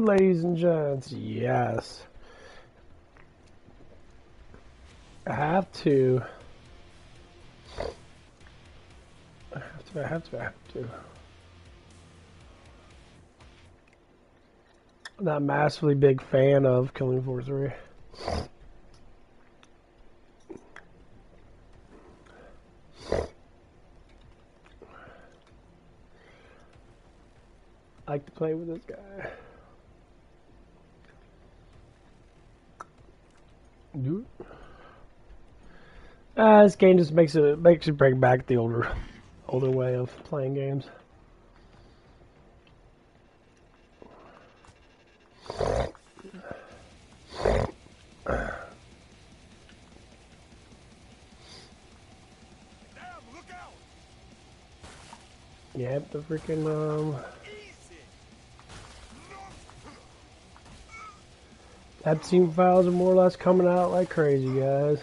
ladies and gents. Yes. I have to. I have to. I'm not a massively big fan of KillingFloor 3. I like to play with this guy. This game just makes you bring back the older way of playing games. Yep, the freaking Epstein files are more or less coming out like crazy, guys.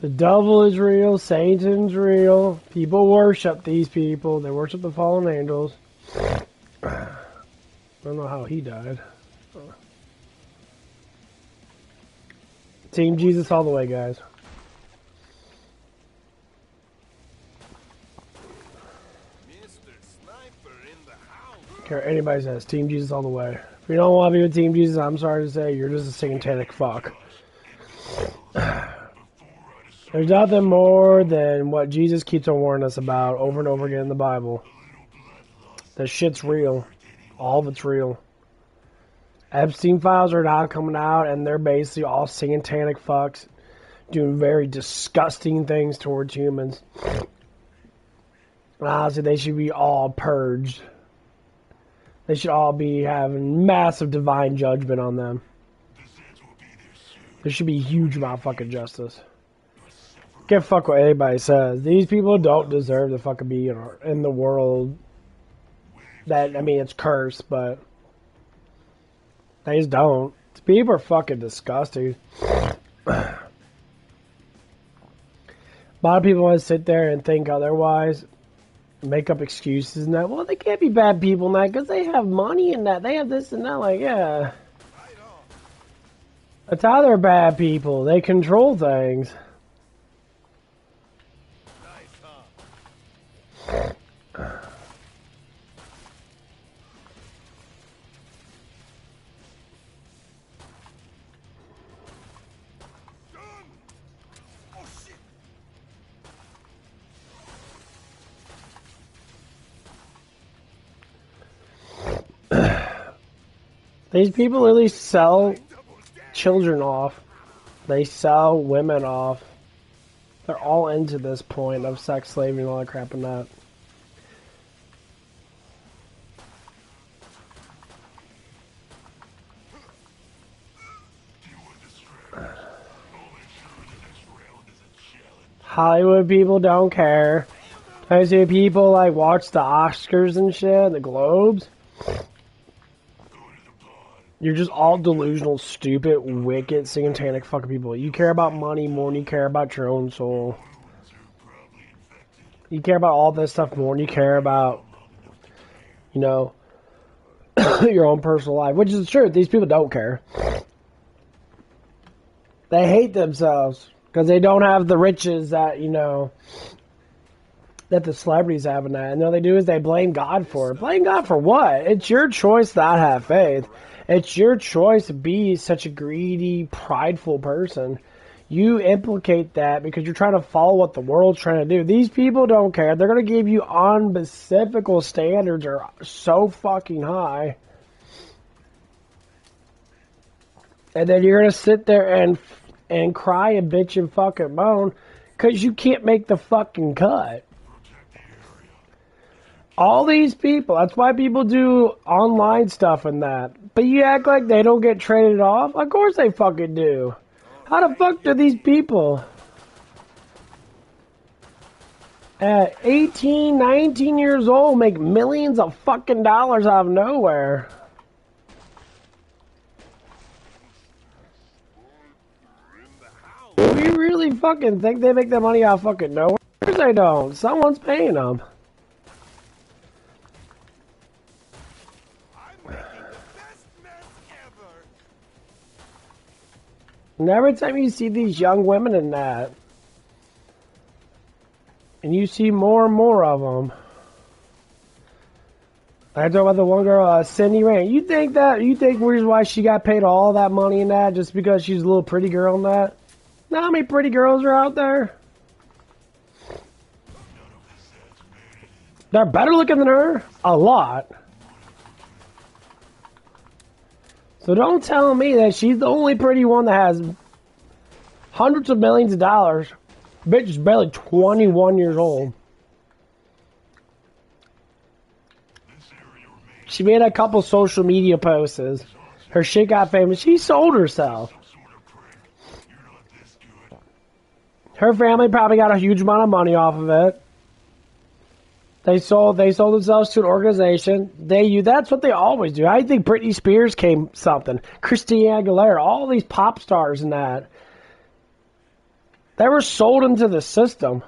The devil is real, Satan's real, people worship these people, they worship the fallen angels. I don't know how he died. Team Jesus all the way, guys. Care anybody says, Team Jesus all the way. If you don't want to be with Team Jesus, I'm sorry to say, you're just a satanic fuck. There's nothing more than what Jesus keeps on warning us about over and over again in the Bible. That shit's real. All of it's real. Epstein files are now coming out, and they're basically all satanic fucks doing very disgusting things towards humans. Honestly, they should be all purged. They should all be having massive divine judgment on them. There should be a huge amount of fucking justice. Can't fuck what anybody says. These people don't deserve to fucking be in the world that, I mean, it's cursed, but they just don't. People are fucking disgusting. A lot of people want to sit there and think otherwise, make up excuses and that. Well, they can't be bad people and that because they have money and that. They have this and that. Like, yeah. That's how they're bad people. They control things. These people really sell children off. They sell women off. They're all into this point of sex slavery and all that crap and that. Hollywood people don't care. I see people like watch the Oscars and shit, the Globes. You're just all delusional, stupid, wicked, satanic fucking people. You care about money more than you care about your own soul. You care about all this stuff more than you care about, you know, your own personal life. Which is true. These people don't care. They hate themselves because they don't have the riches that, you know, that the celebrities have in that. And all they do is they blame God for it. Blame God for what? It's your choice to not have faith. It's your choice to be such a greedy, prideful person. You implicate that because you're trying to follow what the world's trying to do. These people don't care. They're going to give you unspecifical standards are so fucking high. And then you're going to sit there and cry and bitch and fucking moan because you can't make the fucking cut. All these people, that's why people do online stuff and that. But you act like they don't get traded off? Of course they fucking do. How the fuck do these people? At 18, 19 years old, make millions of fucking dollars out of nowhere. Do you really fucking think they make that money out of fucking nowhere? They don't. Someone's paying them. And every time you see these young women in that, and you see more and more of them. I talk about the one girl, Cindy Rain. You think why she got paid all that money in that just because she's a little pretty girl in that? Know how many pretty girls are out there? They're better looking than her. A lot. So don't tell me that she's the only pretty one that has hundreds of millions of dollars. Bitch is barely 21 years old. She made a couple social media posts. Her shit got famous. She sold herself. Her family probably got a huge amount of money off of it. They sold themselves to an organization. That's what they always do. I think Britney Spears came something. Christina Aguilera, all these pop stars and that. They were sold into the system.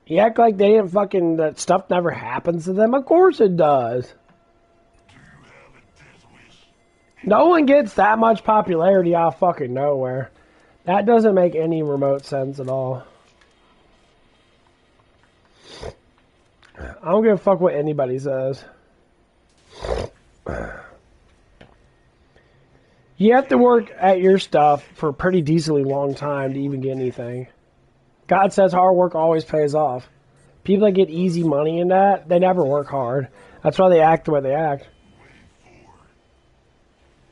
You act like they didn't fucking, that stuff never happens to them. Of course it does. No one gets that much popularity out of fucking nowhere. That doesn't make any remote sense at all. I don't give a fuck what anybody says. You have to work at your stuff for a pretty decently long time to even get anything. God says hard work always pays off. People that get easy money in that, they never work hard. That's why they act the way they act.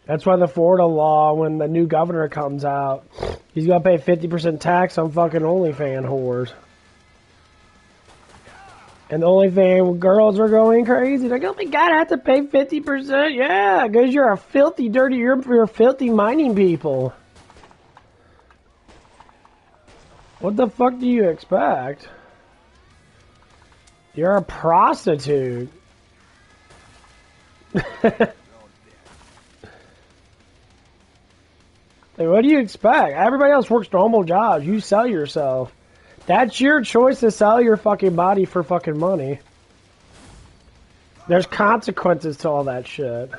That's why the Florida law, when the new governor comes out, he's going to pay 50% tax on fucking OnlyFans whores. And the OnlyFans girls are going crazy. They're like, oh my God, I have to pay 50%. Yeah, because you're a filthy, dirty, you're filthy mining people. What the fuck do you expect? You're a prostitute. Like, what do you expect? Everybody else works normal jobs. You sell yourself. That's your choice to sell your fucking body for fucking money. There's consequences to all that shit.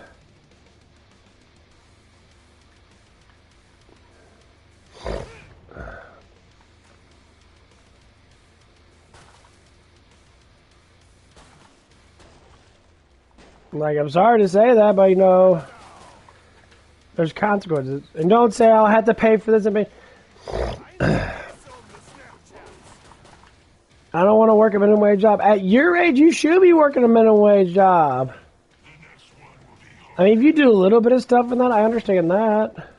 Like, I'm sorry to say that, but you know, there's consequences. And don't say I'll have to pay for this. I don't want to work a minimum wage job. At your age, you should be working a minimum wage job. I mean, if you do a little bit of stuff in that, I understand that.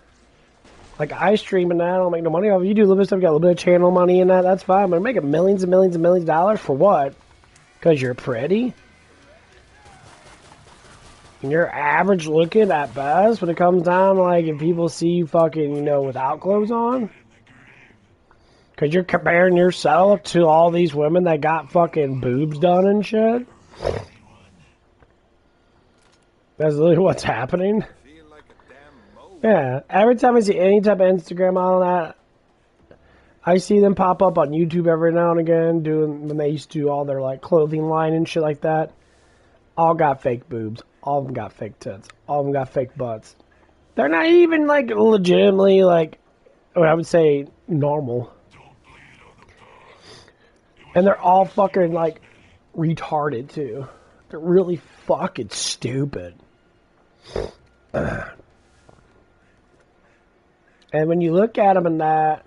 Like, I stream in that, I don't make no money off it. You do a little bit of stuff, you got a little bit of channel money in that, that's fine. But making millions and millions and millions of dollars for what? Because you're pretty? And you're average looking at best when it comes down to, like, if people see you fucking, you know, without clothes on? Because you're comparing yourself to all these women that got fucking boobs done and shit? That's literally what's happening. Yeah, every time I see any type of Instagram on that, I see them pop up on YouTube every now and again, doing when they used to do all their like clothing line and shit like that. All got fake boobs. All of them got fake tits. All of them got fake butts. They're not even like legitimately like, I would say normal. And they're all fucking like retarded too. They're really fucking stupid. And when you look at them in that,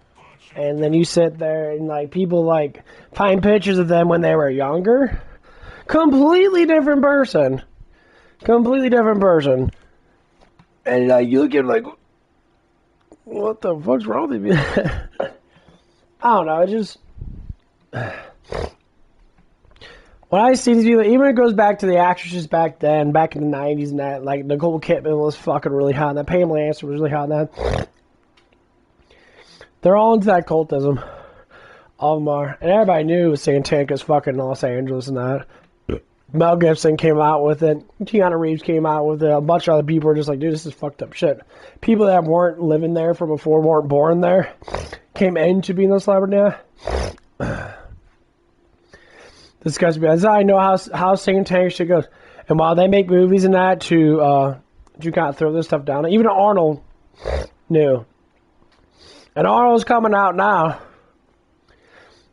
and then you sit there and like people like find pictures of them when they were younger, completely different person. Completely different person. And you look at them like, what the fuck's wrong with you? I don't know, it just... When I see these people, even when it goes back to the actresses back then, back in the 90s and that, like Nicole Kidman was fucking really hot, and that Pamela Anderson was really hot, and that. They're all into that cultism. All of them are. And everybody knew it was satanic as fucking Los Angeles and that. Mel Gibson came out with it. Keanu Reeves came out with it. A bunch of other people were just like, dude, this is fucked up shit. People that weren't living there from before, weren't born there, came into being a celebrity now. Discuss me. That's how I know how satanic shit goes. And while they make movies and that to kind of throw this stuff down, even Arnold knew. And Arnold's coming out now.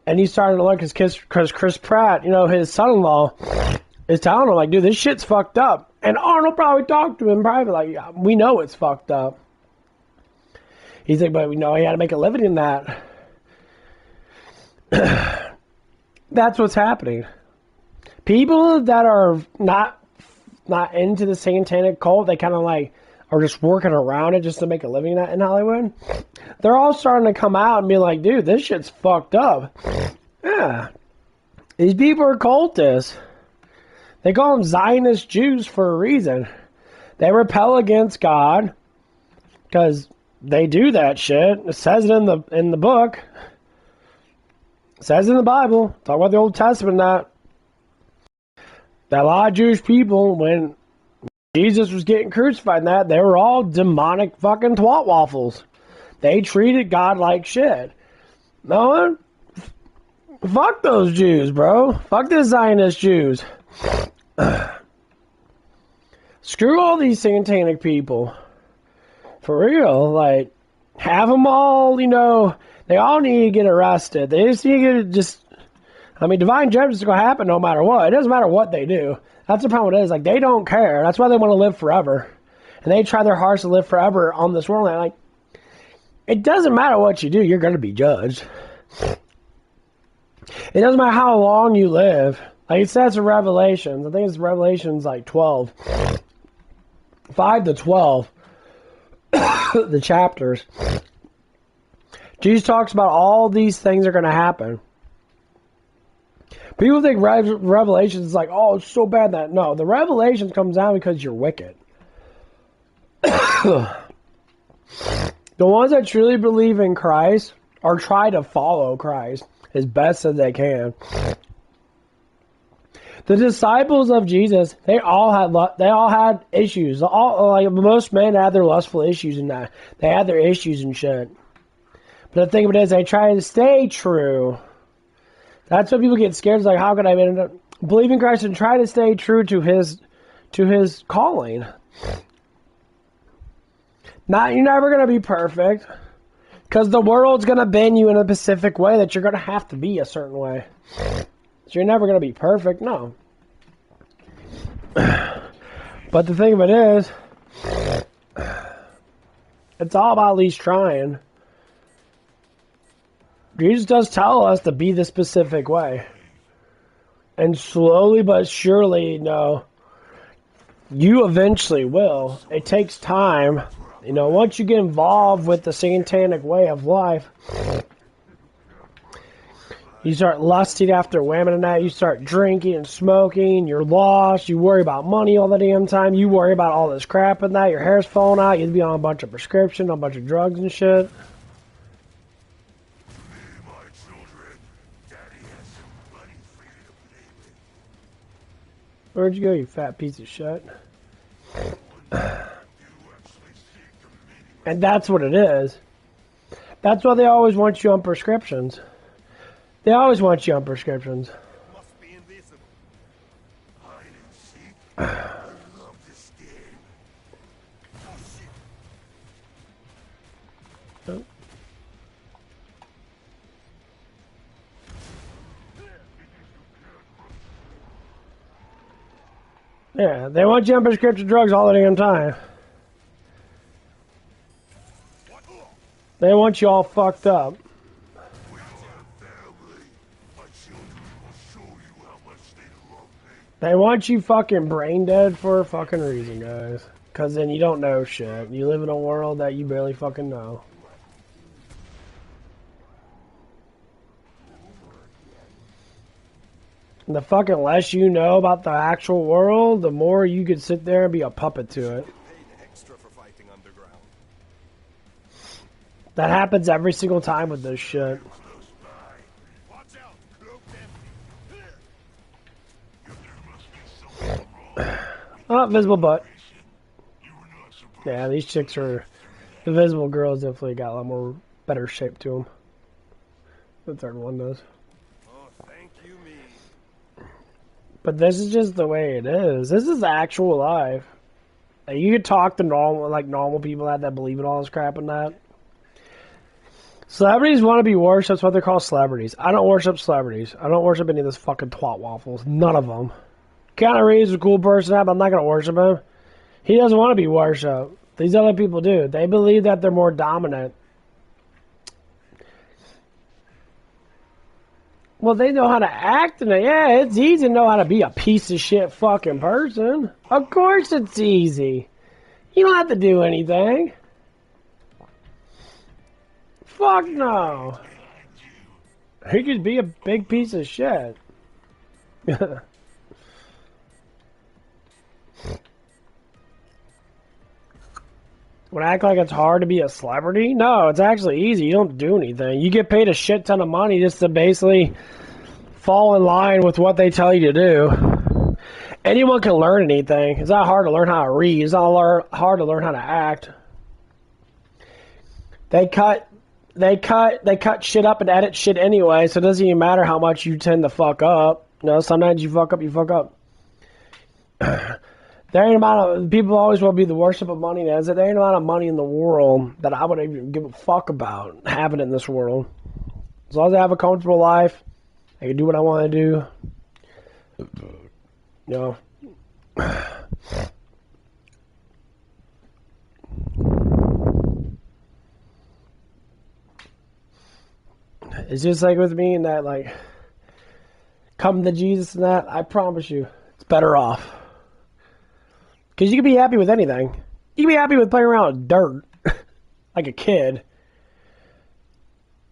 And he's starting to look because Chris Pratt, you know, his son-in-law, is telling him, like, dude, this shit's fucked up. And Arnold probably talked to him private, like, yeah, we know it's fucked up. He's like, but we know he had to make a living in that. That's what's happening. People that are not into the satanic cult, they kind of like are just working around it just to make a living in Hollywood. They're all starting to come out and be like, dude, this shit's fucked up. Yeah. These people are cultists. They call them Zionist Jews for a reason. They repel against God because they do that shit. It says it in the book. It says it in the Bible. Talk about the Old Testament that a lot of Jewish people, when Jesus was getting crucified and that, they were all demonic fucking twat waffles. They treated God like shit. No, fuck those Jews, bro. Fuck the Zionist Jews. Screw all these satanic people. For real, like, have them all, you know, they all need to get arrested. They just need to divine judgment is going to happen no matter what. It doesn't matter what they do. That's the problem it is. Like, they don't care. That's why they want to live forever. And they try their hardest to live forever on this world. And like, it doesn't matter what you do. You're going to be judged. It doesn't matter how long you live. Like it says in Revelations. I think it's Revelations like 12. 5 to 12. The chapters. Jesus talks about all these things are going to happen. People think Revelation is like, oh, it's so bad that... No, the Revelation comes down because you're wicked. The ones that truly believe in Christ or try to follow Christ as best as they can. The disciples of Jesus, they all had issues. Like most men had their lustful issues in that. They had their issues and shit. But the thing of it is, they try to stay true. That's what people get scared. It's like, how can I end up believing Christ and try to stay true to his calling? You're never going to be perfect. Because the world's going to bend you in a specific way that you're going to have to be a certain way. So you're never going to be perfect. No. But the thing of it is, it's all about at least trying. Jesus does tell us to be the specific way. And slowly but surely, you eventually will. It takes time. Once you get involved with the satanic way of life, you start lusting after women and that. You start drinking and smoking. You're lost. You worry about money all the damn time. You worry about all this crap and that. Your hair's falling out. You'd be on a bunch of prescriptions, on a bunch of drugs and shit. Where'd you go, you fat piece of shit? And that's what it is. That's why they always want you on prescriptions. They always want you on prescriptions. Must be invisible. Hide and seek. I love this game. Oh, shit. Yeah, they want you on prescription drugs all the damn time. They want you all fucked up. They want you fucking brain dead for a fucking reason, guys. Because then you don't know shit. You live in a world that you barely fucking know. And the fucking less you know about the actual world, the more you could sit there and be a puppet to it. That happens every single time with this shit. visible butt. You were not supposed Yeah, these chicks are... The visible girls definitely got a lot more better shape to them. The third one does. Oh, thank you, me. But this is just the way it is. This is actual life. Like, you could talk to normal people that believe in all this crap and that. Celebrities want to be worshipped. That's what they're called, celebrities. I don't worship celebrities. I don't worship any of this fucking twat waffles. None of them. Keanu Reeves is a cool person, but I'm not going to worship him. He doesn't want to be worshipped. These other people do. They believe that they're more dominant. Well, they know how to act in it. Yeah, it's easy to know how to be a piece of shit fucking person. Of course it's easy. You don't have to do anything. Fuck no. He could be a big piece of shit. Would act like it's hard to be a celebrity? No, it's actually easy. You don't do anything. You get paid a shit ton of money just to basically fall in line with what they tell you to do. Anyone can learn anything. It's not hard to learn how to read. It's not hard to learn how to act. They cut shit up and edit shit anyway, so it doesn't even matter how much you tend to fuck up. You know, sometimes you fuck up, you fuck up. There ain't amount of people always will be the worship of money. There ain't a amount of money in the world that I would even give a fuck about having in this world. As long as I have a comfortable life, I can do what I want to do. You know. It's just like with me and that, like, come to Jesus and that, I promise you, it's better off. Because you can be happy with anything. You can be happy with playing around with dirt. Like a kid.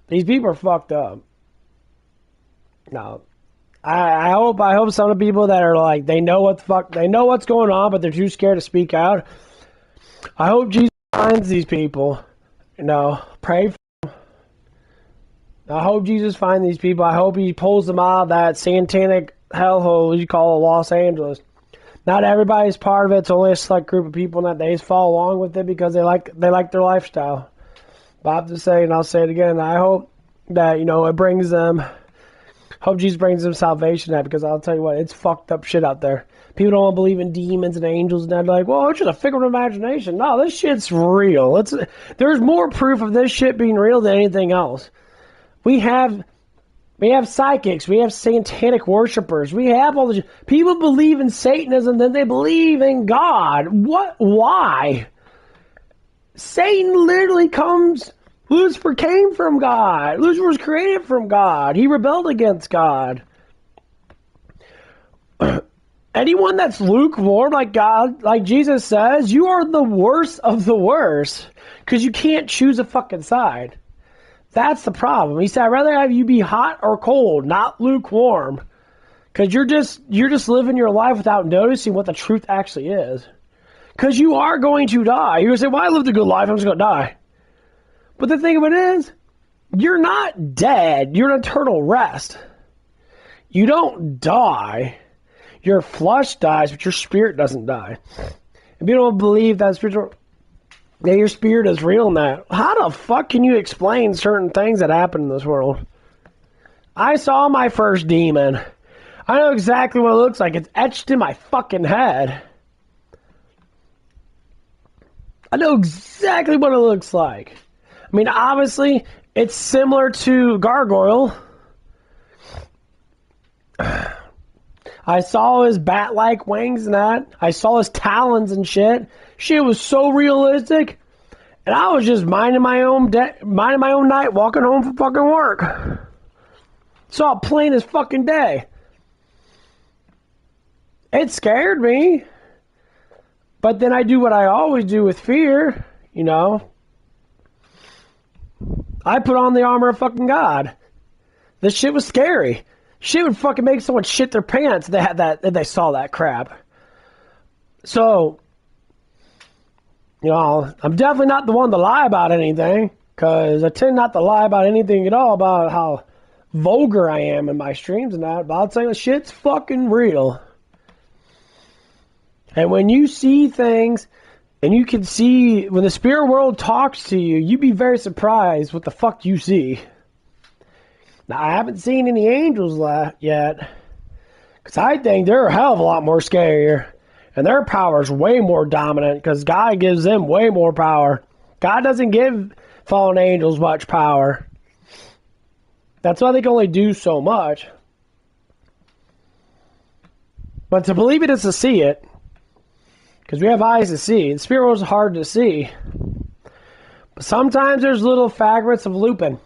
These people are fucked up. No. I hope some of the people that are like, they know what the fuck, they know what's going on, but they're too scared to speak out. I hope Jesus finds these people. You know, pray for them. I hope Jesus finds these people. I hope he pulls them out of that satanic hellhole you call Los Angeles. Not everybody's part of it. It's only a select group of people that they just follow along with it because they like their lifestyle. But I have to say, and I'll say it again, I hope that, you know, it brings them, hope Jesus brings them salvation out, because I'll tell you what, it's fucked up shit out there. People don't want to believe in demons and angels, and they're like, well, it's just a figment of imagination. No, this shit's real. There's more proof of this shit being real than anything else. We have psychics. We have satanic worshipers. We have all the people believe in Satanism, then they believe in God. What? Why? Satan literally comes. Lucifer came from God. Lucifer was created from God. He rebelled against God. Anyone that's lukewarm like God, like Jesus says, you are the worst of the worst, because you can't choose a fucking side. That's the problem. He said, I'd rather have you be hot or cold, not lukewarm. Because you're just living your life without noticing what the truth actually is. Because you are going to die. You're going to say, well, I lived a good life, I'm just going to die. But the thing of it is, you're not dead. You're in eternal rest. You don't die. Your flesh dies, but your spirit doesn't die. And people don't believe that your spirit is real in that. How the fuck can you explain certain things that happen in this world? I saw my first demon. I know exactly what it looks like. It's etched in my fucking head. I know exactly what it looks like. I mean, obviously, it's similar to Gargoyle. I saw his bat-like wings and that. I saw his talons and shit. Shit was so realistic. And I was just minding my own night, walking home from fucking work. Saw it plain as fucking day. It scared me. But then I do what I always do with fear, you know. I put on the armor of fucking God. This shit was scary. Shit would fucking make someone shit their pants if they saw that crap. So, you know, I'm definitely not the one to lie about anything, because I tend not to lie about anything at all about how vulgar I am in my streams and that, but I'll tell you, shit's fucking real. And when you see things, and you can see, when the spirit world talks to you, you'd be very surprised what the fuck you see. Now, I haven't seen any angels yet, because I think they're a hell of a lot more scarier. And their power is way more dominant, because God gives them way more power. God doesn't give fallen angels much power. That's why they can only do so much. But to believe it is to see it. Because we have eyes to see. The spirit world is hard to see. But sometimes there's little fragments of lupin.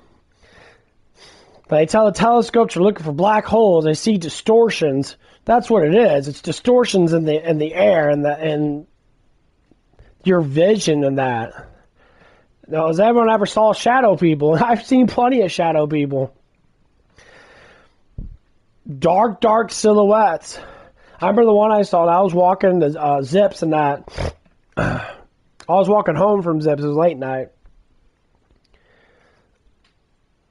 They tell the telescopes are looking for black holes. They see distortions. That's what it is. It's distortions in the air and your vision and that. Now, has everyone ever saw shadow people? I've seen plenty of shadow people. Dark silhouettes. I remember the one I saw. I was walking the Zips and that. I was walking home from Zips. It was late night.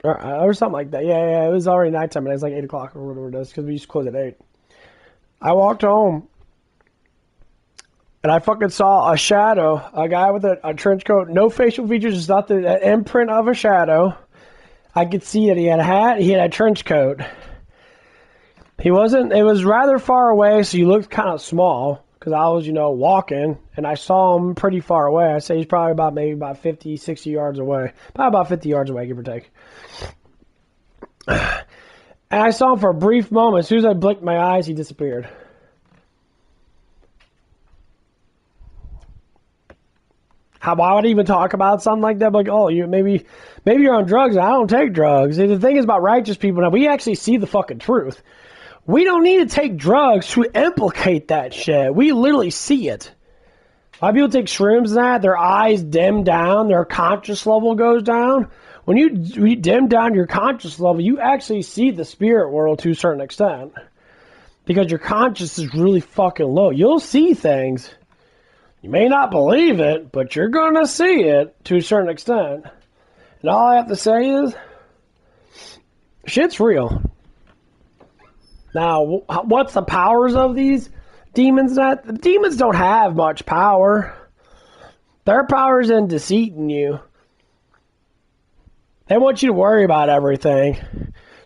Or something like that. Yeah. It was already nighttime. And it was like 8 o'clock or whatever it is. Because we used to close at 8. I walked home. And I fucking saw a shadow. A guy with a trench coat. No facial features. Just not the imprint of a shadow. I could see that he had a hat. He had a trench coat. He wasn't, it was rather far away, so he looked kind of small, because I was, walking, and I saw him pretty far away. I say he's probably maybe about 50, 60 yards away. Probably about 50 yards away, give or take. And I saw him for a brief moment. As soon as I blinked my eyes, he disappeared. Why would I even talk about something like that? Like, oh, maybe you're on drugs, and I don't take drugs. The thing is about righteous people, now, we actually see the fucking truth. We don't need to take drugs to implicate that shit. We literally see it. A lot of people take shrooms and that, their eyes dim down, their conscious level goes down. When you dim down your conscious level, you actually see the spirit world to a certain extent. Because your conscious is really fucking low. You'll see things. You may not believe it, but you're going to see it to a certain extent. And all I have to say is, shit's real. Now, what's the powers of these demons? The demons don't have much power. Their power is in deceiving you. They want you to worry about everything.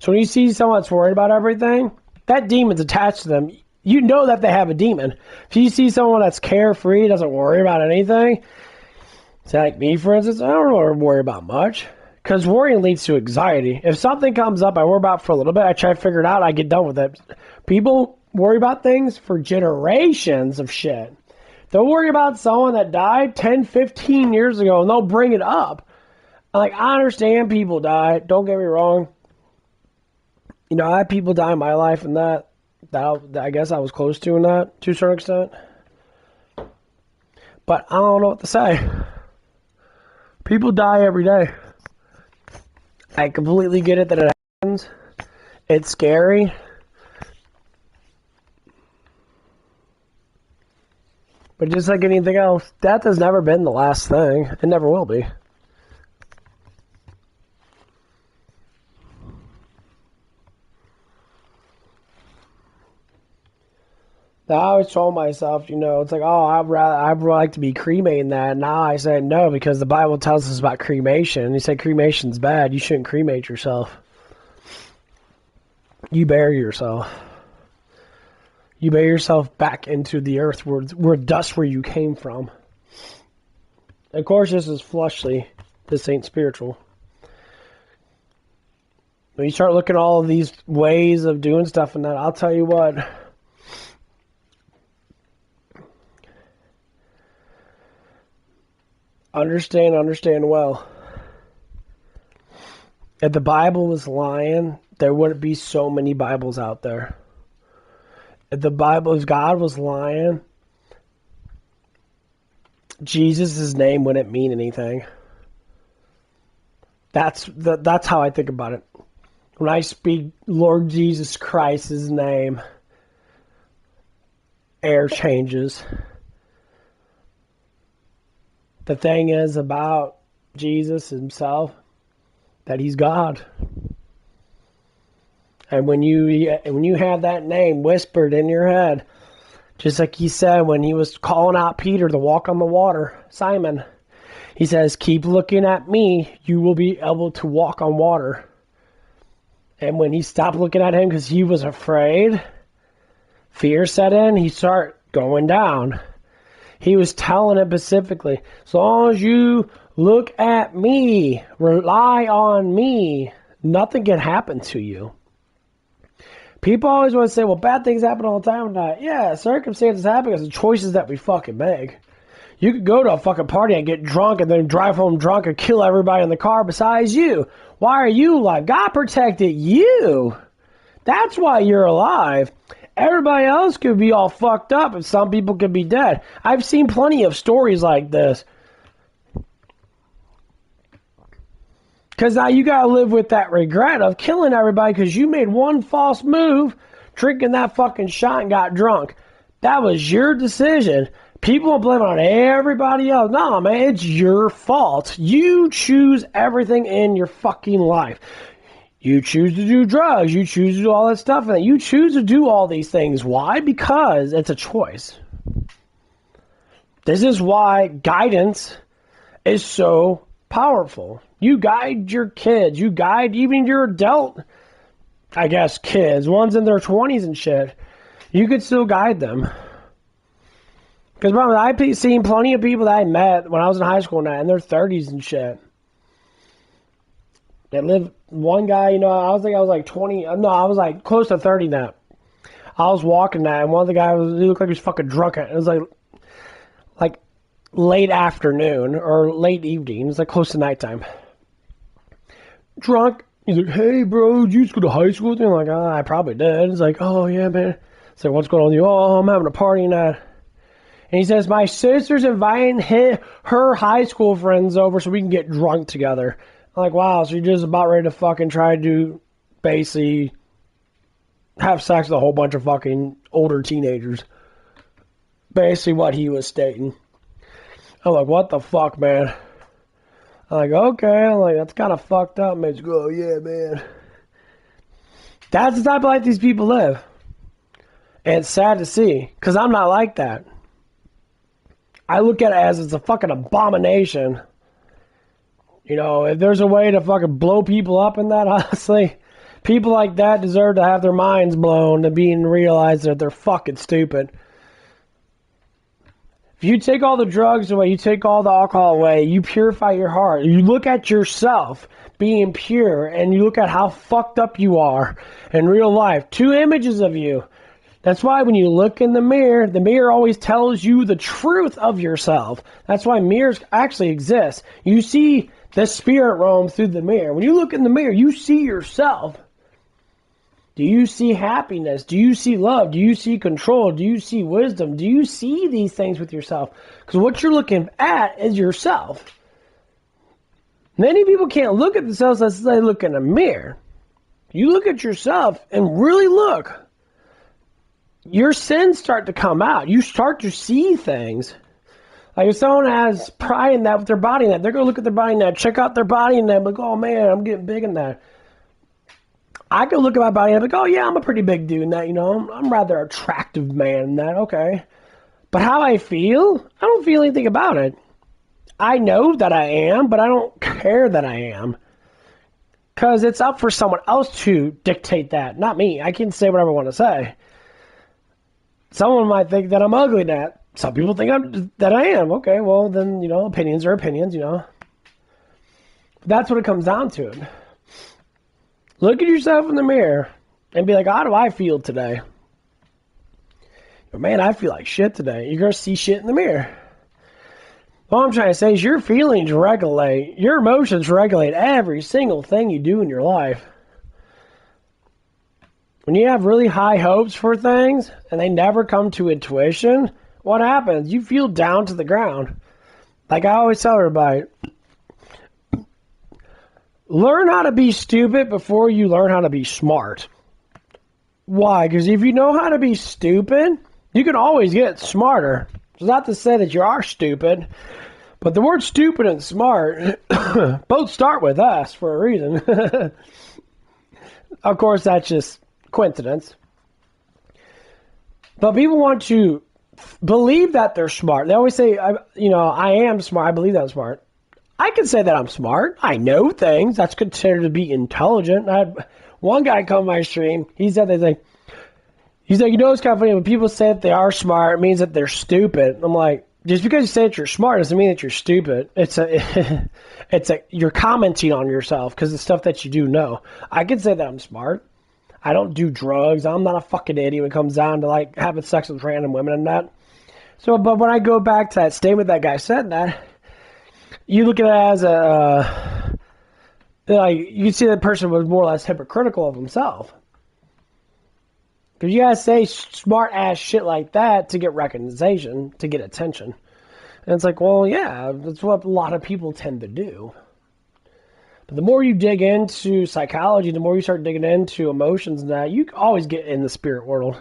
So when you see someone that's worried about everything, that demon's attached to them. You know that they have a demon. If you see someone that's carefree, doesn't worry about anything, say like me, for instance, I don't really worry about much. Because worrying leads to anxiety. If something comes up, I worry about it for a little bit. I try to figure it out. I get done with it. People worry about things for generations of shit. They'll worry about someone that died 10, 15 years ago, and they'll bring it up. Like, I understand people die. Don't get me wrong. I had people die in my life, and that I guess I was close to in that, to a certain extent. But I don't know what to say. People die every day. I completely get it that it happens. It's scary. But just like anything else, death has never been the last thing. It never will be. I always told myself, it's like, oh, I'd like to be cremated and that. Now I say no, because the Bible tells us about cremation. And he said cremation's bad. You shouldn't cremate yourself. You bury yourself. You bury yourself back into the earth where dust where you came from. Of course, this is fleshly. This ain't spiritual. When you start looking at all of these ways of doing stuff and that, I'll tell you what. Understand well. If the Bible was lying, there wouldn't be so many Bibles out there. If God was lying, Jesus' name wouldn't mean anything. That's how I think about it. When I speak Lord Jesus Christ's name, air changes. The thing is about Jesus himself, that he's God. And when you have that name whispered in your head, Just like he said when he was calling out Peter to walk on the water, Simon. He says, keep looking at me, you will be able to walk on water. And when he stopped looking at him because he was afraid, fear set in, he started going down. He was telling him specifically, as long as you look at me, rely on me, nothing can happen to you. People always want to say, well, bad things happen all the time. Yeah, circumstances happen because of choices that we fucking make. You could go to a fucking party and get drunk and then drive home drunk and kill everybody in the car besides you. Why are you alive? God protected you. That's why you're alive. Everybody else could be all fucked up and some people could be dead. I've seen plenty of stories like this. Because now you got to live with that regret of killing everybody because you made one false move, drinking that fucking shot and got drunk. That was your decision. People will blame it on everybody else. No, man, it's your fault. You choose everything in your fucking life. You choose to do drugs. You choose to do all that stuff. And you choose to do all these things. Why? Because it's a choice. This is why guidance is so powerful. You guide your kids. You guide even your adult, I guess, kids. Ones in their 20s and shit. You could still guide them. Because I've seen plenty of people that I met when I was in high school now, in their 30s and shit. That live, one guy, I was like 20, no, I was like close to 30 now. I was walking that, and one of the guys, he looked like he was fucking drunk. It was like late afternoon or late evening. It was like close to nighttime. Drunk. He's like, hey, bro, did you just go to high school? And I'm like, oh, I probably did. He's like, oh, yeah, man. It's like, what's going on with you? Oh, I'm having a party and that. And he says, my sister's inviting her high school friends over so we can get drunk together. I'm like, wow, so you're just about ready to fucking try to basically have sex with a whole bunch of fucking older teenagers. Basically what he was stating. I'm like, what the fuck, man? I'm like, okay. I'm like, that's kind of fucked up. Man, just go, oh, yeah, man. That's the type of life these people live. And it's sad to see, because I'm not like that. I look at it as it's a fucking abomination. If there's a way to fucking blow people up in that, honestly, people like that deserve to have their minds blown to being realized that they're fucking stupid. If you take all the drugs away, you take all the alcohol away, you purify your heart, you look at yourself being pure, and you look at how fucked up you are in real life. 2 images of you. That's why when you look in the mirror always tells you the truth of yourself. That's why mirrors actually exist. You see the spirit roam through the mirror. When you look in the mirror, you see yourself. Do you see happiness? Do you see love? Do you see control? Do you see wisdom? Do you see these things with yourself? Because what you're looking at is yourself. Many people can't look at themselves as they look in a mirror. You look at yourself and really look. Your sins start to come out. You start to see things. Like if someone has pride in that with their body in that, they're going to look at their body in that, check out their body in that, like, oh man, I'm getting big in that. I could look at my body and be like, oh yeah, I'm a pretty big dude in that, I'm rather attractive man in that, okay. But how I feel, I don't feel anything about it. I know that I am, but I don't care that I am. Because it's up for someone else to dictate that, not me. I can say whatever I want to say. Someone might think that I'm ugly in that. Some people think that I am. Okay, well then, opinions are opinions, That's what it comes down to. Look at yourself in the mirror and be like, how do I feel today? Man, I feel like shit today. You're going to see shit in the mirror. All I'm trying to say is your feelings regulate, your emotions regulate every single thing you do in your life. When you have really high hopes for things and they never come to intuition, what happens? You feel down to the ground. Like I always tell everybody, learn how to be stupid before you learn how to be smart. Why? Because if you know how to be stupid, you can always get smarter. It's not to say that you are stupid, but the word stupid and smart both start with S for a reason. Of course, that's just coincidence. But people want to believe that they're smart. They always say, I am smart. I believe that I'm smart. I can say that I'm smart. I know things. That's considered to be intelligent. I had one guy come to my stream. He's like, it's kind of funny when people say that they are smart, it means that they're stupid. I'm like, just because you say that you're smart doesn't mean that you're stupid. You're commenting on yourself because it's stuff that you do know. I can say that I'm smart. I don't do drugs. I'm not a fucking idiot when it comes down to like having sex with random women and that. So, but when I go back to that statement that guy said that, you look at it as you can see that person was more or less hypocritical of himself. Because you guys say smart ass shit like that to get recognition, to get attention. And it's like, well, yeah, that's what a lot of people tend to do. But the more you dig into psychology, the more you start digging into emotions and that, you always get in the spirit world.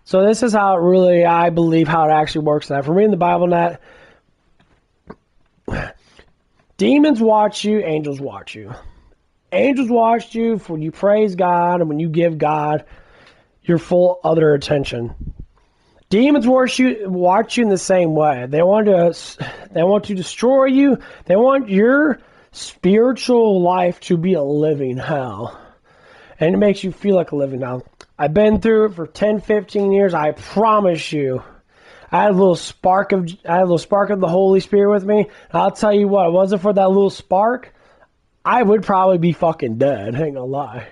So this is how it really, I believe, how it actually works. Now, from reading the Bible and that, demons watch you, angels watch you. Angels watch you when you praise God and when you give God your full other attention. Demons watch you in the same way. They want to destroy you. They want your spiritual life to be a living hell. And it makes you feel like a living hell. I've been through it for 10, 15 years. I promise you. I had a little spark of the Holy Spirit with me. And I'll tell you what, if it wasn't for that little spark, I would probably be fucking dead. I ain't gonna lie.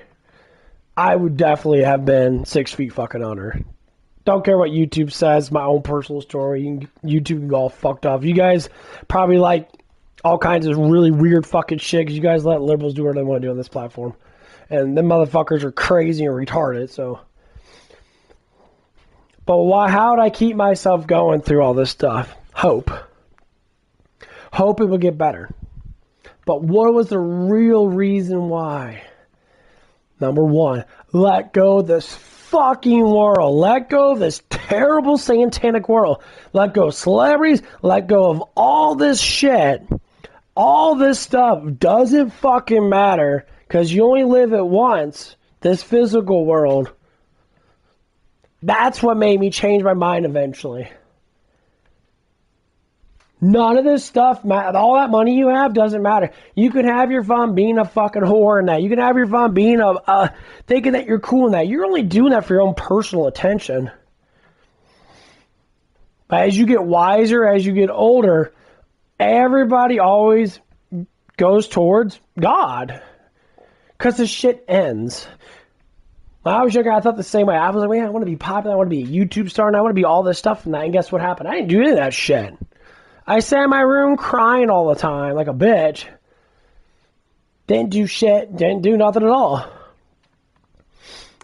I would definitely have been 6 feet fucking under. Don't care what YouTube says. My own personal story. YouTube can go all fucked off. You guys probably like all kinds of really weird fucking shit because you guys let liberals do whatever they want to do on this platform. And them motherfuckers are crazy and retarded, so. But how would I keep myself going through all this stuff? Hope. Hope it will get better. But what was the real reason why? Number one, let go of this fucking world. Let go of this terrible satanic world. Let go of celebrities. Let go of all this shit. All this stuff doesn't fucking matter because you only live it once, this physical world. That's what made me change my mind eventually. None of this stuff, all that money you have doesn't matter. You can have your fun being a fucking whore in that. You can have your fun being thinking that you're cool in that. You're only doing that for your own personal attention. But as you get wiser, as you get older, everybody always goes towards God. Because the shit ends. When I was younger, I thought the same way. I was like, man, I want to be popular. I want to be a YouTube star. And I want to be all this stuff and that. And guess what happened? I didn't do any of that shit. I sat in my room crying all the time like a bitch. Didn't do shit. Didn't do nothing at all.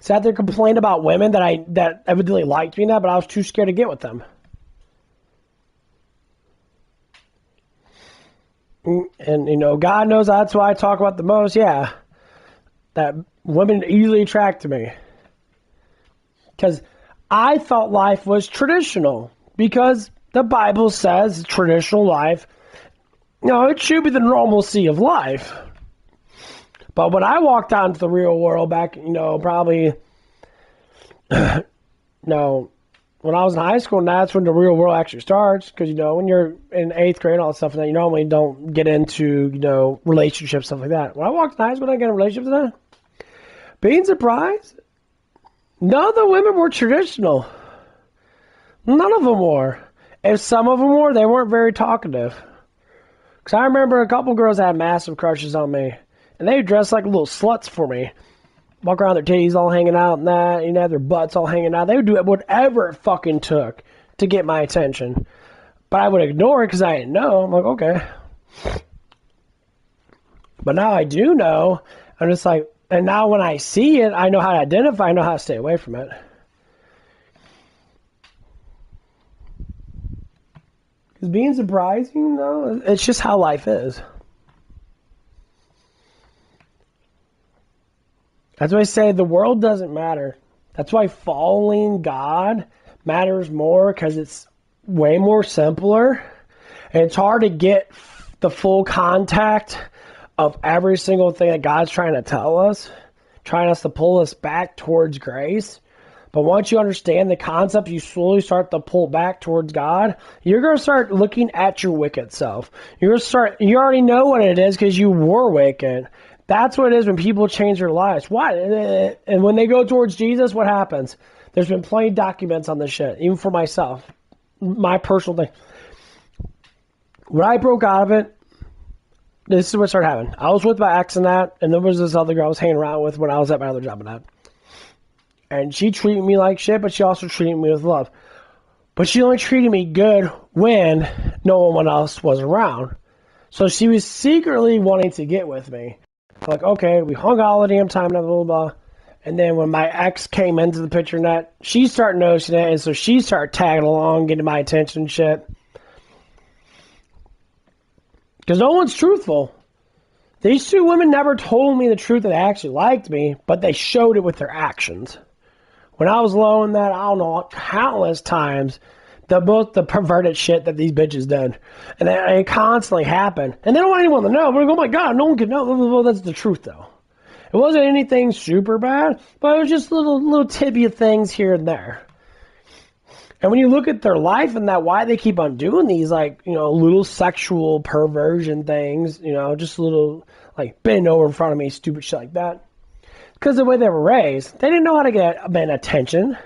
Sat there complaining about women that evidently liked me and that, but I was too scared to get with them. And, God knows that's why I talk about the most. Yeah. That women easily attract to me. Because I thought life was traditional. Because the Bible says traditional life, it should be the normalcy of life. But when I walked out into the real world back, probably, when I was in high school, and that's when the real world actually starts. Because, when you're in 8th grade and all that stuff, and you normally don't get into, relationships, stuff like that. When I walked in high school, I got in relationships with that. Being surprised, none of the women were traditional. None of them were. If some of them were, they weren't very talkative. Because I remember a couple girls had massive crushes on me. And they dressed like little sluts for me. Walk around their titties all hanging out and that. Their butts all hanging out. They would do whatever it fucking took to get my attention. But I would ignore it because I didn't know. I'm like, okay. But now I do know. I'm just like, and now when I see it, I know how to identify. I know how to stay away from it. Because being surprising, it's just how life is. That's why I say the world doesn't matter. That's why following God matters more, because it's way more simpler. And it's hard to get the full contact of every single thing that God's trying to tell us, trying us to pull us back towards grace. But once you understand the concept, you slowly start to pull back towards God. You're going to start looking at your wicked self. You already know what it is because you were wicked. That's what it is when people change their lives. Why? And when they go towards Jesus, what happens? There's been plenty of documents on this shit, even for myself. My personal thing. When I broke out of it, this is what started happening. I was with my ex and that, and there was this other girl I was hanging around with when I was at my other job and that. And she treated me like shit, but she also treated me with love. But she only treated me good when no one else was around. So she was secretly wanting to get with me. Like, okay, we hung out all the damn time, blah, blah, blah. And then when my ex came into the picture net, she started noticing it, and so she started tagging along, getting my attention and shit. Because no one's truthful. These two women never told me the truth that they actually liked me, but they showed it with their actions. When I was low in that, I don't know, countless times, the perverted shit that these bitches did. And it constantly happened. And they don't want anyone to know. But like, oh my God, no one can know. Well, that's the truth, though. It wasn't anything super bad, but it was just little tibia things here and there. And when you look at their life and that, why they keep on doing these, like, you know, little sexual perversion things, you know, just little, like, bend over in front of me, stupid shit like that. Because of the way they were raised, they didn't know how to get attention.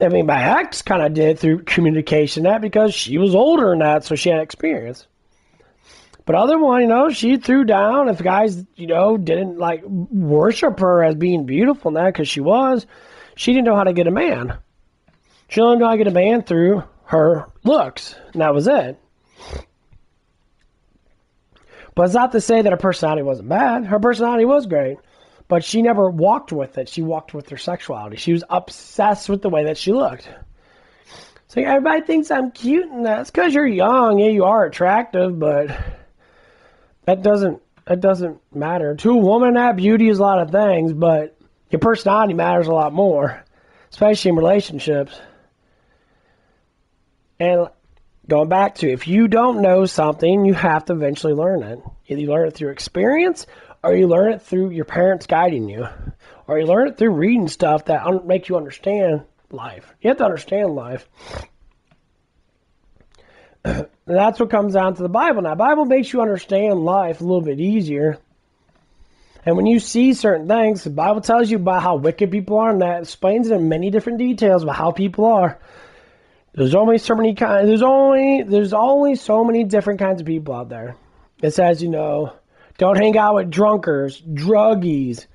I mean, my ex kind of did through communication that because she was older than that, so she had experience. But other one, you know, she threw down. If guys, you know, didn't like worship her as being beautiful and that because she didn't know how to get a man. She only knew how to get a man through her looks, and that was it. But it's not to say that her personality wasn't bad. Her personality was great. But she never walked with it. She walked with her sexuality. She was obsessed with the way that she looked. So everybody thinks I'm cute, and that's because you're young. Yeah, you are attractive, but that doesn't matter. To a woman, that beauty is a lot of things, but your personality matters a lot more, especially in relationships. And going back to, if you don't know something, you have to eventually learn it. Either you learn it through experience, or you learn it through your parents guiding you. Or you learn it through reading stuff that make you understand life. You have to understand life. And that's what comes down to the Bible. Now, the Bible makes you understand life a little bit easier. And when you see certain things, the Bible tells you about how wicked people are, and that explains it in many different details about how people are. There's only so many kinds. There's only so many different kinds of people out there. It says, you know, don't hang out with drunkards, druggies,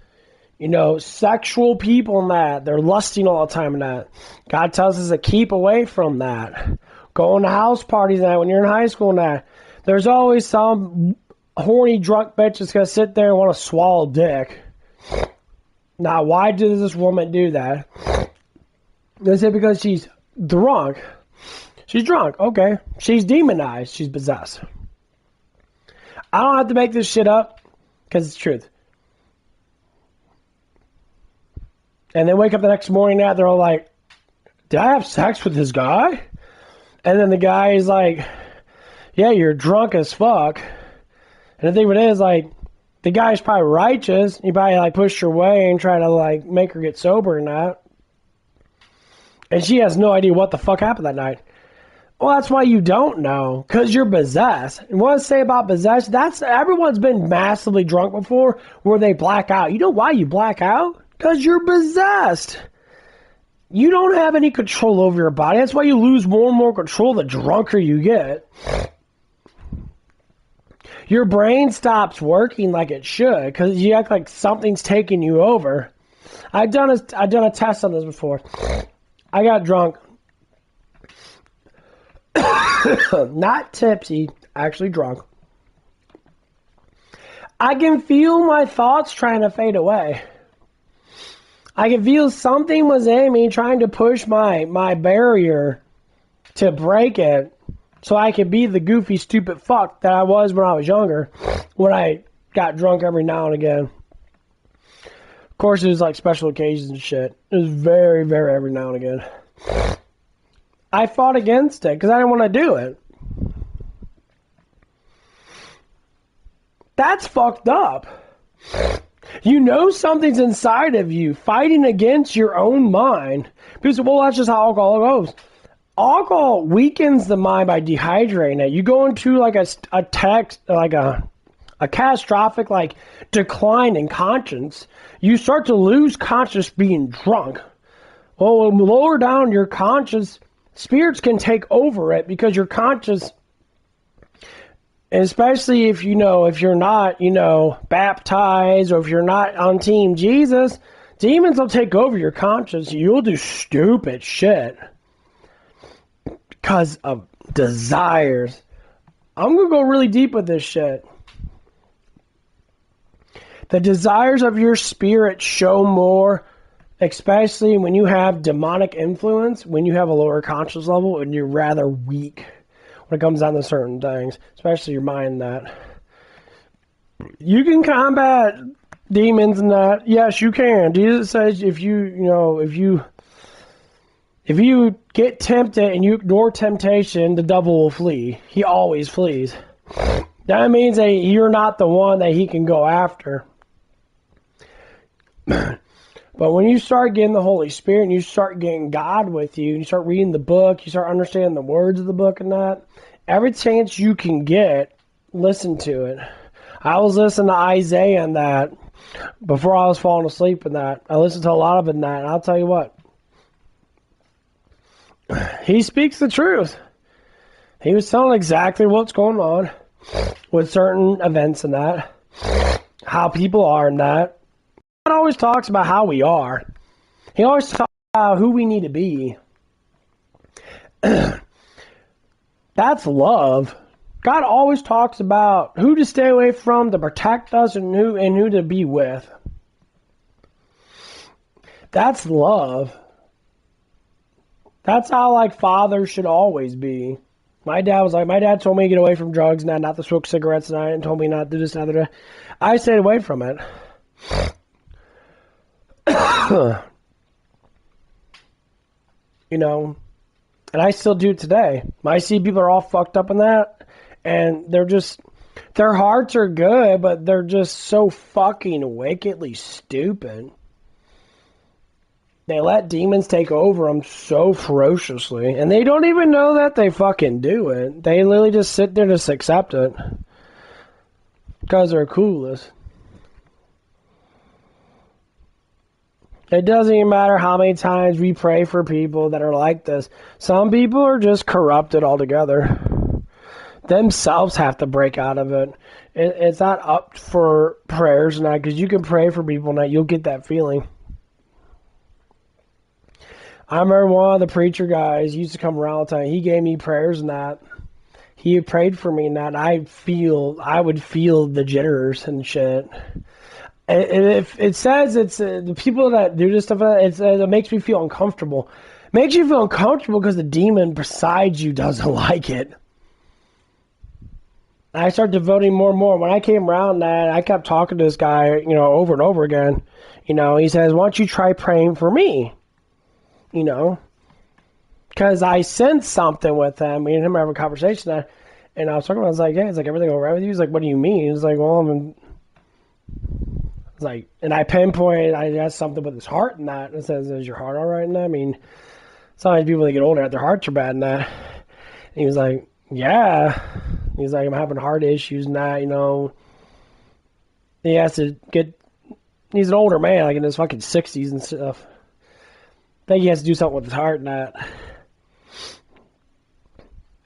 you know, sexual people and that. They're lusting all the time and that. God tells us to keep away from that. Going to house parties and that when you're in high school and that. There's always some horny drunk bitch that's going to sit there and want to swallow dick. Now, why does this woman do that? They say because she's drunk. She's drunk. Okay. She's demonized. She's possessed. I don't have to make this shit up because it's the truth. And they wake up the next morning and they're all like, did I have sex with this guy? And then the guy is like, yeah, you're drunk as fuck. And the thing with it is, like, the guy's probably righteous. He probably, like, pushed her away and tried to, like, make her get sober and that. And she has no idea what the fuck happened that night. Well, that's why you don't know, because you're possessed. And what I say about possession, everyone's been massively drunk before where they black out. You know why you black out? Because you're possessed. You don't have any control over your body. That's why you lose more and more control the drunker you get. Your brain stops working like it should because you act like something's taking you over. I've done a test on this before. I got drunk. Not tipsy, actually drunk. I can feel my thoughts trying to fade away. I can feel something was in me trying to push my barrier to break it so I could be the goofy, stupid fuck that I was when I was younger, when I got drunk every now and again. Of course, it was like special occasions and shit. It was very, very every now and again. I fought against it because I didn't want to do it. That's fucked up. You know something's inside of you fighting against your own mind. People say, well, that's just how alcohol goes. Alcohol weakens the mind by dehydrating it. You go into like a catastrophic like decline in conscience. You start to lose conscience being drunk. Well, when lower down your conscience, spirits can take over it because your conscience, especially if you're not, baptized, or if you're not on Team Jesus, demons will take over your conscience. You'll do stupid shit because of desires. I'm going to go really deep with this shit. The desires of your spirit show more, especially when you have demonic influence, when you have a lower conscious level and you're rather weak when it comes down to certain things, especially your mind. That you can combat demons and that. Yes, you can. Jesus says if you get tempted and you ignore temptation, the devil will flee. He always flees. That means that you're not the one that he can go after. But when you start getting the Holy Spirit and you start getting God with you, and you start reading the book, you start understanding the words of the book and that, every chance you can get, listen to it. I was listening to Isaiah and that before I was falling asleep and that. I listened to a lot of it and that, and I'll tell you what. He speaks the truth. He was telling exactly what's going on with certain events and that, how people are and that. God always talks about how we are. He always talks about who we need to be. That's love. God always talks about who to stay away from, to protect us, and who to be with. That's love. That's how like fathers should always be. My dad told me to get away from drugs and not to smoke cigarettes and told me not to do this and that. I stayed away from it. And I still do it today. I see people are all fucked up in that, and their hearts are good, but they're just so fucking wickedly stupid. They let demons take over them so ferociously, and they don't even know that they fucking do it. They literally just sit there and just accept it because they're coolest. It doesn't even matter how many times we pray for people that are like this. Some people are just corrupted altogether. Themselves have to break out of it. It's not up for prayers now, because you can pray for people and you'll get that feeling. I remember one of the preacher guys used to come around all the time. He gave me prayers and that. He prayed for me and that. And I would feel the jitters and shit. It says it's the people that do this stuff, it makes me feel uncomfortable. It makes you feel uncomfortable because the demon beside you doesn't like it. I started devoting more and more. When I came around that, I kept talking to this guy, over and over again. He says, why don't you try praying for me? Because I sensed something with him. Me and him were having a conversation, and I was talking about, I was like, hey, it's like, everything all right with you? He's like, what do you mean? He's like, well, and I pinpointed, I asked something with his heart and that. It says, is your heart all right in that? I mean, sometimes people that get older, their hearts are bad and that. And he was like, yeah. He's like, I'm having heart issues and that, He has to he's an older man, like in his fucking 60s and stuff. I think he has to do something with his heart and that.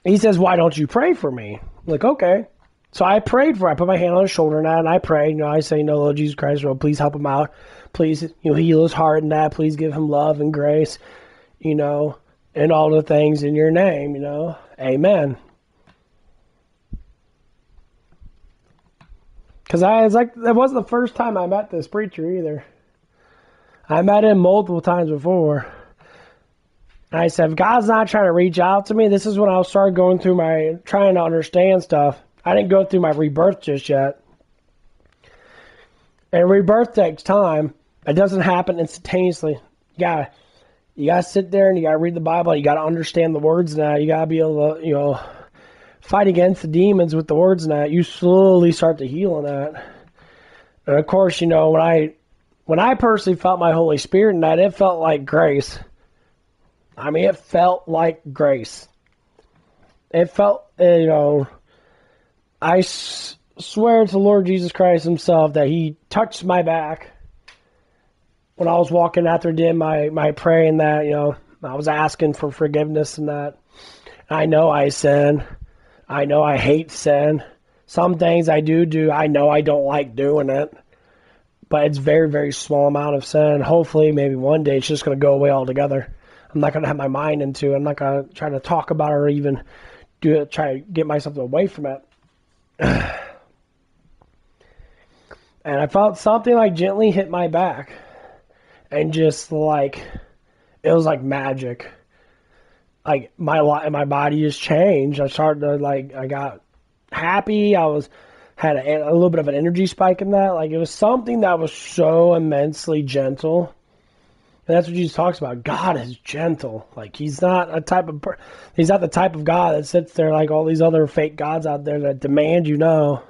He says, why don't you pray for me? I'm like, okay. So I prayed for him. I put my hand on his shoulder and that, and I prayed. I say, Lord Jesus Christ, Lord, please help him out. Please, heal his heart and that. Please give him love and grace, and all the things in your name, Amen. Because that wasn't the first time I met this preacher either. I met him multiple times before. And I said, if God's not trying to reach out to me, this is when I'll start going through trying to understand stuff. I didn't go through my rebirth just yet. And rebirth takes time. It doesn't happen instantaneously. You gotta sit there and you gotta read the Bible. You gotta understand the words now. You gotta be able to, fight against the demons with the words now. You slowly start to heal in that. And of course, when I personally felt my Holy Spirit in that, it felt like grace. I mean, it felt like grace. It felt, I swear to the Lord Jesus Christ himself that he touched my back when I was walking after doing my praying that, I was asking for forgiveness and that. I know I sin. I know I hate sin. Some things I do. I know I don't like doing it. But it's very, very small amount of sin. Hopefully, maybe one day it's just going to go away altogether. I'm not going to have my mind into it. I'm not going to try to talk about it or even try to get myself away from it. And I felt something like gently hit my back. And just like, it was like magic. Like my body just changed. I started to I got happy. Had a little bit of an energy spike in that. Like it was something that was so immensely gentle. And that's what Jesus talks about. God is gentle. Like he's not the type of God that sits there like all these other fake gods out there that demand you know.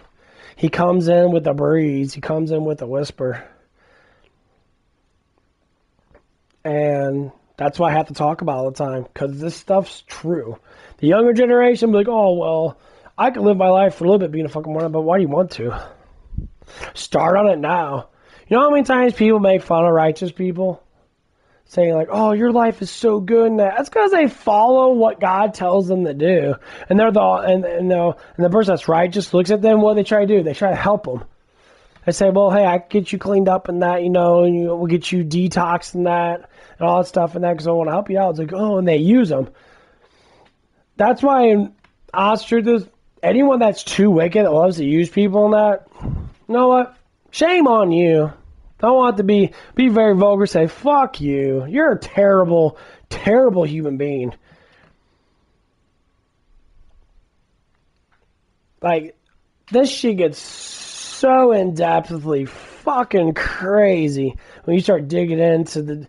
He comes in with a breeze. He comes in with a whisper. And that's why I have to talk about all the time, because this stuff's true. The younger generation will be like, oh, well, I could live my life for a little bit being a fucking moron, but why do you want to? Start on it now. You know how many times people make fun of righteous people? Saying like, oh, your life is so good. And that's because they follow what God tells them to do. And they're and the person that's righteous looks at them, what they try to do? They try to help them. They say, well, hey, I can get you cleaned up and that, and we'll get you detoxed and that, and all that stuff and that, because I want to help you out. It's like, oh, and they use them. That's why, honest truth is, anyone that's too wicked that loves to use people and that, you know what? Shame on you. Don't want to be very vulgar, say, fuck you. You're a terrible, terrible human being. Like, this shit gets so in-depthly fucking crazy when you start digging into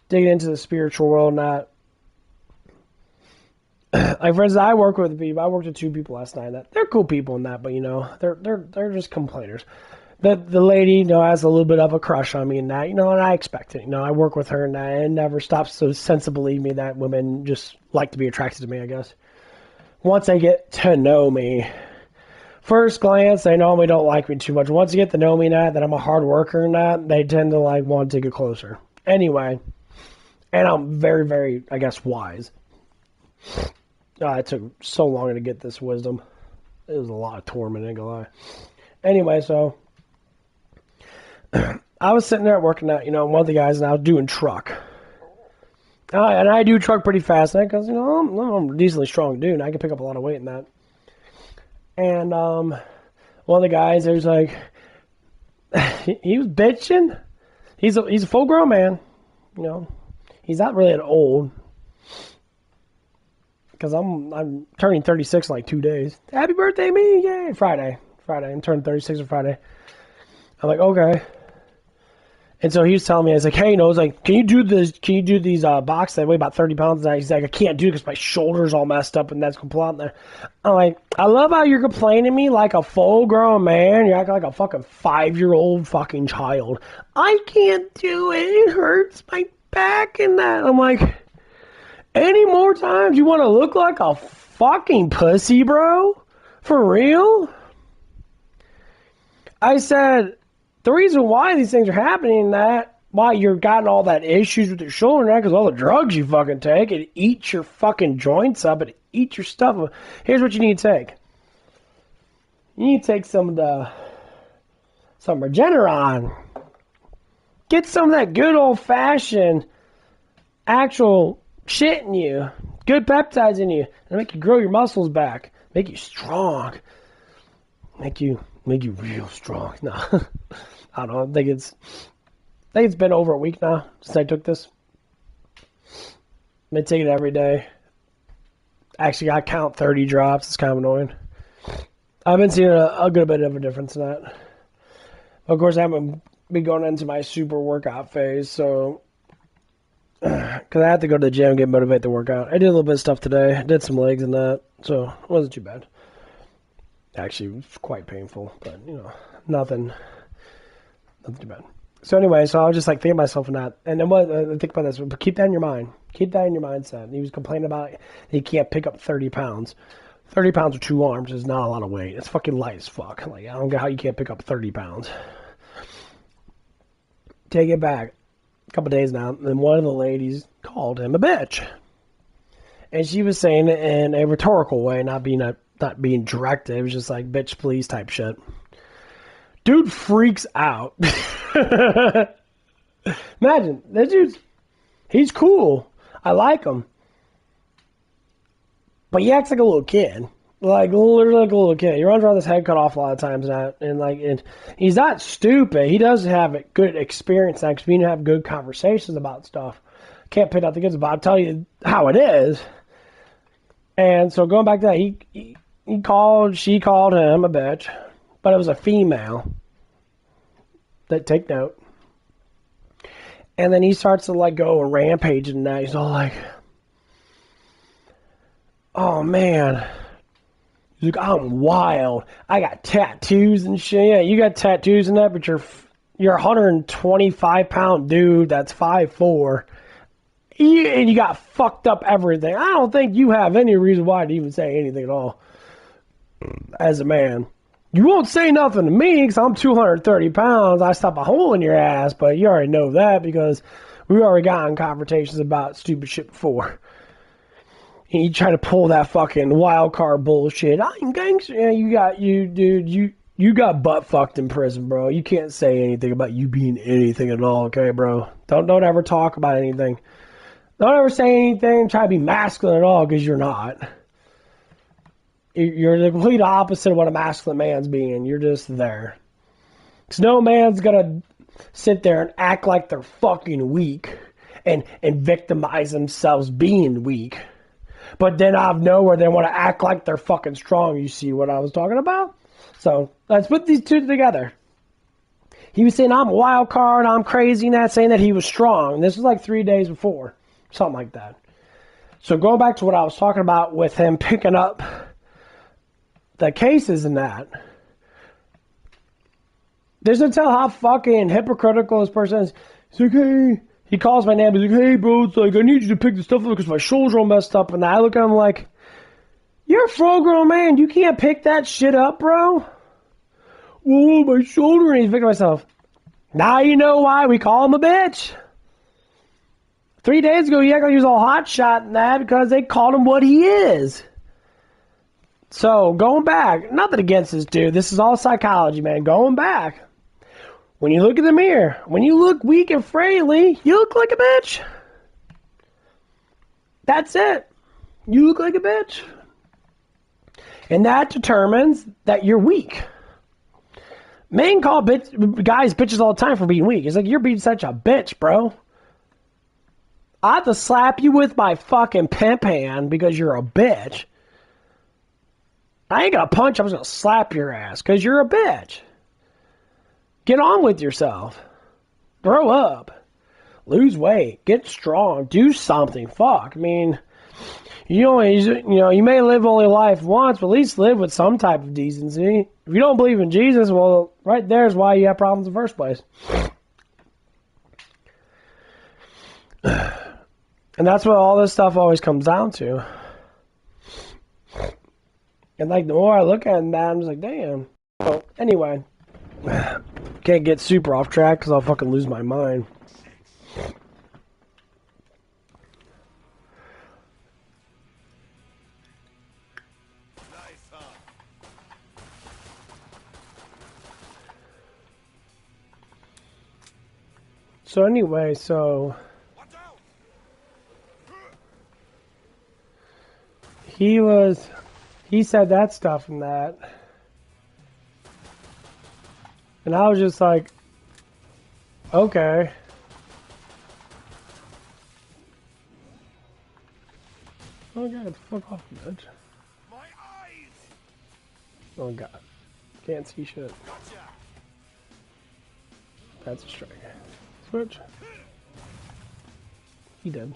the spiritual world. Not like, for instance, I worked with 2 people last night. That they're cool people in that, but they're just complainers. The lady, has a little bit of a crush on me and that, and I expect it. I work with her and that, and it never stops to sense to believe me that women just like to be attracted to me, I guess. Once they get to know me. First glance, they normally don't like me too much. Once you get to know me and that I'm a hard worker and that, they tend to want to get closer. Anyway, and I'm very, very, I guess, wise. It took so long to get this wisdom. It was a lot of torment, ain't gonna lie. Anyway, so I was sitting there working out, one of the guys, and I was doing truck. And I do truck pretty fast because, I'm a decently strong dude, and I can pick up a lot of weight in that. And one of the guys, there's like, he was bitching. He's a full grown man, He's not really an old, because I'm turning 36 in like 2 days. Happy birthday, me! Yay! Friday. I'm turning 36 on Friday. I'm like, okay. And so he was telling me, I was like, hey, can you do these boxes that weigh about 30 pounds? And he's like, I can't do it because my shoulder's all messed up and that's complete there. I'm like, I love how you're complaining to me like a full-grown man. You're acting like a fucking 5-year-old fucking child. I can't do it. It hurts my back and that. I'm like, any more times you want to look like a fucking pussy, bro? For real? I said, the reason why these things are happening, why you're gotten all that issues with your shoulder now, because all the drugs you fucking take, it eats your fucking joints up, it eats your stuff up. Here's what you need to take. You need to take some Regeneron. Get some of that good old-fashioned actual shit in you. Good peptides in you. And make you grow your muscles back. Make you strong. Make you real strong. No. I don't know. I think it's been over a week now since I took this. I've been taking it every day. Actually, I count 30 drops. It's kind of annoying. I've been seeing a good bit of a difference in that. Of course, I haven't been going into my super workout phase, so because I had to go to the gym and get motivated to work out. I did a little bit of stuff today. I did some legs and that, so it wasn't too bad. Actually, it was quite painful, but, nothing Nothing too bad. So anyway, so I was just like thinking to myself and that, and then what? Think about this, but keep that in your mind. Keep that in your mindset. He was complaining about he can't pick up 30 pounds. 30 pounds with 2 arms is not a lot of weight. It's fucking light as fuck. Like I don't get how you can't pick up 30 pounds. Take it back. A couple days now, and one of the ladies called him a bitch, and she was saying it in a rhetorical way, not being direct. It was just like bitch please type shit. Dude freaks out. Imagine, this dude's, he's cool. I like him. But he acts like a little kid. Like, literally like a little kid. He runs around with his head cut off a lot of times now. And he's not stupid. He does have a good experience now because we have good conversations about stuff. Can't pick out the goods, but I'll tell you how it is. And so going back to that, she called him a bitch. But it was a female. Take note. And then he starts to like go and rampage and that. He's all like, oh man. He's like, I'm wild. I got tattoos and shit. Yeah, you got tattoos and that, but you're a 125-pound dude that's 5'4". And you got fucked up everything. I don't think you have any reason why to even say anything at all as a man. You won't say nothing to me because I'm 230 pounds. I stop a hole in your ass, but you already know that because we already got in confrontations about stupid shit before. And you try to pull that fucking wild card bullshit. I'm gangster. Yeah, you got butt fucked in prison, bro. You can't say anything about you being anything at all, okay, bro? Don't ever talk about anything. Don't ever say anything. Try to be masculine at all because you're not. You're the complete opposite of what a masculine man's being. You're just there. Because no man's going to sit there and act like they're fucking weak and victimize themselves being weak. But then out of nowhere, they want to act like they're fucking strong. You see what I was talking about? So let's put these two together. He was saying, I'm a wild card, I'm crazy, and that, saying that he was strong. And this was like 3 days before. Something like that. So going back to what I was talking about with him picking up the cases and that, there's no tell how fucking hypocritical this person is. He's like, hey, he calls my name. He's like, hey, bro, it's like, I need you to pick the stuff up because my shoulders are all messed up. And I look at him like, you're a full-grown man. You can't pick that shit up, bro. Whoa, my shoulder. And he's picking myself. Now you know why we call him a bitch. 3 days ago, he acted like he was all hot shot and that because they called him what he is. So, going back, nothing against this dude. This is all psychology, man. Going back. When you look in the mirror, when you look weak and frailly, you look like a bitch. That's it. You look like a bitch. And that determines that you're weak. Men call guys bitches all the time for being weak. It's like, you're being such a bitch, bro. I have to slap you with my fucking pimp hand because you're a bitch. I ain't gonna punch, I'm just gonna slap your ass because you're a bitch. Get on with yourself. Grow up. Lose weight. Get strong. Do something. Fuck. I mean, you may live only life once, but at least live with some type of decency. If you don't believe in Jesus, well, right there is why you have problems in the first place. And that's what all this stuff always comes down to. And like the more I look at that, I'm just like, damn. So anyway, can't get super off track because I'll fucking lose my mind. So anyway, he said that stuff and that. And I was just like, okay. Oh god, fuck off, bitch. My eyes. Oh god. Can't see shit. Gotcha. That's a strike. Switch. He did.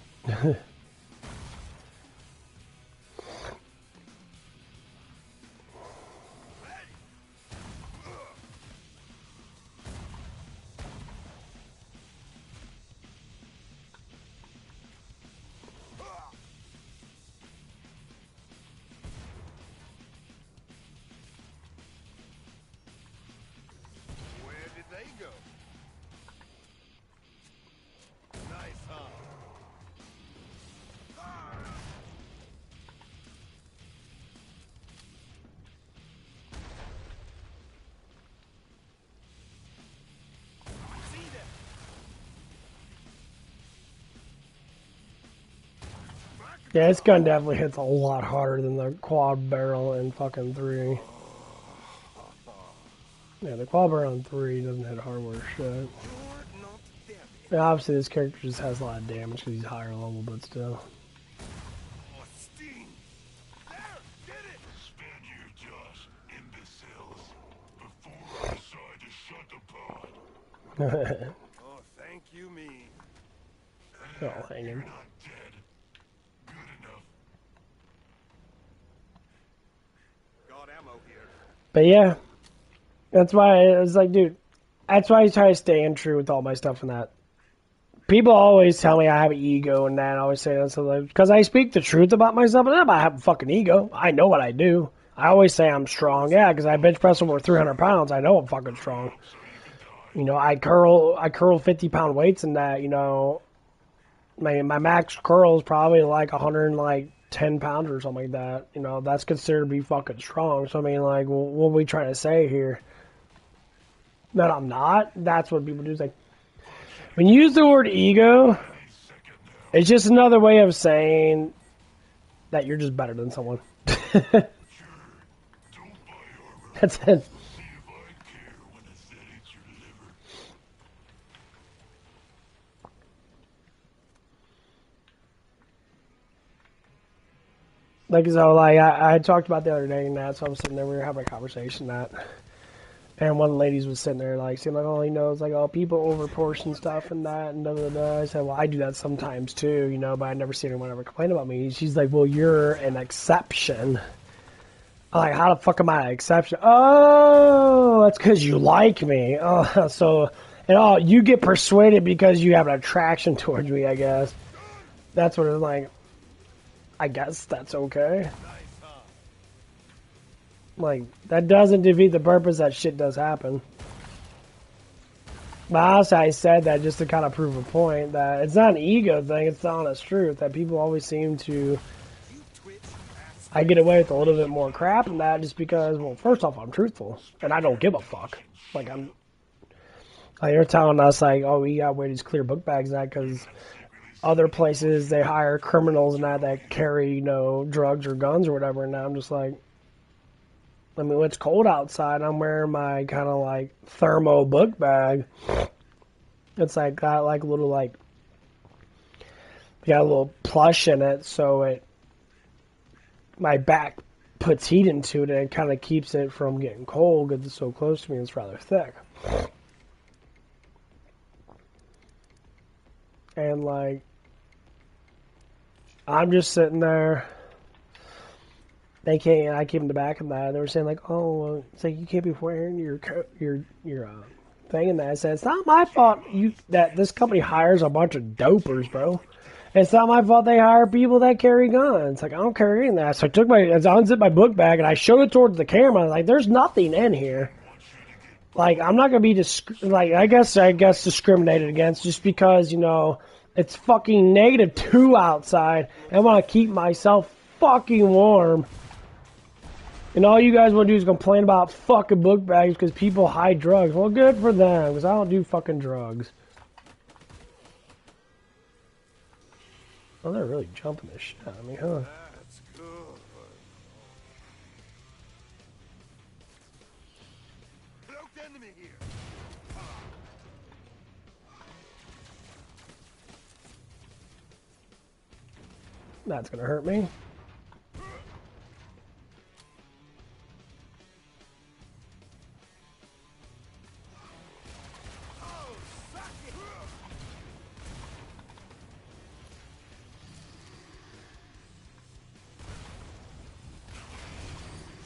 Yeah, this gun definitely hits a lot harder than the quad barrel in fucking 3. Yeah, the quad barrel in 3 doesn't hit hardware shit. You're not dead. Yeah, obviously this character just has a lot of damage because he's higher level, but still. Oh, Sting! There! Get it! Spend your jaws, imbeciles, before I decide to shut the pod. Oh, thank you, me. They're all hanging. You're not dead. Good enough. Got ammo here. But yeah, that's why I was like, dude, that's why I try to stay in true with all my stuff and that. People always tell me I have an ego and that. I always say that, so like, because I speak the truth about myself, and I have a fucking ego. I know what I do. I always say I'm strong, yeah, because I bench press over 300 pounds. I know I'm fucking strong. You know, I curl 50-pound weights and that. You know, my max curl is probably like 110 pounds or something like that. You know, that's considered to be fucking strong. So I mean, like, well, what are we trying to say here? That I'm not. That's what people do. It's like, when you use the word ego, it's just another way of saying that you're just better than someone. That's it. Like, so, like, I talked about the other day and that, so I'm sitting there, we were having a conversation that, and one of the ladies was sitting there, like, saying, like, oh, you know, it's like, oh, people overportion stuff and that, and da da da. I said, well, I do that sometimes too, you know, but I never seen anyone ever complain about me. She's like, well, you're an exception. I'm like, how the fuck am I an exception? Oh, that's because you like me. Oh, so, and all, you get persuaded because you have an attraction towards me, I guess. That's what it's like. I guess that's okay. Like, that doesn't defeat the purpose that shit does happen. But honestly, I said that just to kind of prove a point that it's not an ego thing, it's the honest truth. That people always seem to... I get away with a little bit more crap than that just because, well, first off, I'm truthful. And I don't give a fuck. Like, I'm... Like, they're telling us, like, oh, we gotta wear these clear book bags now because... Other places, they hire criminals and that carry, you know, drugs or guns or whatever. And now I'm just like, I mean, when it's cold outside, I'm wearing my kind of like thermo book bag. It's like got like a little like, got a little plush in it, so it, my back puts heat into it and it kind of keeps it from getting cold because it's so close to me and it's rather thick. And like, I'm just sitting there. They can't. I came in the back of that. They were saying like, "Oh, it's like you can't be wearing your thing." And that I said, "It's not my fault. That this company hires a bunch of dopers, bro. It's not my fault they hire people that carry guns. Like I don't carry any of that." So I unzipped my book bag and I showed it towards the camera. I was like, "There's nothing in here. Like I'm not gonna be I guess discriminated against just because you know." It's fucking -2 outside, and I want to keep myself fucking warm. And all you guys want to do is complain about fucking book bags because people hide drugs. Well, good for them, because I don't do fucking drugs. Oh, they're really jumping this shit out of me, huh? That's good. Cloaked enemy here. That's gonna hurt me.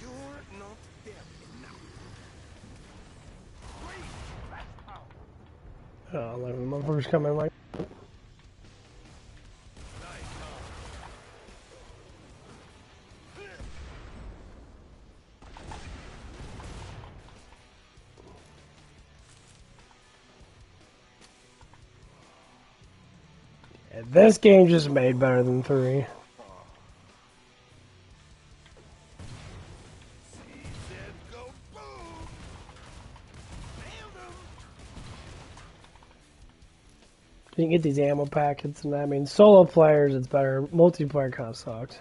You're not dead enough. Oh, like the motherfuckers coming like. Yeah, this game just made better than 3. Go boom. Nailed him. You can get these ammo packets, and I mean, solo players it's better. Multiplayer kind of sucks.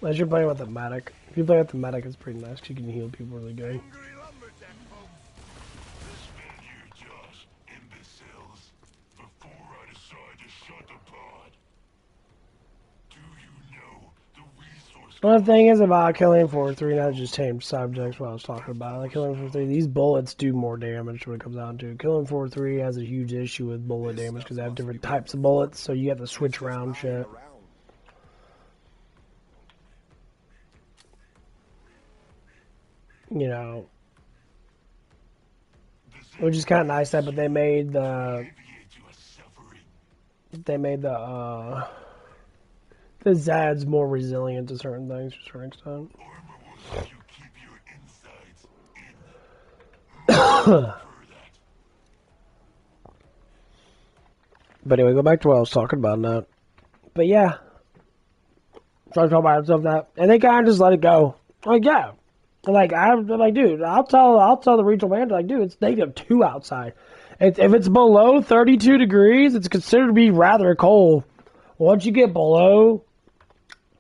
Unless you're playing with the medic. If you play with the medic, it's pretty nice because you can heal people really good. One thing is about KillingFloor 3, not just tame subjects, what I was talking about. Like KillingFloor 3, these bullets do more damage when it comes down to it. KillingFloor 3 has a huge issue with bullet damage because they have different types of bullets, so you have to switch around shit. You know, which is kind of nice that, but they made the Zads more resilient to certain things to a certain extent. But anyway, go back to what I was talking about now. But yeah, so I talk about stuff that, and they kind of just let it go. Like yeah, like I'm like, dude, I'll tell the regional manager, like, dude, it's -2 outside. If it's below 32 degrees, it's considered to be rather cold. Once you get below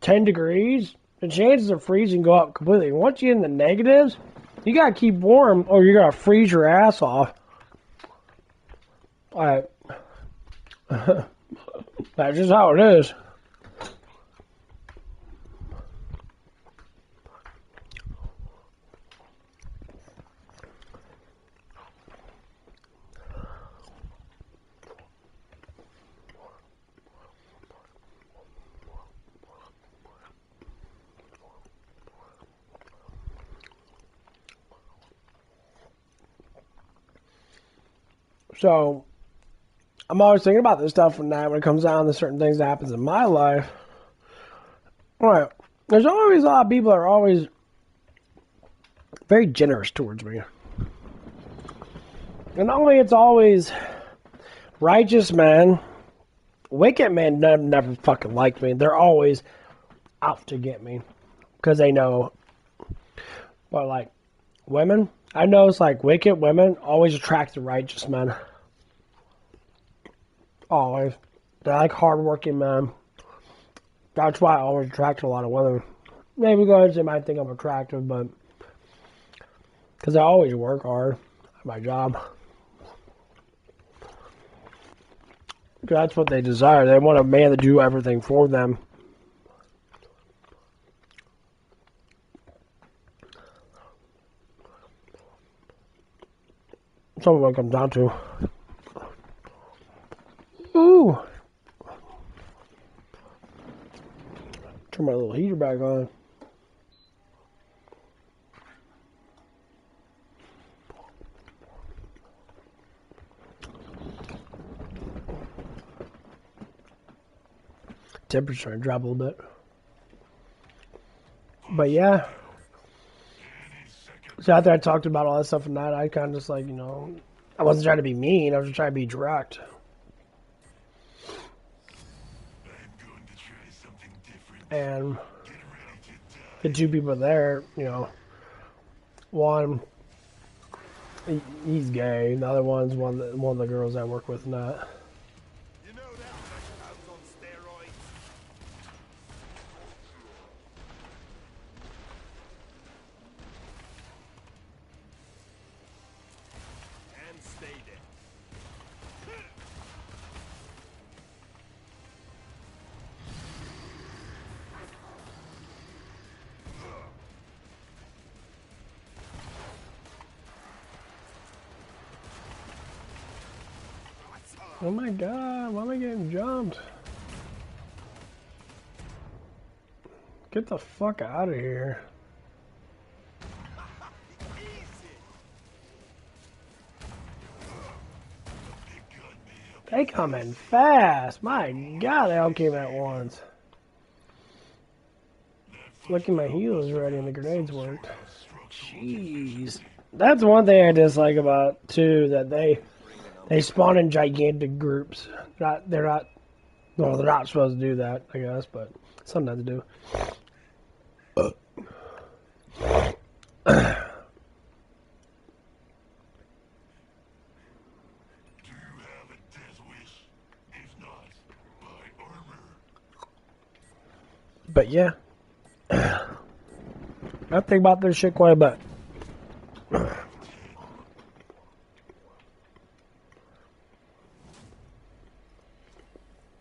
10 degrees, the chances of freezing go up completely. Once you get in the negatives, you gotta keep warm or you're gonna freeze your ass off. Alright. That's just how it is. So, I'm always thinking about this stuff when it comes down to certain things that happens in my life. Right. There's always a lot of people that are always very generous towards me. And not only it's always righteous men, wicked men never fucking like me. They're always out to get me. Because they know. But like, women, I know it's like wicked women always attract the righteous men. Always. They like hardworking men. That's why I always attract a lot of women. Maybe because they might think I'm attractive, but because I always work hard at my job. That's what they desire. They want a man to do everything for them. That's what it comes down to. Ooh. Turn my little heater back on. Temperature's trying to drop a little bit. But yeah. So after I talked about all that stuff and that, I kind of just like, you know, I wasn't trying to be mean. I was just trying to be direct. And the two people there, you know, one, he's gay. The other one's one of the girls I work with and that. You know that I was on steroids. And stay there. Oh my god, why am I getting jumped? Get the fuck out of here. They come in fast. My god, they all came at once. Lucky my heal is ready and the grenades worked. Jeez. That's one thing I dislike about, too, that they spawn in gigantic groups. They're not supposed to do that, I guess, but sometimes they do. But yeah, I think about this shit quite a bit.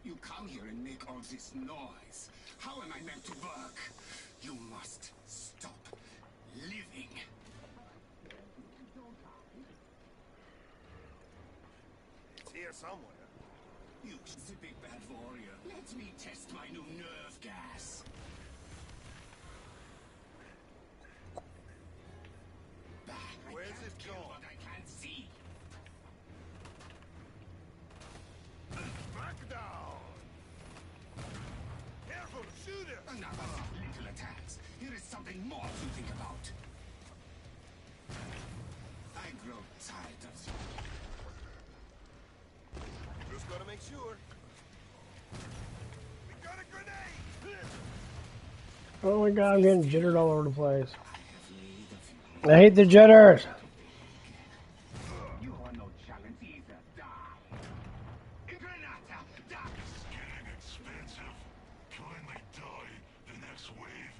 You come here and make all this noise. How am I meant to work? You must stop living. It's here somewhere. You, the big bad warrior. Let me test my new nerve gas. Where's it Kill going? what I can't see. Back down! Careful, shoot it! Another little attacks. Here is something more to think about. I grow tired of you. Just gotta make sure. We got a grenade! Oh my god, I'm getting jittered all over the place. I have need of you. I hate the jitters. You are no challenge either. Die. Granata, die. It's getting expensive. Kindly die the next wave.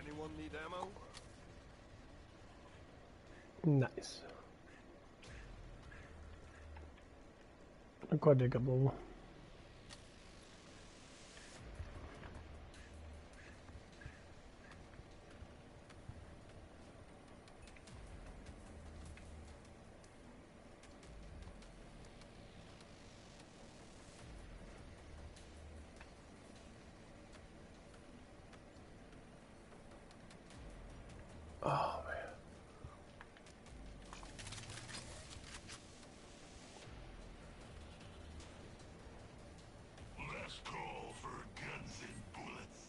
Anyone need ammo? Nice. Quite a good level. Oh man. Last call for guns and bullets.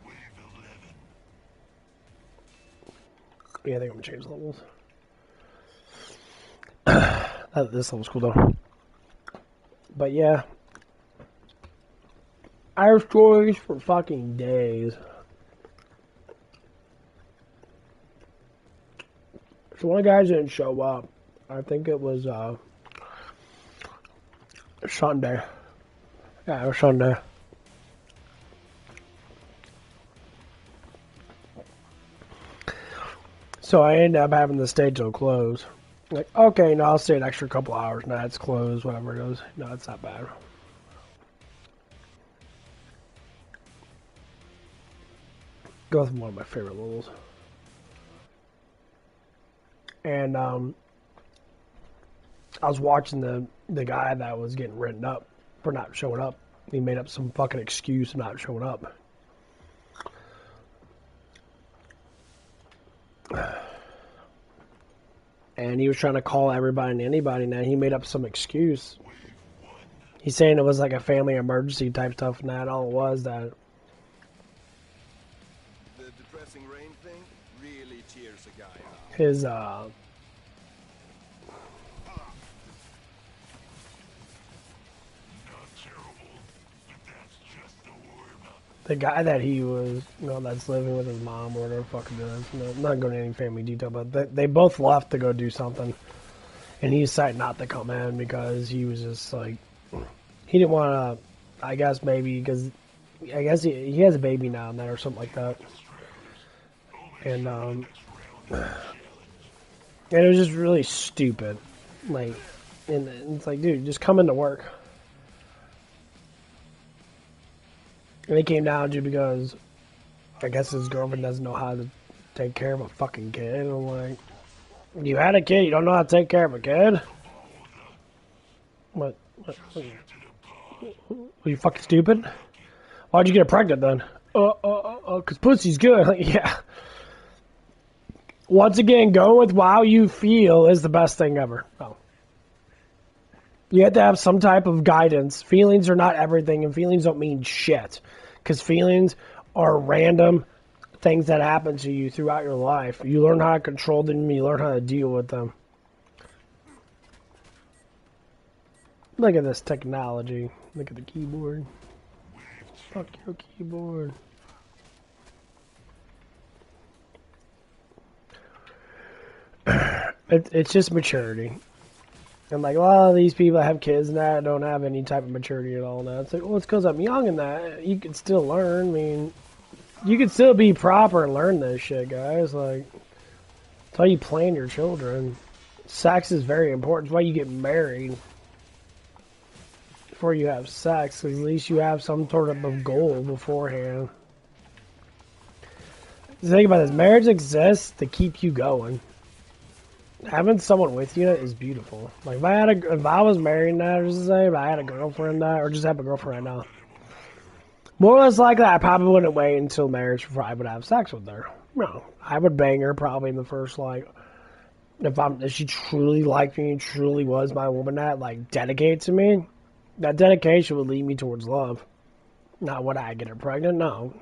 Wave 11. Yeah, I think I'm gonna change levels. This level's cool though. But yeah, Irish stories for fucking days. So one of the guys didn't show up. I think it was Sunday. Yeah, it was Sunday. So I ended up having to stay till close. Like, okay, no, I'll stay an extra couple hours. Nah, it's closed, whatever it is. No, it's not bad. Go with one of my favorite levels. And I was watching the guy that was getting written up for not showing up. He made up some fucking excuse of not showing up. And he was trying to call everybody and anybody. Now he made up some excuse. He's saying it was like a family emergency type stuff, and that all it was that. The depressing rain thing really cheers a guy up. His Not terrible, but that's just the warm-up. the guy that he was, that's living with his mom or whatever the fuck it is. No, I'm not going into any family detail, but they both left to go do something, and he decided not to come in because he was just like, he didn't want to. I guess maybe because I guess he has a baby now and that or something like that, and it was just really stupid, like, and it's like, dude, just come into work. And it came down to because I guess his girlfriend doesn't know how to take care of a fucking kid. And I'm like, you had a kid, you don't know how to take care of a kid? What are you fucking stupid? Why'd you get her pregnant then? Cause pussy's good. Like, yeah. Once again, go with how you feel is the best thing ever. Oh. You have to have some type of guidance. Feelings are not everything, and feelings don't mean shit. Because feelings are random things that happen to you throughout your life. You learn how to control them, you learn how to deal with them. Look at this technology. Look at the keyboard. Wave Fuck your keyboard. It's just maturity. And like a lot of these people that have kids and that don't have any type of maturity at all now. It's like, well, it's because I'm young and that. You can still learn. I mean, you can still be proper and learn this shit, guys. Like, it's how you plan your children. Sex is very important. It's why you get married. Before you have sex, at least you have some sort of goal beforehand. Think about this. Marriage exists to keep you going. Having someone with you is beautiful. Like if I was married now, just to say, if I had a girlfriend now, or just have a girlfriend right now, more or less likely I probably wouldn't wait until marriage before I would have sex with her. No, I would bang her probably in the first if she truly liked me and truly was my woman that dedicated to me. That dedication would lead me towards love. Not would I get her pregnant? No.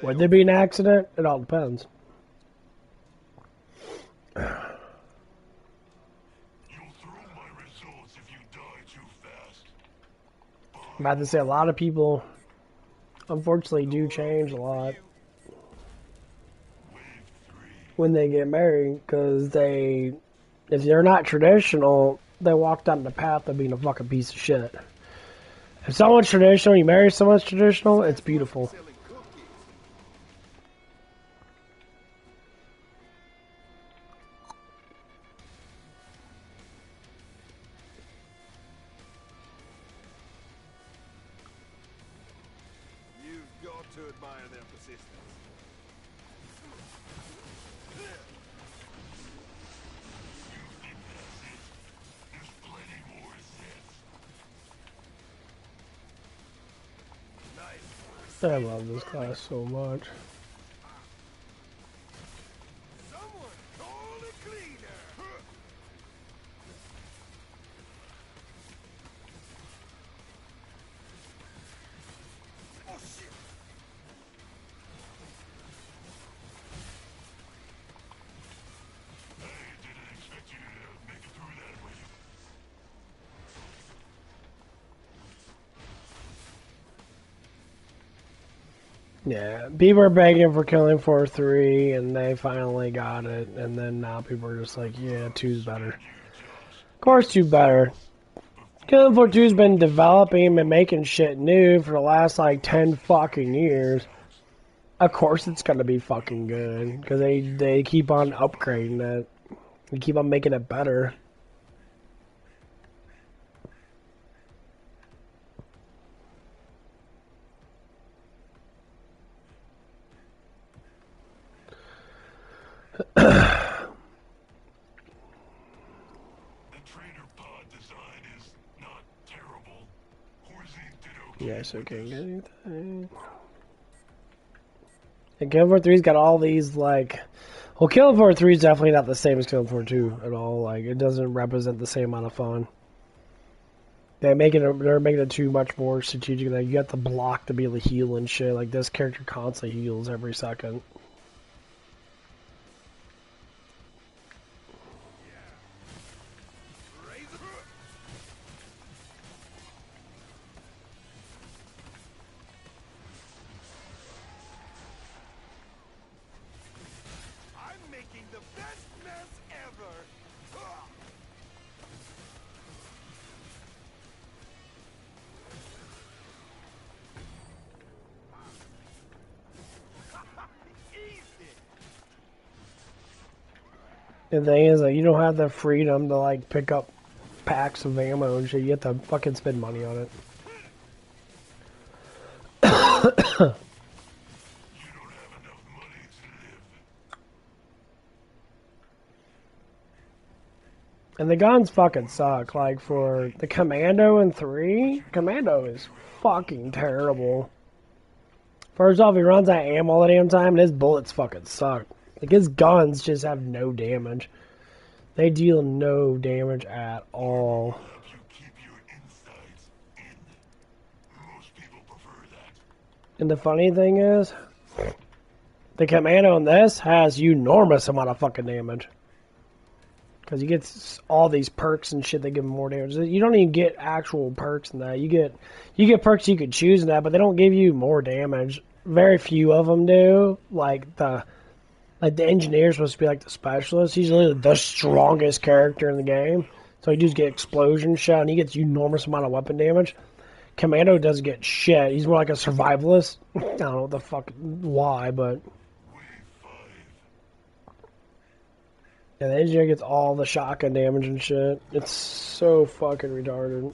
Would there be an accident? It all depends. You'll throw my results if you die too fast. I'm about to say a lot of people, unfortunately, do change a lot when they get married because if they're not traditional, they walk down the path of being a fucking piece of shit. If someone's traditional, you marry someone's traditional, it's beautiful. To admire their persistence. You think that's it? There's plenty more sets. Nice. I love this class so much. Someone call a cleaner. Oh shit. Yeah, people are begging for KillingFloor 3, and they finally got it, and then now people are just like, yeah, 2's better. Of course 2's better. KillingFloor 2's been developing and making shit new for the last, 10 fucking years. Of course it's gonna be fucking good, because they keep on upgrading it. They keep on making it better. Yes, okay, anything. And KillingFloor 3's got all these, well, KillingFloor 3 is definitely not the same as KillingFloor 2 at all. It doesn't represent the same amount of fun. They're making it too much more strategic. You got the block to be able to heal and shit. Like, this character constantly heals every second. The thing is, you don't have the freedom to, pick up packs of ammo and shit. You have to fucking spend money on it. You don't have enough money to live. And the guns fucking suck. For the Commando in 3, Commando is fucking terrible. First off, he runs out of ammo all the damn time, and his bullets fucking suck. His guns just have no damage. They deal no damage at all. You keep your insides in. Most people prefer that. And the funny thing is, the Commando in this has enormous amount of fucking damage. Because he gets all these perks and shit that give him more damage. You don't even get actual perks in that. You get perks you could choose in that, but they don't give you more damage. Very few of them do. Like the engineer is supposed to be like the specialist. He's really the strongest character in the game. So he just get explosion shot and he gets enormous amount of weapon damage. Commando doesn't get shit. He's more like a survivalist. I don't know what the fuck why, but yeah, the engineer gets all the shotgun damage and shit. It's so fucking retarded.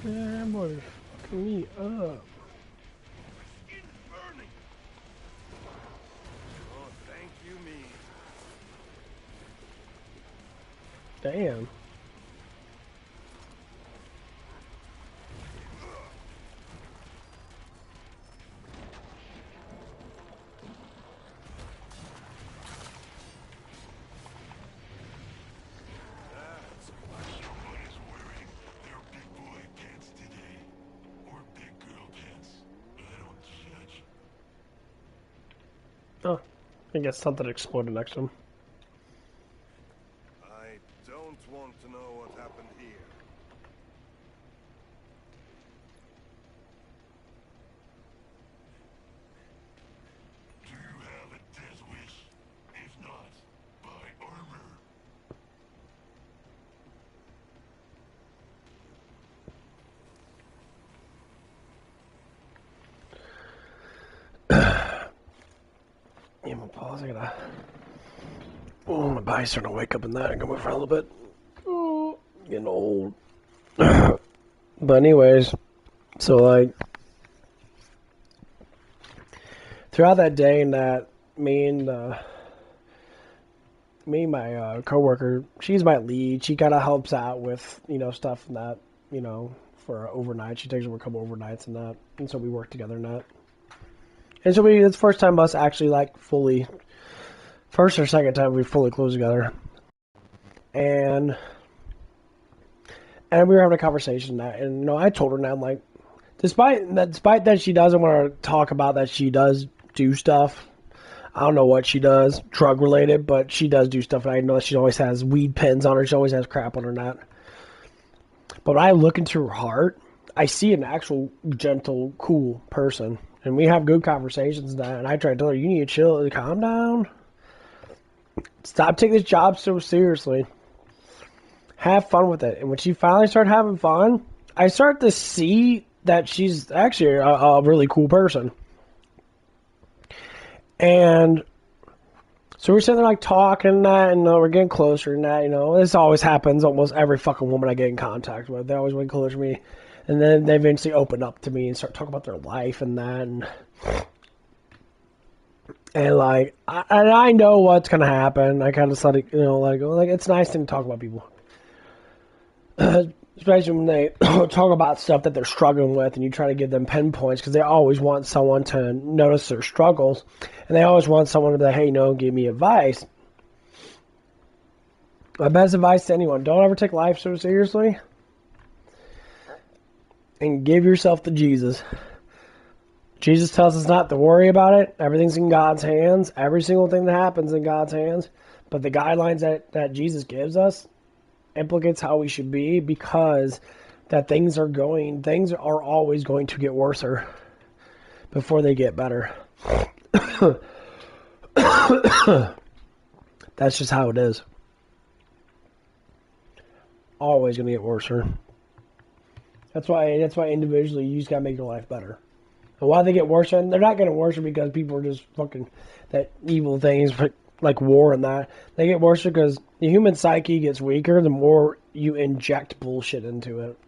Yeah, boy, fucking me up. Oh, thank you, me. Damn. Somebody's wearing their big boy pants today. Or big girl pants. I don't judge. Oh, I guess something exploded next to him. I don't want to know what happened here. Do you have a death wish? If not, buy armor. Yeah, my paws are gonna. Oh, my body's starting to wake up in that and go for a little bit. Oh, getting old. But anyways, so like throughout that day and that me and my coworker, she's my lead. She kind of helps out with stuff and that for overnight. She takes over a couple overnights and that, and so we work together in that. And so it's the first time us actually like fully, first or second time we fully closed together. And we were having a conversation that, and I told her now, I'm like, despite that she doesn't want to talk about that she does do stuff. I don't know what she does, drug related, but she does do stuff. And I know that she always has weed pens on her. She always has crap on her net. But when I look into her heart, I see an actual gentle, cool person. And we have good conversations now. And I try to tell her, you need to chill, calm down. Stop taking this job so seriously. Have fun with it. And when she finally started having fun, I start to see that she's actually a really cool person. And so we're sitting there like talking and that, and we're getting closer and that, This always happens almost every fucking woman I get in contact with. They always get closer to me. And then they eventually open up to me and start talking about their life and that. And like, I know what's going to happen. I kind of let it, let it go. Like, it's nice to talk about people. Especially when they talk about stuff that they're struggling with and you try to give them pinpoints because they always want someone to notice their struggles. And they always want someone to be like, hey, give me advice. My best advice to anyone, don't ever take life so seriously. And give yourself to Jesus. Jesus tells us not to worry about it. Everything's in God's hands. Every single thing that happens in God's hands. But the guidelines that Jesus gives us implicates how we should be, because that things are always going to get worse before they get better. That's just how it is. Always going to get worse. That's why individually you just got to make your life better. And why they get worse, and they're not getting worse because people are just fucking that evil things like war and that. They get worse because the human psyche gets weaker the more you inject bullshit into it.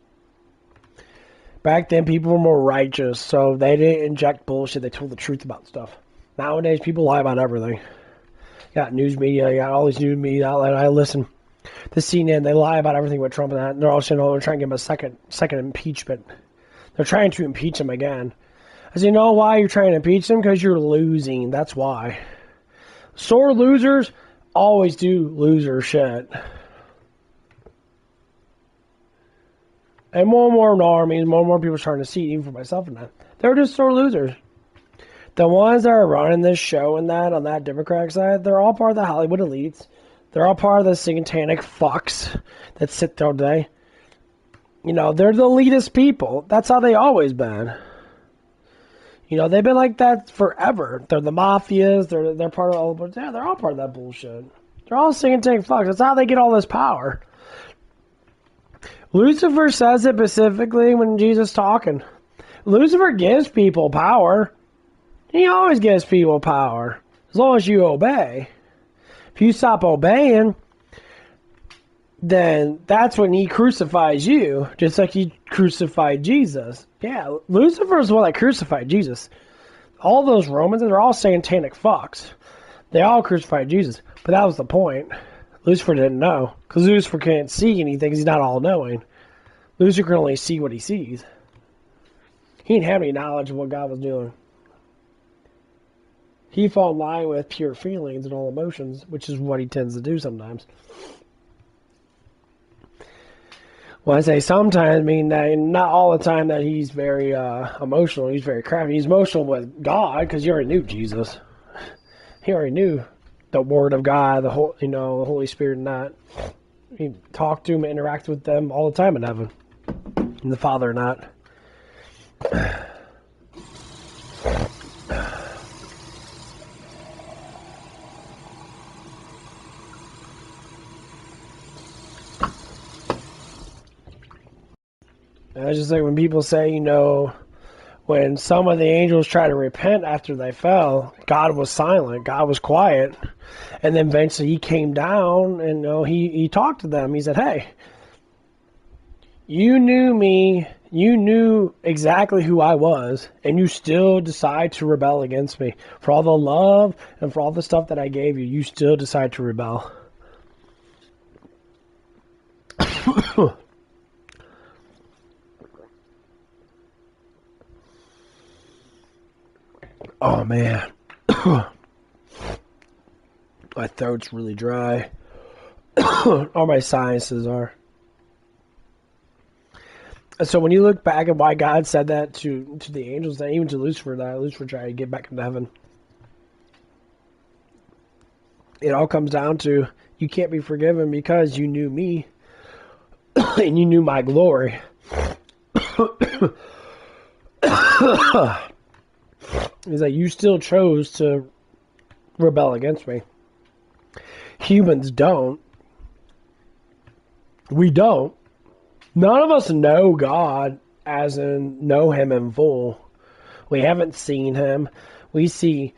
Back then, people were more righteous, so they didn't inject bullshit. They told the truth about stuff. Nowadays, people lie about everything. You got news media, you got all these news media outlets. I listen. The CNN, they lie about everything with Trump and that. And they're also trying to give him a second impeachment. They're trying to impeach him again. I said, you know why you're trying to impeach him? Because you're losing. That's why. Sore losers always do loser shit. And more and more in the army, more and more people are starting to see it, even for myself and that. They're just sore losers. The ones that are running this show and that on that Democratic side, they're all part of the Hollywood elites. They're all part of the satanic fucks that sit there all day. You know, they're the elitist people. That's how they always been. You know, they've been like that forever. They're the mafias. They're part of all. Yeah, they're all part of that bullshit. They're all satanic fucks. That's how they get all this power. Lucifer says it specifically when Jesus talking. Lucifer gives people power. He always gives people power as long as you obey. If you stop obeying, then that's when he crucifies you, just like he crucified Jesus. Yeah, Lucifer is the one that crucified Jesus. All those Romans, they're all satanic fucks. They all crucified Jesus, but that was the point. Lucifer didn't know, because Lucifer can't see anything, because he's not all-knowing. Lucifer can only see what he sees. He didn't have any knowledge of what God was doing. He fell in line with pure feelings and all emotions, which is what he tends to do sometimes. When I say sometimes, I mean that not all the time that he's very emotional. He's very crafty. He's emotional with God because he already knew Jesus. He already knew the Word of God, the Holy Spirit, and that. He talked to him, interacted with them all the time in heaven, and the Father, not. And it's just like when people say, you know, when some of the angels try to repent after they fell, God was silent, God was quiet, and then eventually he came down and he talked to them. He said, hey, you knew me, you knew exactly who I was, and you still decide to rebel against me. For all the love and for all the stuff that I gave you, you still decide to rebel. Oh, man. My throat's really dry. All my sinuses are. So when you look back at why God said that to the angels, and even to Lucifer, that Lucifer tried to get back into heaven, it all comes down to you can't be forgiven because you knew me and you knew my glory. Is that you still chose to rebel against me. Humans don't. We don't. None of us know God as in know him in full. We haven't seen him. We see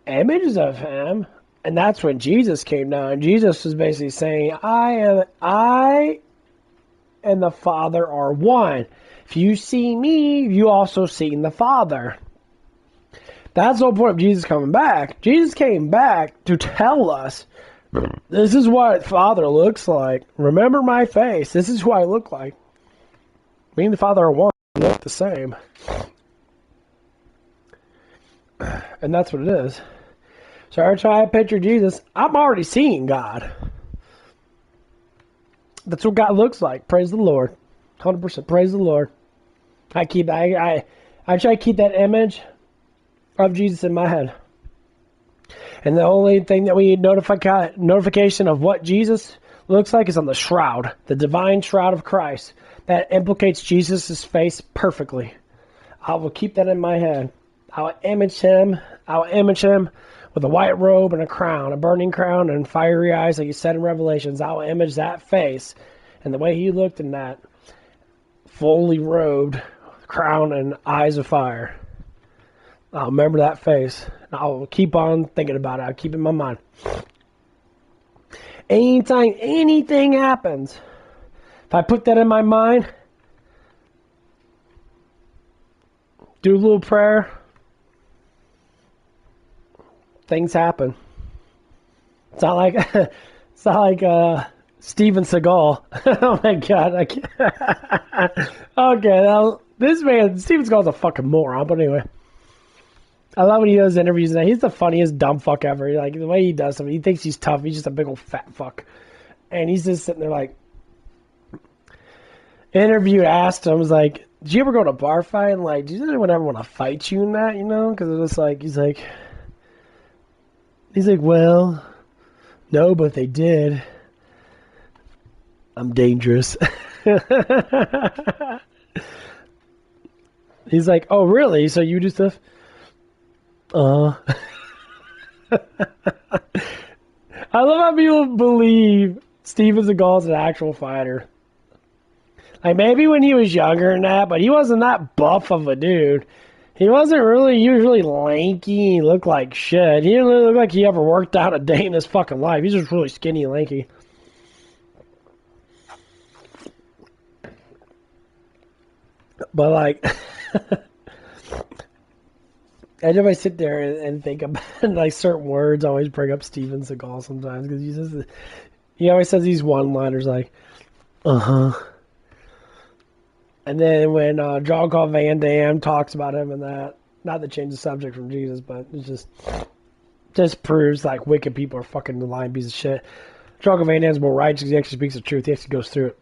images of him, and that's when Jesus came down. Jesus was basically saying, I and the Father are one. If you see me, you also seen the Father. That's the whole point of Jesus coming back. Jesus came back to tell us, this is what Father looks like. Remember my face. This is who I look like. Me and the Father are one. We look the same. And that's what it is. So every time I picture Jesus, I'm already seeing God. That's what God looks like. Praise the Lord. 100%. Praise the Lord. I try to keep that image of Jesus in my head. And the only thing that we need notification of what Jesus looks like is on the shroud, the divine shroud of Christ. That implicates Jesus' face perfectly. I will keep that in my head. I will image him with a white robe and a crown, a burning crown and fiery eyes, like he said in Revelations. I will image that face and the way he looked in that fully robed crown and eyes of fire. I'll remember that face. I'll keep on thinking about it. I'll keep it in my mind. Anytime anything happens, if I put that in my mind, do a little prayer, things happen. It's not like Steven Seagal. Oh my god, I can't. Okay, now, this man, Steven Seagal's a fucking moron, but anyway. I love when he does interviews and he's the funniest dumb fuck ever. Like, the way he does something, he thinks he's tough, he's just a big old fat fuck. And he's just sitting there like, interview asked him, was like, did you ever go to a bar fight? And like, did anyone ever want to fight you in that, you know? Because it was like, he's like, well, no, but they did. I'm dangerous. He's like, oh, really? So you do stuff? I love how people believe Steven Seagal's an actual fighter. Like, maybe when he was younger and that, but he wasn't that buff of a dude. He wasn't really usually lanky. He looked like shit. He didn't really look like he ever worked out a day in his fucking life. He's just really skinny and lanky. But, like, I sit there and think about, like, certain words always bring up Steven Seagal sometimes, because he always says these one-liners like, uh-huh. And then when Jean-Claude Van Damme talks about him and that, not to change the subject from Jesus, but it just proves, like, wicked people are fucking the lying piece of shit. Jean-Claude Van Damme's more righteous because he actually speaks the truth. He actually goes through it.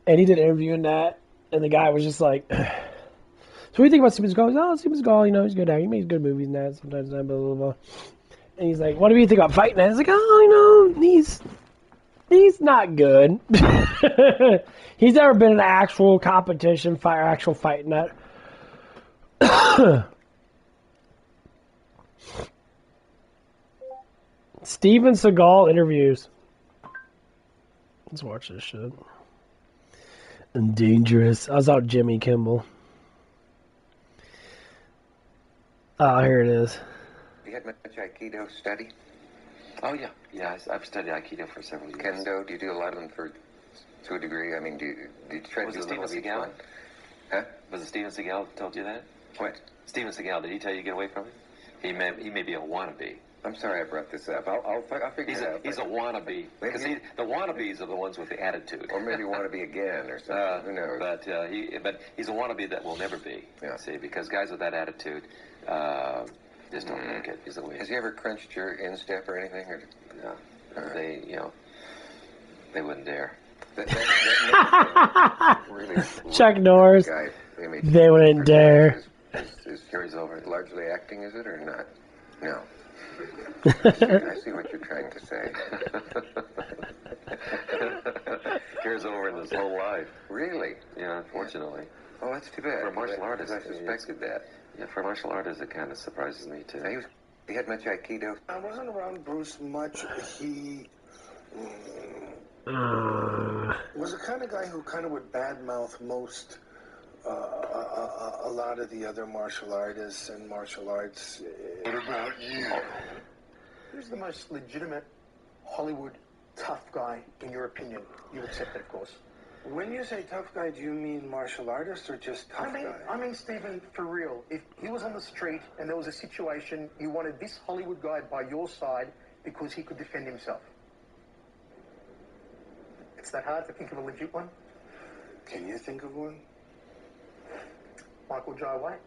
And he did an interview in that, and the guy was just like, so what do you think about Steven Seagal? He's like, oh, Steven Seagal, you know, he's good actor. He makes good movies and that, sometimes that, blah, blah, blah. And he's like, what do you think about fighting that? He's like, oh, you know, he's not good. He's never been in an actual competition, actual fighting that. Steven Seagal interviews. Let's watch this shit. And dangerous. I was out Jimmy Kimmel. Oh, here it is. You had much Aikido study? Oh, yeah. Yeah, I've studied Aikido for several years. Kendo, do you do a lot of them to a degree? I mean, do you try to do a little of each one? Huh? Was it Steven Seagal told you that? What? Steven Seagal, did he tell you to get away from him? He may be a wannabe. I'm sorry I brought this up. I'll figure it out. He's a wannabe. Because the wannabes are the ones with the attitude. Or maybe wannabe again or something. Who knows? But he's a wannabe that will never be. Yeah. See, because guys with that attitude just don't make it. Is the way. Has he ever crunched your instep or anything? Or? No. They wouldn't dare. That really Chuck Norris. Guy, they wouldn't dare. Is carries over. Largely acting, is it, or not? No. I see what you're trying to say. Carries over in his whole life. Really? Yeah, unfortunately. Oh, that's too bad. For a martial artist, I suspected that. Yeah, for a martial artist, it kind of surprises me too. He had much Aikido. I wasn't around Bruce much. He was the kind of guy who kind of would badmouth most, a lot of the other martial artists and martial arts. What about you? Who's the most legitimate Hollywood tough guy, in your opinion? You accept it, of course. When you say tough guy, do you mean martial artist or just tough guy? I mean, Stephen, for real. If he was on the street and there was a situation, you wanted this Hollywood guy by your side because he could defend himself. It's that hard to think of a legit one? Can you think of one? Michael J. White.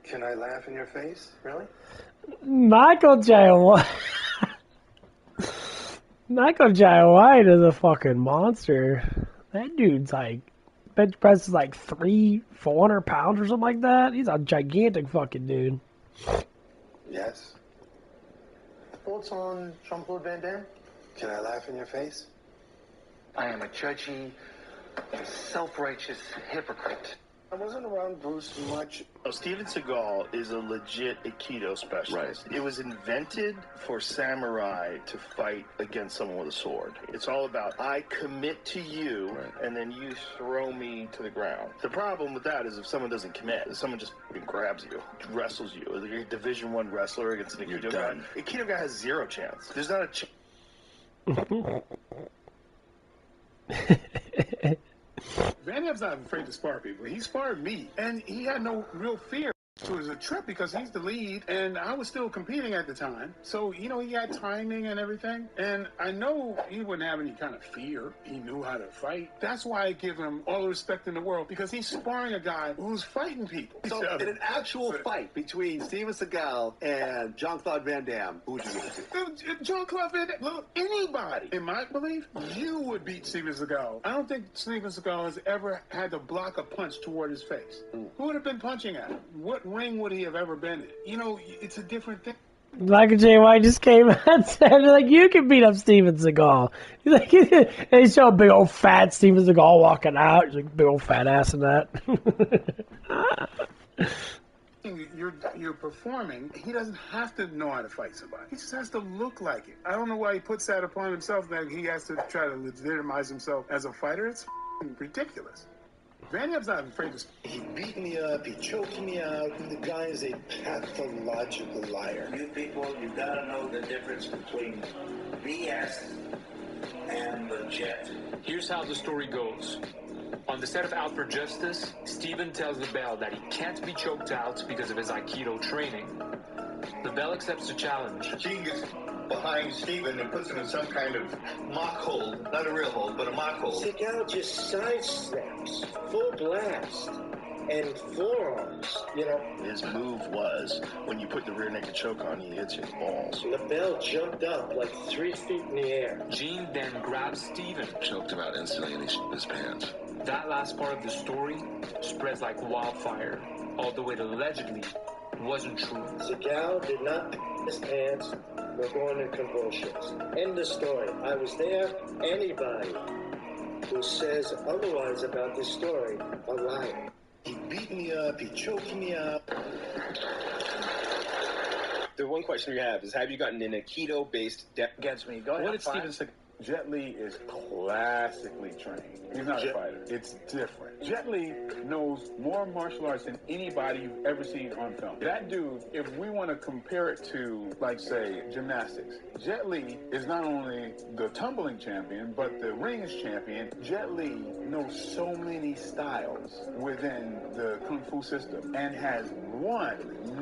Can I laugh in your face? Really? Michael J. White. Michael J. White is a fucking monster. That dude's like, bench press is like 400 pounds or something like that. He's a gigantic fucking dude. Yes. Thoughts on Jean-Claude Van Damme? Can I laugh in your face? I am a judgy, self-righteous hypocrite. I wasn't around Bruce much. Steven Seagal is a legit Aikido specialist. Right. It was invented for samurai to fight against someone with a sword. It's all about, I commit to you, right, and then you throw me to the ground. The problem with that is if someone doesn't commit, if someone just grabs you, wrestles you, like a Division I wrestler against an Aikido guy, Aikido guy has zero chance. There's not a chance. Van Damme's not afraid to spar people. He sparred me, and he had no real fear. It was a trip because he's the lead, and I was still competing at the time. So, he had timing and everything. And I know he wouldn't have any kind of fear. He knew how to fight. That's why I give him all the respect in the world, because he's sparring a guy who's fighting people. So, in an actual fight between Steven Seagal and Jean-Claude Van Damme, who would you give it to? Jean-Claude Van Damme, look, anybody, in my belief, you would beat Steven Seagal. I don't think Steven Seagal has ever had to block a punch toward his face. Who would have been punching at him? What ring would he have ever been in? It's a different thing. Michael J. White just came out and said, like, you can beat up Steven Seagal. He's like, and he showed a big old fat Steven Seagal walking out. He's like, big old fat ass in that. You're performing. He doesn't have to know how to fight somebody. He just has to look like it. I don't know why he puts that upon himself, that he has to try to legitimize himself as a fighter. It's ridiculous. Van Damme's not afraid to... He beat me up, he choked me out. The guy is a pathological liar. You people, you gotta know the difference between BS and legit. Here's how the story goes. On the set of Out for Justice, Steven tells LaBelle that he can't be choked out because of his Aikido training. LaBelle accepts the challenge. Gene gets behind Steven and puts him in some kind of mock hold. Not a real hold, but a mock hold. Seagal just side snaps, full blast, and forearms, His move was, when you put the rear naked choke on, he hits your balls. LaBelle jumped up like 3 feet in the air. Gene then grabs Steven. Choked him out instantly and he shit his pants. That last part of the story spreads like wildfire, although it allegedly wasn't true. Seagal did not pee his pants nor go into convulsions. End the story. I was there. Anybody who says otherwise about this story, a liar. He beat me up, he choked me up. The one question we have is, have you gotten an Aikido-based death against me? Go ahead. What did Steven say? Jet Li is classically trained. He's not a fighter. It's different. Jet Li knows more martial arts than anybody you've ever seen on film. That dude, if we want to compare it to, like, say, gymnastics, Jet Li is not only the tumbling champion, but the rings champion. Jet Li knows so many styles within the Kung Fu system and has won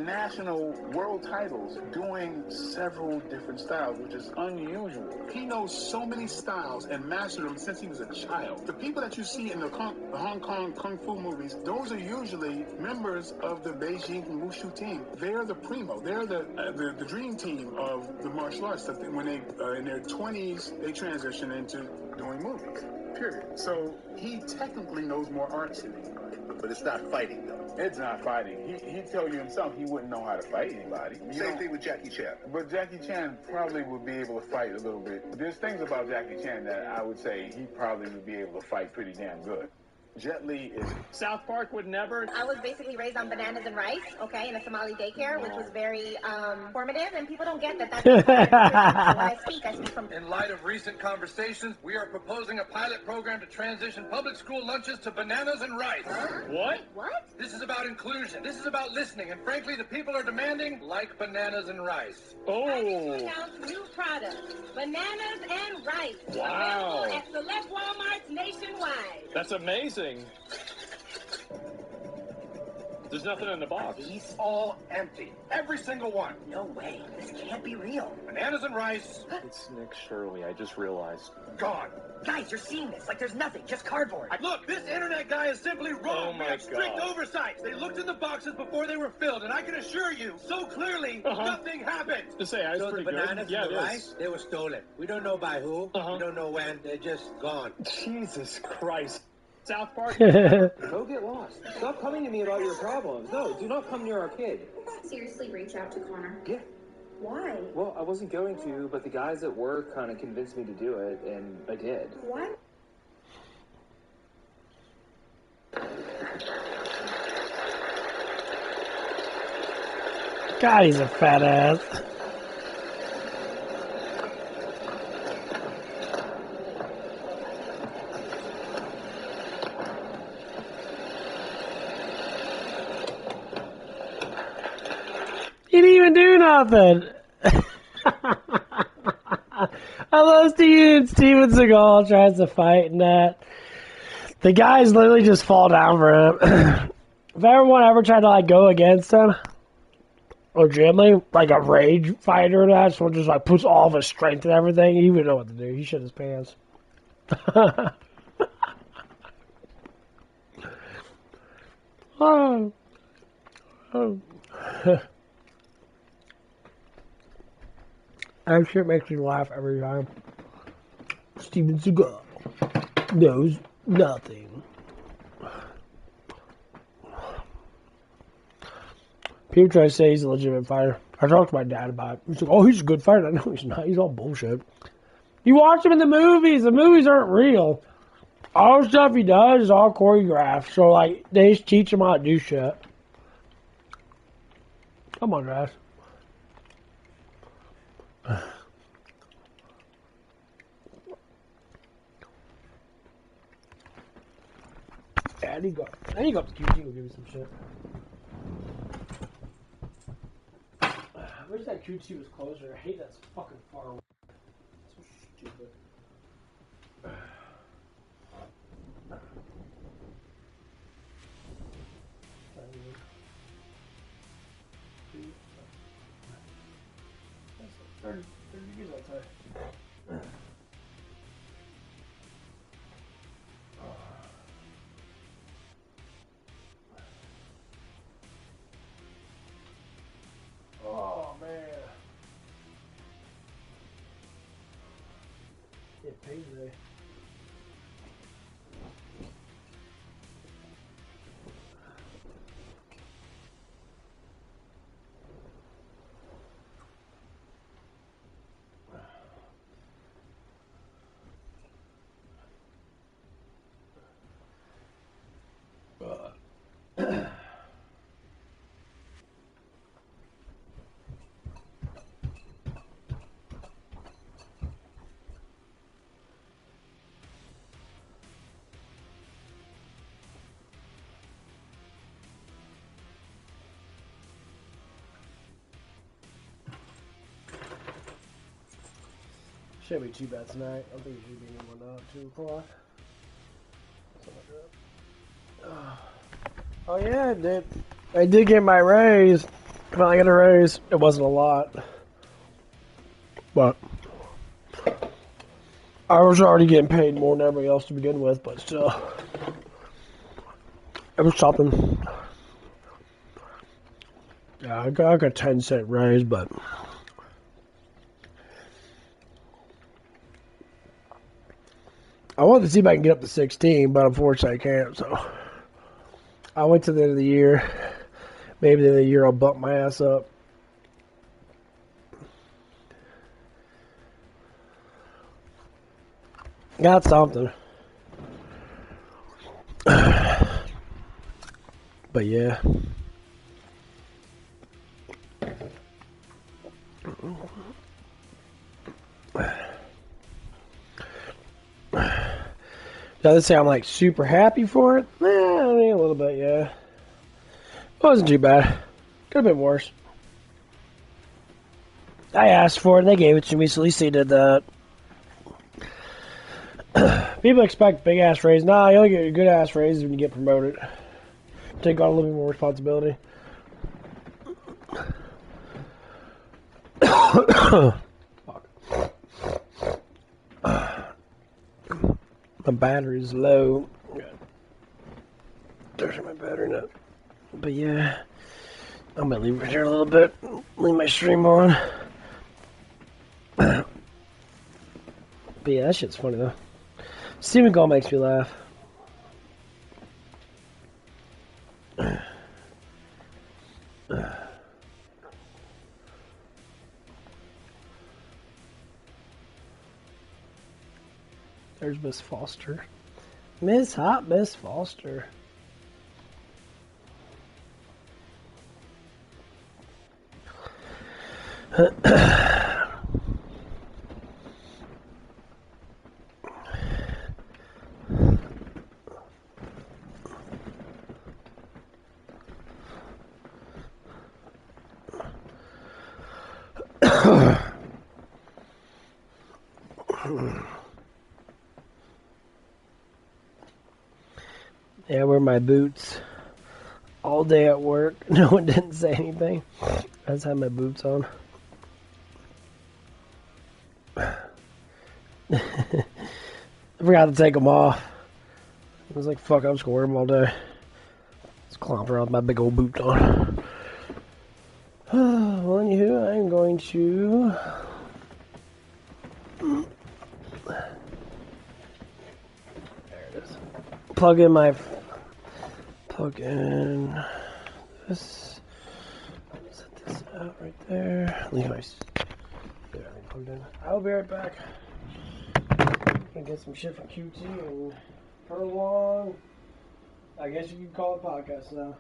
national world titles doing several different styles, which is unusual. He knows so many styles and mastered them since he was a child. The people that you see in the Hong Kong Kung Fu movies, those are usually members of the Beijing Wushu team. They're the primo. They're the dream team of the martial arts. When they in their 20s, they transition into doing movies. Period. So he technically knows more arts than anybody. But it's not fighting, though. It's not fighting. He'd tell you himself he wouldn't know how to fight anybody. Same thing with Jackie Chan. But Jackie Chan probably would be able to fight a little bit. There's things about Jackie Chan that I would say he probably would be able to fight pretty damn good. Jet Li is... South Park would never... I was basically raised on bananas and rice, okay, in a Somali daycare, which was very formative, and people don't get that. That's when I speak from... In light of recent conversations, we are proposing a pilot program to transition public school lunches to bananas and rice. What? What? This is about inclusion. This is about listening, and frankly, the people are demanding like bananas and rice. Oh. I need to announce new products, bananas and rice. Wow. Available at select Walmarts nationwide. That's amazing. There's nothing in the box. These all empty. Every single one. No way. This can't be real. Bananas and rice. It's Nick Shirley, I just realized. Gone. Guys, you're seeing this like there's nothing, just cardboard. Look, this internet guy is simply wrong. Oh my we have strict God. oversights. They looked in the boxes before they were filled, and I can assure you, so clearly, nothing happened. To say, I was pretty good. Yeah, it is. They were stolen. We don't know by who. We don't know when. They're just gone. Jesus Christ. South Park? Go get lost. Stop coming to me about your problems. No, do not come near our kid. Seriously, reach out to Connor. Yeah. Why? Well, I wasn't going to, but the guys at work kind of convinced me to do it, and I did. What? God, he's a fat ass. He didn't even do nothing. I love Steven Seagal tries to fight and that. The guys literally just fall down for him. If everyone ever tried to like go against him, legitimately, like a rage fighter, that so just like puts all of his strength and everything, he would know what to do. He shit his pants. Oh. Oh. That shit makes me laugh every time. Steven Seagal knows nothing. People try to say he's a legitimate fighter. I talked to my dad about it. He's like, oh, he's a good fighter. I know he's not. He's all bullshit. You watch him in the movies. The movies aren't real. All the stuff he does is all choreographed. So, like, they just teach him how to do shit. Come on, guys. Yeah, I need to go up to QT and give me some shit. I wish that QT was closer. I hate that it's fucking far away. It's so stupid. That's 30 degrees outside. Oh, man. It pays today. Shouldn't be too bad tonight. I think it should be one 2 o'clock. Oh yeah, dude. I did get my raise. Finally got a raise. It wasn't a lot, but I was already getting paid more than everybody else to begin with. But still, it was something. Yeah, I got a 10-cent raise, but I wanted to see if I can get up to 16, but unfortunately I can't. So I wait till the end of the year. Maybe the end of the year I'll bump my ass up. Got something. But yeah. Does it say I'm like super happy for it? I mean, a little bit, yeah. It wasn't too bad. Could have been worse. I asked for it and they gave it to me, so at least they did that. People expect big ass raises. Nah, you only get a good ass raises when you get promoted. Take on a little bit more responsibility. Fuck. My battery's low. There's my battery nut. But yeah, I'm gonna leave it here a little bit. Leave my stream on. But yeah, that shit's funny though. Steven Gall makes me laugh. There's Miss Foster. Miss Hot Miss Foster. Yeah, I wear my boots all day at work. No one didn't say anything. I just had my boots on. I forgot to take them off. I was like, fuck, I'm just gonna wear them all day. Just clomp around with my big old boot on. Well, anywho, I'm going to... There it is. Plug in this. Set this out right there. Leave my... There, plugged in. I'll be right back. Gonna get some shit from QT and Furlong. I guess you could call it podcast now.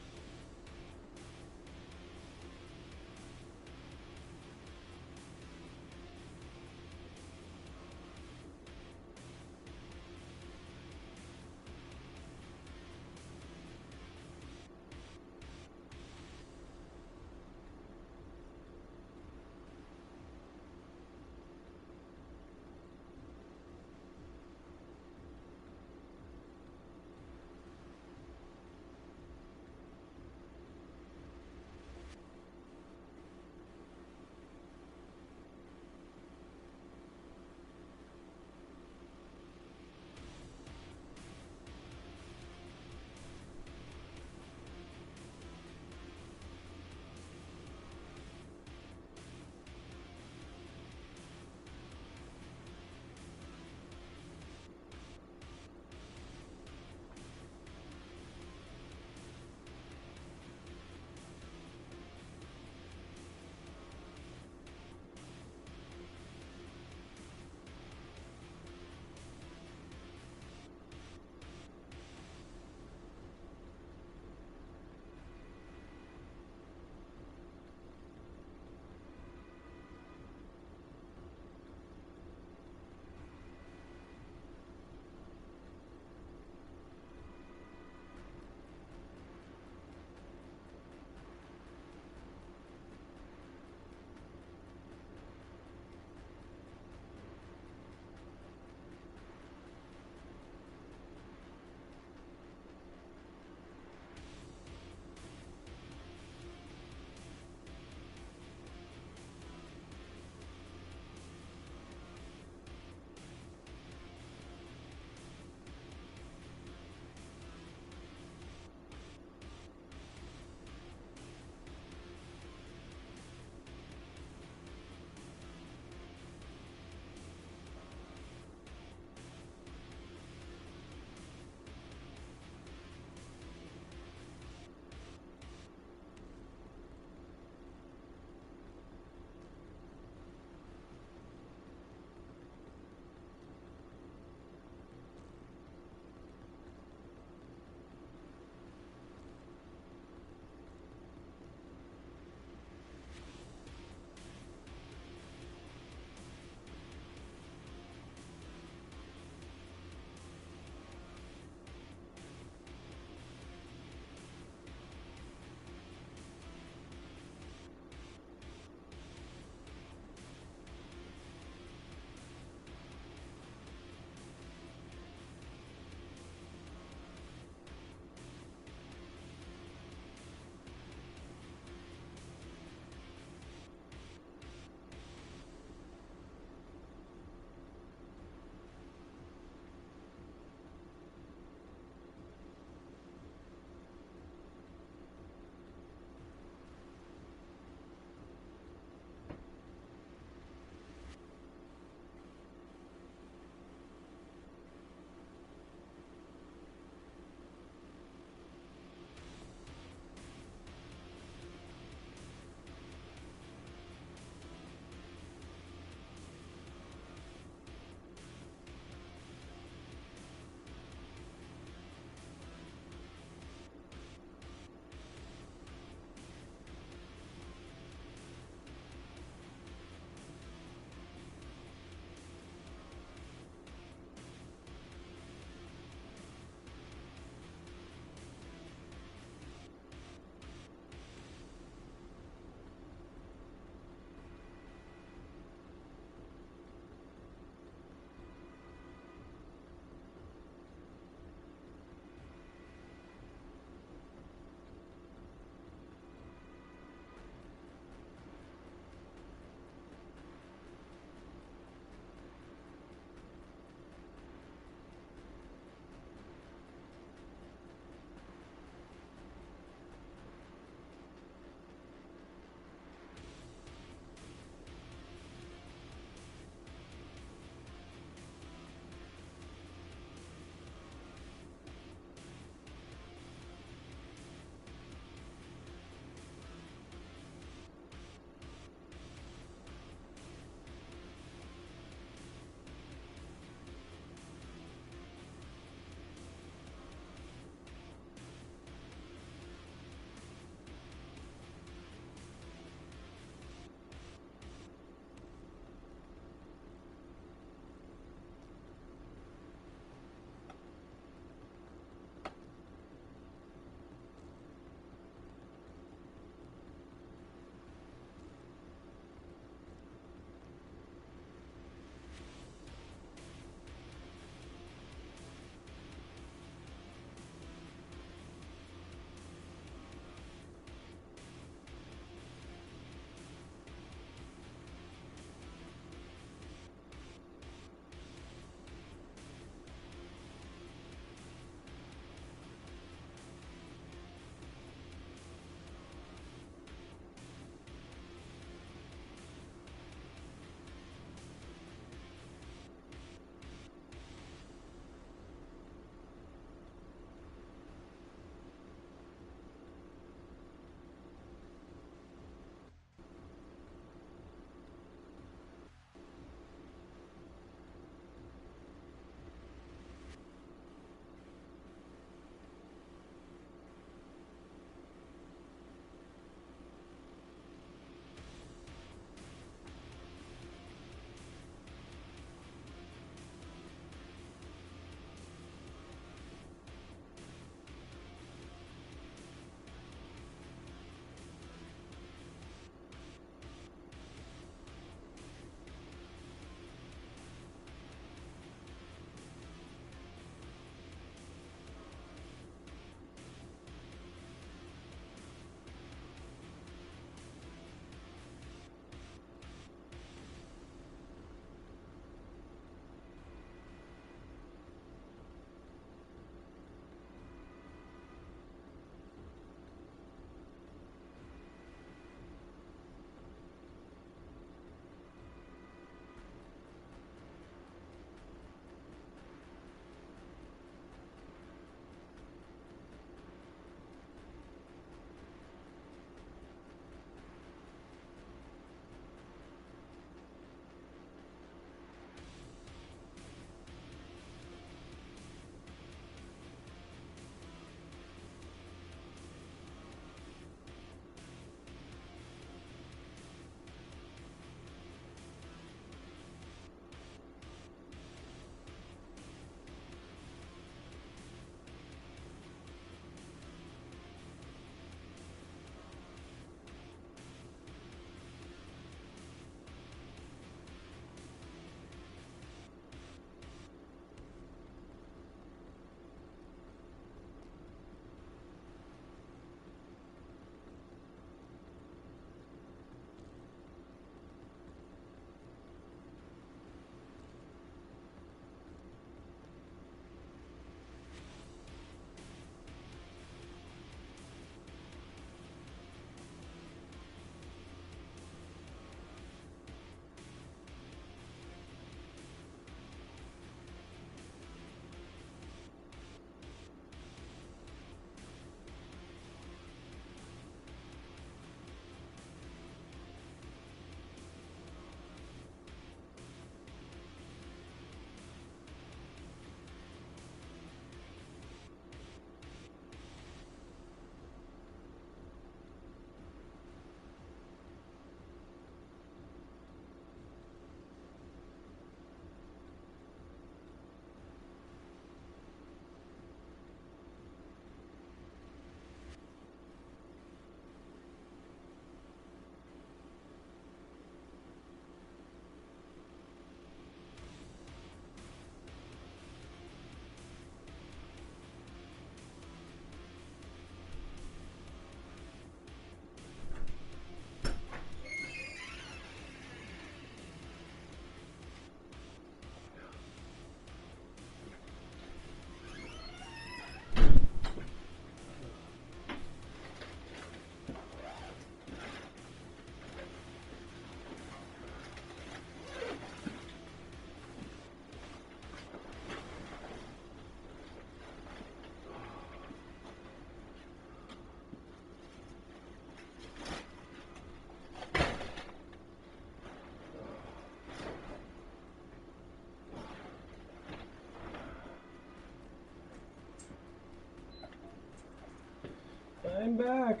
came back.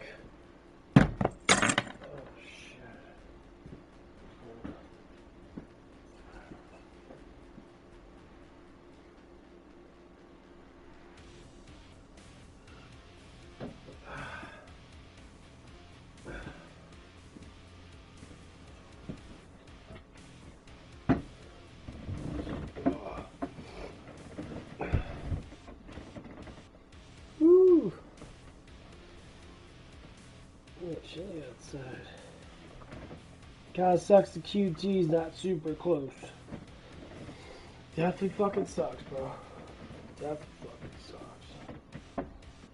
Woo! It's chilly outside. Kinda sucks the QT's not super close. Definitely fucking sucks, bro. Definitely fucking sucks.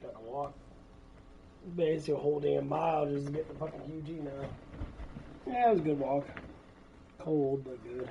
Gotta walk basically a whole damn mile just to get the fucking QG now. Yeah, it was a good walk. Cold, but good.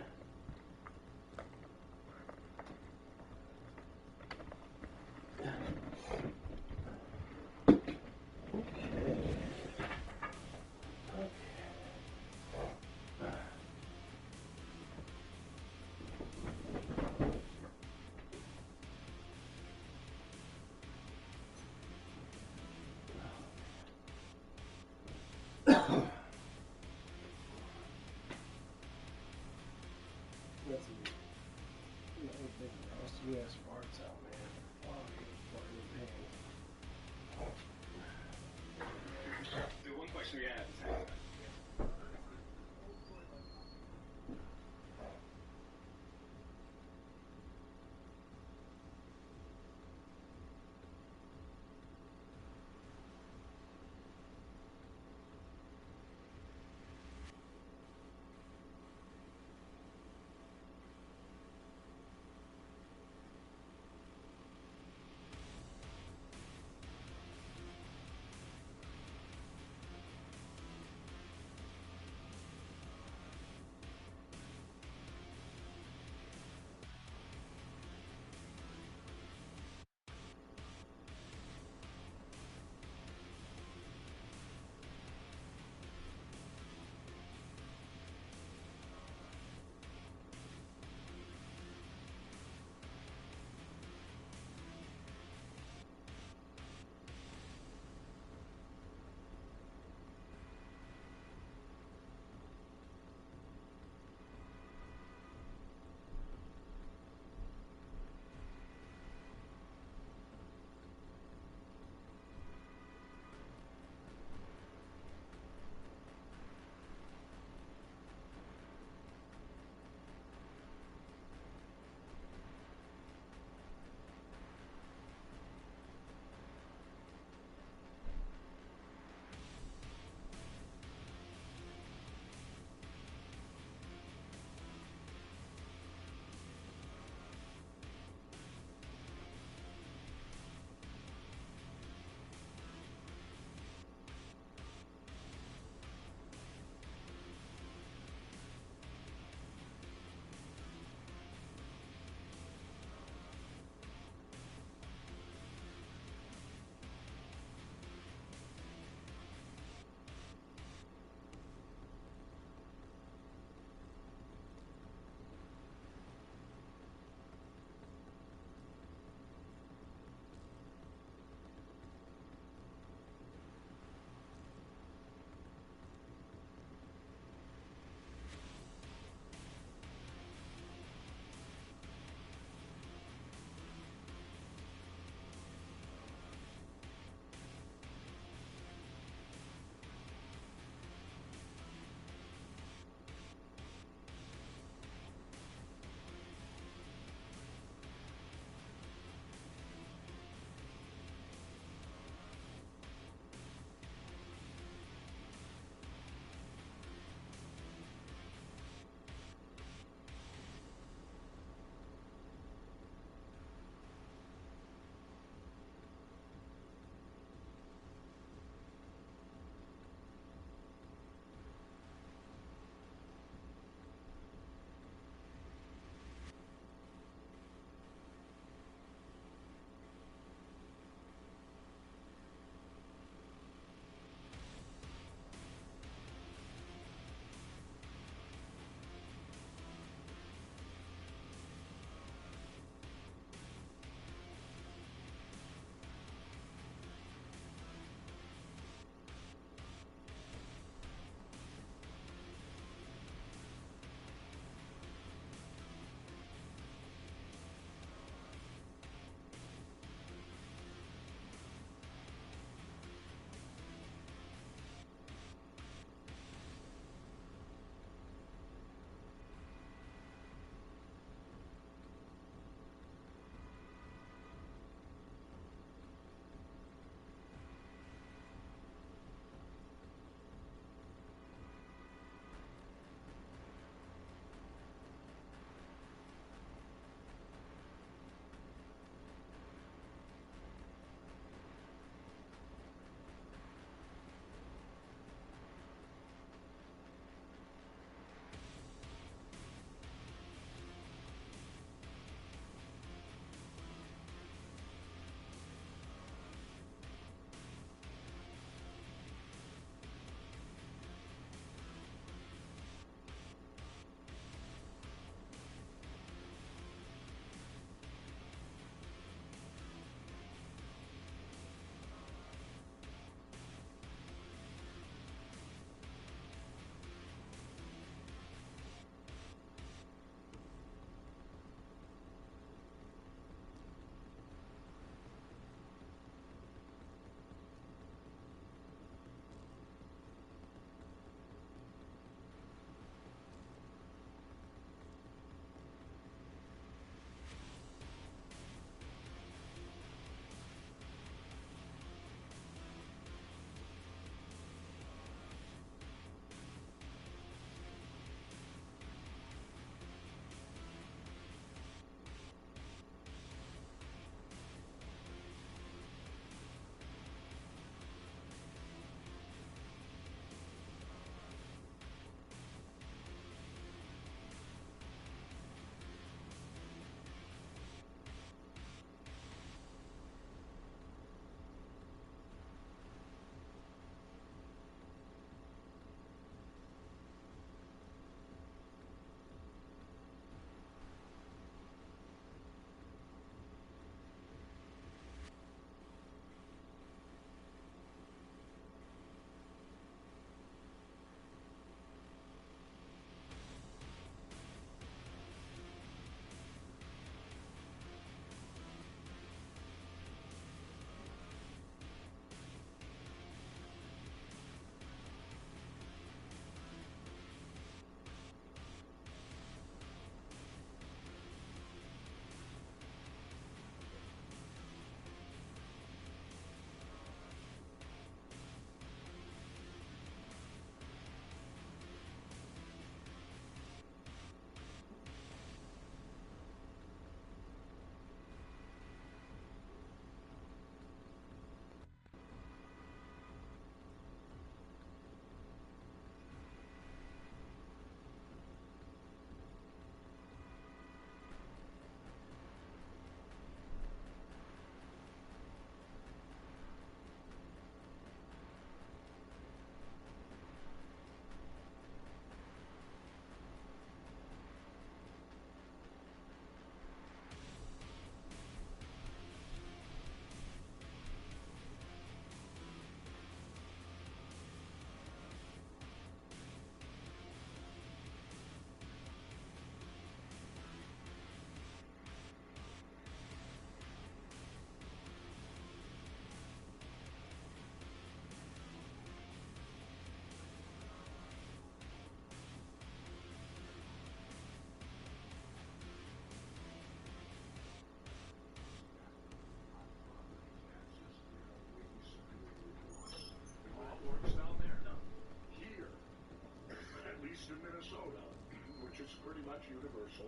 So,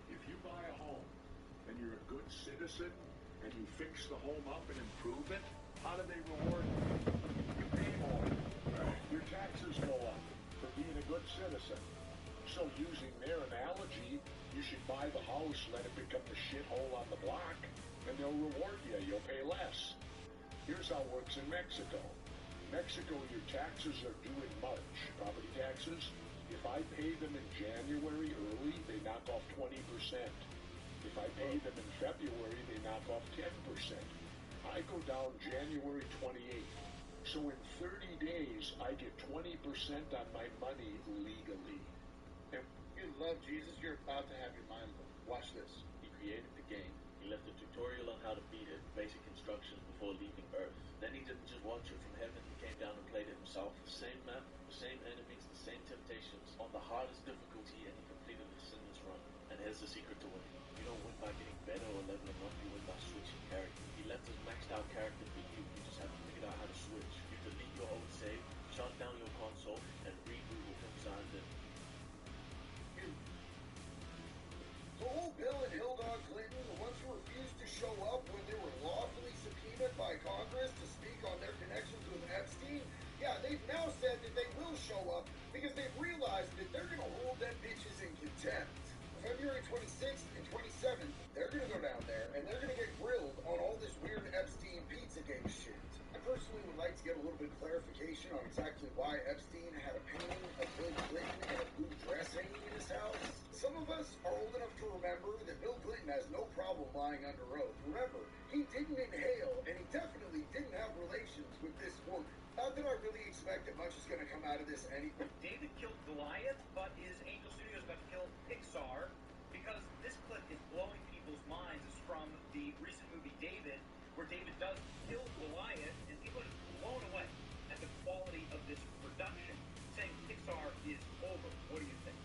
if you buy a home and you're a good citizen and you fix the home up and improve it, how do they reward you? You pay more. Your taxes go up for being a good citizen. So using their analogy, you should buy the house, let it become the shithole on the block, and they'll reward you. You'll pay less. Here's how it works in Mexico. In Mexico, your taxes are due in March. Property taxes. If I pay them in January early, they knock off 20%. If I pay them in February, they knock off 10%. I go down January 28th. So in 30 days, I get 20% on my money legally. You love Jesus, you're about to have your mind blown. Watch this. He created the game. He left a tutorial on how to beat it, basic instructions before leaving Earth. Then he didn't just watch it from heaven, he came down and played it himself. The same map, the same enemies, the same temptations, on the hardest difficulty, and he completed the sinless run. And here's the secret to winning. You don't win by getting better or leveling up, you win by switching character. He left his maxed out character for you, you just haven't figured out how to switch. You delete your old save, shut down your console, and reboot with him signed in. So old Bill and Hildog Clinton, the ones who refused to show up when they were lawfully subpoenaed by Congress to speak on their connections with Epstein, yeah, they've now said that they will show up because they've realized that they're going to hold them bitches in contempt. February 26th and 27th, they're going to go down there and they're going to get grilled on all this weird Epstein Pizzagate shit. I personally would like to get a little bit of clarification on exactly why Epstein had a painting of Bill Clinton in a blue dress hanging in his house. Some of us are old enough to remember that Bill Clinton has no problem lying under oath. Remember, he didn't inhale and he definitely didn't have relations with this woman. Not that I really expect that much is going to come out of this anyway. David killed Goliath, but is Angel Studios about to kill Pixar? Because this clip is blowing people's minds. It's from the recent movie David, where David does kill Goliath, and people are just blown away at the quality of this production, saying Pixar is over. What do you think?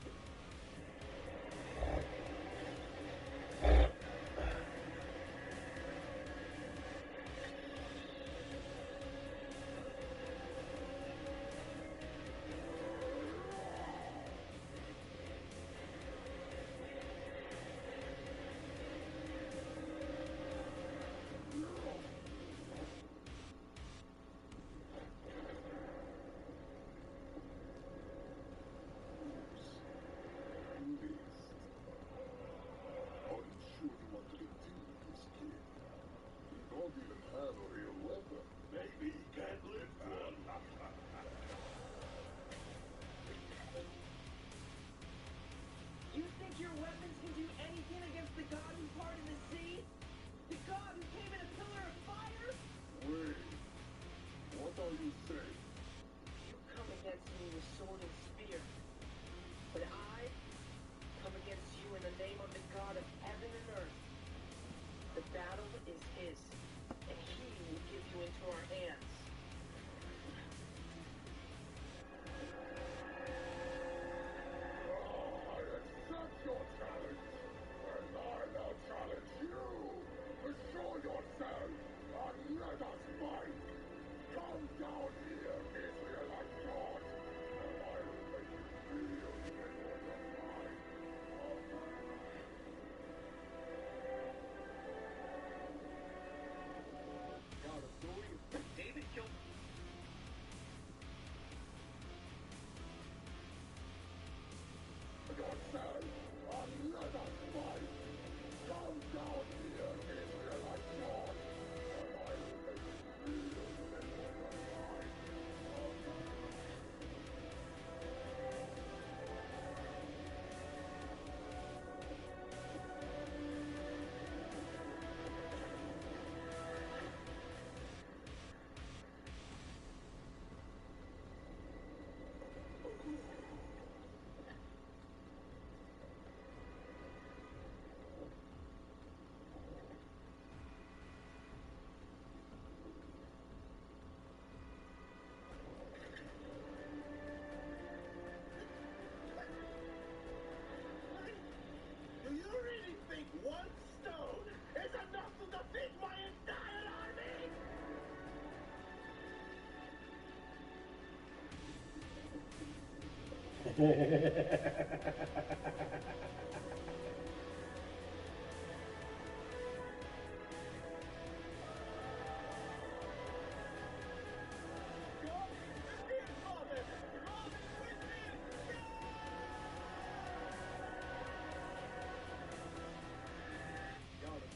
Y'all, the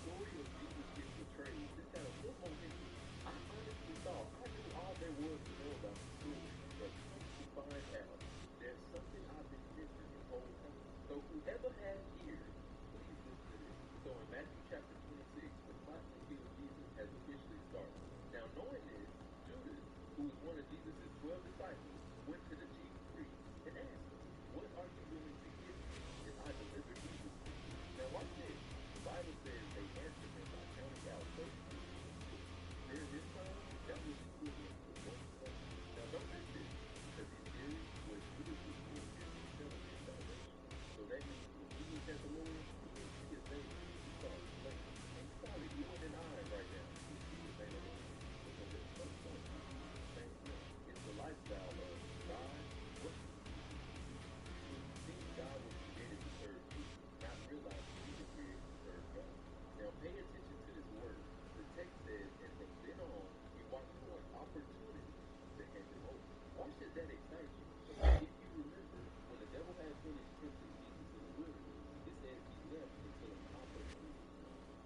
story of Jesus getting betrayed, this got a little more history. I honestly thought I knew all there was to know about the story, but come to find out, there's something I've been missing this whole time. So whoever has ears, please listen to this. So in Matthew chapter 26, the plot to kill Jesus has officially started. Now knowing this, Judas, who was one of Jesus' 12 disciples, went to the chief priest and asked him, "What are you willing to give me if I deliver Jesus to you?" Now watch this. The Bible says they answered him by counting out 30 pieces of silver. During this time, that was equivalent to 1 coin. Now don't miss this, because in theory, what Judas was doing is selling his salvation. So that means when he was at the Lord, he didn't see his name. He saw his plate. And probably you and I right now, we see the same of it. Because at some point, we do the same thing. It's the lifestyle of God, what do you do? So you see, God was created to serve people, not realizing we were created to serve God. Now pay attention to this word. The text says, and from then on, he walked toward opportunity to hand him over. Why should that excite you? Because if you remember, when the devil had finished tempting Jesus in the wilderness, it says he left until an opportunity.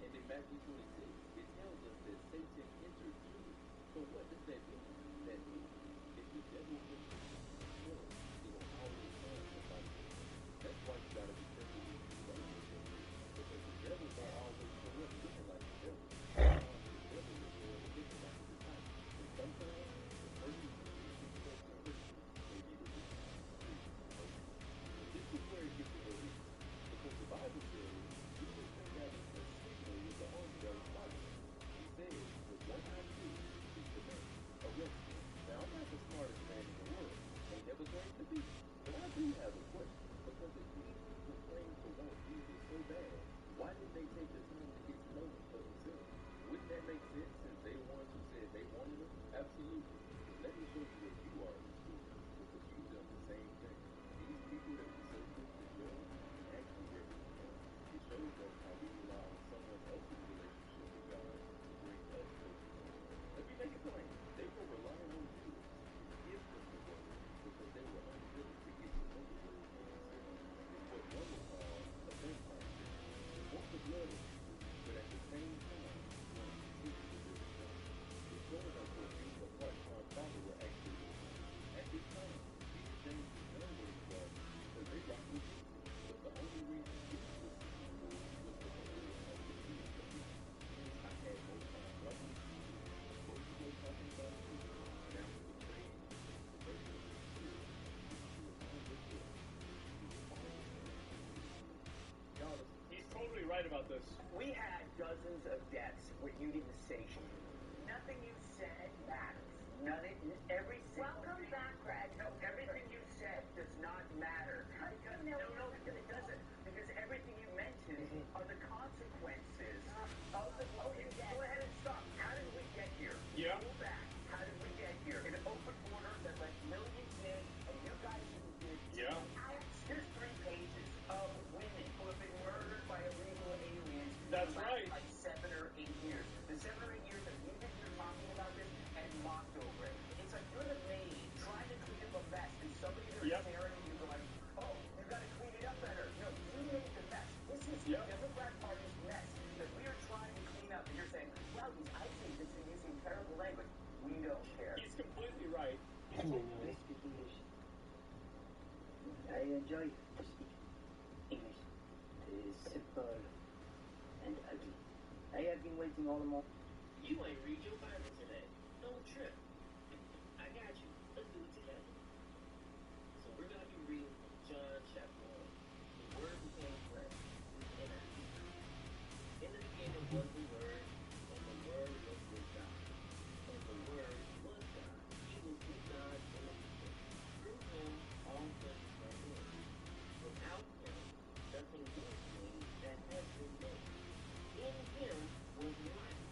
And in Matthew 26, it tells us that Satan entered Judas. So what does that mean? That means if the devil enters Jesus' soul, he will always find somebody else. That's why you gotta be careful when you play with him. Because the devil won't always show up looking like the devil. Sometimes the devil will show up looking like the disciple. And sometimes the person who usually spoke to Christians may be the weakest spiritual person. But this is where it gets a little weak. Because the Bible says Jesus was having a signal with the army that was fighting. He said, with one eye too, is the man. Arrest him. Now I'm not the smartest man in the world. Ain't never claimed to be. But I do have a question. Because if these people claim to want Jesus so bad, why didn't they take the time to get to know him for themselves? Wouldn't that make sense since they the ones who said they wanted him? Absolutely. But let me show you where you are in the story. Because you've done the same thing. These people that we so quick to judge is actually where we come. It shows us how we rely on someone else's relationship with God to bring us closer to him. Let me make it plain. They were relying on Judas to give them the word because they were unwilling to get to know the word for themselves. It's what one would call a vampire thing. You want the blood of Jesus, but at the same time, you want to continue to live in God. It's showing us what being a part-time follower actually looks like. At this time, Peter, James, and John were in God because they rocked with Jesus. But the only reason Jesus was seeking the Lord was for the Lord of the Jews to be. I had more time walking with Jesus before you go talking about Jesus. Now for the change and conversion of your spirit, you need to remind yourself that you were always meant to be. Y'all, he's totally right about this. We had dozens of deaths where you didn't say shit. Nothing you said matters. Every single Welcome thing. back, Greg. No, everything you said does not matter. Because, no, it doesn't. Because everything you mentioned are the consequences of the. Oh, you go ahead and stop. How did we get here? Yeah. Go back. How did we get here? An open border that let millions in, and you guys did. Yeah. Here's 3 pages of women who have been murdered by illegal aliens. That's in the last, right. Like 7 or 8 years. The 7 or 8 years that you've been here talking about this and mocked over it. It's like you're the maid trying to clean up a mess, and somebody there staring at you going, "Oh, you got to clean it up better." No, you made the mess. This is the Democrat Party's mess that we are trying to clean up. And you're saying, "Well, these ISIS are using terrible language." We don't care. He's completely right. I enjoy speaking English. It is simple and ugly. I have been waiting all the morning. You ain't read your Bible today. Don't trip. I got you. Let's do it together. So we're going to be reading from John chapter 1. The Word became flesh and a people. In the beginning was the Word, and the Word was with God. And the Word was God. He was with God in the beginning. Through him all things were made. Without him nothing was made that has been made. In him was life,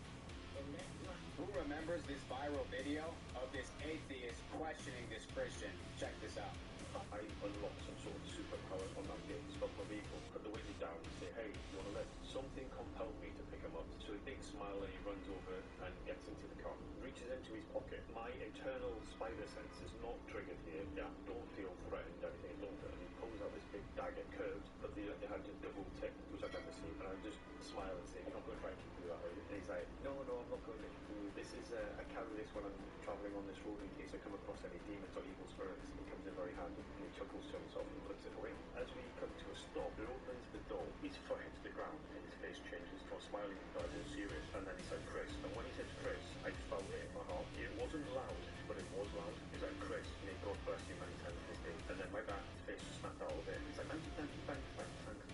and that life. Who remembers this viral video of this atheist questioning this Christian? Check this out. I unlock some sort of superpower on that gate, stop my vehicle, put the window down and say, hey, you want to lift? Something compelled me to pick him up. So he big smile and he runs over and gets into the car, reaches into his pocket. My internal spider sense is not triggered here. Yeah, don't feel threatened, everything is over. And he pulls out this big dagger curved, but they had a double tip, which I've never seen. And I just smile and say, you're not going to try and kick me that way. And he's like, no, I'm not going to kick you. This is, I carry this when I'm traveling on this road in case I come across any demons or evil spirits. It comes in very handy. And he chuckles to himself and puts it away. As we come to a stop, it opens the door. His foot hits the ground and his face changes from smiling to serious. And then he said, Chris. And when he said Chris, I felt it in my heart. It wasn't loud, but it was loud. He's like, Chris, may God bless you many times this day. And then my back, his face just snapped out of it. He's like, thank you,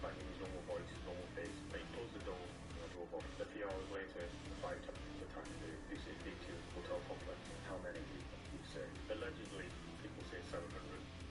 banging his normal voice, normal face. And he closed the door and I drove off. A few hours later, the fire truck attacked the B2 hotel complex. How many people, you say? Allegedly, people say 700.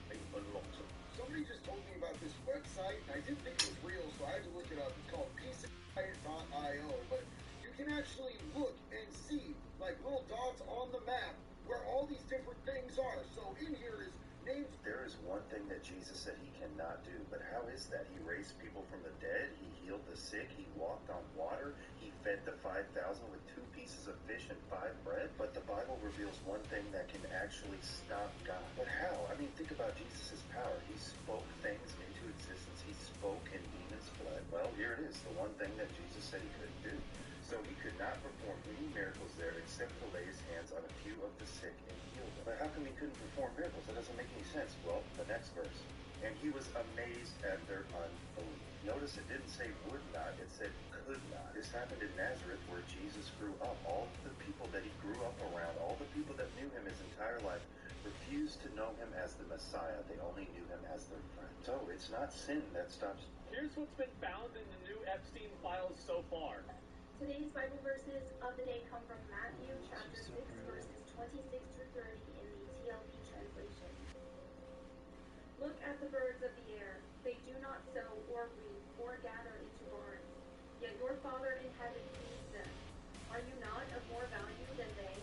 They unlocked them. Somebody just told me about this website, and I didn't think it was real, so I had to look it up. It's called peaceoffire.io, but you can actually look and see, like, little dots on the map where all these different things are. So in here is names. There is one thing that Jesus said he cannot do, but how is that? He raised people from the dead, he healed the sick, he walked on water, he fed the 5,000 with 2 pieces of fish and 5 bread. But the Bible reveals one thing that can actually stop God. But how? I mean, think about Jesus' power. He spoke things into existence. He spoke and demons fled. Well, here it is, the one thing that Jesus said he couldn't do. So he could not perform any miracles there except to lay his hands on a few of the sick and heal them. But how come he couldn't perform miracles? That doesn't make any sense. Well, the next verse. And he was amazed at their unbelief. Notice it didn't say would not, it said could not. This happened in Nazareth where Jesus grew up. All the people that he grew up around, all the people that knew him his entire life, refused to know him as the Messiah. They only knew him as their friend. So it's not sin that stops. Here's what's been found in the new Epstein files so far. Today's Bible verses of the day come from Matthew chapter 6, verses 26 through 30 in the TLB translation. Look at the birds of the air. They do not sow or reap or gather into barns, yet your Father in heaven feeds them. Are you not of more value than they?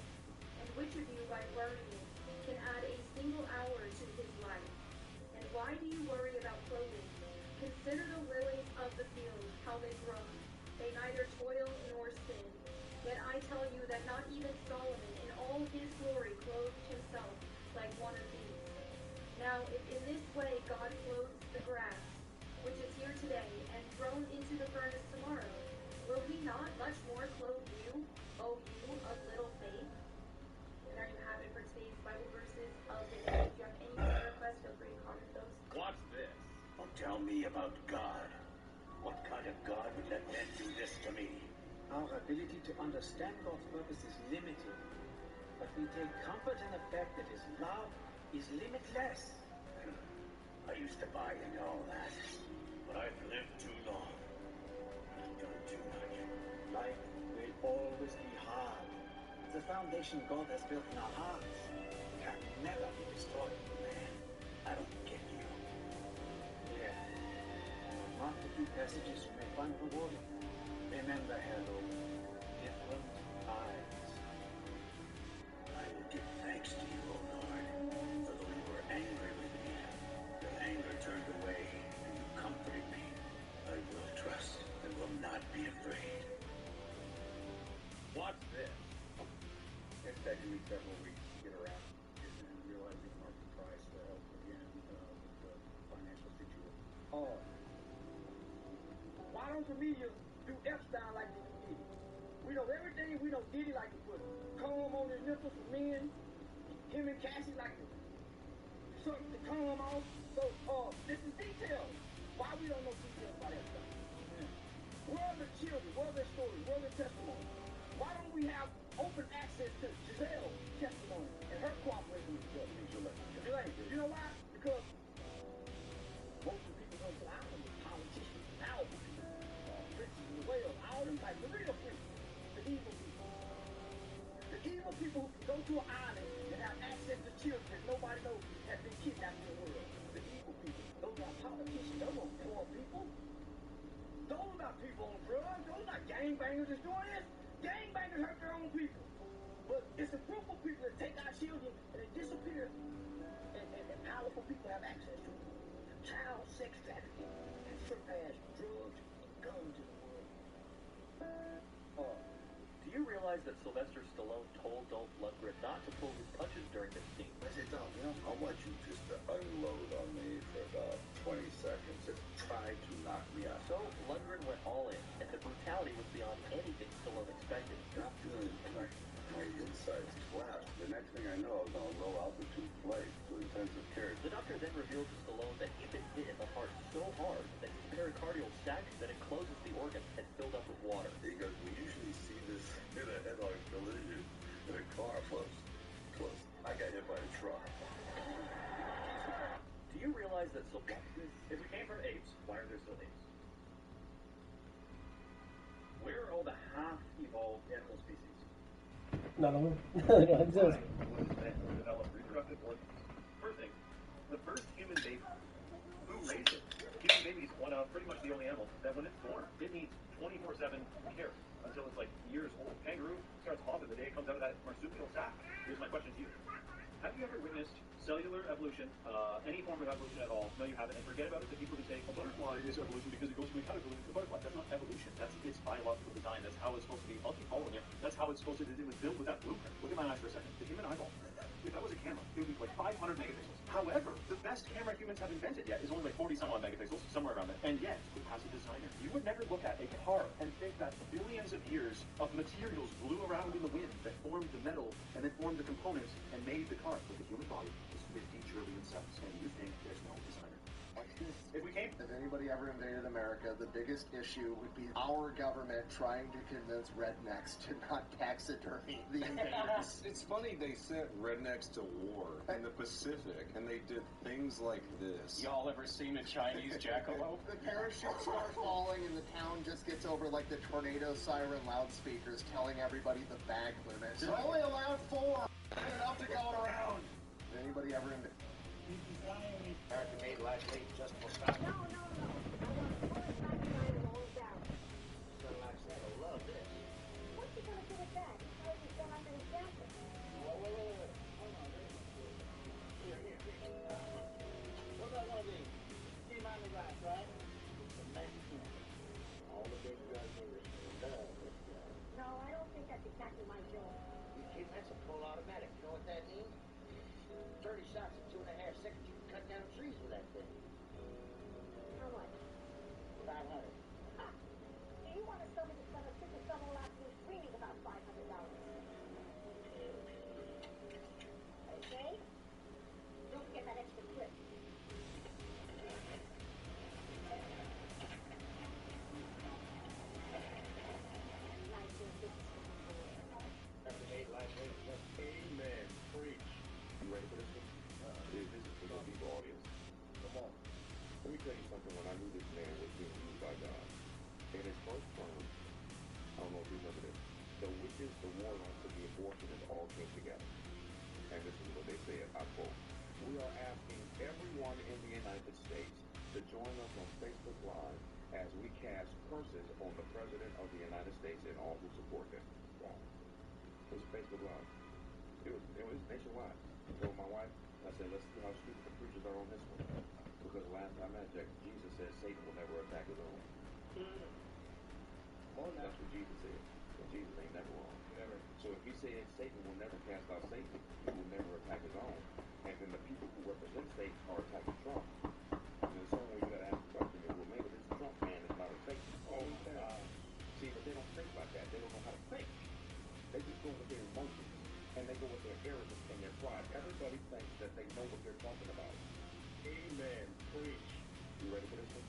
And which of you, by worrying, can add a single hour to his life? And why do you worry about clothing? Consider the lilies of the field, how they grow. They neither toil nor spin. Yet I tell you that not even Solomon in all his glory clothed himself like one of these. Now, if in this way God clothes the grass, which is here today and thrown into the furnace tomorrow, will he not much more clothe you, O you of little faith? And there you have it for today's Bible verses of the day. If you have any prayer requests, feel free to comment those. What's this? Well, tell me about God. What kind of God would let men do this to me? Our ability to understand God's purpose is limited, but we take comfort in the fact that his love is limitless. I used to buy into all that, but I've lived too long and done too much. Life will always be hard. The foundation God has built in our hearts can never be destroyed. Man, I don't get you. Yeah. Mark the few passages you may find rewarding. Remember, hello, different eyes. I will give thanks to you, O Lord, for though you were angry with me, your anger turned away and you comforted me. I will trust and will not be afraid. What's this? It's taken me several weeks to get around and realizing Martin tries to help again with the financial situation. Oh. Why don't the media do Epstein like they do Diddy? We know everything. We know Diddy like to put comb on his nipples for men. Him and Cassie like to suck the comb off. So, this is details. Why we don't know details about Epstein? Where are the children? Where are their stories? Where are their testimony? Why don't we have open access to Giselle's testimony and her cooperation with the judge? You know why? Because most of the people go to the island with politicians, powerful people, princes and whales, all them types, the real people, the evil people. The evil people who can go to an island and have access to children that nobody knows have been kidnapped in the world. The evil people. Those are politicians. Those are poor people. Those are not people on drugs. Those are not gangbangers that's doing this. Gangbangers hurt their own people. But it's a group of people that take our children and they disappear. And powerful people have access to. Child sex trafficking has surpassed drugs, guns in the world. Do you realize that Sylvester Stallone told Dolph Lundgren not to pull his punches during this scene? I said, Dolph, I want you just to unload on me for about 20 seconds and try to knock me out. So Lundgren went all in, and the brutality was beyond anything Stallone expected. I'm feeling like my insides collapse. The next thing I know, I was on a low altitude flight to intensive care. The doctor then revealed to Stallone that he'd been hit in the heart so hard that his pericardial sac that encloses the organ had filled up with water. He goes, we usually see this in a head-on collision in a car. Plus, I got hit by a truck. Do you realize that if we came from apes, why are there still apes? Where are all the half-evolved animal species? None of them. They don't exist. Develop reproductive organs. First thing, the first human baby. Who raised it? Human baby is one of pretty much the only animal that when it's born, it needs 24/7 care until it's like years old. Kangaroo starts hopping the day it comes out of that marsupial sac. Here's my question to you. Have you ever witnessed cellular evolution, any form of evolution at all? No, you haven't. And forget about it. The people who say a butterfly is evolution because it goes from a caterpillar to a butterfly. That's not evolution. That's its biological design. That's how it's supposed to be. I'll keep following it. That's how it's supposed to be. It was built with that blueprint. Look at my eyes for a second. The human eyeball. If that was a camera, it would be like 500 megapixels. However, the best camera humans have invented yet is only like 40 some odd megapixels, somewhere around there. And yet, it has a designer. You would never look at a car and think that billions of years of materials blew around in the wind that formed the metal and then formed the components and made the car. But the human body is 50 trillion cells, and you think there's no designer. If we came... If anybody ever invaded America, the biggest issue would be our government trying to convince rednecks to not taxidermy the invaders. It's funny they sent rednecks to war in the Pacific, and they did things like this. Y'all ever seen a Chinese jackalope? The parachutes start falling, and the town just gets over like the tornado siren loudspeakers telling everybody the bag limit. They're only allowed 4. Enough to go around. Did anybody ever invade? America made last week just for stop. No. I want to pull it back behind and hold down. So like that, I love this. What's he going to do with that? He told you still have any jacket. Wait. Hold on. Here. What about one of these? See my right, right? The Mexican. All the big guys are this guy. No, I don't think that's exactly my job. That's a full automatic. You know what that means? 30 shots in 2.5 seconds. You can cut down trees with that thing. How much? 500. Do you want to show me the son of Super Summer last year screaming about $500? Okay? Don't forget that extra clip. Amen. Preach. You ready for this one? This is for the people audience. Come on. Let me tell you something. When I knew this man was being used by God, in his first term, I don't know if you remember this, the witches, the warlocks, and the abortionists all came together. And this is what they said, I quote, "We are asking everyone in the United States to join us on Facebook Live as we cast curses on the President of the United States and all who support him." Wow. It was Facebook Live. It was nationwide. I told my wife, I said, let's see how stupid the preachers are on this one. Because last time I checked, Jesus said Satan will never attack his own. That's what Jesus said. And Jesus ain't never wrong. Never. So if he said Satan will never cast out Satan, he will never attack his own. And then the people who represent Satan are attacking Trump. And in some way you gotta ask the question, well, maybe this Trump man is not a Satan. See, but they don't think like that. They don't know how to think. They just go with their emotions. And they go with their arrogance and their pride. Everybody thinks that they know what they're talking about. Amen. Preach. You ready for this one?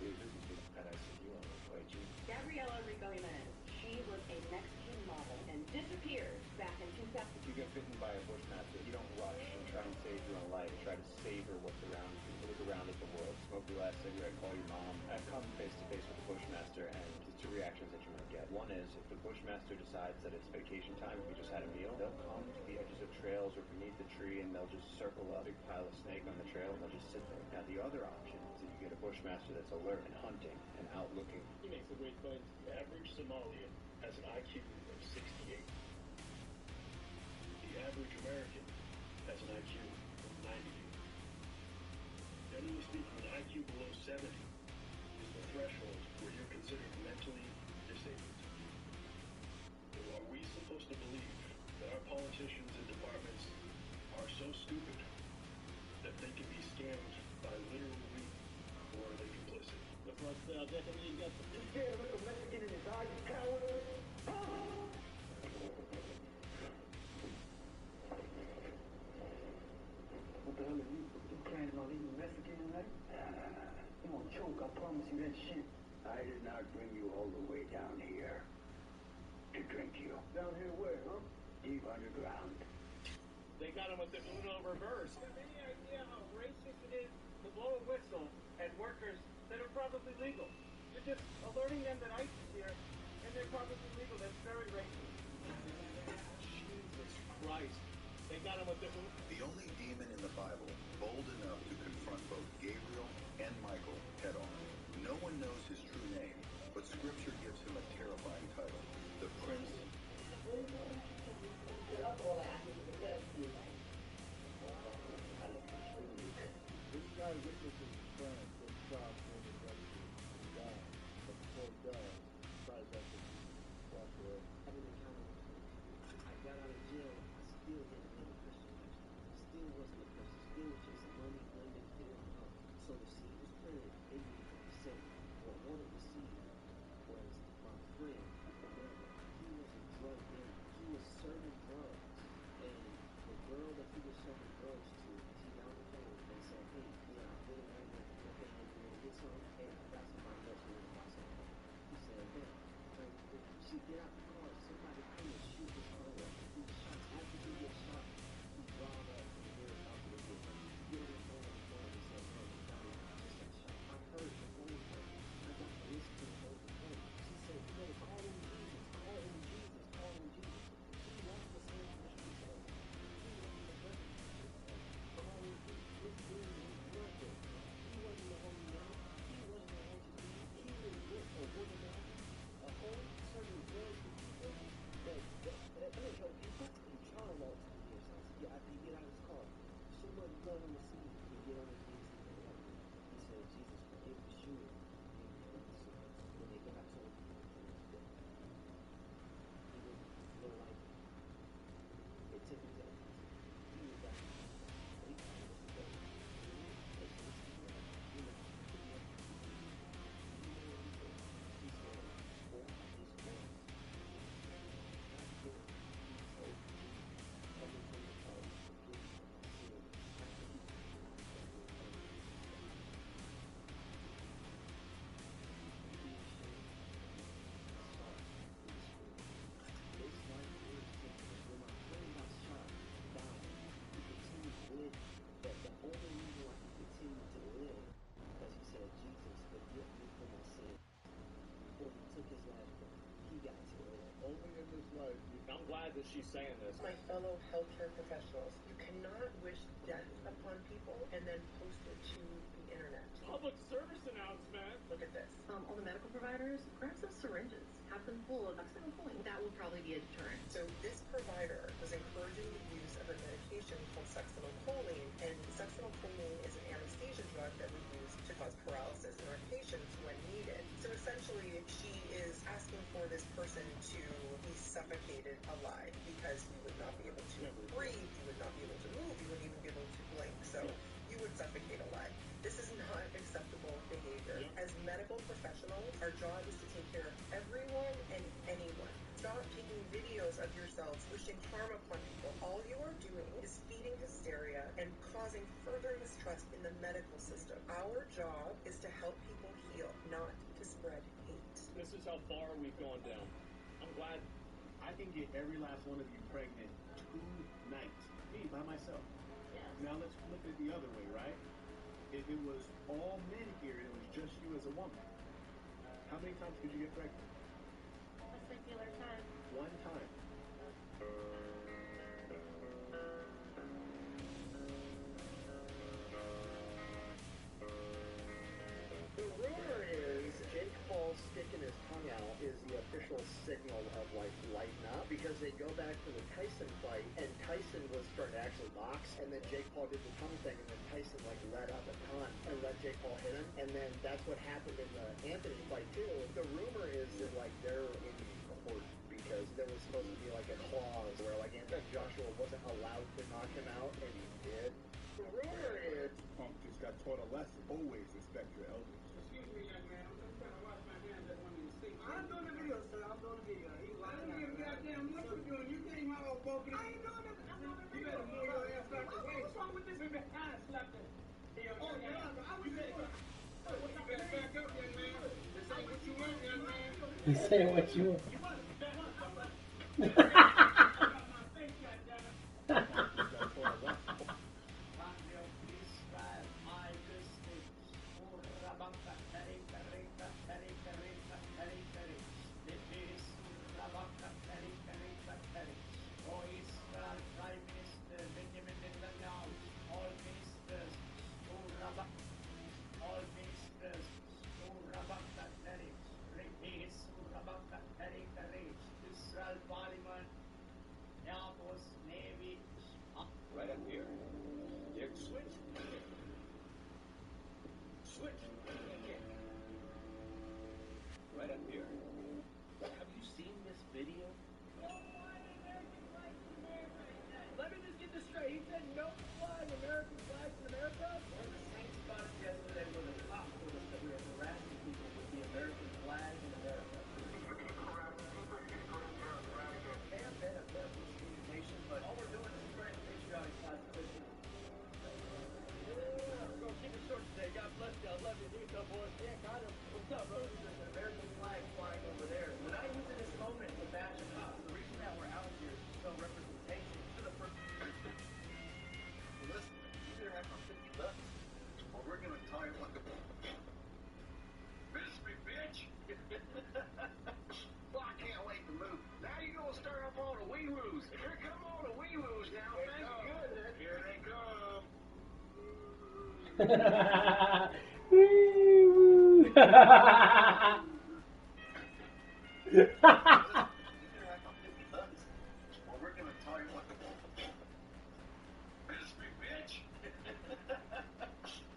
This is just, And I said, you want to play, G? Gabriela Rico Jimenez. She was a Mexican model and disappeared back in 2000. You get bitten by a bushmaster, you don't rush and try and save your own life. Try to savor what's around you. Look around at the world. Smoke your last cigarette, call your mom. I've come face to face with the bushmaster, and there's 2 reactions that you're going to get. One is, if the bushmaster decides that it's vacation time, we just had a meal, they'll come to the edges of trails or beneath the tree, and they'll just circle up a big pile of snake on the trail, and they'll just sit there. Now, the other option is that you get a bushmaster that's alert and hunting and out looking. He makes a great point. The average Somalian has an IQ of 68. The average American has an IQ of 92. Legally speaking, an IQ below 70 is the threshold where you're considered mentally disabled. So are we supposed to believe that our politicians and departments are so stupid that they can be scammed by literal weak, or are they complicit? That's what I said. I definitely got the scared little Mexican in his eye, you coward. What the hell are you? You planning on eating Mexican tonight? You gonna choke, I promise you that shit. I did not bring you all the way down here to drink you. Down here where, huh? Deep underground. They got him with the Uno reverse. Do you have any idea how racist it is to blow a whistle at workers that are probably legal? You're just alerting them that ICE is here, and they're probably legal. That's very racist. Jesus Christ. They got him with the Uno. The only demon in the Bible bold enough to confront both Gabriel and Michael head on. No one knows his true name, but Scripture gives him a terrifying title, the Prince. This guy witnesses his friend get shot in the rescue and die, but before he dies, tries out to walk away. Having encountered I got out of jail, I still didn't live a Christian lifestyle. Still wasn't a Christian. Still was just money, women, killing, drugs. So the seed was planted in me from the sin. What wanted the seed was my friend, brother. He was a drug dealer. He was serving drugs. And the girl that he was serving drugs to, she got on the phone and said, hey, yeah, I'm really right now. Okay, you want to get some? Hey, I got somebody else who wants to buy something. He said, man, she get out the car, somebody come and shoot his car up. He shots after he gets shot. He drive up to the nearest hospital. Get on the phone and said, man, the guy just got shot. I heard the phone call. I got to listen to the whole phone. She said, you know, call him Jesus, call him Jesus, call him Jesus. He walked the same way she said. He wasn't the brother. Call him Jesus. This dude was nothing. He wasn't the holy man. He wasn't the righteous man. He was with a woman man. A whole certain drugs with people that help people. He trying to walk to the near side. So after he get out of his car, so much blood on the seat, he get on his knees and get up. He said, Jesus, forgive the shooter. When they got to him, he was dead. He didn't know like it. They took him to the hospital. He was back. He thought it was the devil. He said, I'm glad that she's saying this. My fellow healthcare professionals, you cannot wish death upon people and then post it to the internet. Public service announcement. Look at this. All the medical providers, grab some syringes, have them full of acetylcholine. That will probably be a deterrent. So this provider was encouraging the use of a medication called acetylcholine, and acetylcholine is an anesthesia drug that we use to cause paralysis in our patients when needed. So essentially, she is asking for this person to be suffocated alive because you would not be able to breathe, you would not be able to move, you wouldn't even be able to blink. So you would suffocate alive. This is not acceptable behavior. As medical professionals, our job is to take care of everyone and anyone. Stop taking videos of yourselves wishing harm upon people. All you are doing is feeding hysteria and causing further mistrust in the medical system. Our job is to help people heal, not to spread hate. This is how far we've gone down. I'm glad. I can get every last one of you pregnant tonight. Me, by myself. Yes. Now let's flip it the other way, right? If it was all men here and it was just you as a woman, how many times could you get pregnant? A singular time. One time. The rumor is Jake Paul sticking his tongue out is the official signal of like lighten up, because they go back went for the Tyson fight, and Tyson was starting to actually box, and then Jake Paul did the tongue thing, and then Tyson like let up a ton and let Jake Paul hit him, and then that's what happened in the Anthony fight too. The rumor is that like they're in court because there was supposed to be like a clause where like Anthony Joshua wasn't allowed to knock him out, and he did. The rumor is Punk just got taught a lesson. Always respect your elders. Excuse me, young man. I'm trying to wash my hands at one of these things. I'm doing the video, sir. I'm doing the video. I don't give a goddamn what you're doing. You came out all broken. I ain't doing it. I'm doing the video. You better move your ass out the way. What's wrong with this? I slapped him. Oh, yeah. I was just going. You better back up, young man. This ain't what you want, young man. This ain't what you want. Right up here. Dick, switch. Switch. Again. Right up here. Have you seen this video? Let me just get this straight. He said no flying American flags in America? One of the same spots yesterday where the cop told us that we were harassing people with the American flag in America. May have been a bit of miscommunication, but all we're doing is spreading patriotic positivity. We're gonna keep it short today. God bless you. I love you. What's up, boys? Yeah, kind of. What's up, bro? There's an American flag flying over there. We're not using this moment to bash a cop. The reason that we're out here is to show representation to the person. Listen, you either have our 50 bucks, or we're gonna tie it like a miss me, bitch. Well, I can't wait to move. Now you're gonna start up all the wee-woos. Here come all the wee-woos now. Thank goodness. Here they come. Well, we're gonna tie it like a miss me, bitch.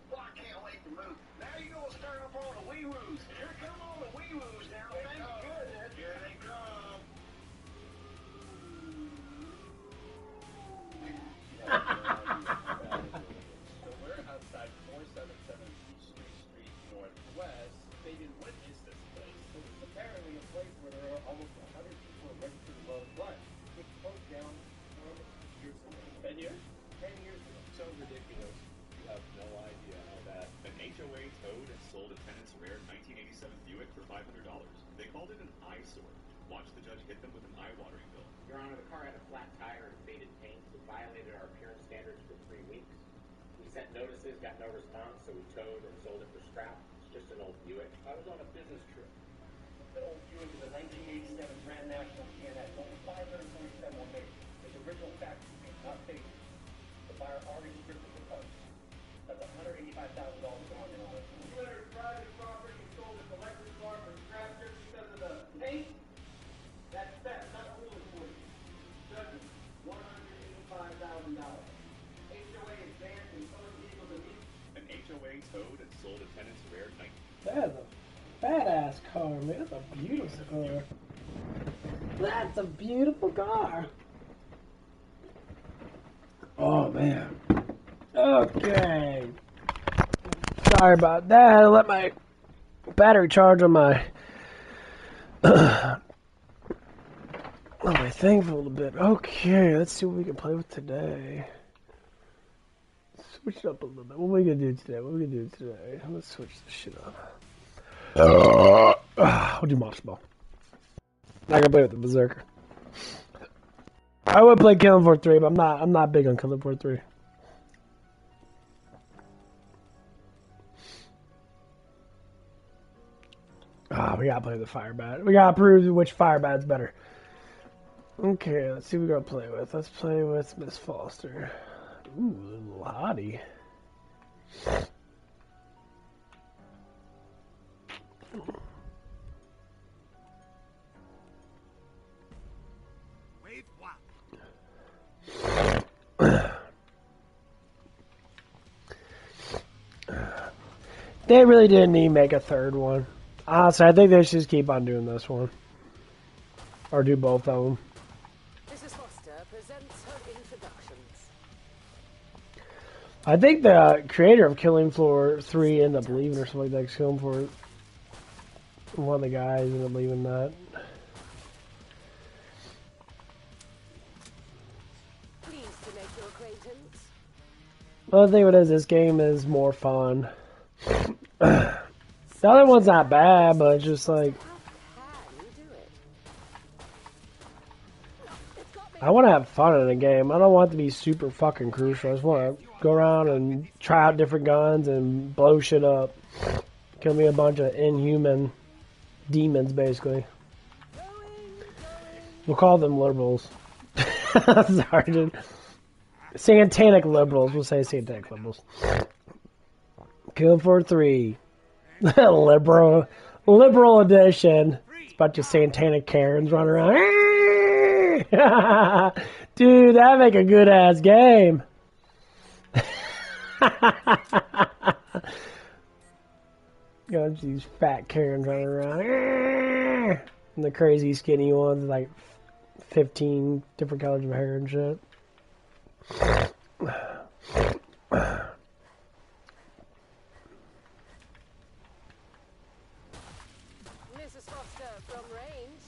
Well, I can't wait to move. Now you're gonna start up all the wee-woos. Here come all the wee-woos now. Thank goodness. Here they come. So we're outside 477 Street Northwest. They didn't witness this place. So this is apparently a place where there are almost 100 people registered to vote. But it closed down years ago. 10 years? 10 years ago. So ridiculous. You have no idea how bad. An HOA towed and sold a tenant's rare 1987 Buick for $500. They called it an eyesore. Watch the judge hit them with an eye-watering bill. Your Honor, the car had a flat tire and faded paint. It violated our appearance standards for 3 weeks. We sent notices, got no response, so we towed and sold it for scrap. It's just an old Buick. I was on a business trip. The old Buick is a 1987 Grand National TNX. Only 527 were made. It's original factory paint, not fake. The buyer already stripped it for parts. That's $185,000 gone in on it. You entered private property and sold a collector's car for scrap just because of the paint? That's theft, not ruling for you. Judges, $185,000. HOA is banned and towing vehicles and An HOA towed and sold a tenant's rare 19... That's a badass car, man. That's a beautiful car. That's a beautiful car. Oh, man. Okay. Sorry about that. I had to let my battery charge on my on my thing for a little bit. Okay, let's see what we can play with today. Switch it up a little bit. What are we gonna do today? Let's switch this shit up. We'll do Monster Ball. Not gonna play with the Berserker. I would play KillingFloor 3, but I'm not big on KillingFloor 3. We gotta play the Fire Bat. We gotta prove which Fire Bat's better. Okay, let's see what we're gonna play with. Let's play with Miss Foster. Ooh, little hottie. Wave one. They really didn't need to make a third one. Honestly, I think they should just keep on doing this one. Or do both of them. Mrs. Foster presents her introductions. I think the creator of Killing Floor 3 ended up leaving or something like that. Killing Floor, one of the guys ended up leaving that. Pleased to make your acquaintance. Well, the thing with it is, this game is more fun. The other one's not bad, but it's just like... I want to have fun in a game. I don't want it to be super fucking crucial. I just want to go around and try out different guns and blow shit up. Kill me a bunch of inhuman demons, basically. We'll call them liberals. Sorry, dude. Satanic liberals. We'll say satanic liberals. Kill for 3. Liberal edition. It's a bunch of satanic Karens running around. Dude, that'd make a good ass game. Got these fat Karens running around. And the crazy skinny ones, like 15 different colors of hair and shit. Mrs. Foster from range.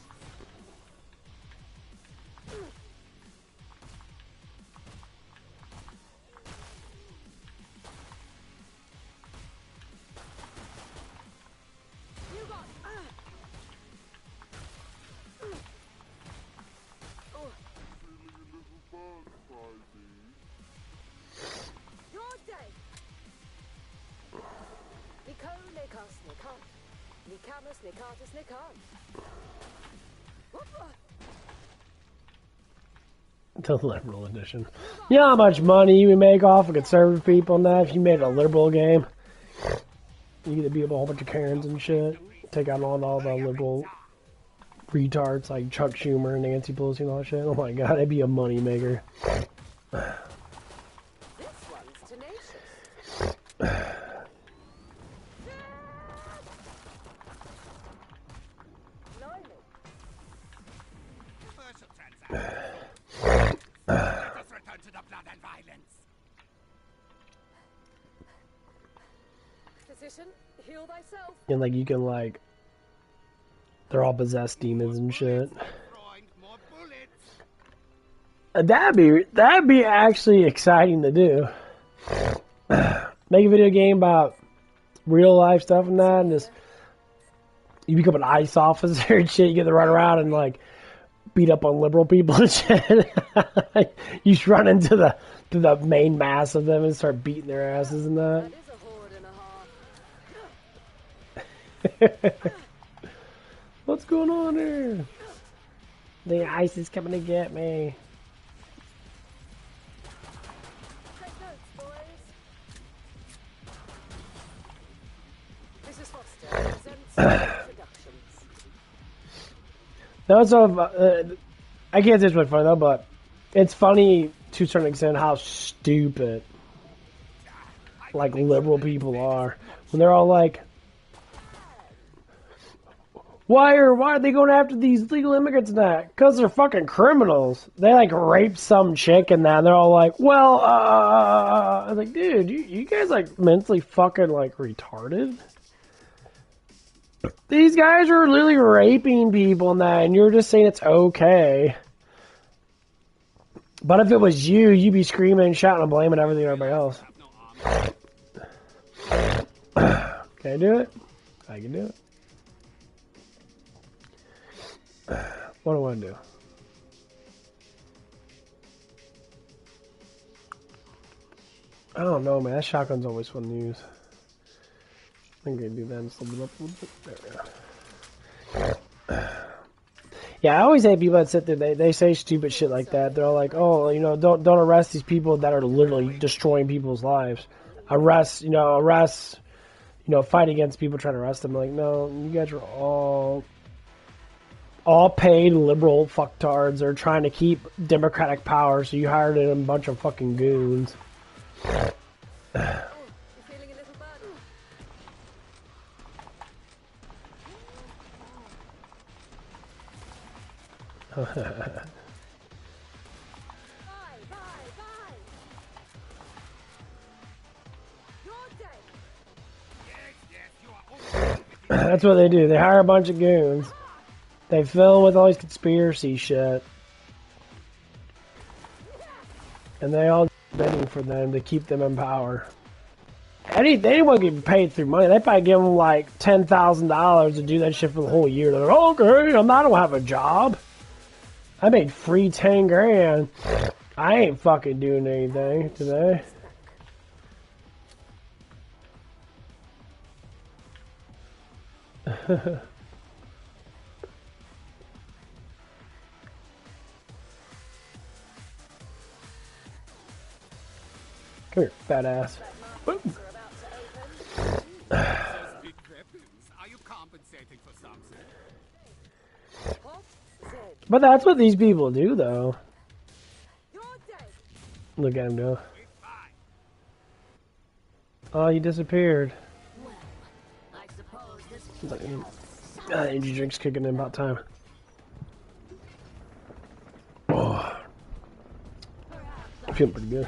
You got. Your day. Nico, Nikos, Nikon. Nikamus, Nikatus, Nikon. The liberal edition. You know how much money you would make off of conservative people and that if you made a liberal game? You could beat up a whole bunch of Karens and shit. Take out all the liberal retards like Chuck Schumer and Nancy Pelosi and all that shit. Oh my god, that'd be a money maker. This one's tenacious. Physician, heal thyself. And like you can like, they're all possessed demons and shit. That'd be actually exciting to do. Make a video game about real life stuff and that, and just you become an ICE officer and shit. You get to run around and like beat up on liberal people and shit. You just run into the main mass of them and start beating their asses and that. What's going on here? The ICE is coming to get me. Also, I can't say it's much fun though, but it's funny to a certain extent how stupid like liberal people are when they're all like, why are they going after these legal immigrants and that? Because they're fucking criminals. They like raped some chick and that. And they're all like, well, I was like, dude, you guys like mentally fucking like retarded. These guys are literally raping people and that, and you're just saying it's okay. But if it was you, you'd be screaming and shouting and blaming everything on everybody else. Can I do it? I can do it. What do I want to do? I don't know, man. That shotgun's always fun to use. I think I can do that and slip it up a little bit. There we go. Yeah, I always hate people that sit there. They say stupid shit like that. They're all like, "Oh, you know, don't arrest these people that are literally destroying people's lives. Arrest, fight against people trying to arrest them." Like, no, you guys are all paid liberal fucktards. They're trying to keep democratic power, so you hired in a bunch of fucking goons. That's what they do. They hire a bunch of goons. They fill them with all these conspiracy shit. And they all bidding for them to keep them in power. Anyone get paid through money. They probably give them like $10,000 to do that shit for the whole year. They're like, okay, I don't have a job. I made free 10 grand. I ain't fucking doing anything today. Come here, fat ass. Are you compensating for something? But that's what these people do, though. Look at him go. Oh, he disappeared. Energy drink's kicking in about time. Oh. I feel pretty good.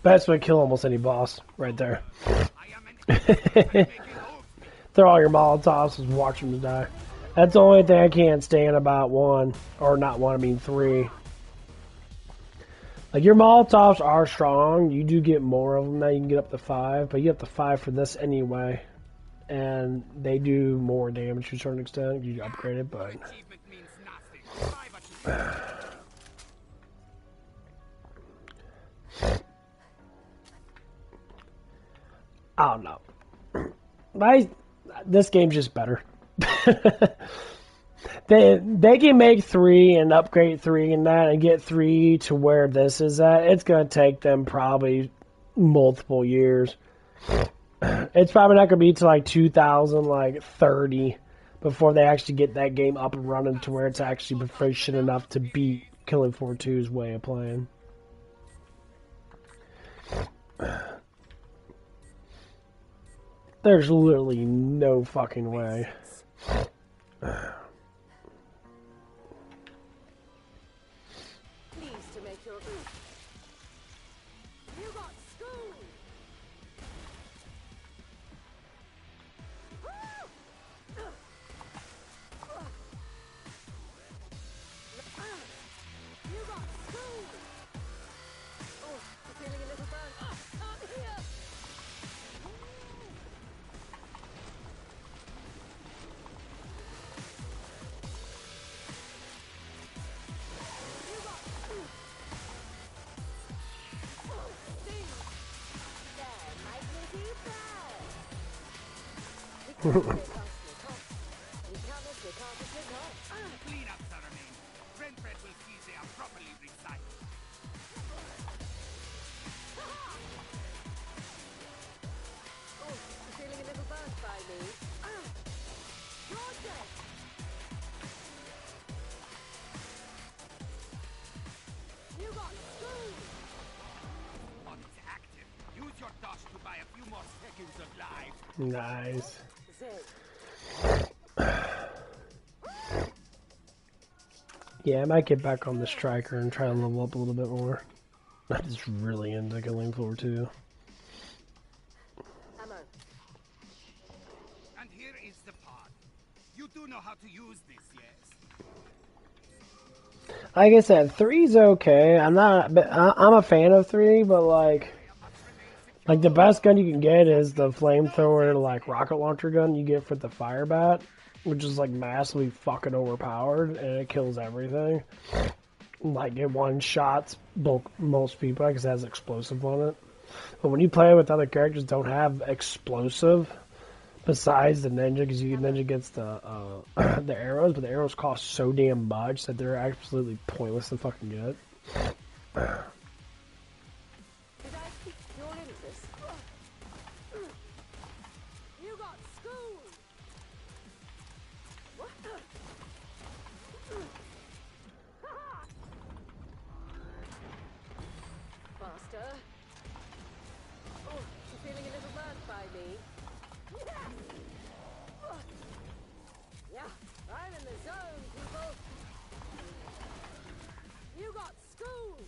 That's what kill almost any boss right there. Throw all your Molotovs and watch them die. That's the only thing I can't stand about one, or not one, I mean 3. Like, your Molotovs are strong. You do get more of them now. You can get up to 5, but you get up to 5 for this anyway. And they do more damage to a certain extent. You upgrade it, but... I don't know. This game's just better. They can make 3 and upgrade 3 and that and get 3 to where this is at. It's going to take them probably multiple years. It's probably not going to be to like 2030 before they actually get that game up and running to where it's actually proficient enough to beat Killing Floor 2's way of playing. There's literally no fucking way. Clean up, Saramain. Fred will see they are properly recycled. Oh, you're feeling a little burnt by me. You're dead. You got screwed. On its active, use your dust to buy a few more seconds of life. Nice. Yeah, I might get back on the striker and try to level up a little bit more. I'm just really into Killing Floor 2. And here is the pod. You do know how to use this, yes? Like I said, 3's okay. I'm a fan of 3, but like the best gun you can get is the flamethrower, like rocket launcher gun you get for the fire bat, which is like massively fucking overpowered and it kills everything. Like it one-shots most people because it has explosive on it. But when you play with other characters that don't have explosive, besides the ninja, because ninja gets the the arrows, but the arrows cost so damn much that they're absolutely pointless to fucking get. I'm in the zone, people. You got schooled.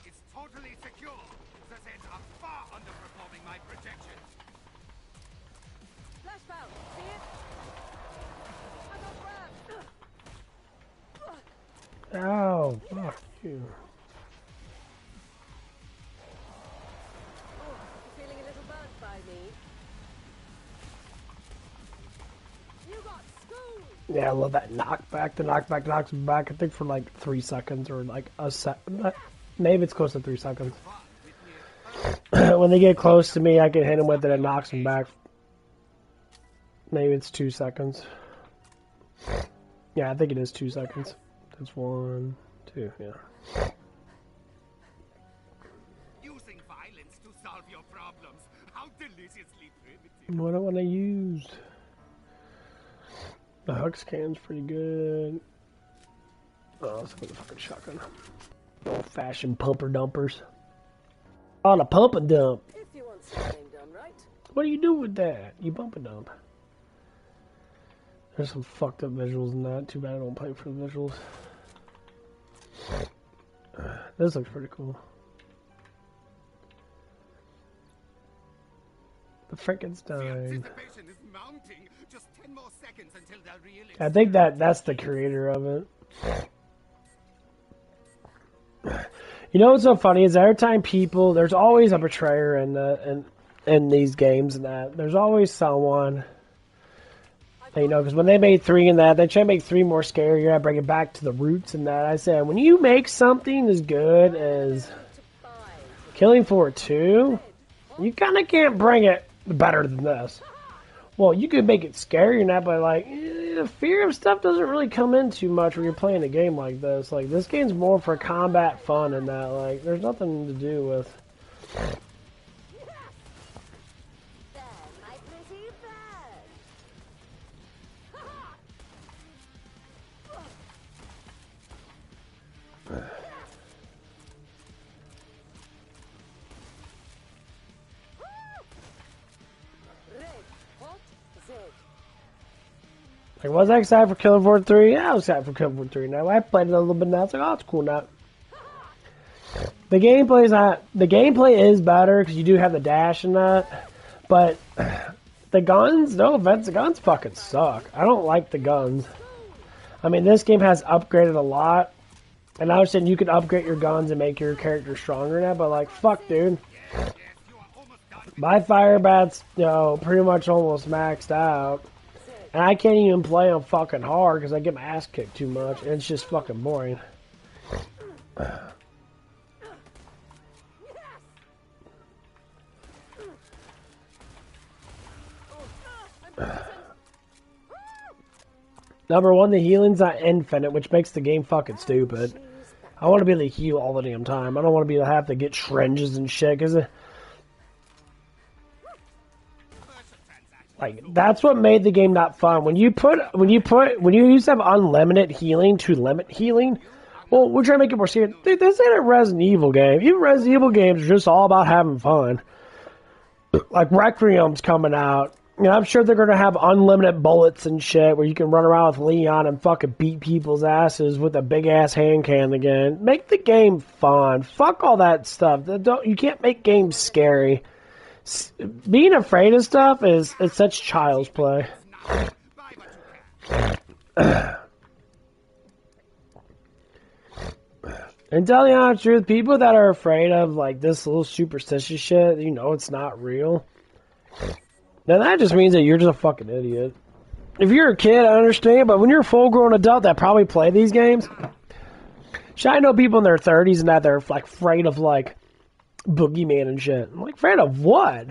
It's totally secure. The Zeds are far underperforming my projections. Flashbound. See it? I got grabbed. Ow, fuck you. Oh, you're feeling a little burnt by me. You got schooled. Yeah, I love that knockback. The knockback knocks him back, I think, for like 3 seconds or like a second. Maybe it's close to 3 seconds. When they get close to me, I can hit him with it and knocks him back. Maybe it's 2 seconds. Yeah, I think it is 2 seconds. That's 1, 2, yeah. Using violence to solve your problems. How deliciously primitive. What do I want to use? The Hux can's pretty good. Oh, let's put the fucking shotgun. Old-fashioned pumper dumpers. On a pump and dump. If you want something done right. What do you do with that? You bump and dump. There's some fucked up visuals in that. Too bad I don't play for the visuals. This looks pretty cool. The Frankenstein. Just 10 more seconds until they're really I think that's the creator of it. You know what's so funny is every time people, there's always a betrayer in these games and that. There's always someone. You know, because when they made 3 in that, they try to make 3 more scary. You gotta bring it back to the roots and that. I said, when you make something as good as KillingFloor 2, you kind of can't bring it better than this. Well, you could make it scary and that, but like, the fear of stuff doesn't really come in too much when you're playing a game like this. Like, this game's more for combat fun and that. Like, there's nothing to do with. Like, was I excited for KillingFloor 3? Yeah, I was excited for KillingFloor 3. Now, I played it a little bit now. It's like, oh, it's cool now. The gameplay is better because you do have the dash and that. But the guns, no offense, the guns fucking suck. I don't like the guns. I mean, this game has upgraded a lot. And I was saying you could upgrade your guns and make your character stronger now. But, like, fuck, dude. My fire bat's, you know, pretty much almost maxed out. And I can't even play on fucking hard because I get my ass kicked too much. And it's just fucking boring. Number 1, the healing's not infinite, which makes the game fucking stupid. I want to be able to heal all the damn time. I don't want to be able to have to get trenches and shit. Because like, that's what made the game not fun. When you used to have unlimited healing to limit healing, well, we're trying to make it more serious. Dude, this ain't a Resident Evil game. Even Resident Evil games are just all about having fun. Like, Requiem's coming out. You know, I'm sure they're going to have unlimited bullets and shit where you can run around with Leon and fucking beat people's asses with a big-ass hand cannon again. Make the game fun. Fuck all that stuff. You can't make games scary. Being afraid of stuff is such child's play. And tell you the honest truth, people that are afraid of like this little superstitious shit, you know it's not real. Then that just means that you're just a fucking idiot. If you're a kid, I understand, but when you're a full-grown adult that probably play these games, I know people in their 30s and that they're like afraid of like boogeyman and shit. I'm like, afraid of what?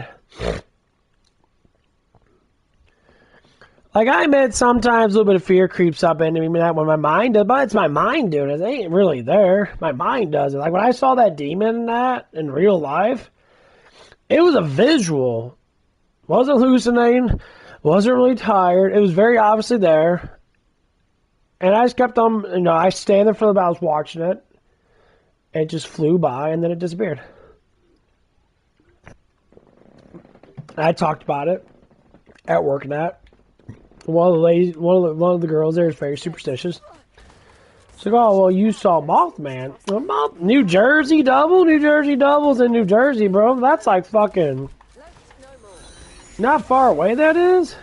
Like, I admit sometimes a little bit of fear creeps up into me that when my mind does, but it's my mind doing it. It ain't really there. My mind does it. Like, when I saw that demon in that in real life, it was a visual. Wasn't hallucinating. Wasn't really tired. It was very obviously there. And I just kept on, you know, I stand there for about, I was watching it. It just flew by and then it disappeared. I talked about it at work and that. One of the girls there is very superstitious. She's like, oh, well, you saw Mothman. Well, New Jersey doubles in New Jersey, bro. That's like fucking... Not far away, that is.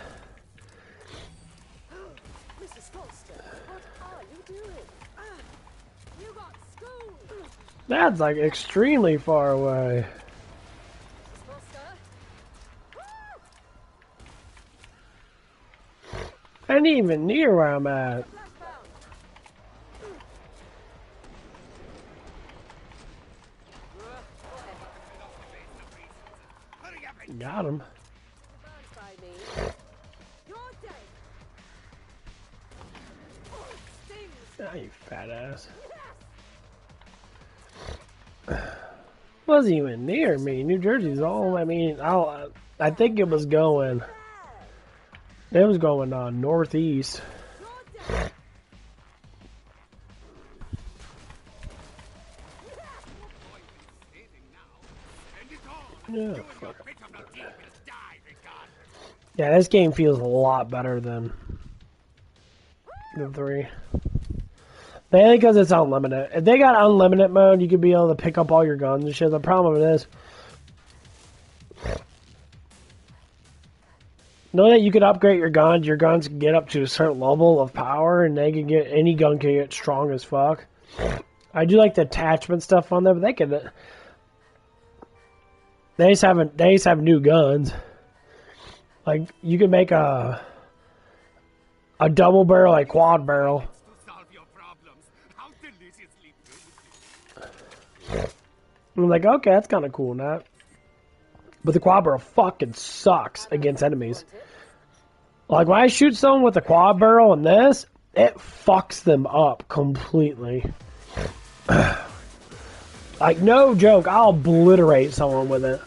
That's like extremely far away. Ain't even near where I'm at. Got him. Ah, you fat ass. Wasn't even near me. New Jersey's all. I mean, I think it was going. It was going northeast. Yeah, fuck. Yeah, this game feels a lot better than the 3. Mainly because it's unlimited. If they got unlimited mode, you could be able to pick up all your guns and shit. The problem with it is, know that you could upgrade your guns can get up to a certain level of power, and they can get, any gun can get strong as fuck. I do like the attachment stuff on there, but they just have new guns. Like, you can make a double barrel, like quad barrel. I'm like, okay, that's kind of cool, not. But the quad barrel fucking sucks against enemies. Like, when I shoot someone with a quad barrel and this, it fucks them up completely. Like, no joke, I'll obliterate someone with it.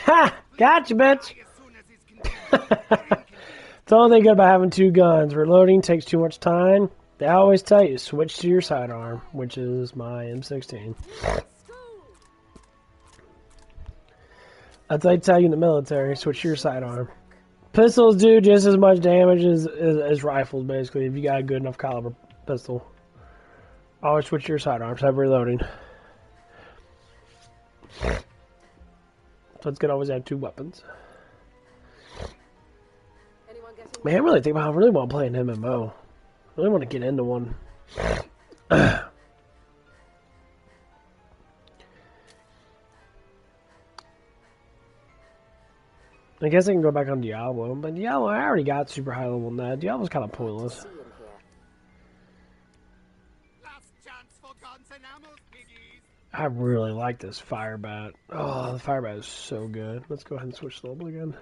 Ha! Gotcha, bitch! It's the only thing good about having 2 guns. Reloading takes too much time. They always tell you, switch to your sidearm, which is my M16. That's what they tell you in the military, switch to your sidearm. Pistols do just as much damage as rifles, basically, if you got a good enough caliber pistol. Always switch to your sidearms, have reloading. So it's good to always have 2 weapons. Man, I really think about. I really want to play an MMO. I really want to get into one. I guess I can go back on Diablo, but Diablo, I already got super high level in that. Diablo's kind of pointless. I really like this fire bat. Oh, the fire bat is so good. Let's go ahead and switch the level again.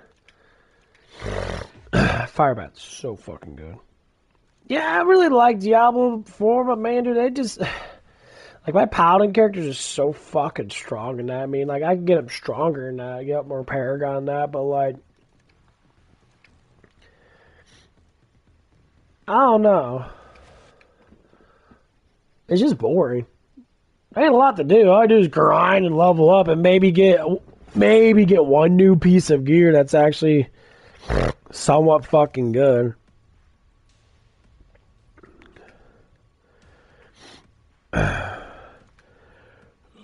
Fire bat's so fucking good. Yeah, I really like Diablo 4, but man, dude, they just... Like, my paladin characters are so fucking strong in that. I mean, like, I can get them stronger in that, get up more paragon in that, but, like... I don't know. It's just boring. Ain't a lot to do. All I do is grind and level up and maybe get one new piece of gear that's actually somewhat fucking good.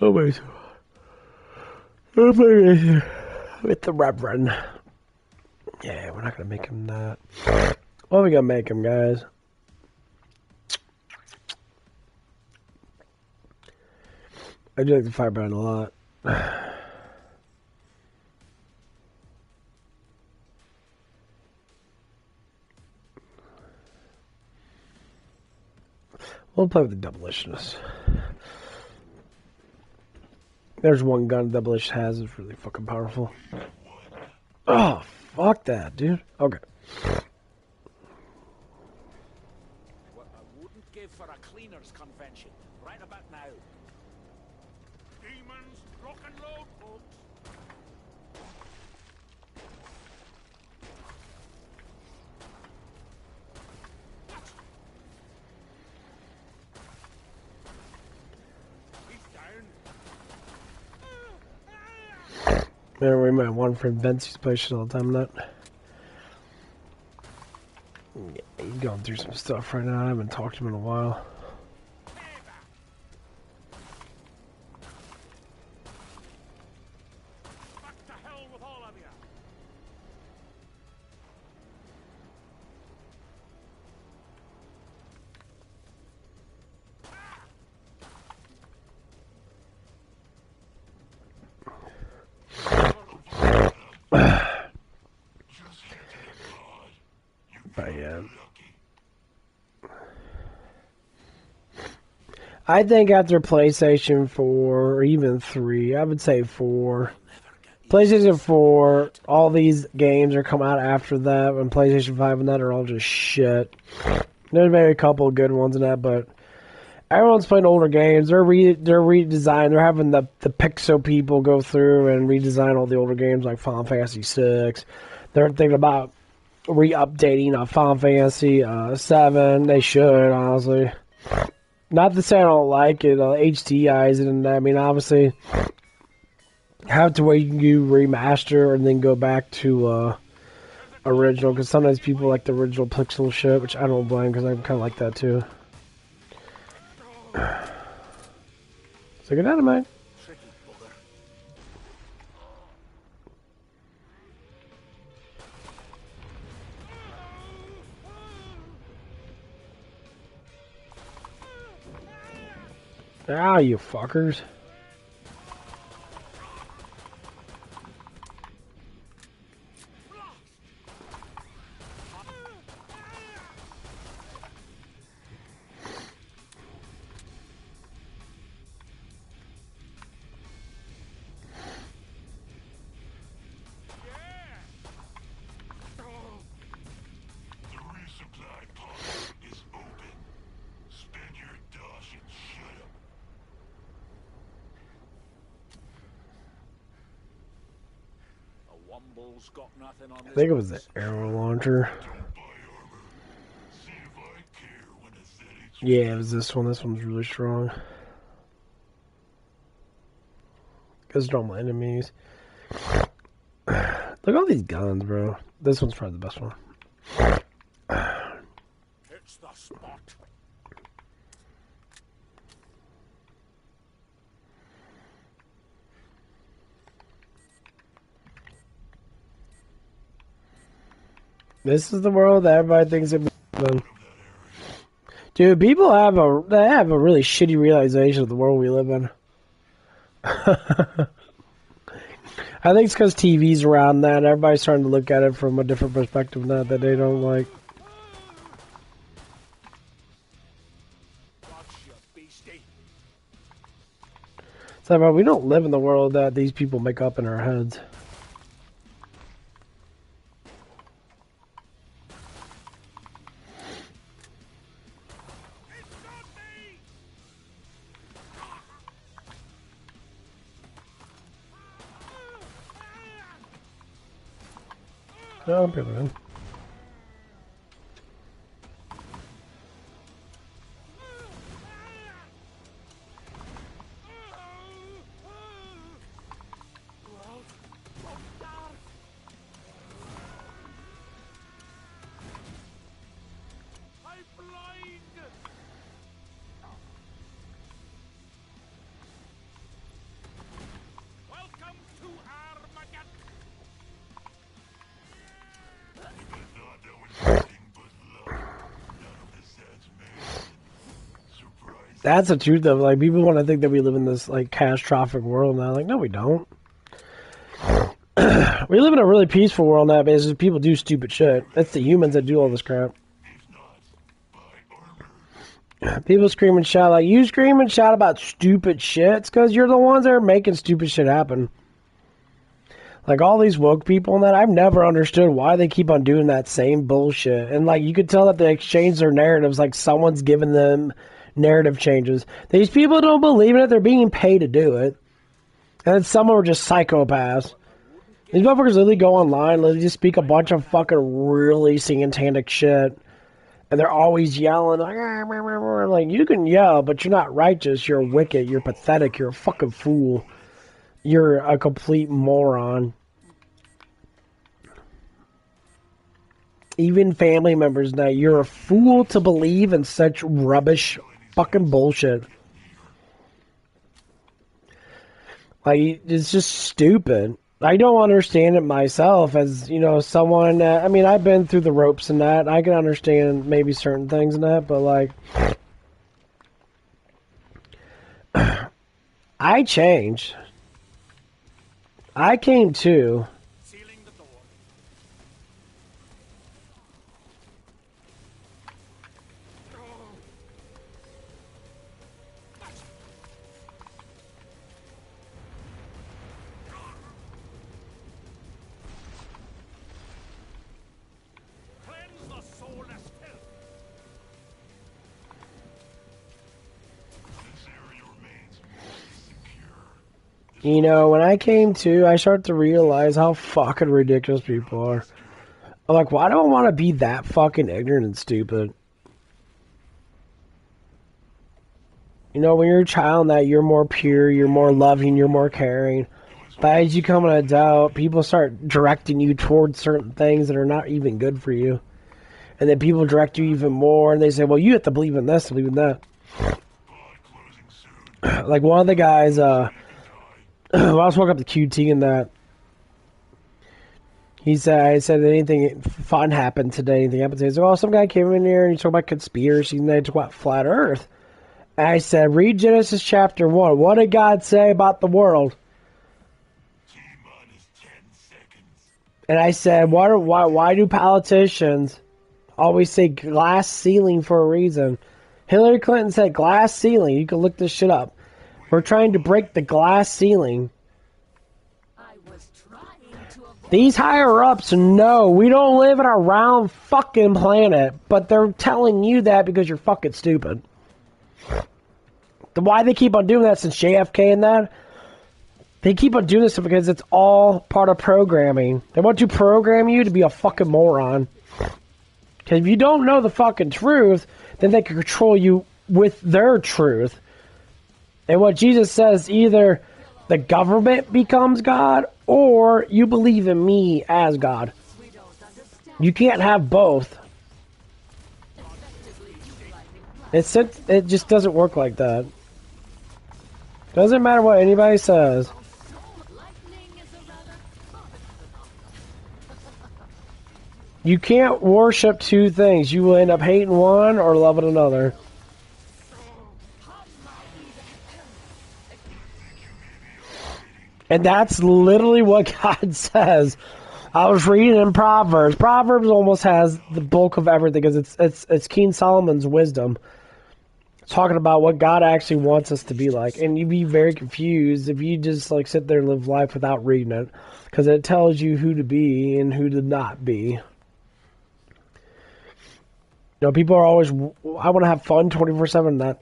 Oh my God. With the Reverend. Yeah, we're not gonna make him that. What are we gonna make him, guys? I do like the firebrand a lot. We'll play with the double-ishness. There's one gun double-ish has. It's really fucking powerful. Oh, fuck that, dude. Okay. What I wouldn't give for a cleaners convention right about now. Demons, rock and load, folks. Remember we met one from Vincey's place all the time. That yeah, he's going through some stuff right now. I haven't talked to him in a while. But yeah. I think after PlayStation 4 or even 3, I would say 4. PlayStation 4, all these games are coming out after that, and PlayStation 5 and that are all just shit. There's maybe a couple of good ones in that, but everyone's playing older games. They're redesigned. They're having the Pixel people go through and redesign all the older games like Final Fantasy 6. They're thinking about re-updating Final Fantasy 7. They should, honestly. Not to say I don't like it, HDIs and I mean, obviously, have to where you remaster and then go back to original, because sometimes people like the original pixel shit, which I don't blame, because I kind of like that too. So good night, mate. Ah, you fuckers. Got nothing on I think it was the arrow launcher. Yeah, it was this one. This one's really strong. Because normal enemies. Look at all these guns, bro. This one's probably the best one. It's the spot. This is the world that everybody thinks it is. Dude, people have a really shitty realization of the world we live in. I think it's because TV's around that. Everybody's starting to look at it from a different perspective now that they don't like. So, but we don't live in the world that these people make up in our heads. No, I'm good, man. That's the truth of like people want to think that we live in this like catastrophic world now. Like, no, we don't. We live in a really peaceful world now, but it's just people do stupid shit. That's the humans that do all this crap. People scream and shout like you scream and shout about stupid shit. It's because you're the ones that are making stupid shit happen. Like, all these woke people and that, I've never understood why they keep on doing that same bullshit. And, like, you could tell that they exchange their narratives like someone's giving them narrative changes. These people don't believe in it. They're being paid to do it. And then some are just psychopaths. These motherfuckers literally go online, literally just speak a bunch of fucking really satanic shit. And they're always yelling, like, "Ah, rah, rah, rah." Like, you can yell, but you're not righteous. You're wicked. You're pathetic. You're a fucking fool. You're a complete moron. Even family members know you're a fool to believe in such rubbish fucking bullshit. Like, it's just stupid. I don't understand it myself as, you know, someone, I mean, I've been through the ropes and that. I can understand maybe certain things and that, but, like, I changed. I came to. You know, when I came to, I started to realize how fucking ridiculous people are. I'm like, why do I want to be that fucking ignorant and stupid? You know, when you're a child, that you're more pure, you're more loving, you're more caring. But as you come an adult, people start directing you towards certain things that are not even good for you. And then people direct you even more, and they say, well, you have to believe in this, believe in that. Like, one of the guys, when I was walking up to QT and that, I said anything fun happened today, anything happened today. He said, oh, some guy came in here and he talked about conspiracy and they talked about flat earth. And I said, read Genesis chapter 1. What did God say about the world? And I said, why do politicians always say glass ceiling for a reason? Hillary Clinton said glass ceiling. You can look this shit up. We're trying to break the glass ceiling. These higher-ups know we don't live in a round fucking planet, but they're telling you that because you're fucking stupid. Why they keep on doing that since JFK and that? They keep on doing this because it's all part of programming. They want to program you to be a fucking moron. Because if you don't know the fucking truth, then they can control you with their truth. And what Jesus says, either the government becomes God, or you believe in me as God. You can't have both. It just doesn't work like that. Doesn't matter what anybody says. You can't worship two things. You will end up hating one or loving another. And that's literally what God says. I was reading in Proverbs. Proverbs almost has the bulk of everything because it's King Solomon's wisdom. Talking about what God actually wants us to be like. And you'd be very confused if you just like sit there and live life without reading it. Because it tells you who to be and who to not be. You know, people are always, I want to have fun 24/7. That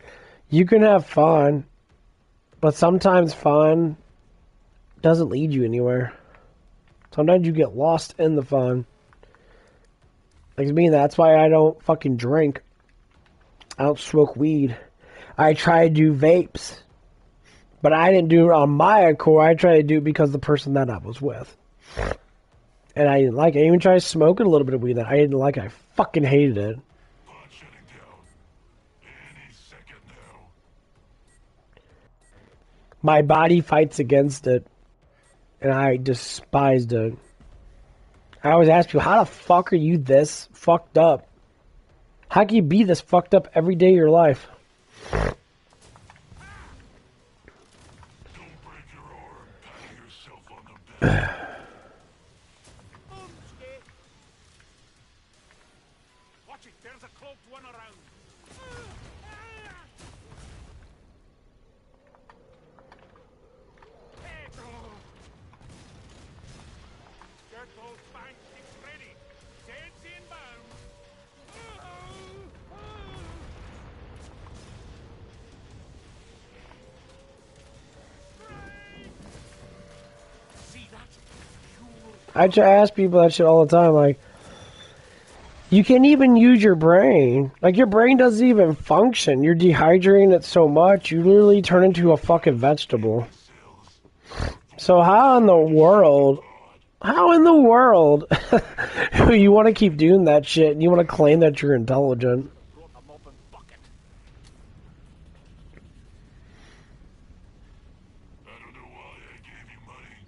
you can have fun, but sometimes fun doesn't lead you anywhere. Sometimes you get lost in the fun. Like me, that's why I don't fucking drink. I don't smoke weed. I try to do vapes. But I didn't do it on my accord. I tried to do it because of the person that I was with. And I didn't like it. I even tried smoking a little bit of weed that I didn't like. I fucking hated it. My body fights against it. And I despised it. I always ask people, how the fuck are you this fucked up? How can you be this fucked up every day of your life? Watch it, there's a cloaked one around. I ask people that shit all the time, like, you can't even use your brain. Like, your brain doesn't even function. You're dehydrating it so much, you literally turn into a fucking vegetable. So how in the world you want to keep doing that shit and you want to claim that you're intelligent?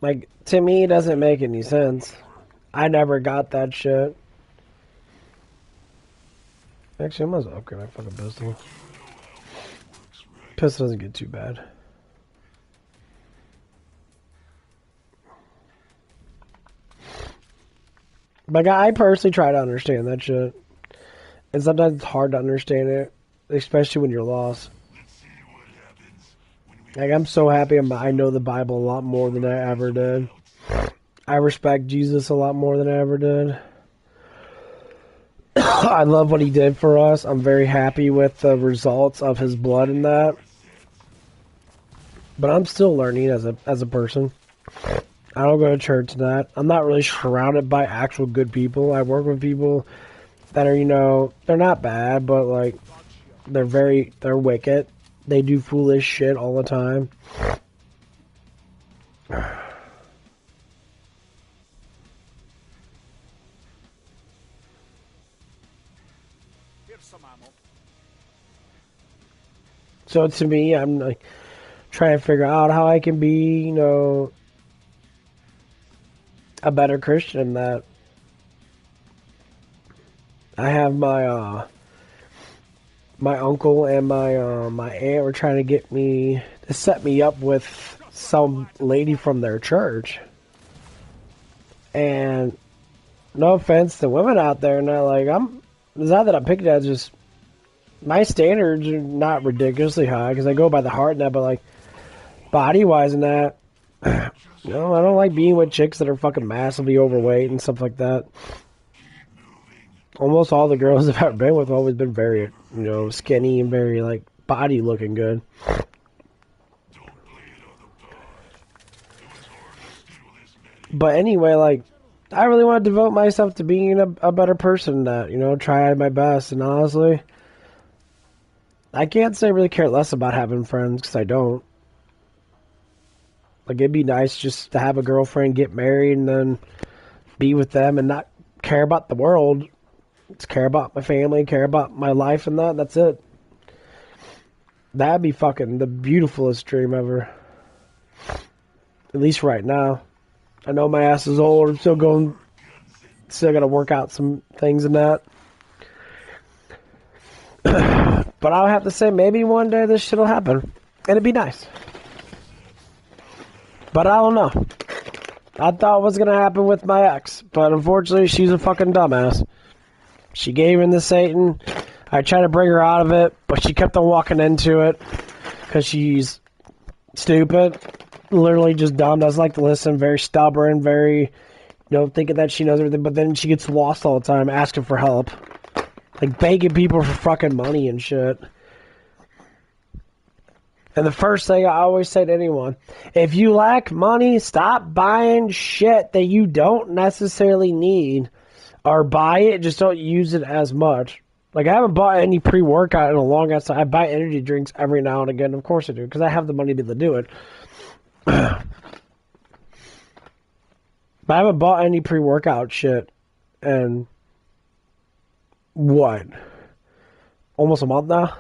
Like, to me, it doesn't make any sense. I never got that shit. Actually, I might as well upgrade my fucking pistol. Pistol doesn't get too bad. Like, I personally try to understand that shit. And sometimes it's hard to understand it, especially when you're lost. Like, I'm so happy I know the Bible a lot more than I ever did. I respect Jesus a lot more than I ever did. I love what he did for us. I'm very happy with the results of his blood in that. But I'm still learning as a person. I don't go to church and that. I'm not really surrounded by actual good people. I work with people that are, you know, they're not bad, but like they're wicked. They do foolish shit all the time. So to me, I'm like trying to figure out how I can be, you know, a better Christian. That I have my my uncle and my aunt were trying to get me to set me up with some lady from their church. And no offense to women out there, and it's not that I'm picking at, just my standards are not ridiculously high because I go by the heart and that, but like body wise and that, you know, I don't like being with chicks that are fucking massively overweight and stuff like that. Almost all the girls I've ever been with have always been very, you know, skinny and very like body looking good. But anyway, like, I really want to devote myself to being a better person than that, you know, try my best. And honestly, I can't say I really care less about having friends, because I don't. Like, it'd be nice just to have a girlfriend, get married, and then be with them and not care about the world. Just care about my family, care about my life and that's it. That'd be fucking the beautifulest dream ever. At least right now. I know my ass is old. I'm still gotta work out some things and that. But I'll have to say, maybe one day this shit'll happen. And it'd be nice. But I don't know. I thought it was gonna happen with my ex. But unfortunately, she's a fucking dumbass. She gave in to Satan. I tried to bring her out of it, but she kept on walking into it. Because she's stupid. Literally just dumb. Doesn't like to listen. Very stubborn. Very, you know, thinking that she knows everything. But then she gets lost all the time, asking for help. Like, begging people for fucking money and shit. And the first thing I always say to anyone, if you lack money, stop buying shit that you don't necessarily need. Or buy it, just don't use it as much. Like, I haven't bought any pre-workout in a long ass time. I buy energy drinks every now and again. Of course I do, because I have the money to be able to do it. But I haven't bought any pre-workout shit in, what? Almost a month now?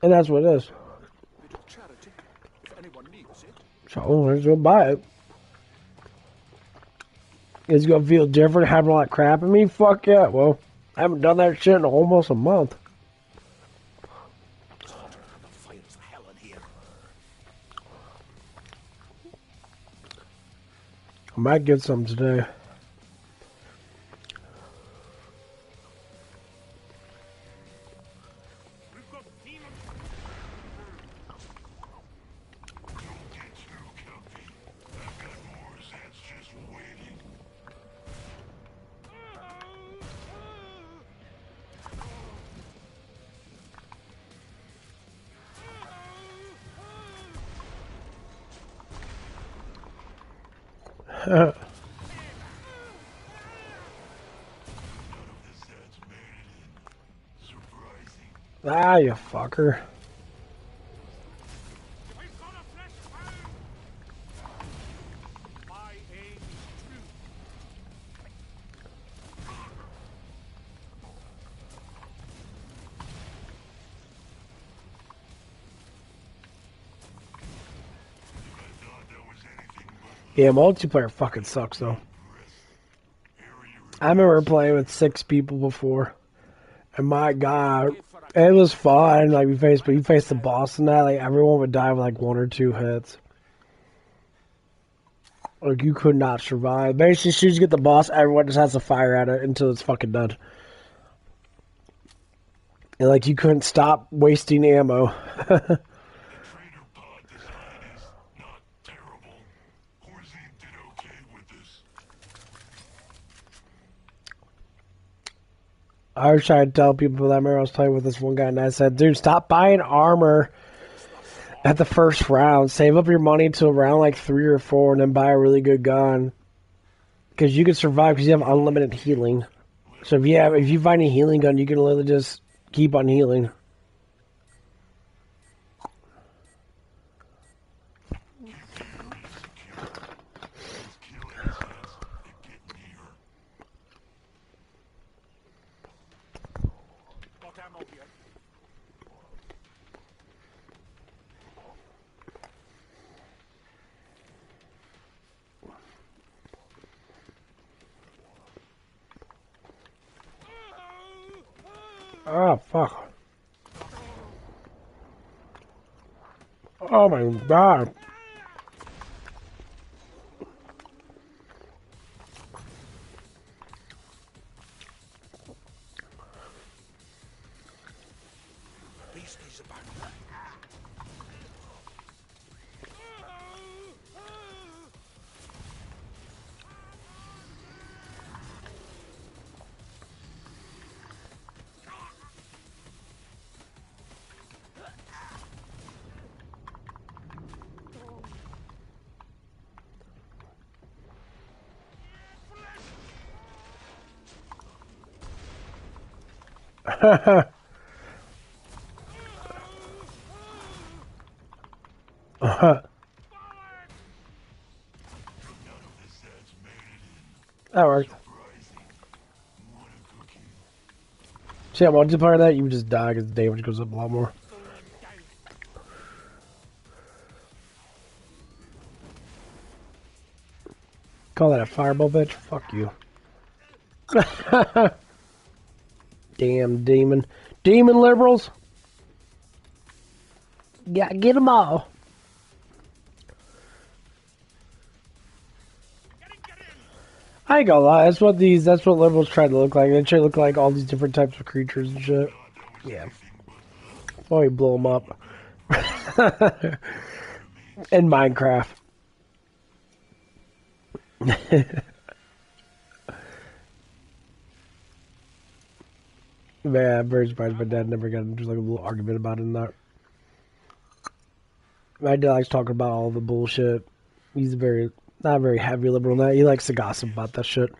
And that's what it is. So, let's go buy it. It's gonna feel different having all that crap in me? Fuck yeah. Well, I haven't done that shit in almost a month. I might get some today. Ah, you fucker. Yeah, multiplayer fucking sucks though. I remember playing with 6 people before, and my god, it was fun. Like but you faced the boss and that, like everyone would die with like 1 or 2 hits. Like you could not survive. Basically, as soon as you get the boss, everyone just has to fire at it until it's fucking done. And like you couldn't stop wasting ammo. I was trying to tell people that I was playing with this one guy, and I said, dude, stop buying armor at the first round. Save up your money to around like 3 or 4, and then buy a really good gun. Because you can survive because you have unlimited healing. So if you find a healing gun, you can literally just keep on healing. Oh, fuck. Oh my god. That worked. See, I multiplayer that, you would just die because the damage goes up a lot more. Call that a fireball, bitch? Fuck you. Damn demon. Demon liberals? Yeah, get them all. I ain't gonna lie, that's what liberals try to look like. They try to look like all these different types of creatures and shit. Yeah. Oh, you blow them up. In Minecraft. Man, I'm very surprised my dad never got into like a little argument about it in that. My dad likes talking about all the bullshit. He's not a very heavy liberal in that. He likes to gossip about that shit.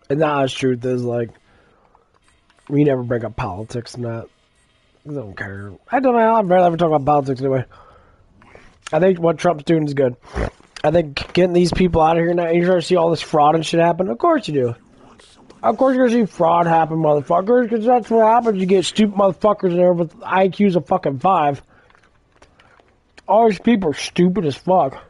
And the honest truth is, like, we never bring up politics and that. I don't care. I don't know. I'd rather ever talk about politics anyway. I think what Trump's doing is good. I think getting these people out of here now, you're starting to see all this fraud and shit happen. Of course you do. Of course you're going to see fraud happen, motherfuckers, because that's what happens. You get stupid motherfuckers in there with IQs of fucking 5. All these people are stupid as fuck.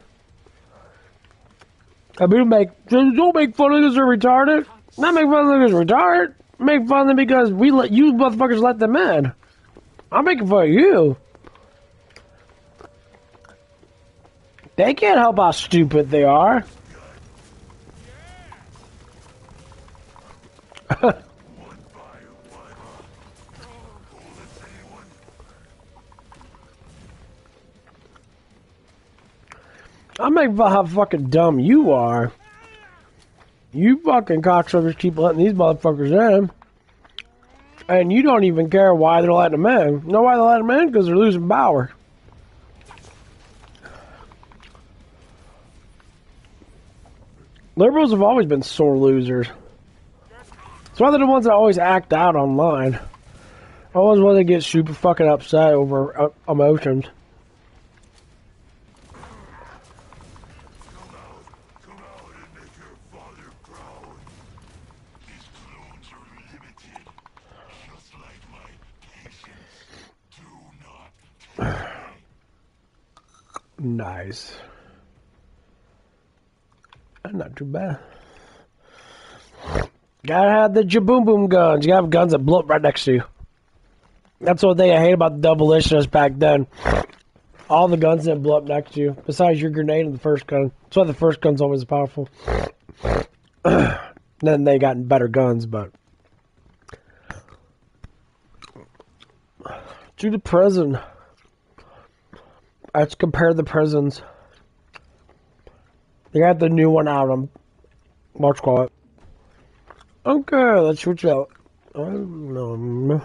I mean, don't make fun of us or retarded. Not make fun of us or retarded. Make fun of them because we let you motherfuckers let them in. I'm making fun of you. They can't help how stupid they are. I'm making fun of how fucking dumb you are. You fucking cocksuckers keep letting these motherfuckers in. And you don't even care why they're letting them in. You know why they're letting them in? Because they're losing power. Liberals have always been sore losers. That's why they're the ones that always act out online. Always want to get super fucking upset over emotions. Nice. That's not too bad. Gotta have the jaboom boom guns. You gotta have guns that blow up right next to you. That's one thing I hate about the double-ishness back then. All the guns that blow up next to you, besides your grenade and the first gun. That's why the first gun's always powerful. Then they got better guns, but... To the prison. Let's compare the prisons. They got the new one out on March Quiet. Okay, let's switch out. Okay.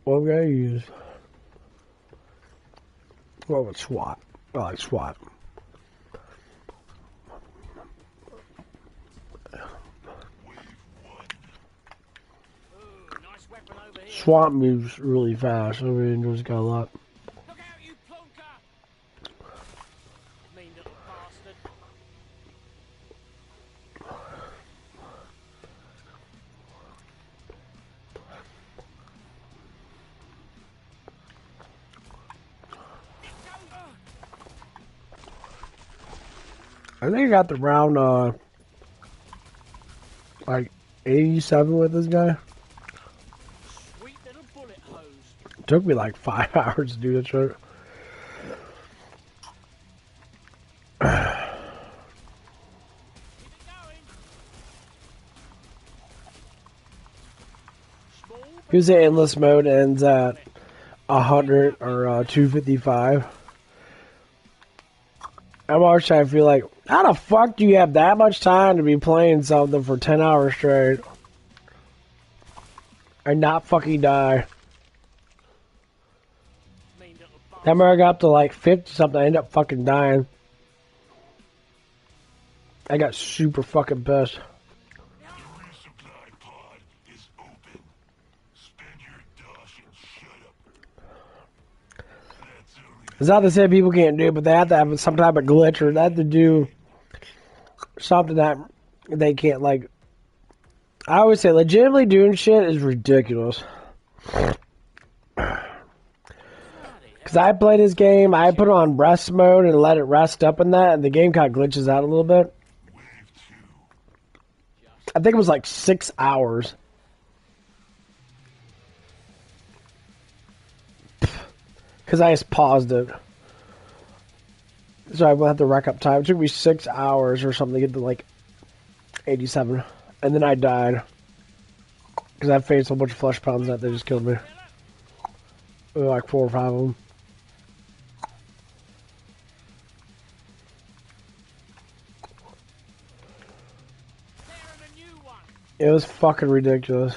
What would I use? What would SWAT? I like SWAT. SWAT moves really fast. I mean, there's got a lot. Look out, you plonker! Mean little bastard. I think I got the round, like 87 with this guy. Sweet little bullet hose. It took me like 5 hours to do that shit. Because the endless mode ends at 100 or 255. I'm always trying to feel like, how the fuck do you have that much time to be playing something for 10 hours straight? And not fucking die. That where I got up to like 50 something, I ended up fucking dying. I got super fucking pissed. It's not to say people can't do it, but they have to have some type of glitch or they have to do something that they can't, like... I always say, legitimately doing shit is ridiculous. Because I played this game, I put it on rest mode and let it rest up in that, and the game kind of glitches out a little bit. I think it was like 6 hours. Because I just paused it. So I will have to rack up time. It took me 6 hours or something to get to like 87. And then I died. Because I faced a bunch of flesh pounds that they just killed me. Like 4 or 5 of them. It was fucking ridiculous.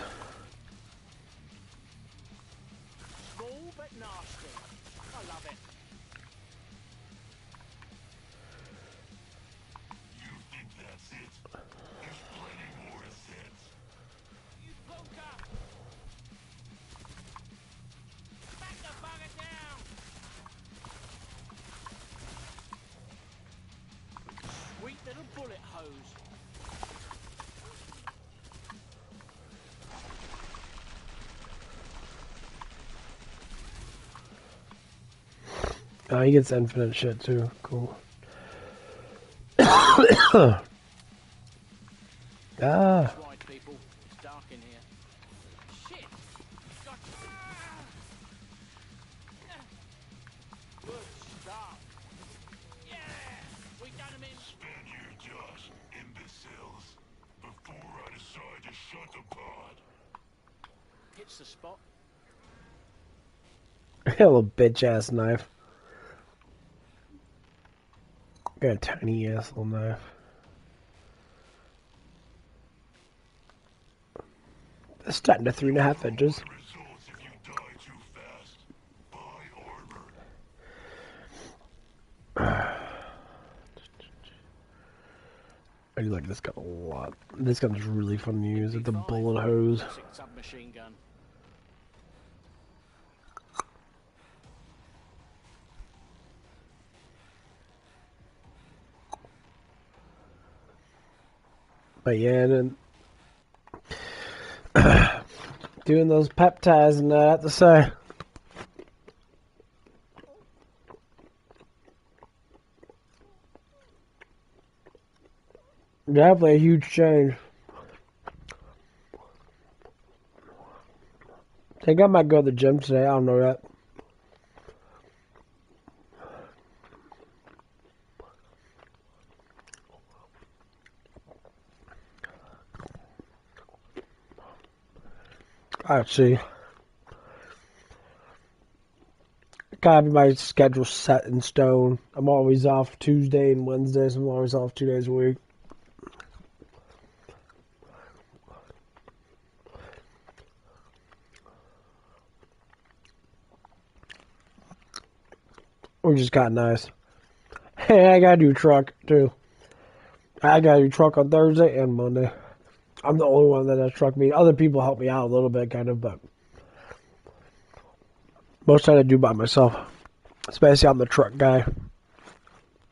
He gets infinite shit too. Cool. Ah. Hits the spot. A little bitch ass knife. Got a tiny ass little knife. It's starting to 3.5 inches. I do like this gun a lot. This gun's really fun to use. It's a bullet hose. Submachine gun. But yeah, and then doing those peptides and I have to say, definitely a huge change. I think I might go to the gym today. I don't know yet. Alright, see. Gotta be my schedule set in stone. I'm always off Tuesday and Wednesdays. I'm always off 2 days a week. Which just got nice. Hey, I gotta do truck too. I gotta do truck on Thursday and Monday. I'm the only one that does truck meet. Other people help me out a little bit, kind of, but most time I do by myself. Especially I'm the truck guy.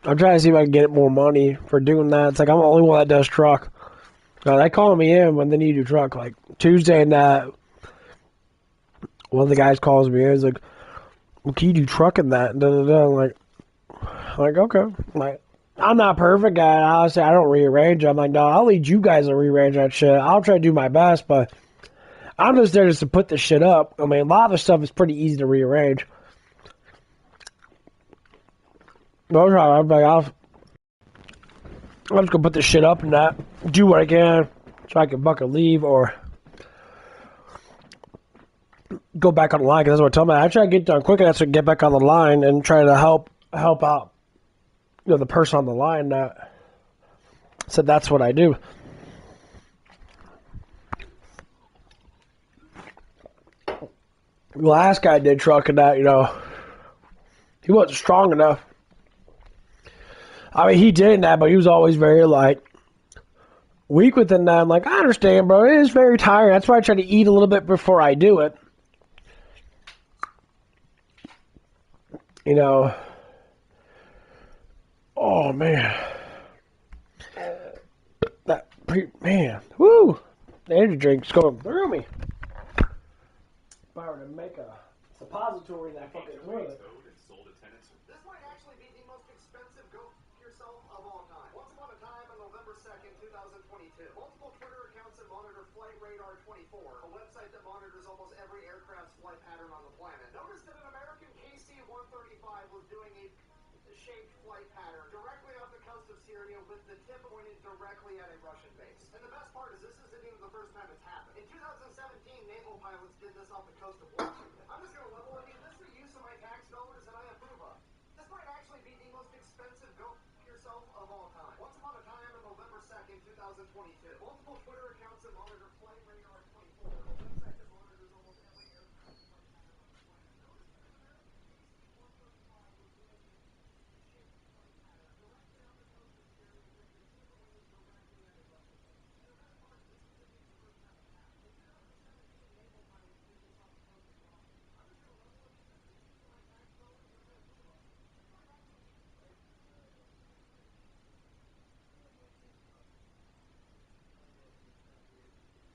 I'm trying to see if I can get more money for doing that. It's like I'm the only one that does truck. They call me in when they need to do truck. Like Tuesday night, one of the guys calls me in. He's like, well, can you do truck in that? I'm like, okay. I'm not perfect guy. Honestly, I don't rearrange. I'm like, no, I'll lead you guys to rearrange that shit. I'll try to do my best, but I'm just there just to put the shit up. I mean, a lot of the stuff is pretty easy to rearrange. I'm like, I'm just gonna put this shit up and not do what I can so I can bucket leave or go back on the line. Because that's what I tell me. I try to get done quick enough to get back on the line and try to help out, the person on the line that said that's what I do. The last guy did truck and that, he wasn't strong enough. I mean, he did that, but he was always very, weak within that. I'm like, I understand, bro. It is very tiring. That's why I try to eat a little bit before I do it. Oh, man. Man. Woo! The energy drink's going through me. If I were to make a suppository in that fucking toilet. This might actually be the most expensive go yourself of all time. Once upon a time on November 2nd, 2022, multiple Twitter accounts that monitor Flight Radar 24, a website that monitors almost every aircraft's flight pattern on the planet, noticed that an American KC-135 was doing a shaped flight pattern directly off the coast of Syria with the tip pointed directly at a Russian base. And the best part is this isn't even the first time it's happened. In 2017, naval pilots did this off the coast of Washington. I'm just going to level with you. This is the use of my tax dollars that I approve of. This might actually be the most expensive go yourself of all time. Once upon a time on November 2nd, 2022, multiple Twitter accounts that monitor Flight Radar 24, a website that monitors almost every aircraft flight pattern on the planet, noticed that an American KC-135 was doing a shaped flight pattern directly off the coast of Syria with the tip pointed directly at a Russian base. And the best part is this isn't even the first time it's happened. In 2017, naval pilots did this off the coast of Washington. I'm just going to level with you.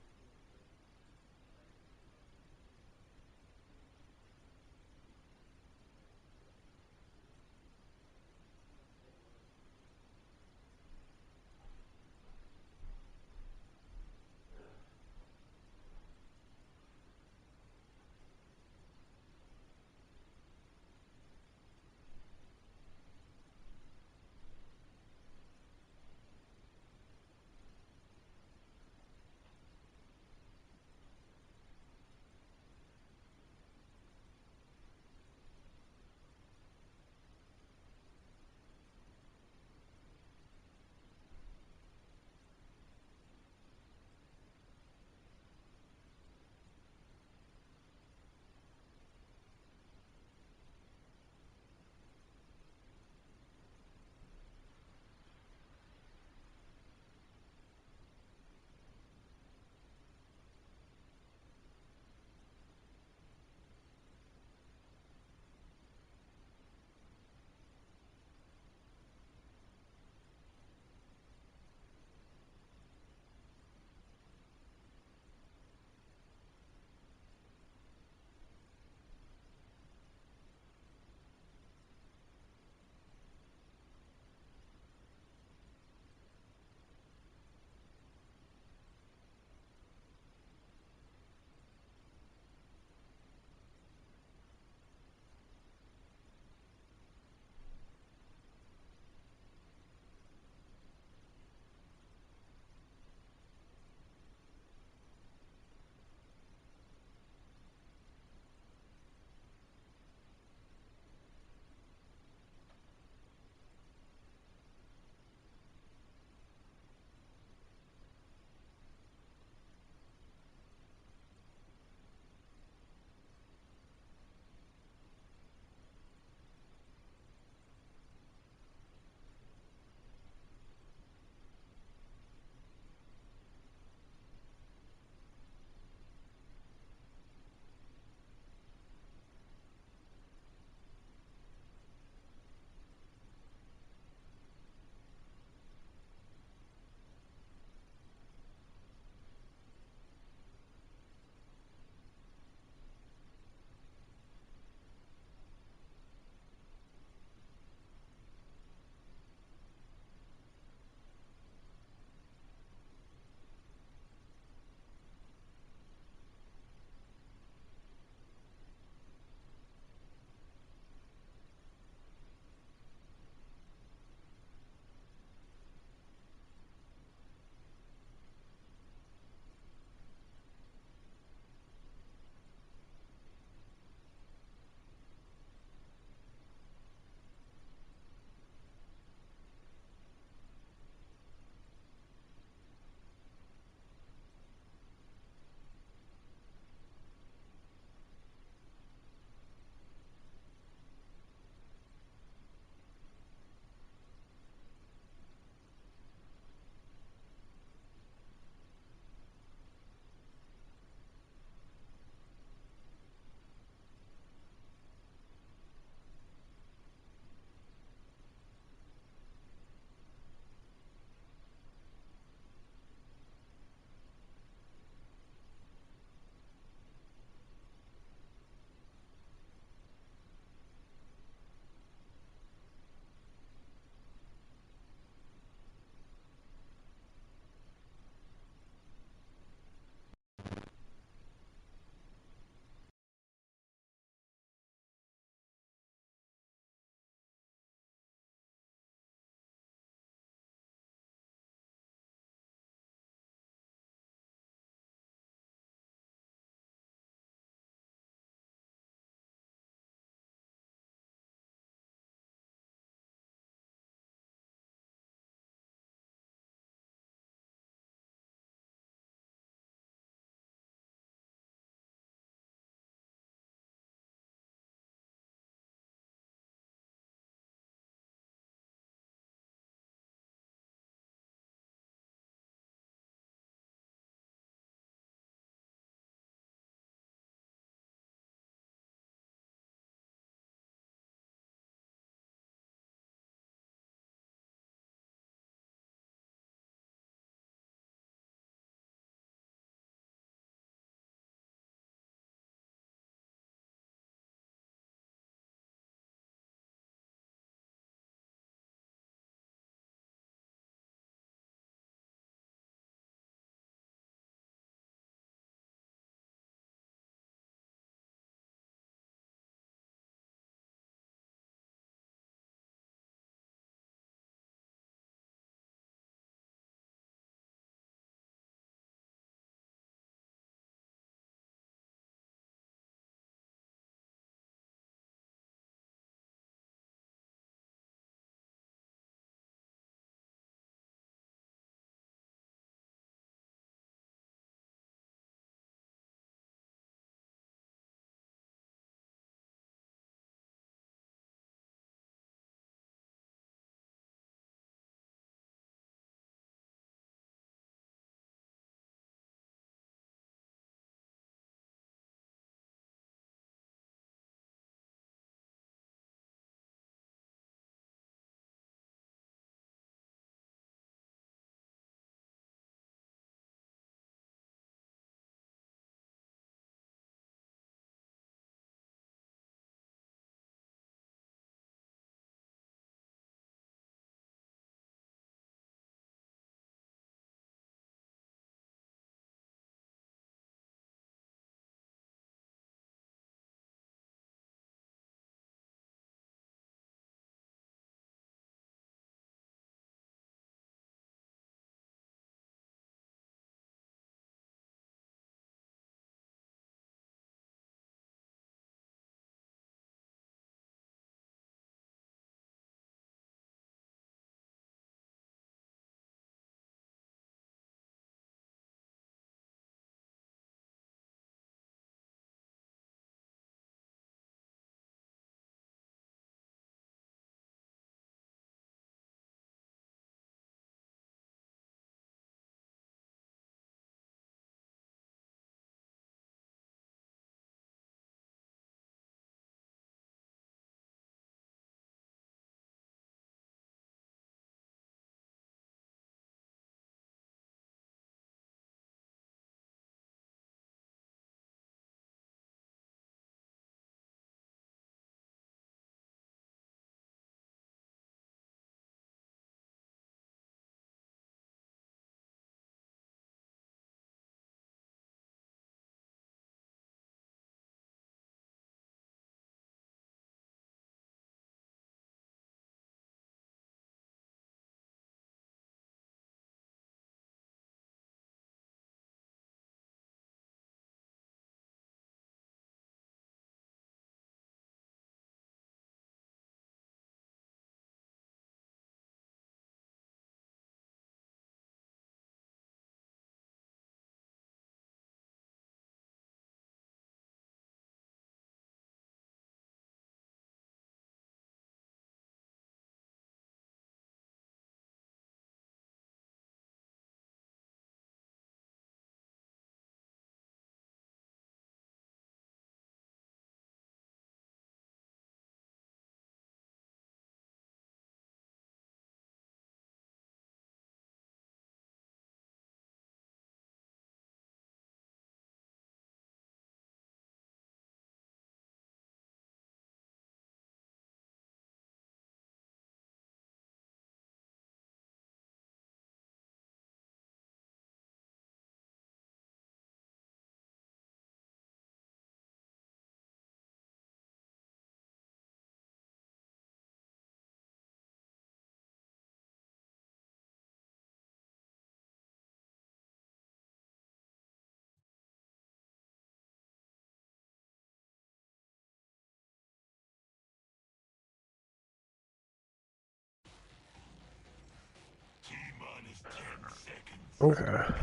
This is the use of my tax dollars that I approve of. This might actually be Okay.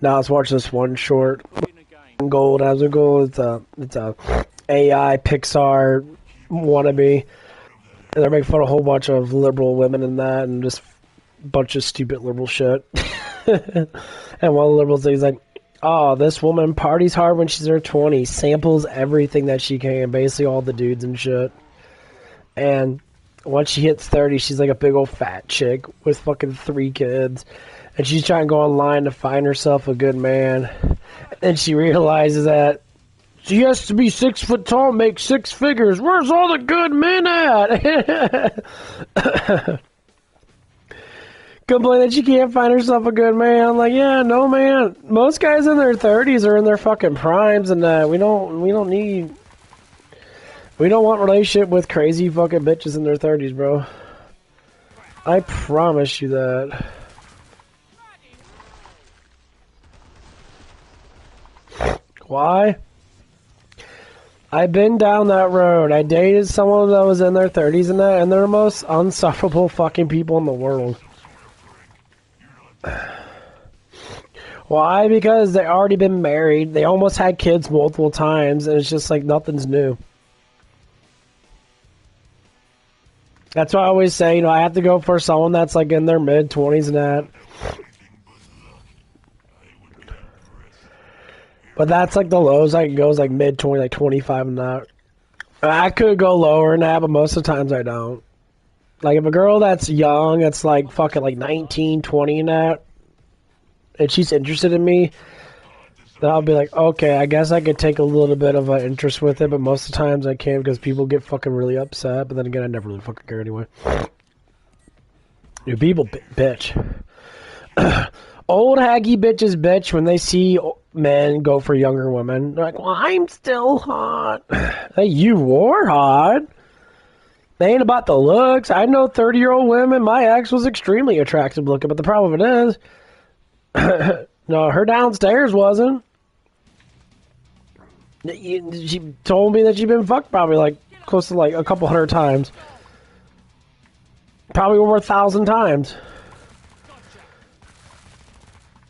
Now let's watch this one short. Gold has a goal. It's a AI Pixar wannabe. And they're making fun of a whole bunch of liberal women in that, and just a bunch of stupid liberal shit. And one of the liberals is like, "Oh, this woman parties hard when she's in her 20s, samples everything that she can, basically all the dudes and shit. And once she hits 30, she's like a big old fat chick with fucking 3 kids, and she's trying to go online to find herself a good man. And she realizes that she has to be 6 foot tall, make 6 figures. Where's all the good men at?" Complain that she can't find herself a good man. I'm like, yeah, no, man. Most guys in their 30s are in their fucking primes, and we don't want relationship with crazy fucking bitches in their 30s, bro. I promise you that. Why? I've been down that road. I dated someone that was in their 30s and that, and they're the most unsufferable fucking people in the world. Why? Because they already been married. They almost had kids multiple times, and it's just like nothing's new. That's why I always say, I have to go for someone that's like in their mid-20s and that. But that's like the lows I can go is like mid-20, like 25 and that. I could go lower than that, but most of the times I don't. Like if a girl that's young, it's like fucking like 19, 20 and that, and she's interested in me, then I'll be like, okay, I guess I could take a little bit of an interest with it, but most of the times I can't because people get fucking really upset, but then again, I never really fucking care anyway. Dude, people bitch. Old haggy bitches bitch when they see men go for younger women. They're like, well, I'm still hot. Hey, you were hot. They ain't about the looks. I know 30-year-old women. My ex was extremely attractive looking, but the problem is, no, her downstairs wasn't. She told me that she'd been fucked probably like close to like a couple hundred times. Probably over 1,000 times.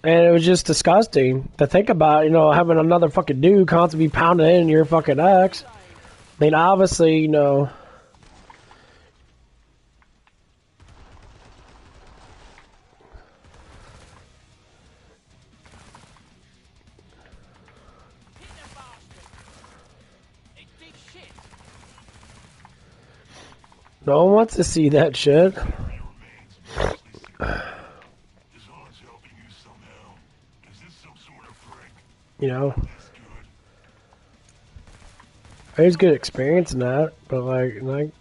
And it was just disgusting to think about, having another fucking dude constantly pounding in your fucking ex. I mean, obviously, No one wants to see that shit. It was good experience in that, but like it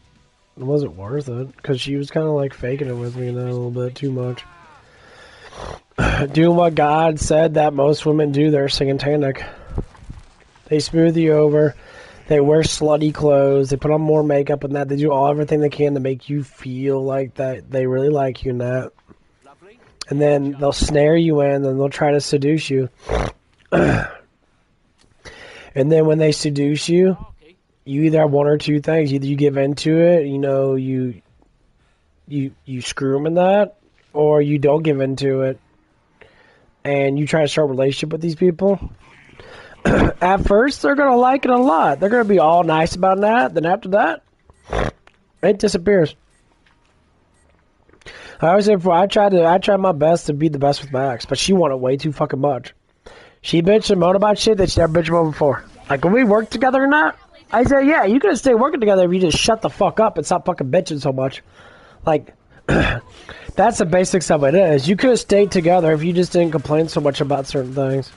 wasn't worth it because she was kind of like faking it with me a little bit too much. Doing what God said that most women do, they're satanic. They smooth you over. They wear slutty clothes. They put on more makeup and that. They do everything they can to make you feel like that they really like you and that. And then they'll snare you in and they'll try to seduce you. And then when they seduce you, you either have one or two things. Either you give into it, you screw them in that, or you don't give into it. And you try to start a relationship with these people. At first, they're going to like it a lot. They're going to be all nice about that. Then after that, it disappears. I always say before, I tried my best to be the best with my ex, but she wanted way too fucking much. She bitched and moaned about shit that she never bitched about before. Like, when we worked together or not, I said, yeah, you could have stayed working together if you just shut the fuck up and stop fucking bitching so much. Like, that's the basics of it is. You could have stayed together if you just didn't complain so much about certain things.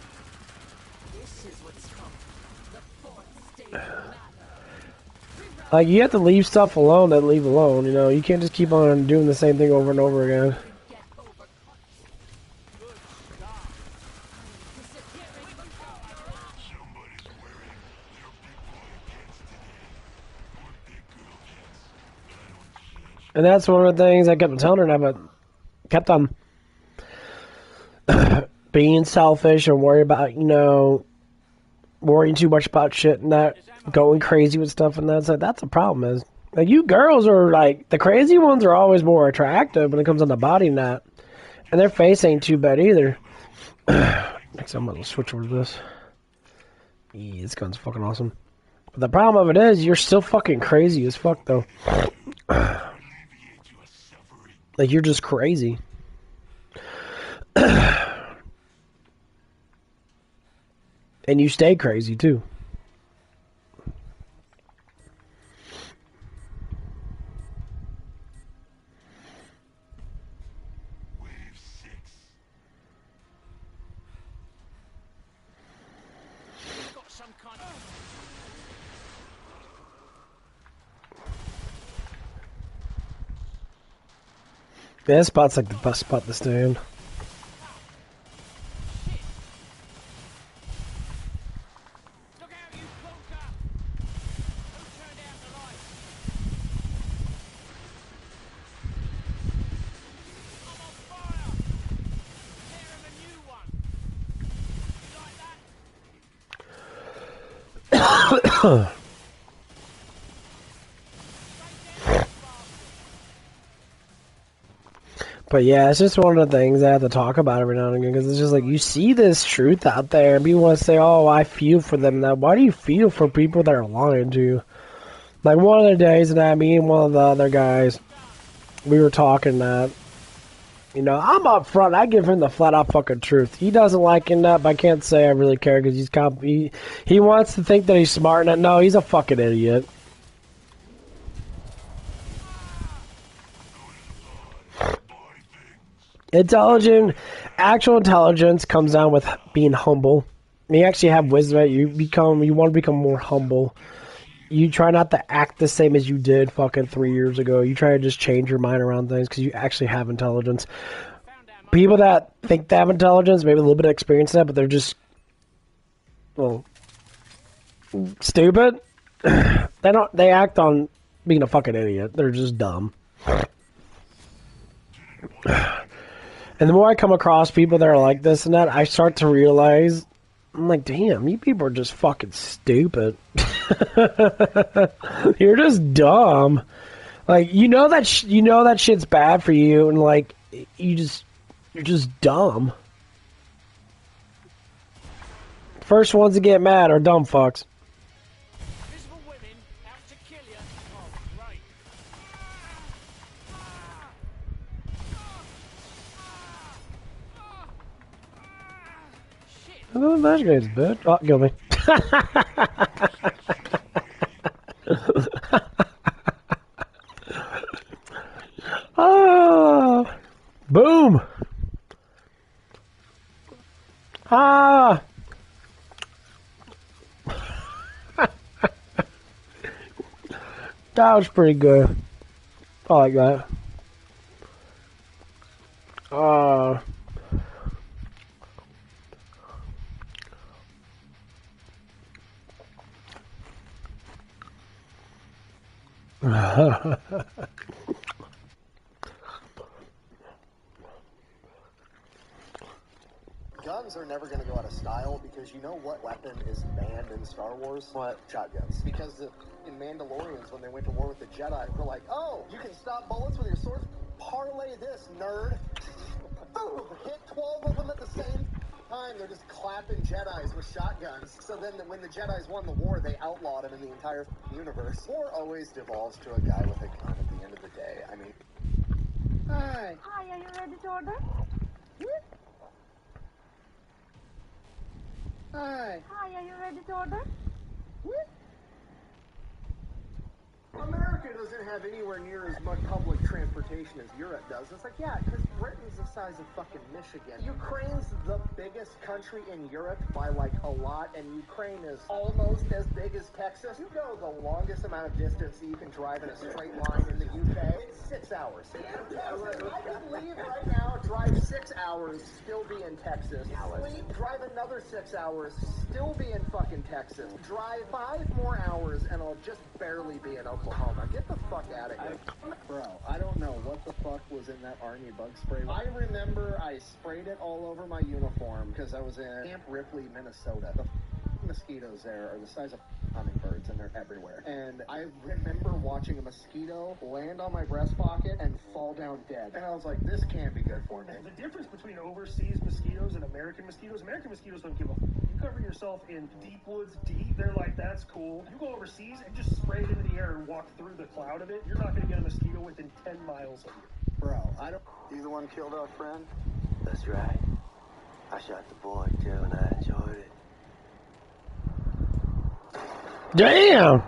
Like, you have to leave stuff alone that leave alone, You can't just keep on doing the same thing over and over again. And that's one of the things I kept telling her, but kept on being selfish and worry about, worrying too much about shit and that, going crazy with stuff and that. So that's the problem is, Like, you girls are, like, the crazy ones are always more attractive when it comes on the body than that. And their face ain't too bad either. Next, I'm gonna switch over to this. Yeah, this gun's fucking awesome. But the problem of it is, you're still fucking crazy as fuck, though. Like, you're just crazy. And you stay crazy, too. Yeah, this spot's like the best spot to stay in. But yeah, it's just one of the things I have to talk about every now and again, because it's just like, you see this truth out there, and people want to say, oh, I feel for them. Now, why do you feel for people that are lying to you? Like, one of the days that me and one of the other guys, we were talking that, you know, I'm up front, I give him the flat out fucking truth. He doesn't like it, but I can't say I really care, because he wants to think that he's smart, and no, he's a fucking idiot. Actual intelligence comes down with being humble. You actually have wisdom. You want to become more humble. You try not to act the same as you did fucking 3 years ago. You try to just change your mind around things because you actually have intelligence. People that think they have intelligence, maybe a little bit of experience in that, but they're just, well, stupid. They act on being a fucking idiot. They're just dumb. And the more I come across people that are like this and that, I start to realize, I'm like, damn, you people are just fucking stupid. You're just dumb. Like, you know that shit's bad for you, and like, you're just dumb. First ones to get mad are dumb fucks. Oh, that guy's bad. Oh, kill me. Ah! Boom! Ah! That was pretty good. I like that. Guns are never going to go out of style because you know what weapon is banned in Star Wars? What? Shotguns. Because in Mandalorians, when they went to war with the Jedi, they're like, oh, you can stop bullets with your swords? Parlay this, nerd. Boom! Hit 12 of them at the same time. They're just clapping Jedis with shotguns. So then when the Jedis won the war, they outlawed them in the entire universe. War always devolves to a guy with a gun at the end of the day. I mean... Hi. Hi, are you ready to order? Hi. Hi, are you ready to order? America doesn't have anywhere near as much public transportation as Europe does. It's like, yeah, because Britain's the size of fucking Michigan. Ukraine's the biggest country in Europe by, like, a lot, and Ukraine is almost as big as Texas. You go the longest amount of distance that you can drive in a straight line in the UK, it's 6 hours. I can leave right now, drive 6 hours, still be in Texas. Sleep, drive another 6 hours, still be in fucking Texas. Drive 5 more hours, and I'll just barely be in Oklahoma. Get the fuck out of here. Bro, I don't know what the fuck was in that Army bug spray. I remember I sprayed it all over my uniform because I was in Camp Ripley, Minnesota. The mosquitoes there are the size of hummingbirds, and they're everywhere. And I remember watching a mosquito land on my breast pocket and fall down dead. And I was like, this can't be good for me. The difference between overseas mosquitoes and American mosquitoes don't give a You cover yourself in deep woods, they're like, that's cool. You go overseas and just spray it into the air and walk through the cloud of it, you're not going to get a mosquito within 10 miles of you. Bro, You the one killed our friend? That's right. I shot the boy too, and I enjoyed it. Damn!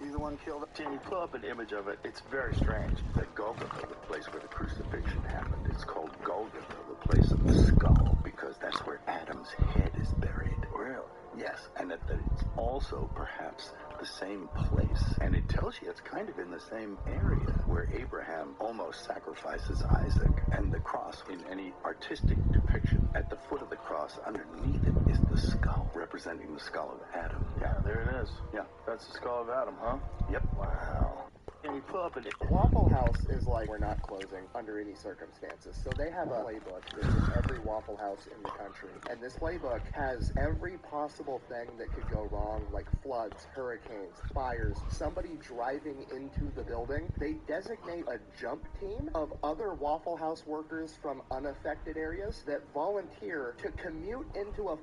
You the one killed? Can you pull up an image of it? It's very strange. The Golgotha, the place where the crucifixion happened, it's called Golgotha, the place of the skull, because that's where Adam's head is buried. Really? Yes, and that it's also perhaps the same place. And it tells you it's kind of in the same area where Abraham almost sacrifices Isaac. And the cross, in any artistic depiction, at the foot of the cross, underneath it, is the skull, representing the skull of Adam. Yeah, there it is. Yeah. That's the skull of Adam, huh? Yep. Wow. Can you pull up an... Waffle House is like, we're not closing under any circumstances. So they have a playbook that's in every Waffle House in the country. And this playbook has every possible thing that could go wrong, like floods, hurricanes, fires, somebody driving into the building. They designate a jump team of other Waffle House workers from unaffected areas that volunteer to commute into a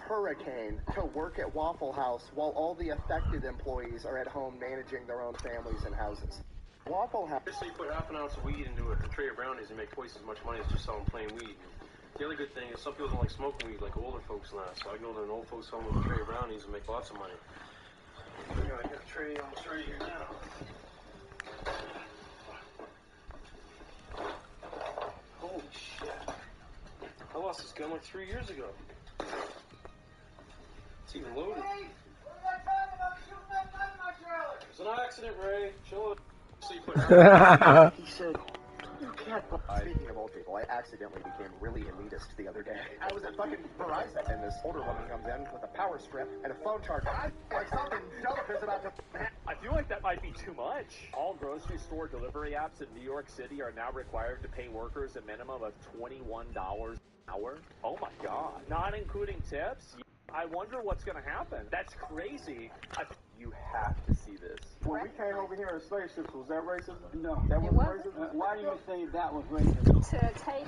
hurricane to work at Waffle House while all the affected employees are at home managing their own families and houses. Waffle House. Just say you put half an ounce of weed into a tray of brownies and make twice as much money as just selling plain weed. The other good thing is some people don't like smoking weed like older folks now, so I go to an old folks home with a tray of brownies and make lots of money. Anyway, I got a tray almost right here now. Holy shit. I lost this gun like 3 years ago. It's even loaded. It's an accident, Ray. Chill it. So you put He said, you can't. Speaking of old people, I accidentally became really elitist the other day. I was at fucking Verizon, and this older woman comes in with a power strip and a phone charger. I like something dope is about to happen. I feel like that might be too much. All grocery store delivery apps in New York City are now required to pay workers a minimum of $21 an hour. Oh my God. Not including tips? I wonder what's going to happen. That's crazy. You have to see this. When we came over here in slave ships, was that racism? No. That wasn't racism? Why do you say that was racism? To take,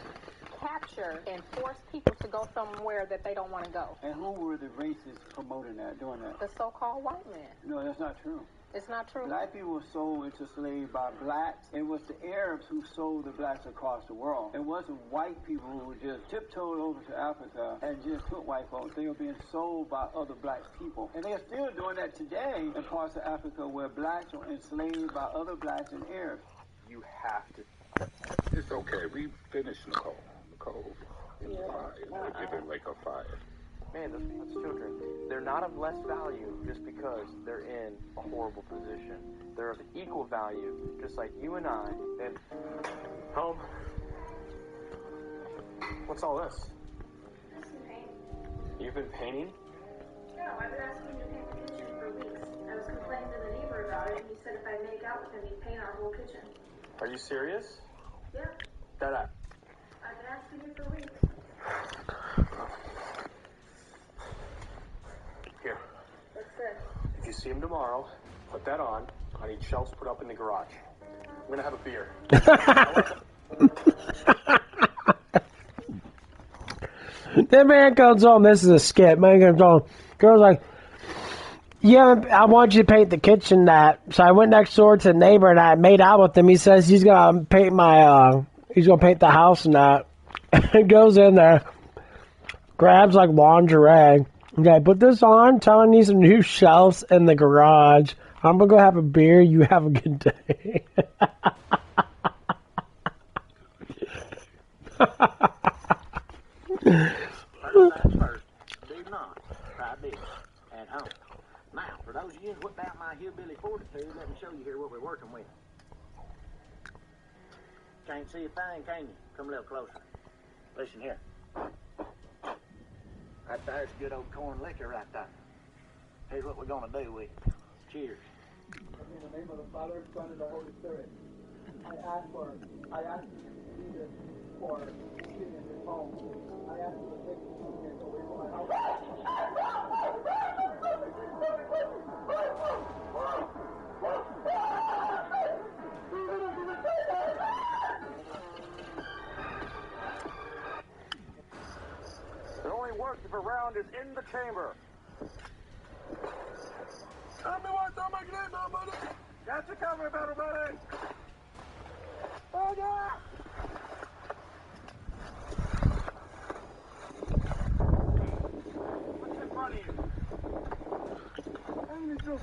capture, and force people to go somewhere that they don't want to go. And who were the racists promoting that, doing that? The so-called white men. No, that's not true. It's not true. Black people were sold into slavery by blacks. It was the Arabs who sold the blacks across the world. It wasn't white people who just tiptoed over to Africa and just took white folks. They were being sold by other black people. And they're still doing that today in parts of Africa where blacks are enslaved by other blacks and Arabs. You have to. It's okay. We finished Nicole. Nicole is fire. We're giving like a fire. Man, those children, they're not of less value just because they're in a horrible position. They're of equal value, just like you and I. And home. What's all this? That's some paint. You've been painting? Yeah, I've been asking to paint the kitchen for weeks. I was complaining to the neighbor about it, and he said if I make out with him, he'd paint our whole kitchen. Are you serious? Yeah, That I've been asking you for weeks. Here. What's this? If you see him tomorrow, put that on. I need shelves put up in the garage. I'm gonna have a beer. That man comes on, this is a skit. Man comes on, girl's like, yeah, I want you to paint the kitchen that. So I went next door to the neighbor and I made out with him. He says he's gonna paint he's gonna paint the house and that. And goes in there, grabs like lingerie. Okay, put this on. Tell me I need some new shelves in the garage. I'm gonna go have a beer. You have a good day. First, do not try this at home. Now, for those of you who whip out my hillbilly fortitude, let me show you here what we're working with. Can't see a thing, can you? Come a little closer. Listen here. Right there's good old corn liquor right there. Here's what we're gonna do with it. Cheers. In the name of the Father, Son, and the Holy Spirit, I ask Jesus for being in this home. I ask you to take the away from my house. round is in the chamber. Tell me what's on my grenade, my buddy. Got you covered, everybody. Oh, yeah. What's in front of you? You're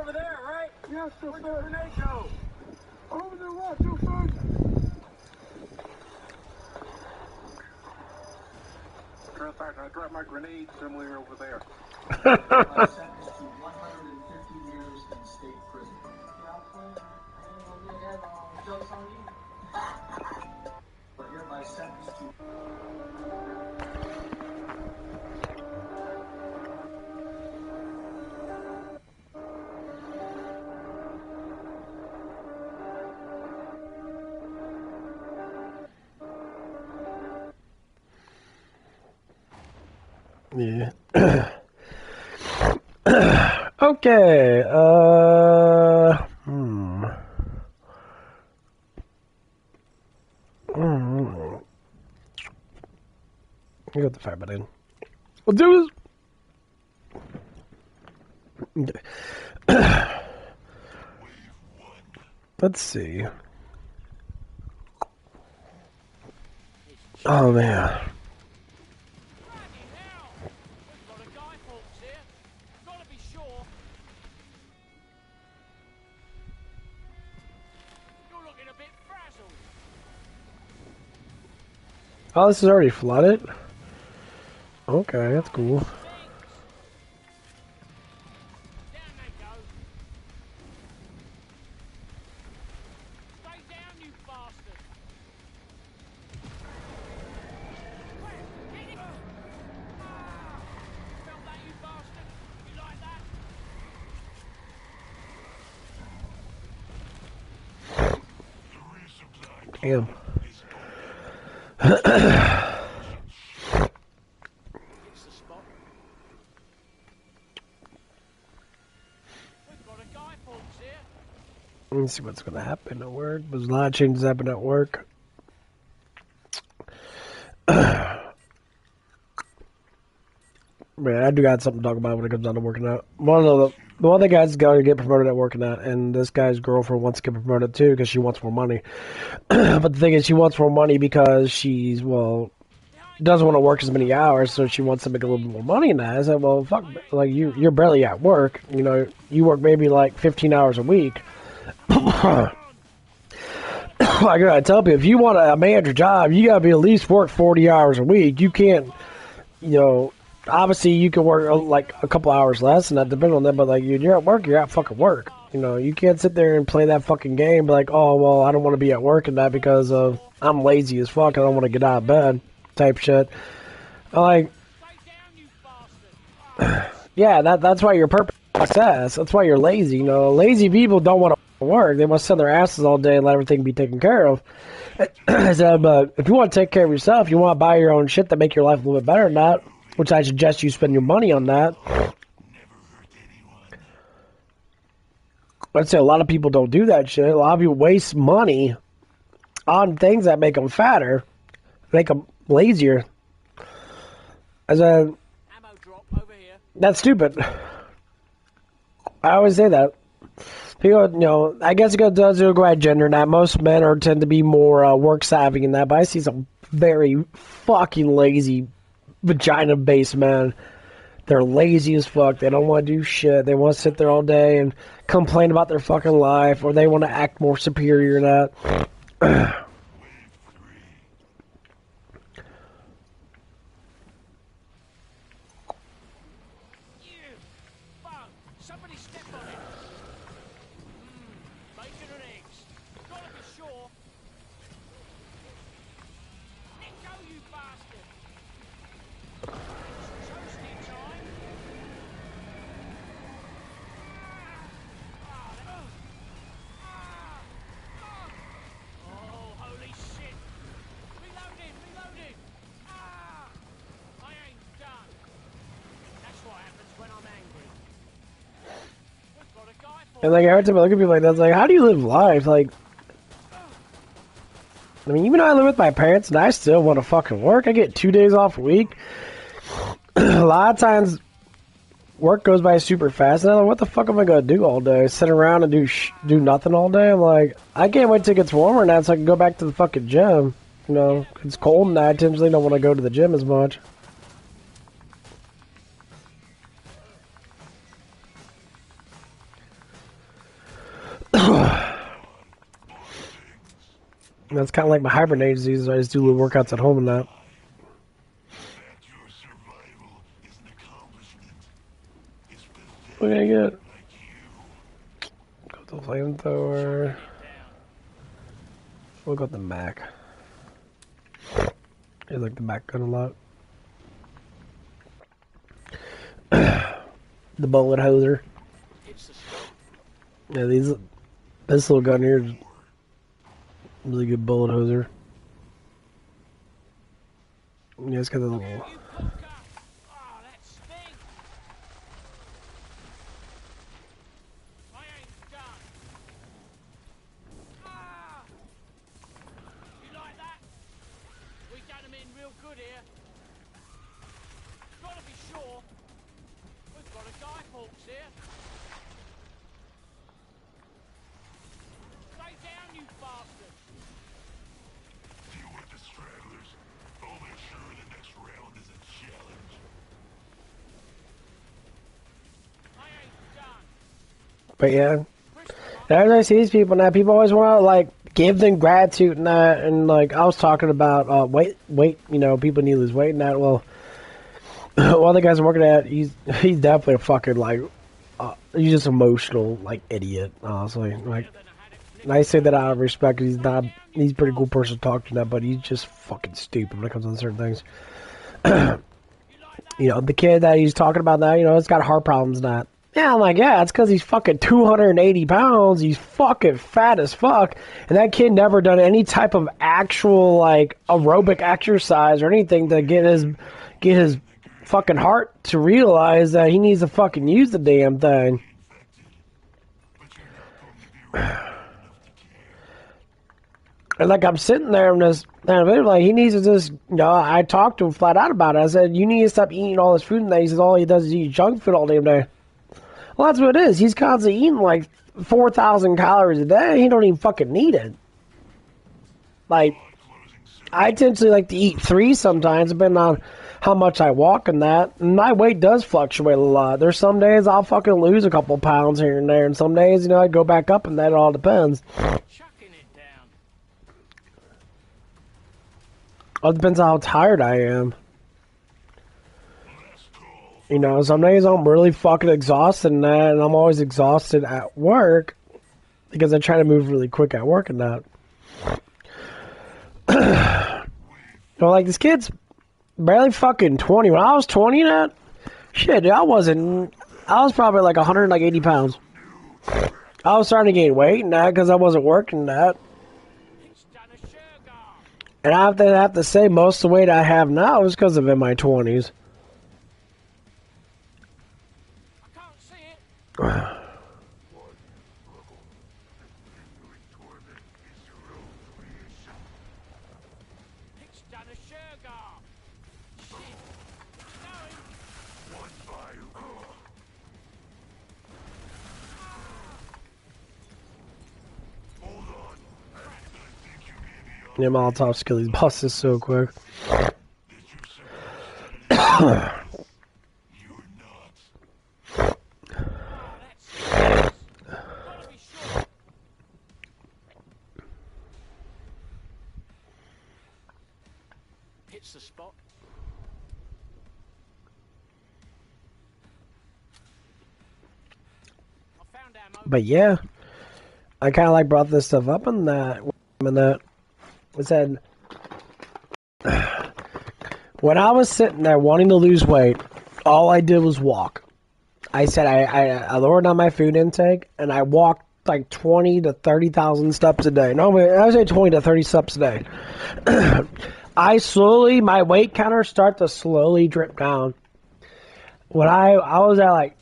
over there, right? Yes, sir. Where'd your grenade go? Over the left, your son. Matter of fact, I dropped my grenade somewhere over there. Sentenced to 150 years in state prison. Joke's on you. But hereby sentenced to. Yeah. Okay. You got the fire button. We'll do this. Let's see. Oh man. Oh, this is already flooded? Okay, that's cool. Damn. Let's see what's going to happen at work. There's a lot of changes happening at work. Man, I do got something to talk about when it comes down to working out. One of the guys got to get promoted at working out, and this guy's girlfriend wants to get promoted too because she wants more money. But the thing is, she wants more money because she's, well, doesn't want to work as many hours, so she wants to make a little bit more money in that. I said, well, fuck, like you're barely at work. You know, you work maybe like 15 hours a week. I gotta tell you, if you want a manager job, you gotta be at least work 40 hours a week. You can't, you know, obviously you can work like a couple hours less, and that depends on that. But like you're at work, you're at fucking work. You know, you can't sit there and play that fucking game. Be like, oh well, I don't want to be at work and that because of I'm lazy as fuck. I don't want to get out of bed, type shit. Like, yeah, that's why you're perfect success. That's why you're lazy. You know, lazy people don't want to work. They want to sit on their asses all day and let everything be taken care of. I said, but if you want to take care of yourself, you want to buy your own shit that make your life a little bit better than that, which I suggest you spend your money on that. I'd say a lot of people don't do that shit. A lot of people waste money on things that make them fatter, make them lazier. I said, that's stupid. I always say that. People, you know, I guess it does go by gender and that. Most men tend to be more work savvy in that, but I see some very fucking lazy vagina-based men. They're lazy as fuck. They don't want to do shit. They want to sit there all day and complain about their fucking life, or they want to act more superior than that. And like every time I look at people like that, it's like, how do you live life? Like, I mean, even though I live with my parents and I still want to fucking work, I get 2 days off a week. A lot of times, work goes by super fast, and I'm like, what the fuck am I gonna do all day? Sit around and do nothing all day? I'm like, I can't wait till it gets warmer now so I can go back to the fucking gym. You know, it's cold and I intentionally don't want to go to the gym as much. That's kind of like my hibernate disease. I just do little workouts at home and that. What are we gonna get? Got the flamethrower. We'll got the Mac. I like the Mac gun a lot. The bullet hoser. Yeah, this little gun here is really good bullet hoser. Yeah, it's got the little. But yeah, as I see these people now, people always want to like give them gratitude and that, and like I was talking about weight, you know, people need to lose weight and that. Well, one of the guys I'm working at, he's definitely a fucking like, he's just emotional like idiot, honestly. Like, and I say that out of respect. He's a pretty cool person to talk to now, but he's just fucking stupid when it comes to certain things. You know, the kid that he's talking about now, you know, it's got heart problems and that. Yeah, I'm like, yeah, it's because he's fucking 280 pounds. He's fucking fat as fuck. And that kid never done any type of actual, like, aerobic exercise or anything to get his fucking heart to realize that he needs to fucking use the damn thing. And, like, I'm sitting there and this, and like, he needs to just, you know, I talked to him flat out about it. I said, you need to stop eating all this food. And he says, all he does is eat junk food all damn day. Well, that's what it is. He's constantly eating like 4,000 calories a day. He don't even fucking need it. Like, I intentionally like to eat 3 sometimes, depending on how much I walk and that. And my weight does fluctuate a lot. There's some days I'll fucking lose a couple pounds here and there, and some days, you know, I go back up, and that all depends. All depends on how tired I am. You know, some days I'm really fucking exhausted and that, and I'm always exhausted at work because I try to move really quick at work and that. Well, like, this kid's barely fucking 20. When I was 20, that shit, dude, I was probably like 180 pounds. I was starting to gain weight and that because I wasn't working that. And I have to say, most of the weight I have now is because of in my 20s. Yeah, Molotov skill these bosses so quick. Hits the spot. But yeah, I kind of like brought this stuff up in that. I said, when I was sitting there wanting to lose weight, all I did was walk. I said I lowered down my food intake, and I walked like 20 to 30,000 steps a day. No, I would say 20 to 30 steps a day. My weight counter started to slowly drip down. When I was at like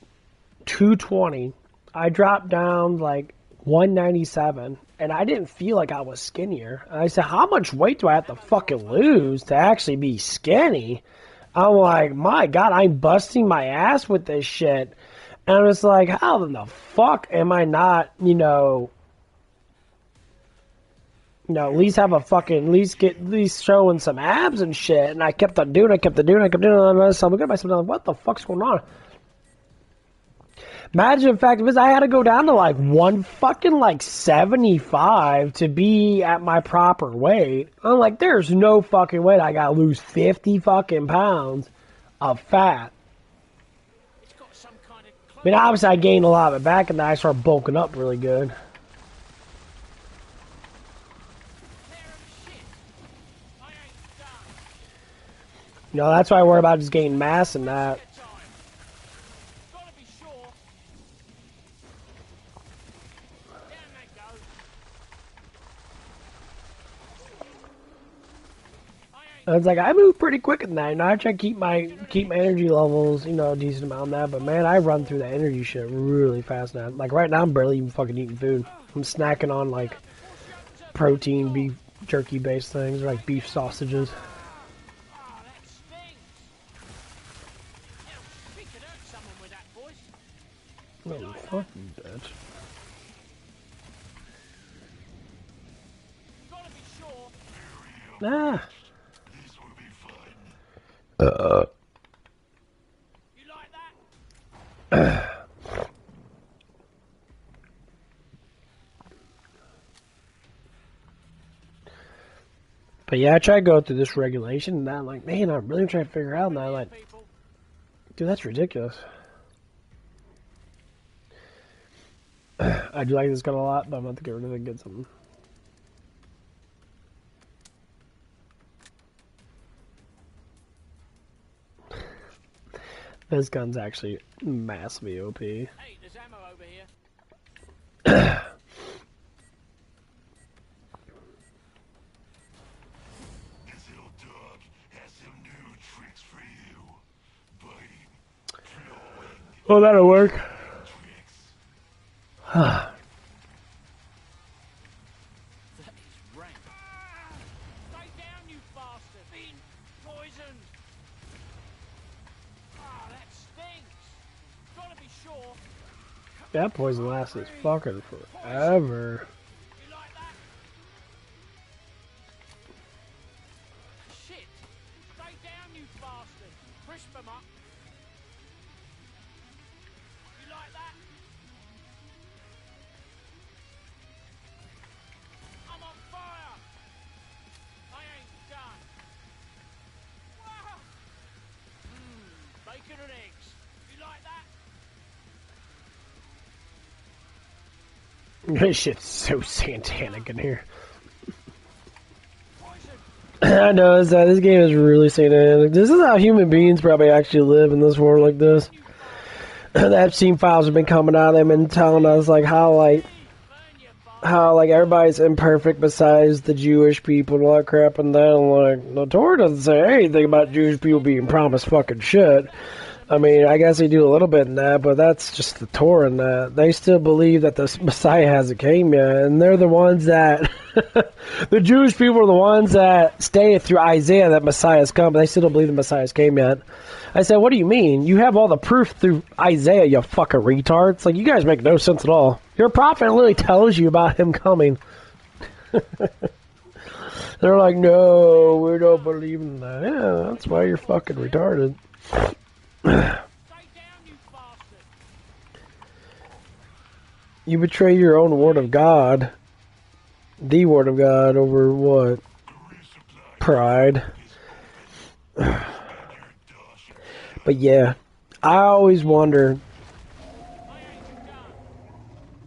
220, I dropped down like 197, and I didn't feel like I was skinnier. I said, how much weight do I have to fucking lose to actually be skinny? I'm like, my God, I'm busting my ass with this shit. And I'm just like, how in the fuck am I not, at least have a fucking, at least showing some abs and shit. And I kept on doing, and I'm looking at myself, like, what the fuck's going on? Imagine, the fact is, I had to go down to like 75 to be at my proper weight. I'm like, there's no fucking way I gotta lose 50 fucking pounds of fat. I mean, obviously I gained a lot of it back and then I started bulking up really good. That's why I worry about just gaining mass and that. I was like, I move pretty quick in that. I try to keep my energy levels, a decent amount on that. But man, I run through the energy shit really fast now. Like right now, I'm barely even fucking eating food. I'm snacking on like protein, beef jerky based things, or like beef sausages. Oh, fuck you, bitch. Ah. But yeah, I try to go through this regulation, and I'm like, man, I'm really trying to figure out now. Like, dude, that's ridiculous. I do like this gun a lot, but I'm about to get rid of it and get something. This gun's actually massively OP. Hey, there's ammo over here. This little dog has some new tricks for you. Biting, clawing. Oh, that'll work. That is rank. Stay down, you bastard. Been poisoned. Ah, that stinks. Gotta be sure. That poison lasted fucking forever. You like that? Shit. Stay down, you bastard. Crisp them up. You like that? I'm on fire. I ain't done. Wow. Bacon and eggs. You like that? This shit's so satanic in here. I know, this game is really satanic. This is how human beings probably actually live in this world like this. The Epstein files have been coming out. They've been telling us how everybody's imperfect besides the Jewish people and all that crap. And then the Torah doesn't say anything about Jewish people being promised fucking shit. I mean, I guess they do a little bit in that, but that's just the Torah in that. They still believe that the Messiah hasn't came yet, and they're the ones that, the Jewish people are the ones that stay through Isaiah that Messiah's come, but they still don't believe the Messiah's came yet. I said, what do you mean? You have all the proof through Isaiah, you fucking retards. Like, you guys make no sense at all. Your prophet literally tells you about him coming. They're like, no, we don't believe in that. Yeah, that's why you're fucking retarded. You betray your own word of God, the word of God, over what? Pride. But yeah, I always wonder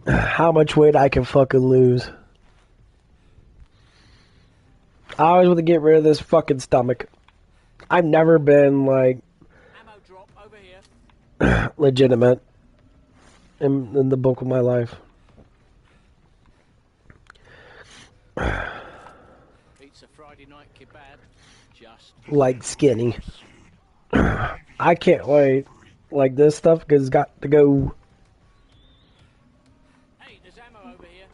how much weight I can fucking lose. I always want to get rid of this fucking stomach. I've never been like legitimate in the bulk of my life. It's a Friday night kebab. Just Like skinny. I can't wait. Like this stuff because it's got to go. Hey, there's ammo over here.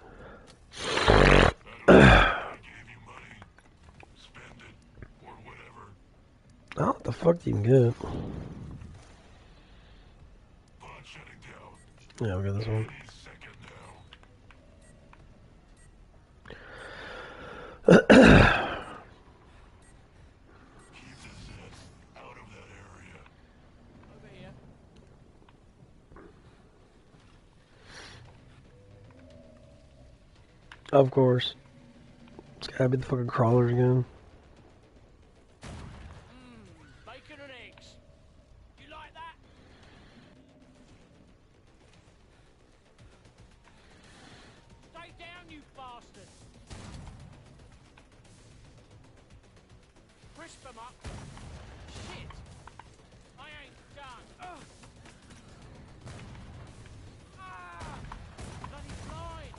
Oh, what the fuck do you get? Yeah, I'll get this one. Of course. It's gotta be the fucking crawlers again. Bacon and eggs. You like that? Stay down, you bastard. Crisp them up. Shit. I ain't done. Ugh. Ah! Bloody blind.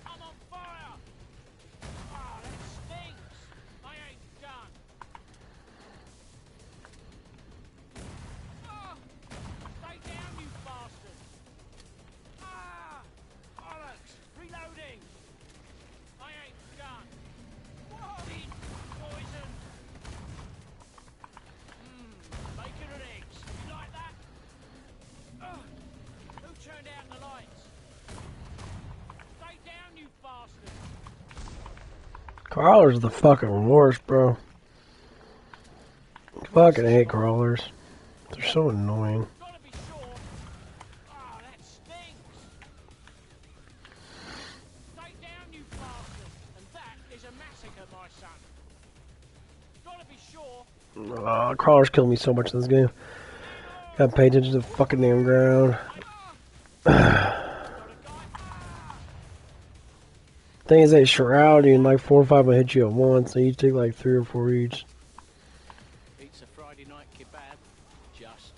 I'm on fire. Ah, that stinks. I ain't done. Ah! Stay down, you bastard. Ah! Bollocks. Reloading. I ain't done. Eat poison. Bacon and eggs. You like that? Ugh. Who turned out the lights? Stay down, you bastard. Crawlers are the fucking worst, bro. Fucking hate crawlers. They're so annoying. Gotta be sure. Ah, that stinks. Stay down, you bastard. And that is a massacre, my son. Gotta be sure. Crawlers kill me so much in this game. Gotta pay attention to the fucking damn ground. Thing is, they shroud you and like 4 or 5 will hit you at once, so you take like 3 or 4 each. It's a Friday night kebab. Just.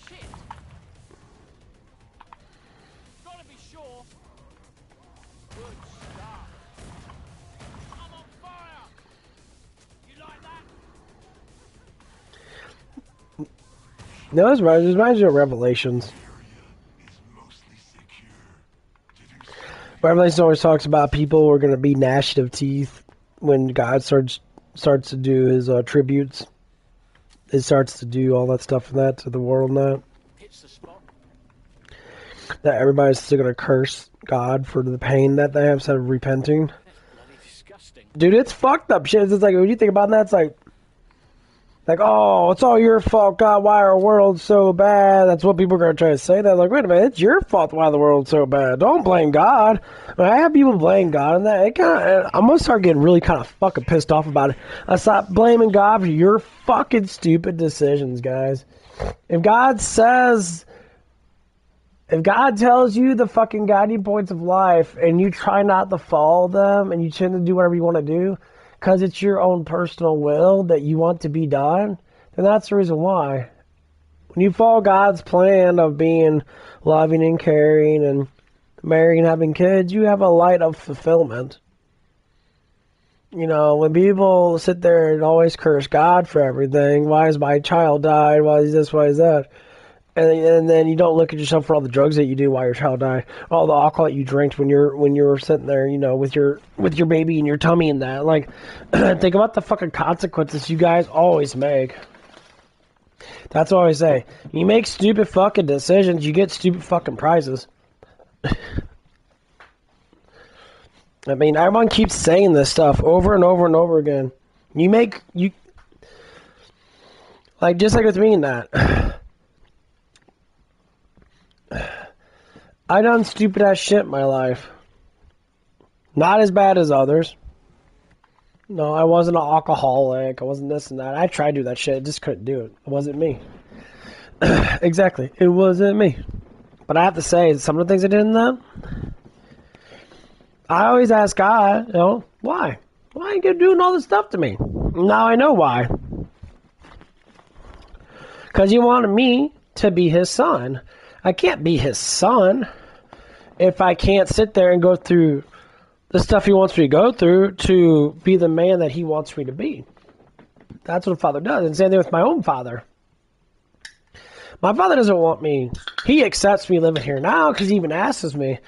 Shit. Gotta be sure. Good stuff. I'm on fire. You like that? No, this reminds you of Revelations. Revelation always talks about people who are going to be gnashing of teeth when God starts to do his tributes. It starts to do all that stuff and that to the world and that. Hits the spot. That everybody's still going to curse God for the pain that they have instead of repenting. Bloody disgusting. Dude, it's fucked up shit. It's like, when you think about that, it's like, oh, it's all your fault, God, why our world's so bad. That's what people are going to try to say. That like, wait a minute, it's your fault why the world's so bad. Don't blame God. When I have people blame God and that, I'm going to start getting really kind of fucking pissed off about it. I stop blaming God for your fucking stupid decisions, guys. If God tells you the fucking guiding points of life and you try not to follow them and you tend to do whatever you want to do, because it's your own personal will that you want to be done, then that's the reason why. When you follow God's plan of being loving and caring and marrying and having kids, you have a light of fulfillment. You know, when people sit there and always curse God for everything, why is my child died, why is this, why is that? And then you don't look at yourself for all the drugs that you do while your child died, all the alcohol that you drank when you're sitting there, you know, with your baby in your tummy and that. Like, think about the fucking consequences you guys always make. That's what I always say. You make stupid fucking decisions, you get stupid fucking prizes. I mean, everyone keeps saying this stuff over and over and over again. Like, just like with me and that. I done stupid ass shit in my life. Not as bad as others. No, I wasn't an alcoholic. I wasn't this and that. I tried to do that shit. I just couldn't do it. It wasn't me. Exactly. It wasn't me. But I have to say, some of the things I did in that, I always ask God, you know, why? Why are you doing all this stuff to me? Now I know why. Because he wanted me to be his son. I can't be his son if I can't sit there and go through the stuff he wants me to go through to be the man that he wants me to be. That's what a father does. And same thing with my own father. My father doesn't want me. He accepts me living here now because he even asks me.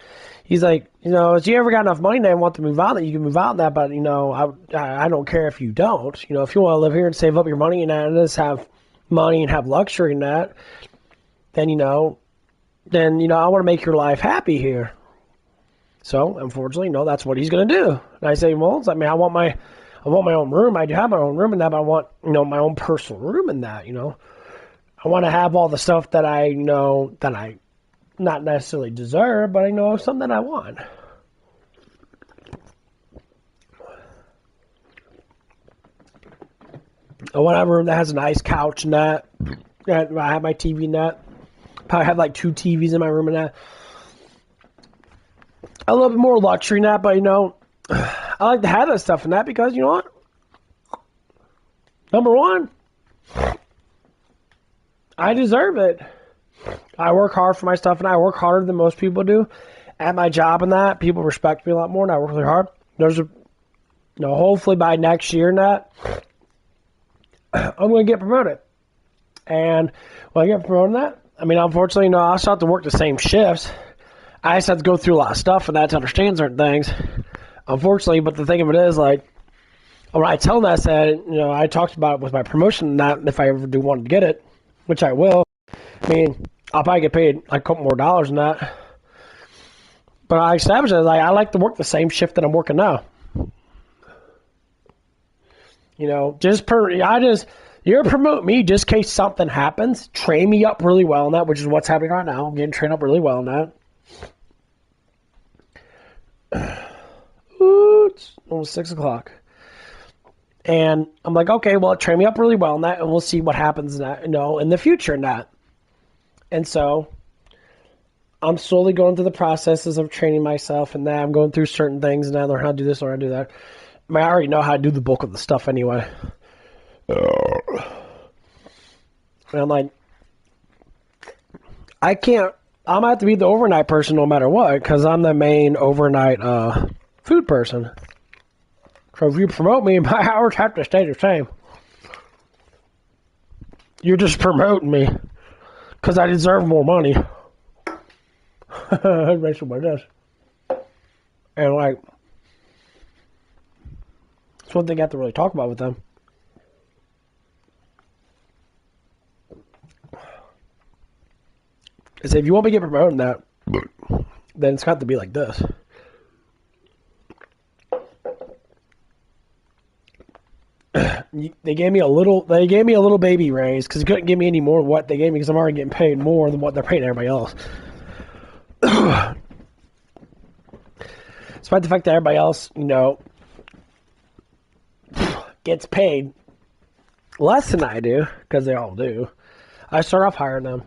He's like, you know, if you ever got enough money now and want to move out, that you can move out that. But you know, I don't care if you don't. You know, if you want to live here and save up your money and just have money and have luxury in that, then you know, I want to make your life happy here. So unfortunately, no, that's what he's gonna do. And I say, well, it's like, I want my own room. I do have my own room in that, but I want, you know, my own personal room in that. You know, I want to have all the stuff that I know that I not necessarily deserve, but I know something that I want. I want to have a room that has a nice couch and that. I have my TV in that. Probably have like 2 TVs in my room and that. A little bit more luxury in that, but you know, I like to have that stuff in that because you know what? Number one, I deserve it. I work hard for my stuff, and I work harder than most people do at my job. And that people respect me a lot more, and I work really hard. Hopefully by next year, and that I'm going to get promoted. And when I get promoted, that unfortunately, I still have to work the same shifts. I just have to go through a lot of stuff, and I have to understand certain things. Unfortunately, but the thing of it is, like, when I tell them that, I said, I talked about it with my promotion, not if I ever do want to get it, which I will. I'll probably get paid like a couple more dollars than that. But I established it, like, I like to work the same shift that I'm working now. You're promote me just in case something happens. Train me up really well in that, which is what's happening right now. I'm getting trained up really well in that. Ooh, it's almost 6 o'clock. And I'm like, okay, well, train me up really well in that, and we'll see what happens in that, in the future in that. And so I'm slowly going through the processes of training myself and that. I'm going through certain things and I learn how to do this or how to do that. I already know how to do the bulk of the stuff anyway. And I'm like, I'm going to have to be the overnight person no matter what, because I'm the main overnight food person. So if you promote me, my hours have to stay the same. You're just promoting me because I deserve more money. That's basically what it is. And like, that's one thing I have to really talk about with them. Is if you want me to get promoted in that, then it's got to be like this. They gave me a little baby raise because they couldn't give me any more than what they gave me because I'm already getting paid more than what they're paying everybody else. Despite the fact that everybody else, gets paid less than I do, because they all do. I start off hiring them.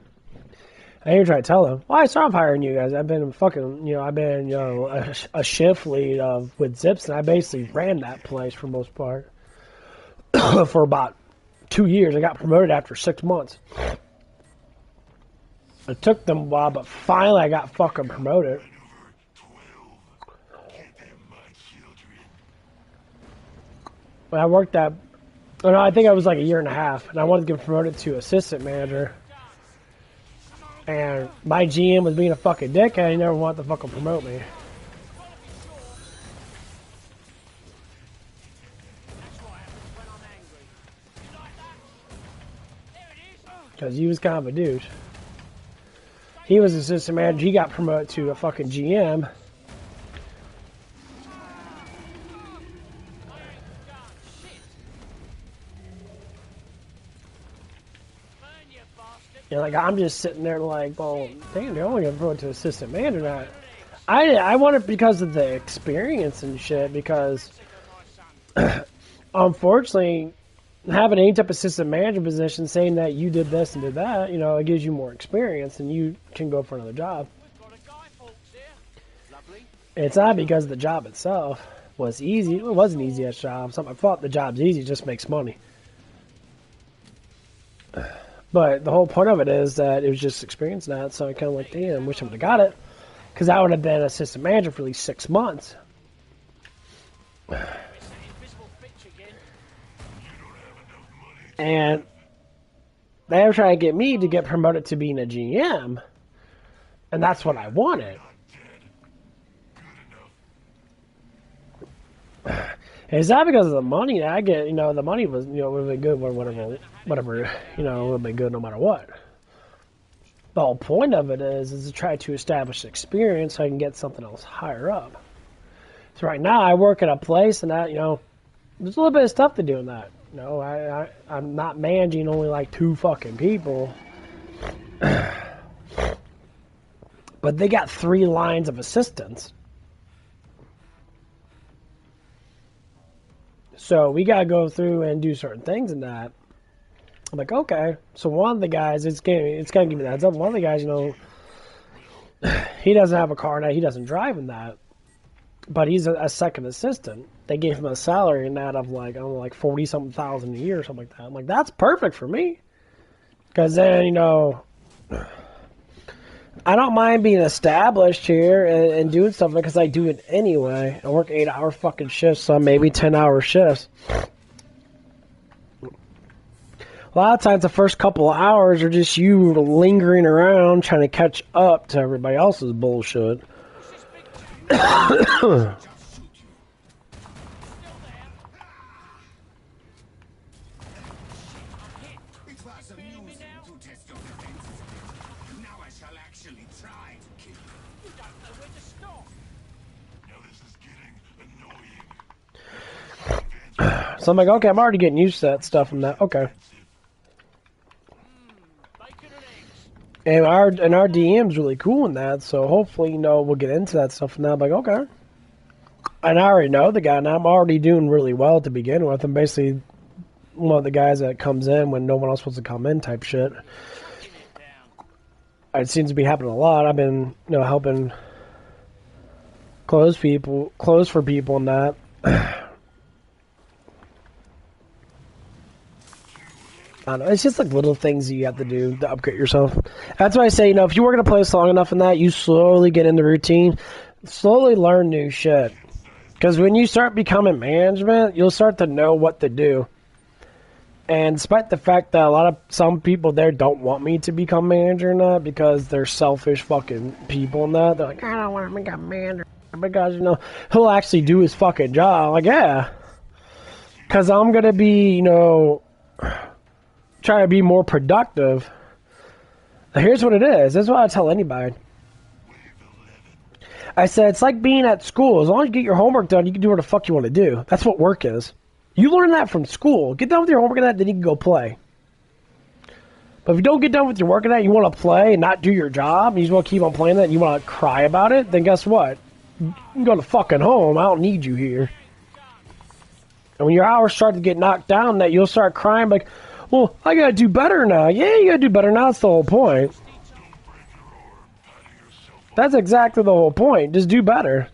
I even try to tell them, I start off hiring you guys. I've been a shift lead with Zips, and I basically ran that place for the most part. For about 2 years. I got promoted after 6 months. It took them a while, but finally I got fucking promoted. When I worked I think I was like a year and a half, and I wanted to get promoted to assistant manager. And my GM was being a fucking dick, and he never wanted to fucking promote me. Because he was kind of a douche. He was assistant manager. He got promoted to a fucking GM. Like, I'm just sitting there like, well, damn, they're only going to promote to assistant manager now. I want it because of the experience and shit, because unfortunately, having any type of assistant manager position saying that you did this and did that, it gives you more experience and you can go for another job. It's not because the job itself was easy. It wasn't an easy-ass job. It's not my fault the job's easy, it just makes money. But the whole point of it is that it was just experience now, so I kind of like, damn, wish I would have got it. Because I would have been assistant manager for at least 6 months. And they were trying to get me to get promoted to being a GM. And that's what I wanted. It's not because of the money that I get, the money was, would have been good, whatever, it would have been good no matter what. The whole point of it is to try to establish experience so I can get something else higher up. So right now I work at a place and that, there's a little bit of stuff to do in that. I'm not managing only like 2 fucking people. But they got 3 lines of assistants. So we got to go through and do certain things in that. I'm like, okay. So one of the guys, it's going to give me that heads up. One of the guys, he doesn't have a car now. He doesn't drive in that. But he's a second assistant. They gave him a salary in that of like, I don't know, like 40-something thousand a year or something like that. I'm like, that's perfect for me. Because then, I don't mind being established here and doing stuff because I do it anyway. I work 8-hour fucking shifts, some maybe 10-hour shifts. A lot of times the first couple of hours are just you lingering around trying to catch up to everybody else's bullshit. So I'm like, okay, I'm already getting used to that stuff and that. Okay. And our DM's really cool in that, so hopefully, we'll get into that stuff and that. I'm like, okay. And I already know the guy, and I'm already doing really well to begin with. I'm basically one of the guys that comes in when no one else wants to come in type shit. It seems to be happening a lot. I've been, helping close for people and that. I don't know. It's just like little things you have to do to upgrade yourself. That's why I say, if you work in a place long enough in that, you slowly get in the routine, slowly learn new shit. Because when you start becoming management, you'll start to know what to do. And despite the fact that some people there don't want me to become manager and that because they're selfish fucking people and that, they're like, I don't want to become manager because, he'll actually do his fucking job. Like, yeah. Because I'm going to be, try to be more productive. Now, here's what it is. This is what I tell anybody. I said, it's like being at school. As long as you get your homework done, you can do what the fuck you want to do. That's what work is. You learn that from school. Get done with your homework and that, then you can go play. But if you don't get done with your work and that, you want to play and not do your job, and you just want to keep on playing that, and you want to cry about it, then guess what? You can go to fucking home. I don't need you here. And when your hours start to get knocked down, that you'll start crying like, well, I gotta do better now. Yeah, you gotta do better now. That's the whole point. That's exactly the whole point. Just do better.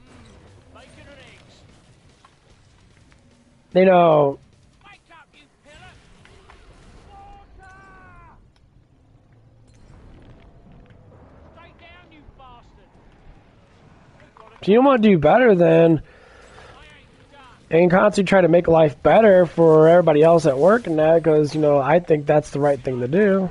If you want to do better, then and constantly try to make life better for everybody else at work and that, because, I think that's the right thing to do.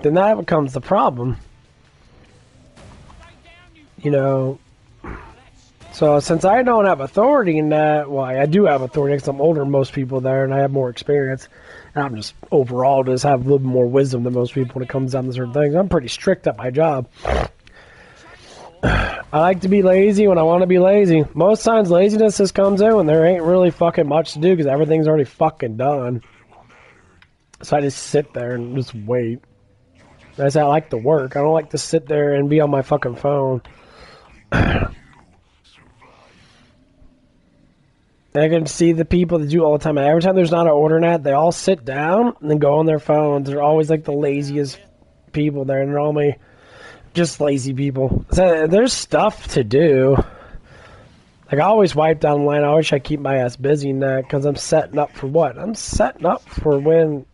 Then that becomes the problem. So since I don't have authority in that, well, I do have authority because I'm older than most people there and I have more experience. And I'm just overall just have a little bit more wisdom than most people when it comes down to certain things. I'm pretty strict at my job. I like to be lazy when I want to be lazy. Most times laziness just comes in when there ain't really fucking much to do because everything's already fucking done. So I just sit there and just wait. That's how I like to work. I don't like to sit there and be on my fucking phone. I can see the people that do all the time. Every time there's not an order net, they all sit down and then go on their phones. They're always like the laziest people there. And they're only Just lazy people. So, there's stuff to do. Like, I always wipe down line. I always try to keep my ass busy in that because I'm setting up for what? I'm setting up for when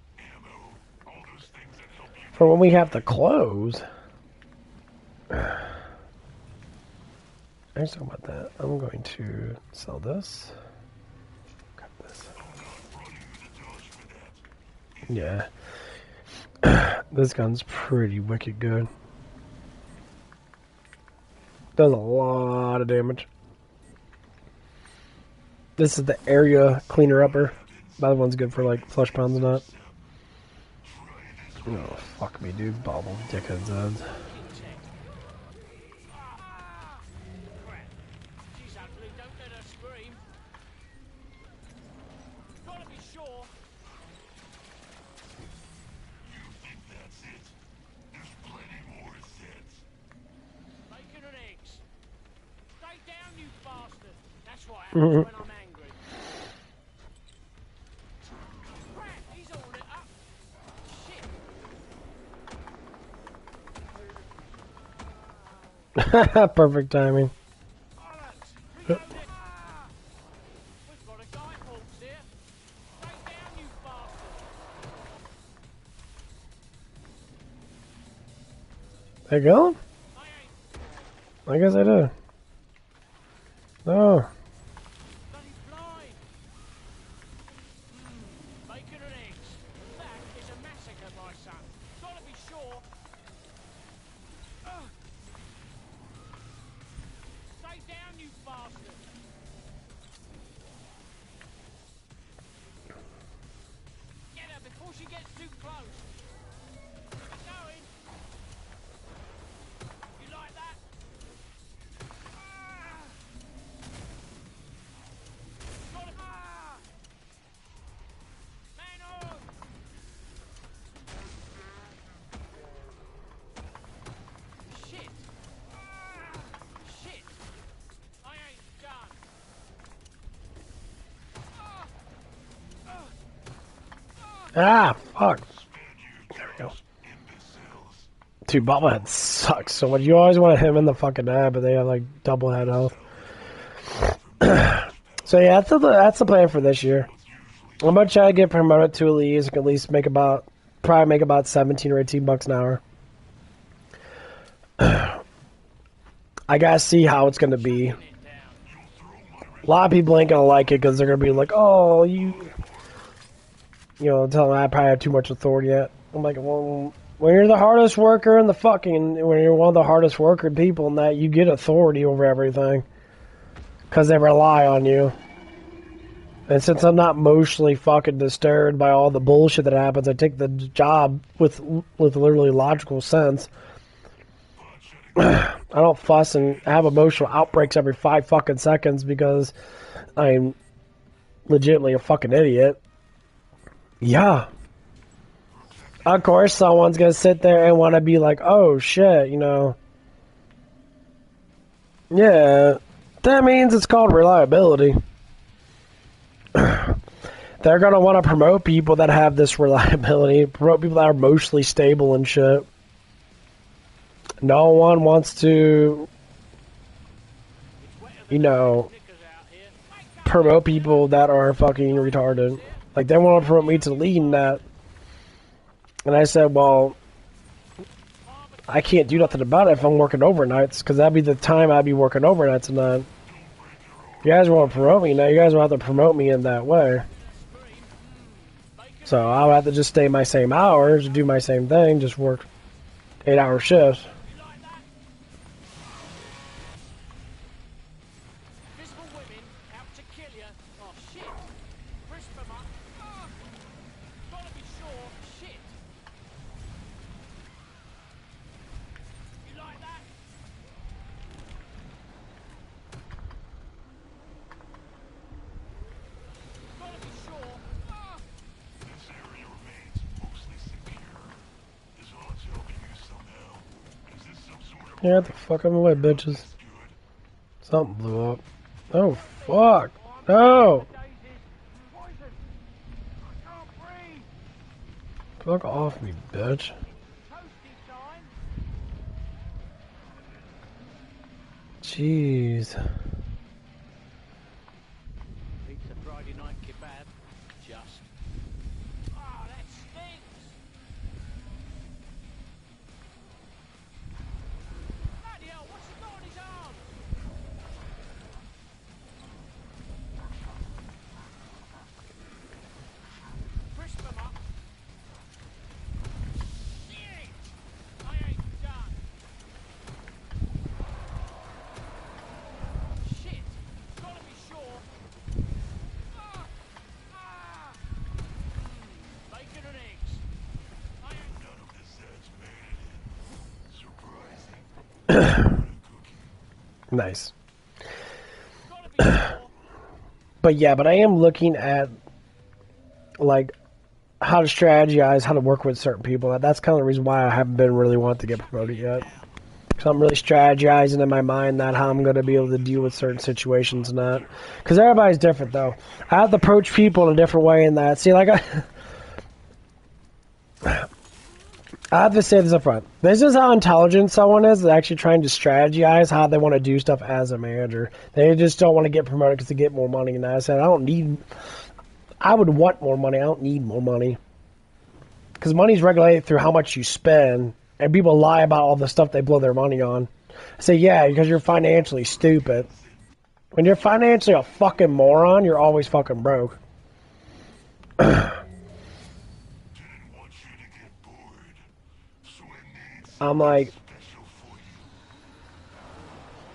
we have to close. Let's talk about that. I'm going to sell this. Cut this. Yeah. This gun's pretty wicked good. Does a lot of damage. This is the area cleaner upper. The other one's good for like flush pounds and that. Oh, fuck me, dude. Bobble dickheads heads. When I'm angry. Crap, he's all lit up. Shit. Perfect timing. We've got a guy folks here. Stay down, you bastard. They go? I guess I did. No. Bacon and eggs. That is a massacre, my son. Gotta be sure. Stay down, you bastard. Get her before she gets too close. Keep going. You like that? Ah, fuck. There we go. Dude, bobblehead sucks so much. You always want to hit him in the fucking head, but they have like double head health. So yeah, that's the plan for this year. I'm gonna try to get promoted to elite. At least probably make about 17 or 18 bucks an hour. I gotta see how it's gonna be. A lot of people ain't gonna like it because they're gonna be like, "Oh, you know, tell them I probably have too much authority yet." I'm like, well, when you're the hardest worker in the when you're one of the hardest working people in that, you get authority over everything because they rely on you. And since I'm not emotionally fucking disturbed by all the bullshit that happens, I take the job with literally logical sense. I don't fuss and have emotional outbreaks every 5 fucking seconds because I'm legitimately a fucking idiot. Yeah. Of course, someone's gonna sit there and want to be like, oh shit, you know. Yeah, that means it's called reliability. They're gonna want to promote people that have this reliability, promote people that are emotionally stable and shit. No one wants to, you know, promote people that are fucking retarded. Like, they want to promote me to lead in that. And I said, well, I can't do nothing about it if I'm working overnights, because that'd be the time I'd be working overnights and then. You guys want to promote me now, you guys will have to promote me in that way. So I'll have to just stay my same hours, do my same thing, just work 8-hour shifts. Yeah, get the fuck out of my way, bitches. Something blew up. Oh, fuck. No! Fuck off me, bitch. Jeez. Pizza Friday night kebab. Just. Oh, that stinks. Bloody hell, what's he got on his arm? Crisp them up. Shit! I ain't done. Shit! Gotta be sure. Bacon and eggs. I ain't None of this adds made it in. Surprising. Nice. But yeah, but I am looking at like how to strategize, how to work with certain people. That's kind of the reason why I haven't been really wanting to get promoted yet. Because I'm really strategizing in my mind that how I'm going to be able to deal with certain situations and that. Because everybody's different though. I have to approach people in a different way in that. See, like I have to say this up front. This is how intelligent someone is actually trying to strategize how they want to do stuff as a manager. They just don't want to get promoted because they get more money. And I said, I would want more money. I don't need more money. Because money's regulated through how much you spend. And people lie about all the stuff they blow their money on. I say, yeah, because you're financially stupid. When you're financially a fucking moron, you're always fucking broke. I'm like,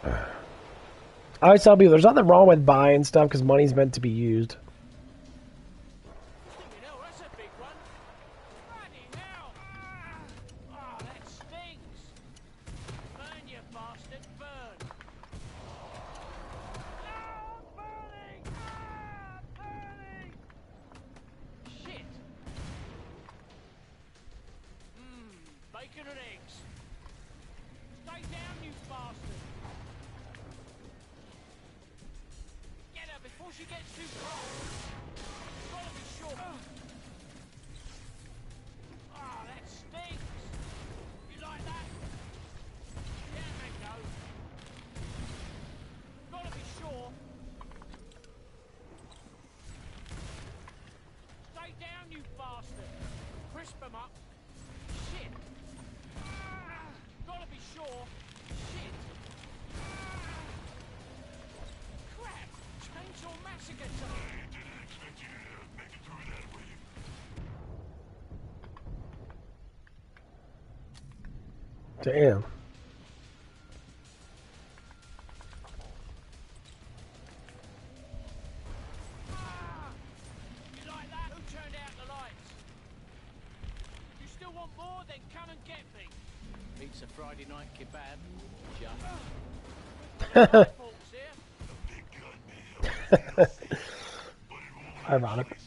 I always tell people there's nothing wrong with buying stuff because money's meant to be used. You know, that's a big one. Bloody hell. Oh, that stinks. Burn, you bastard, burn. Ah, burning. Ah, burning. Shit. Bacon and eggs. Stay down, you bastard. Get her before she gets too cold. Gotta be sure. Ah, that stinks. You like that? Yeah, mango. Gotta be sure. Stay down, you bastard. Crisp them up. Shit. Gotta be sure. Shit. Crap. Chainsaw massacre time. Didn't expect you to make it through that way. Damn. You like that? Who turned out the lights? You still want more? Then come and get me. Pizza Friday night kebab. Just. Ironic.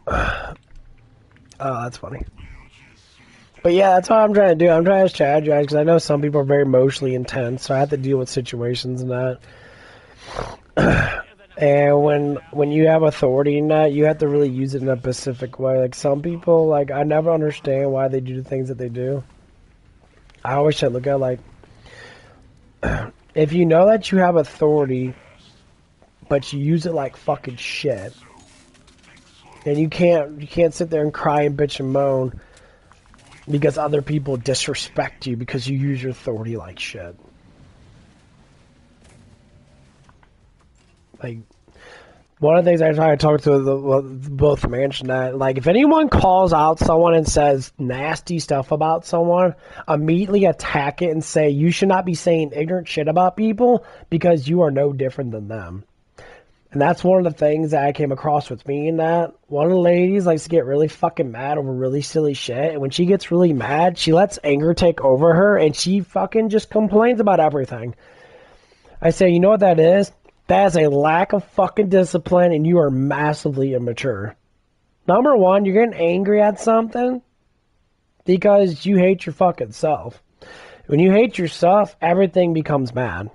Oh, that's funny. But yeah, that's what I'm trying to do. I'm trying to strategize because I know some people are very emotionally intense, so I have to deal with situations and that. And when you have authority in that, you have to really use it in a specific way. Like some people, like I never understand why they do the things that they do. I always try to look at like, if you know that you have authority, but you use it like fucking shit, and you can't sit there and cry and bitch and moan because other people disrespect you because you use your authority like shit. Like, one of the things I try to talk to both mention that, like, if anyone calls out someone and says nasty stuff about someone, immediately attack it and say, you should not be saying ignorant shit about people because you are no different than them. And that's one of the things that I came across with me in that. One of the ladies likes to get really fucking mad over really silly shit. And when she gets really mad, she lets anger take over her and she fucking just complains about everything. I say, you know what that is? That is a lack of fucking discipline and you are massively immature. Number one, you're getting angry at something because you hate your fucking self. When you hate yourself, everything becomes mad.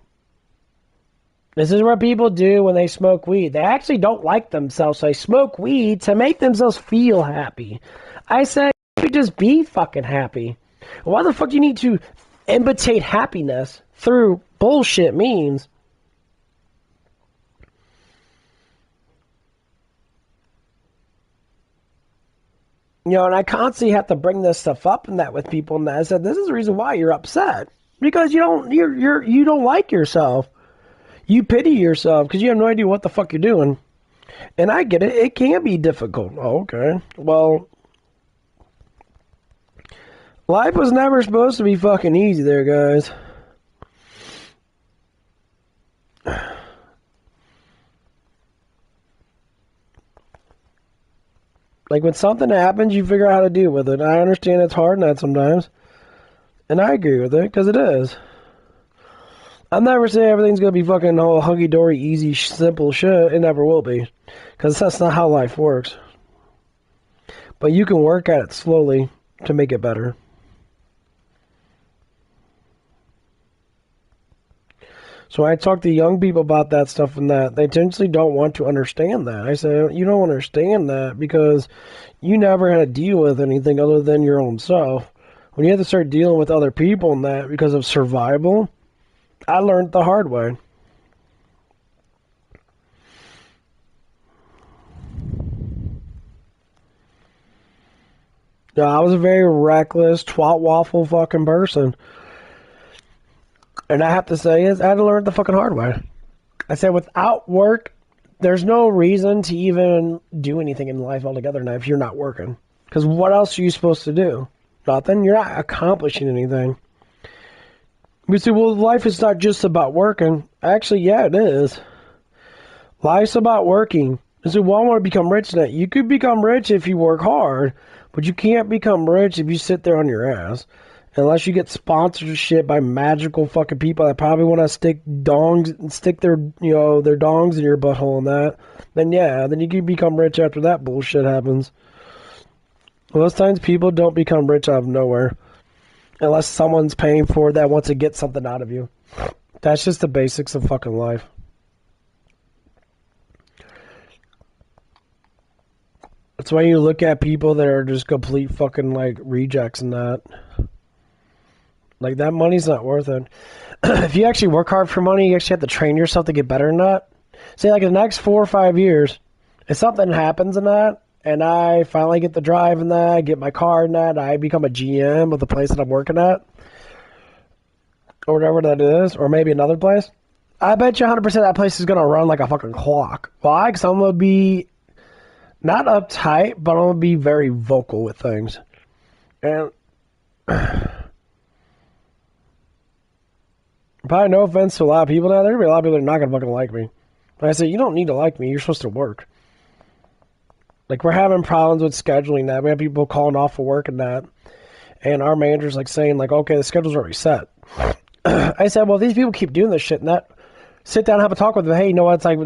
This is what people do when they smoke weed. They actually don't like themselves, so they smoke weed to make themselves feel happy. I said, you just be fucking happy. Why the fuck do you need to imitate happiness through bullshit means. You know, and I constantly have to bring this stuff up and that with people, and I said, this is the reason why you're upset. Because you don't like yourself. You pity yourself because you have no idea what the fuck you're doing. And I get it. It can be difficult. Oh, okay. Well, life was never supposed to be fucking easy there, guys. Like, when something happens, you figure out how to deal with it. I understand it's hard and that sometimes. And I agree with it, because it is. I'm never saying everything's going to be fucking all hunky-dory, easy, simple shit. It never will be. Because that's not how life works. But you can work at it slowly to make it better. So I talk to young people about that stuff and that. They potentially don't want to understand that. I say, you don't understand that because you never had to deal with anything other than your own self. When you have to start dealing with other people and that because of survival, I learned the hard way. Yeah, I was a very reckless, twat waffle fucking person. And I have to say is I had to learn the fucking hard way. I said without work, there's no reason to even do anything in life altogether now if you're not working. Because what else are you supposed to do? Nothing. You're not accomplishing anything. You say, well, life is not just about working. Actually, yeah, it is. Life's about working. You say, well, I want to become rich now. You could become rich if you work hard, but you can't become rich if you sit there on your ass. Unless you get sponsorship by magical fucking people that probably want to stick their their dongs in your butthole and that, then yeah, then you can become rich after that bullshit happens. Most times people don't become rich out of nowhere. Unless someone's paying for it that wants to get something out of you. That's just the basics of fucking life. That's why you look at people that are just complete fucking like rejects and that. Like, that money's not worth it. If you actually work hard for money, you actually have to train yourself to get better in that. Say, like, in the next 4 or 5 years, if something happens in that, and I finally get the drive in that, I get my car in that, I become a GM of the place that I'm working at, or whatever that is, or maybe another place, I bet you 100% that place is going to run like a fucking clock. Why? Because I'm going to be not uptight, but I'm going to be very vocal with things. And probably no offense to a lot of people now. There's going to be a lot of people that are not going to fucking like me. But I say, you don't need to like me. You're supposed to work. Like, we're having problems with scheduling that. We have people calling off for work and that. And our manager's like saying, like, okay, the schedule's already set. I said, well, these people keep doing this shit and that. Sit down and have a talk with them. Hey, you know what? It's like,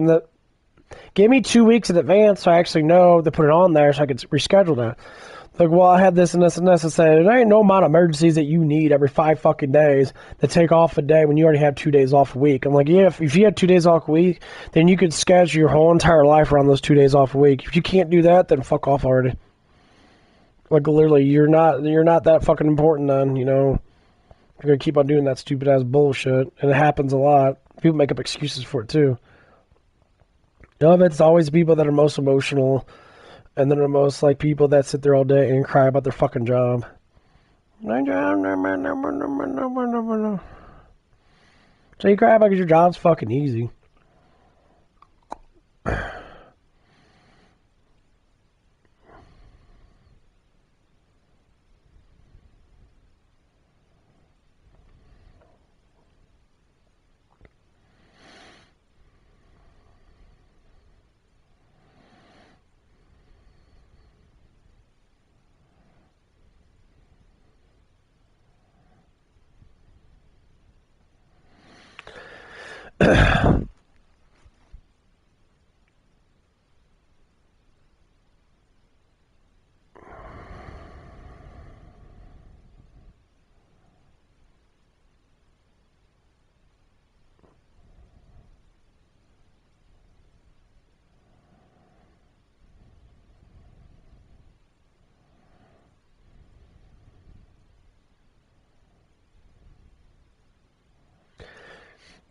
give me 2 weeks in advance so I actually know to put it on there so I can reschedule that. Like, well, I had this and this and this. I said, there ain't no amount of emergencies that you need every 5 fucking days to take off a day when you already have 2 days off a week. I'm like, yeah, if you had 2 days off a week, then you could schedule your whole entire life around those 2 days off a week. If you can't do that, then fuck off already. Like, literally, you're not that fucking important then, you know. You're going to keep on doing that stupid ass bullshit. And it happens a lot. People make up excuses for it too. You know, it's always people that are most emotional. And then the most, like, people that sit there all day and cry about their fucking job. So you cry about because your job's fucking easy.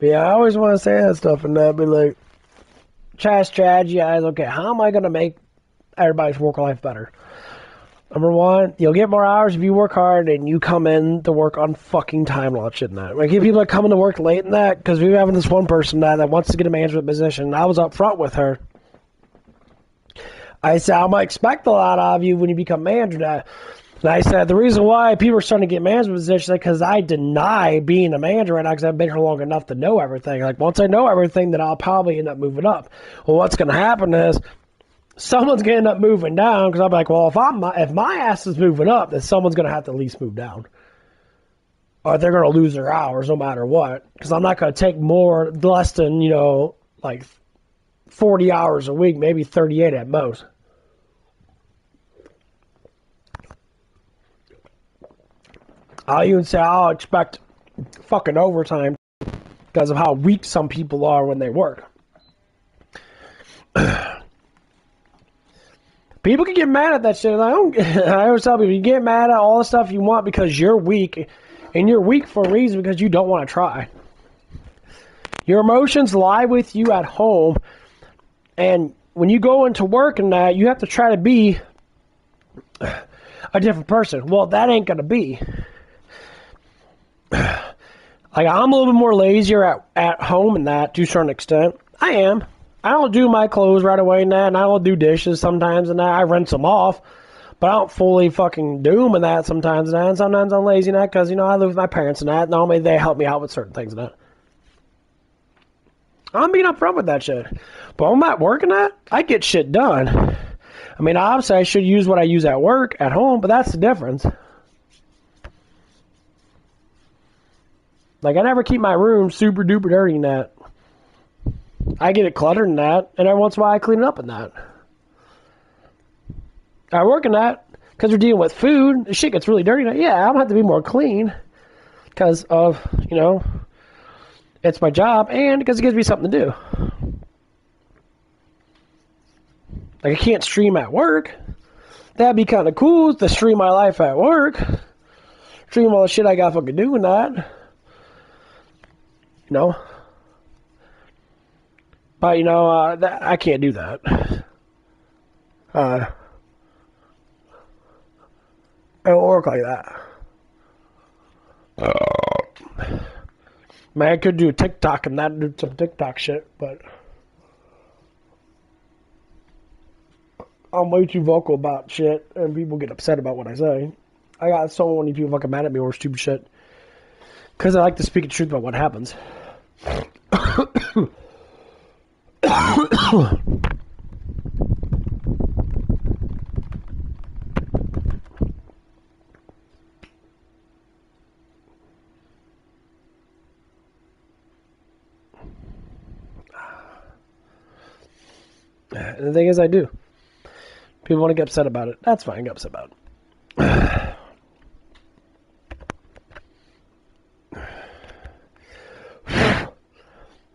But yeah, I always want to say that stuff and that, but like, strategy, guys. Okay, how am I going to make everybody's work life better? Number one, you'll get more hours if you work hard and you come in to work on fucking time, all that shit and that. Like, if people are coming to work late in that, because we were having this one person that wants to get a management position, and I was up front with her. I said, I'm going to expect a lot of you when you become manager. And I said, the reason why people are starting to get management positions is because I deny being a manager right now because I've been here long enough to know everything. Like, once I know everything, then I'll probably end up moving up. Well, what's going to happen is someone's going to end up moving down because I'll be like, well, if my ass is moving up, then someone's going to have to at least move down. Or they're going to lose their hours no matter what. Because I'm not going to take less than, like 40 hours a week, maybe 38 at most. I'll even say I'll expect fucking overtime because of how weak some people are when they work. People can get mad at that shit. I always tell people, you get mad at all the stuff you want because you're weak, and you're weak for a reason because you don't want to try. Your emotions lie with you at home, and when you go into work and that, you have to try to be a different person. Well, that ain't going to be. Like, I'm a little bit more lazier at home and that to a certain extent. I am. I don't do my clothes right away and that, and I don't do dishes sometimes and that. I rinse them off, but I don't fully fucking do them and that sometimes and that. And sometimes I'm lazy and that because, I live with my parents and that. Normally they help me out with certain things and that. I'm being upfront with that shit. But when I'm at work and that, I get shit done. I mean, obviously I should use what I use at work, at home, but that's the difference. Like, I never keep my room super duper dirty in that. I get it cluttered in that, and every once in a while I clean it up in that. I work in that, because we're dealing with food, the shit gets really dirty. Yeah, I'm going to have to be more clean, because of, it's my job, and because it gives me something to do. Like, I can't stream at work. That'd be kind of cool to stream my life at work. Stream all the shit I got fucking doing that. But, I can't do that. It don't work like that. Man, I could do TikTok and that, do some TikTok shit, but I'm way too vocal about shit, and people get upset about what I say. I got so many people fucking mad at me over stupid shit. Because I like to speak the truth about what happens. And the thing is, I do. People want to get upset about it. That's fine, get upset about it.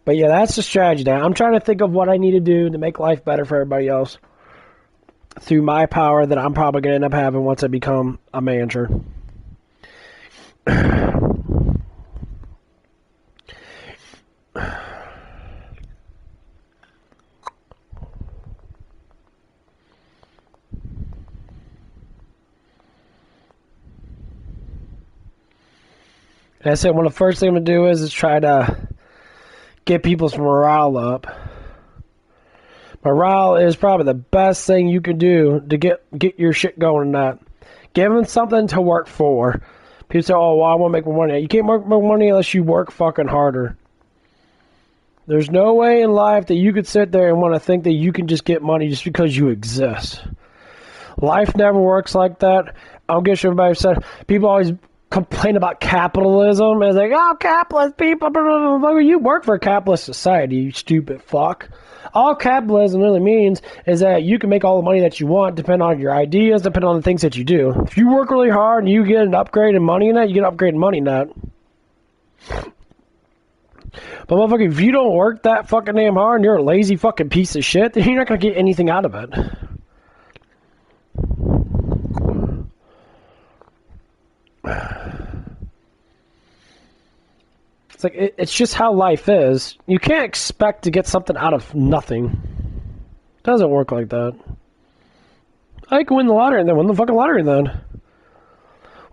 But yeah, that's the strategy now. I'm trying to think of what I need to do to make life better for everybody else through my power that I'm probably going to end up having once I become a manager. And I said one of the first things I'm going to do is try to get people's morale up. Morale is probably the best thing you can do to get your shit going in that. Give them something to work for. People say, oh, well, I want to make more money. You can't make more money unless you work fucking harder. There's no way in life that you could sit there and want to think that you can just get money just because you exist. Life never works like that. I don't get sure everybody said. People always complain about capitalism. It's like, oh, capitalist people. You work for a capitalist society, you stupid fuck. All capitalism really means is that you can make all the money that you want depending on your ideas, depending on the things that you do. If you work really hard and you get an upgrade in money in that, you get an upgrade in money in that. But motherfucker, if you don't work that fucking damn hard and you're a lazy fucking piece of shit, then you're not going to get anything out of it. It's like, it's just how life is. You can't expect to get something out of nothing. It doesn't work like that. I can win the lottery and then win the fucking lottery then.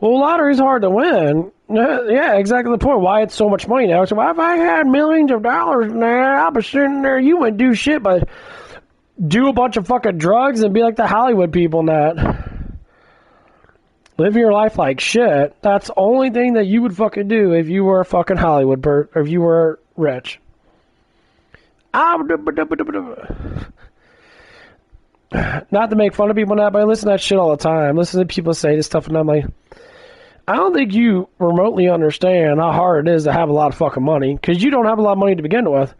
Well, lottery's hard to win. Yeah, exactly the point. Why it's so much money now. So, well, if I had millions of dollars now, I'd be sitting there, you wouldn't do shit but do a bunch of fucking drugs and be like the Hollywood people and that. Live your life like shit. That's the only thing that you would fucking do if you were a fucking Hollywood or if you were rich. Not to make fun of people now, but I listen to that shit all the time. Listen to people say this stuff and I'm like, I don't think you remotely understand how hard it is to have a lot of fucking money, because you don't have a lot of money to begin with.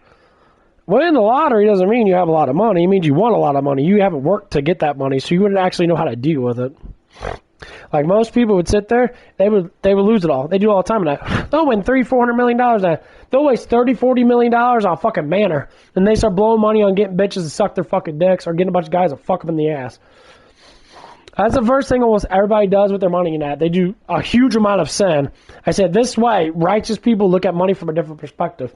Winning the lottery doesn't mean you have a lot of money. It means you want a lot of money. You haven't worked to get that money, so you wouldn't actually know how to deal with it. Like most people would sit there, they would lose it all. They do all the time now. They'll win $300-400 million now. They'll waste $30-40 million on fucking manor. And they start blowing money on getting bitches to suck their fucking dicks or getting a bunch of guys to fuck them in the ass. That's the first thing almost everybody does with their money in that. They do a huge amount of sin. I said, this way, righteous people look at money from a different perspective.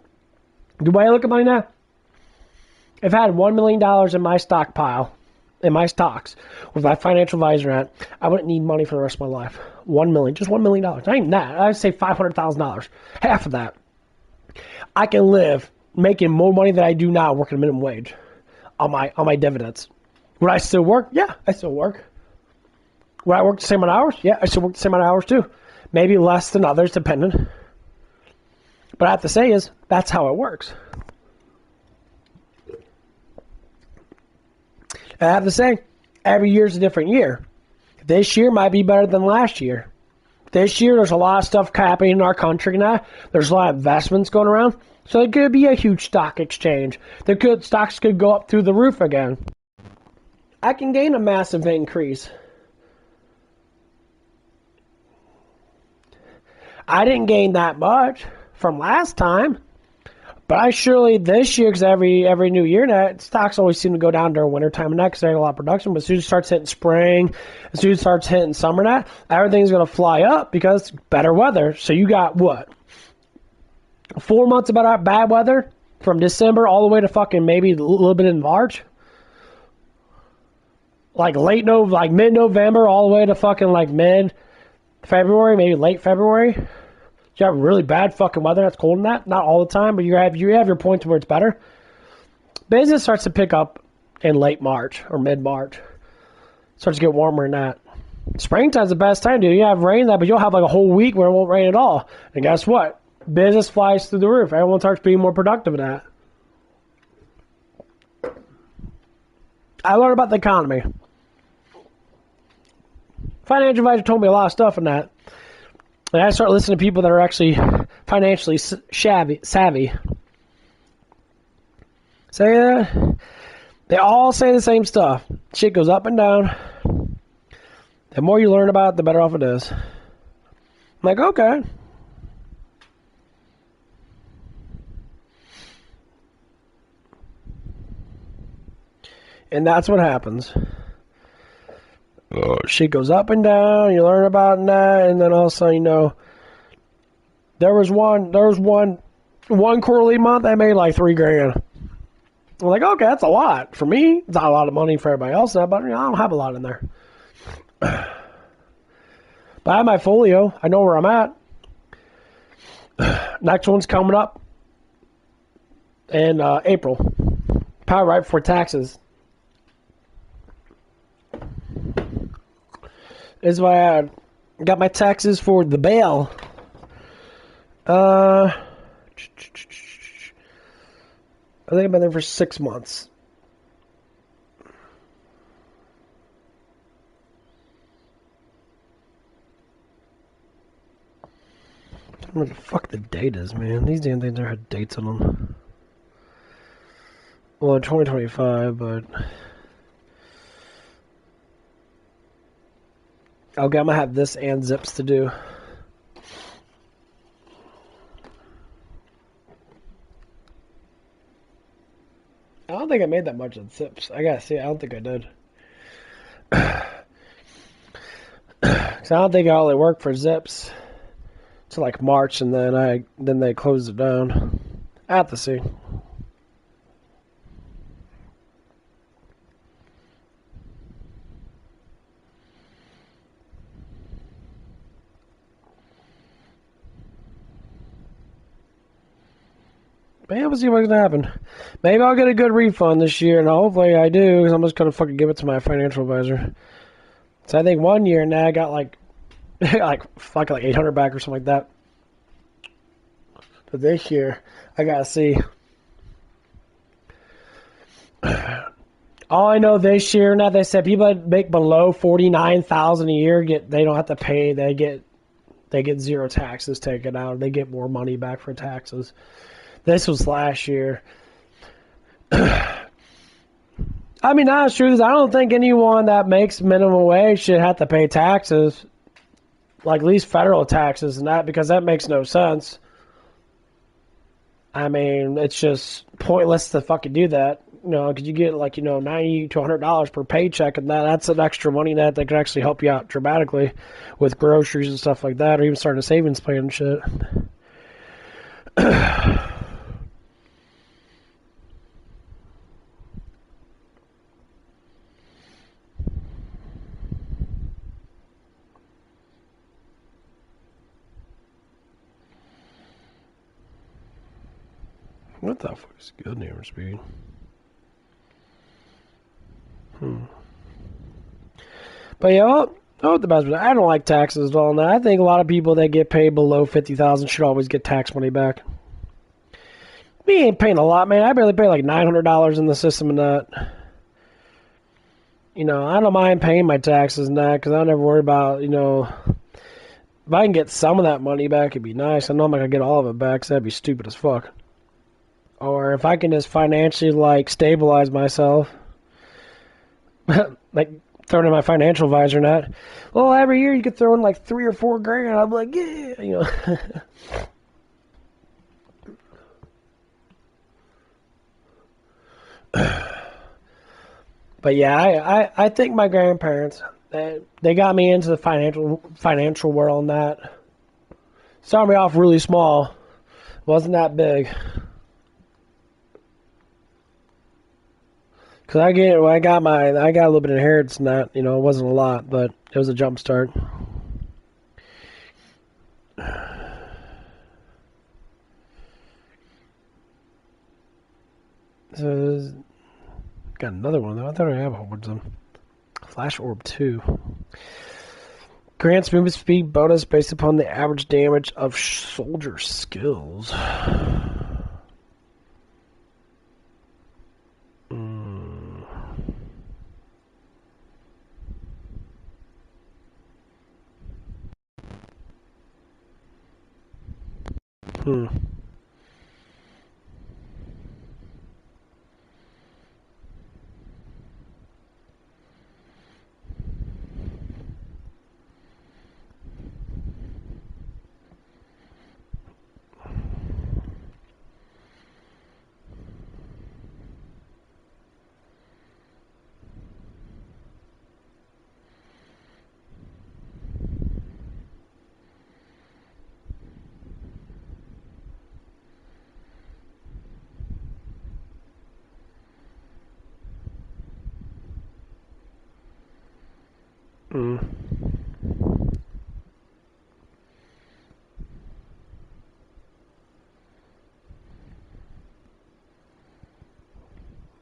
The way I look at money now, if I had $1 million in my stockpile, in my stocks, with my financial advisor at, I wouldn't need money for the rest of my life. $1 million, just $1 million. Not even that. I'd say $500,000. Half of that. I can live making more money than I do now working a minimum wage on my dividends. Would I still work? Yeah, I still work. Would I work the same amount of hours? Yeah, I still work the same amount of hours too. Maybe less than others, depending. But I have to say is, that's how it works. I have to say, every year is a different year. This year might be better than last year. This year, there's a lot of stuff happening in our country now. There's a lot of investments going around. So it could be a huge stock exchange. Stocks could go up through the roof again. I can gain a massive increase. I didn't gain that much from last time. But I surely this year, because every new year now, stocks always seem to go down during wintertime and that because they have a lot of production. But as soon as it starts hitting spring, as soon as it starts hitting summer now, everything's going to fly up because better weather. So you got what? 4 months about bad weather from December all the way to fucking maybe a little bit in March. Like mid-November all the way to fucking like mid-February, maybe late February. You have really bad fucking weather that's cold in that. Not all the time, but you have your points where it's better. Business starts to pick up in late March or mid-March. Starts to get warmer than that. Springtime's the best time, dude. You have rain that, but you'll have like a whole week where it won't rain at all. And guess what? Business flies through the roof. Everyone starts being more productive in that. I learned about the economy. Financial advisor told me a lot of stuff in that. And I start listening to people that are actually financially savvy. They all say the same stuff. Shit goes up and down. The more you learn about it, the better off it is. I'm like, okay. And that's what happens. Shit goes up and down. You learn about that, and then all of a sudden, there was one quarterly month I made like $3,000. I'm like, okay, that's a lot for me. It's not a lot of money for everybody else, but I don't have a lot in there. But I have my folio. I know where I'm at. Next one's coming up in April, probably right before taxes. This is why I got my taxes for the bail. I think I've been there for 6 months. I don't know what the fuck the date is, man. These damn things never had dates on them. Well, 2025, but... Okay, I'm going to have this and zips to do. I don't think I made that much in zips. I got to see. I don't think I did. Because I don't think I only work for zips. to like March, and then they closed it down. I have to see. Maybe we'll see what's gonna happen. Maybe I'll get a good refund this year, and hopefully I do, because I'm just gonna fucking give it to my financial advisor. So I think 1 year now I got like, like 800 back or something like that. But this year I gotta see. All I know this year now, they said people that make below $49,000 a year they don't have to pay. They get zero taxes taken out. They get more money back for taxes. This was last year. I mean, honest truth is, I don't think anyone that makes minimum wage should have to pay taxes, like at least federal taxes and that, because that makes no sense. I mean, it's just pointless to fucking do that, you know, because you get like, you know, $90 to $100 per paycheck, and that's an extra money that could actually help you out dramatically with groceries and stuff like that, or even starting a savings plan and shit. What the fuck is good neighbor speed? But yeah, oh, the best. I don't like taxes at all. Now I think a lot of people that get paid below $50,000 should always get tax money back. Me ain't paying a lot, man. I barely pay like $900 in the system and that. You know, I don't mind paying my taxes and that, because I don't ever worry about, you know, if I can get some of that money back, it'd be nice. I know I'm not gonna get all of it back, so that'd be stupid as fuck. Or if I can just financially, like, stabilize myself, like, throwing in my financial advisor and that, well, every year you could throw in, like, $3 or $4 grand, I'm like, yeah, you know. But yeah, I think my grandparents, they got me into the financial world and that. Started me off really small. Wasn't that big. Cause I got a little bit of inheritance and that, you know, it wasn't a lot, but it was a jump start. So, got another one though. I thought I had a whole bunch of them. Flash Orb 2. Grants movement speed bonus based upon the average damage of soldier skills.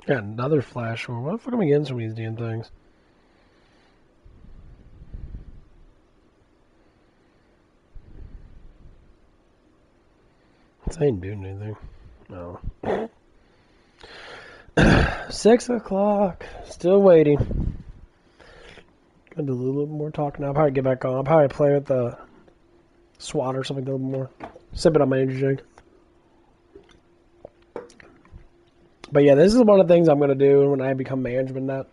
Got another flash orb. What the fuck am I getting some of these damn things? This ain't doing anything. No. 6 o'clock. Still waiting. Gonna do a little more talking now. I'll probably get back on. I'll probably play with the SWAT or something a little more. Sip it on my energy drink. But yeah, this is one of the things I'm going to do when I become management net.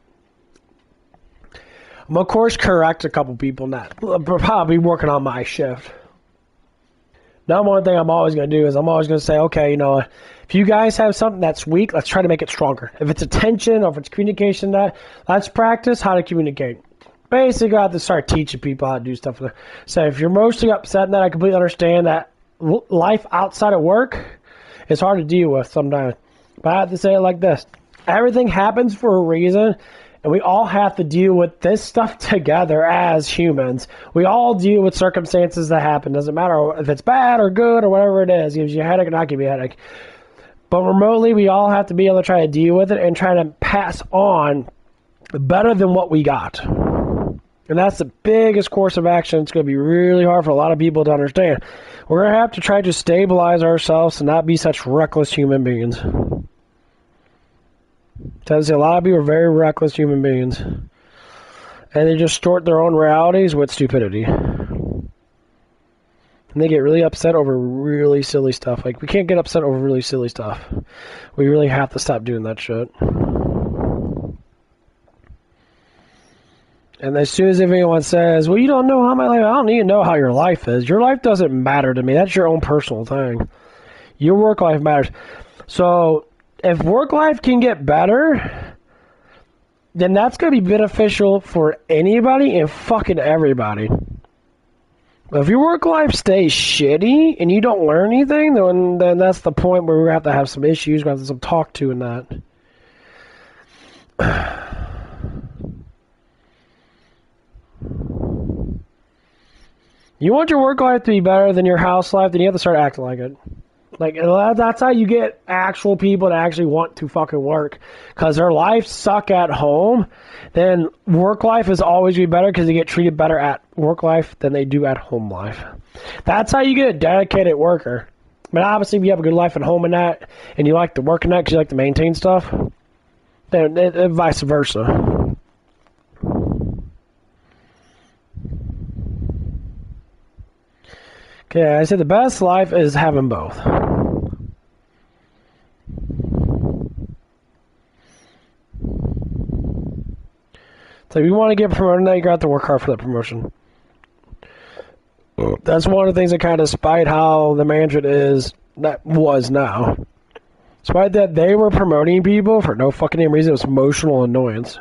I'm going to course correct a couple people net. I'll probably be working on my shift. Now, one thing I'm always going to do is I'm always going to say, okay, you know, if you guys have something that's weak, let's try to make it stronger. If it's attention or if it's communication, let's practice how to communicate. basically I have to start teaching people how to do stuff. So if you're mostly upset, then I completely understand that life outside of work is hard to deal with sometimes. But I have to say it like this. Everything happens for a reason, and we all have to deal with this stuff together as humans. We all deal with circumstances that happen. Doesn't matter if it's bad or good or whatever it is. Gives you a headache or not give you a headache. But remotely, we all have to be able to try to deal with it and try to pass on better than what we got. And that's the biggest course of action. It's going to be really hard for a lot of people to understand. We're going to have to try to stabilize ourselves and not be such reckless human beings. Because a lot of people are very reckless human beings. And they just distort their own realities with stupidity. And they get really upset over really silly stuff. Like, we can't get upset over really silly stuff. We really have to stop doing that shit. And as soon as anyone says, well, you don't know how my life, I don't need to know how your life is. Your life doesn't matter to me. That's your own personal thing. Your work life matters. So, if work life can get better, then that's going to be beneficial for anybody and fucking everybody. But if your work life stays shitty and you don't learn anything, then that's the point where we have to have some issues, we have to have some talk to in that. You want your work life to be better than your house life, then you have to start acting like it. Like, that's how you get actual people to actually want to fucking work. Because their lives suck at home, then work life is always going to be better because they get treated better at work life than they do at home life. That's how you get a dedicated worker. But obviously, if you have a good life at home and that, and you like to work in that because you like to maintain stuff, then vice versa. Okay, I said the best life is having both. So if you want to get promoted, now you got to work hard for that promotion. That's one of the things that kind of spite how the management was now. Despite that, they were promoting people for no fucking damn reason. It was emotional annoyance.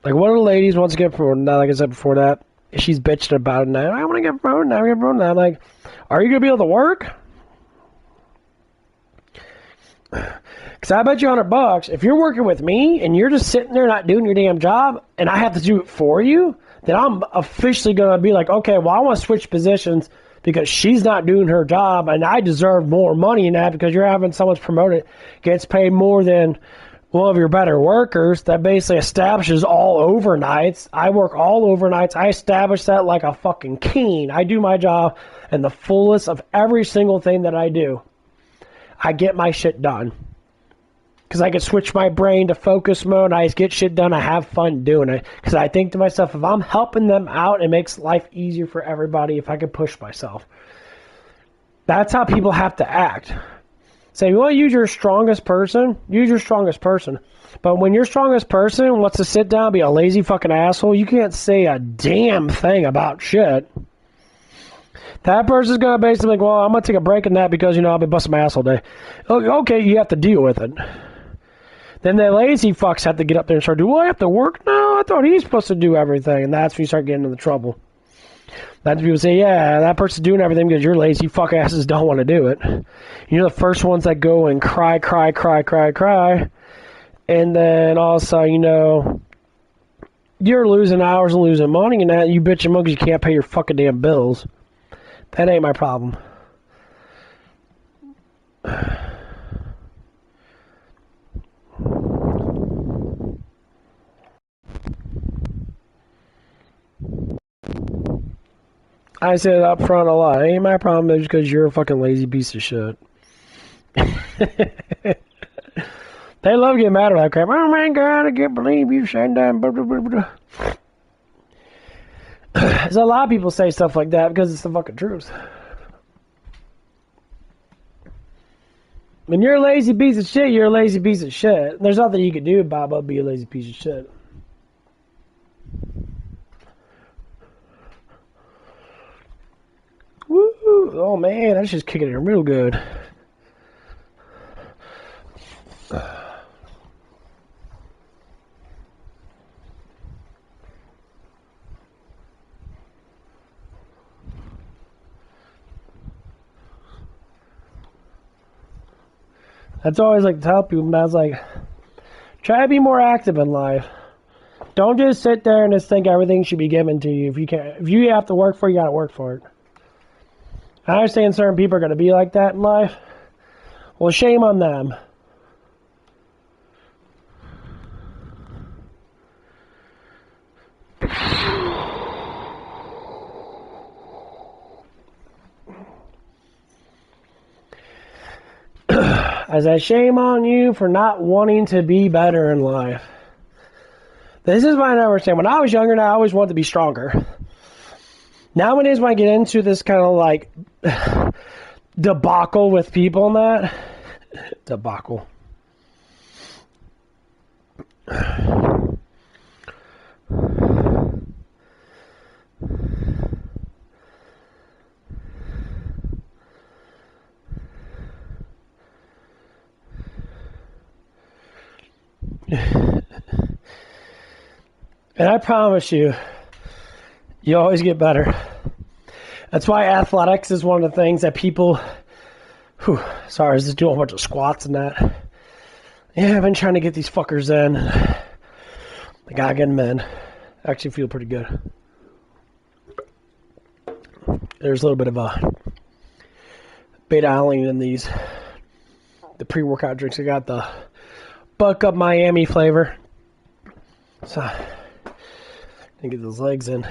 Like, one of the ladies wants to get promoted now, like I said before that. She's bitching about it now. I want to get promoted now, I'm like, are you going to be able to work? Because I bet you $100, if you're working with me and you're just sitting there not doing your damn job and I have to do it for you, then I'm officially going to be like, okay, well, I want to switch positions because she's not doing her job and I deserve more money in that because you're having someone promoted, gets paid more than one of your better workers. That basically establishes all overnights. I work all overnights. I establish that like a fucking king. I do my job in the fullest of every single thing that I do. I get my shit done. Because I can switch my brain to focus mode. I get shit done. I have fun doing it. Because I think to myself, if I'm helping them out, it makes life easier for everybody if I can push myself. That's how people have to act. Say, you want to use your strongest person? Use your strongest person. But when your strongest person wants to sit down and be a lazy fucking asshole, you can't say a damn thing about shit. That person's going to basically be like, well, I'm going to take a break in that because, I've been busting my ass all day. Okay, you have to deal with it. Then the lazy fucks have to get up there and start doing, well, I have to work? No, I thought he's supposed to do everything. And that's when you start getting into trouble. That's when people say, yeah, that person's doing everything because you're lazy. Fuck asses don't want to do it. You're the first ones that go and cry. And then also, you're losing hours and losing money and that. You bitch and monkey, you can't pay your fucking damn bills. That ain't my problem. I said it up front a lot. It ain't my problem. It's because you're a fucking lazy piece of shit. They love getting mad at that crap. Oh my God, I can't believe you said that. Blah, blah, blah, blah. So a lot of people say stuff like that because it's the fucking truth. When you're a lazy piece of shit, you're a lazy piece of shit. There's nothing you can do about it but be a lazy piece of shit. Woo! Oh man, that's just kicking it real good. That's always like to tell people, I was like, try to be more active in life. Don't just sit there and just think everything should be given to you. If you have to work for it, you gotta work for it. I understand certain people are gonna be like that in life. Well, shame on them. As I shame on you for not wanting to be better in life. This is what I never understand. When I was younger, I always wanted to be stronger. Nowadays, when I get into this kind of like debacle with people and that, debacle. And I promise you, you always get better. That's why athletics is one of the things that people... sorry, I was just doing a bunch of squats and that. Yeah, I've been trying to get these fuckers in. I gotta get them in. I actually feel pretty good. There's a little bit of a beta-alanine in these. The pre-workout drinks. I got the Buck Up Miami flavor. So, and get those legs in.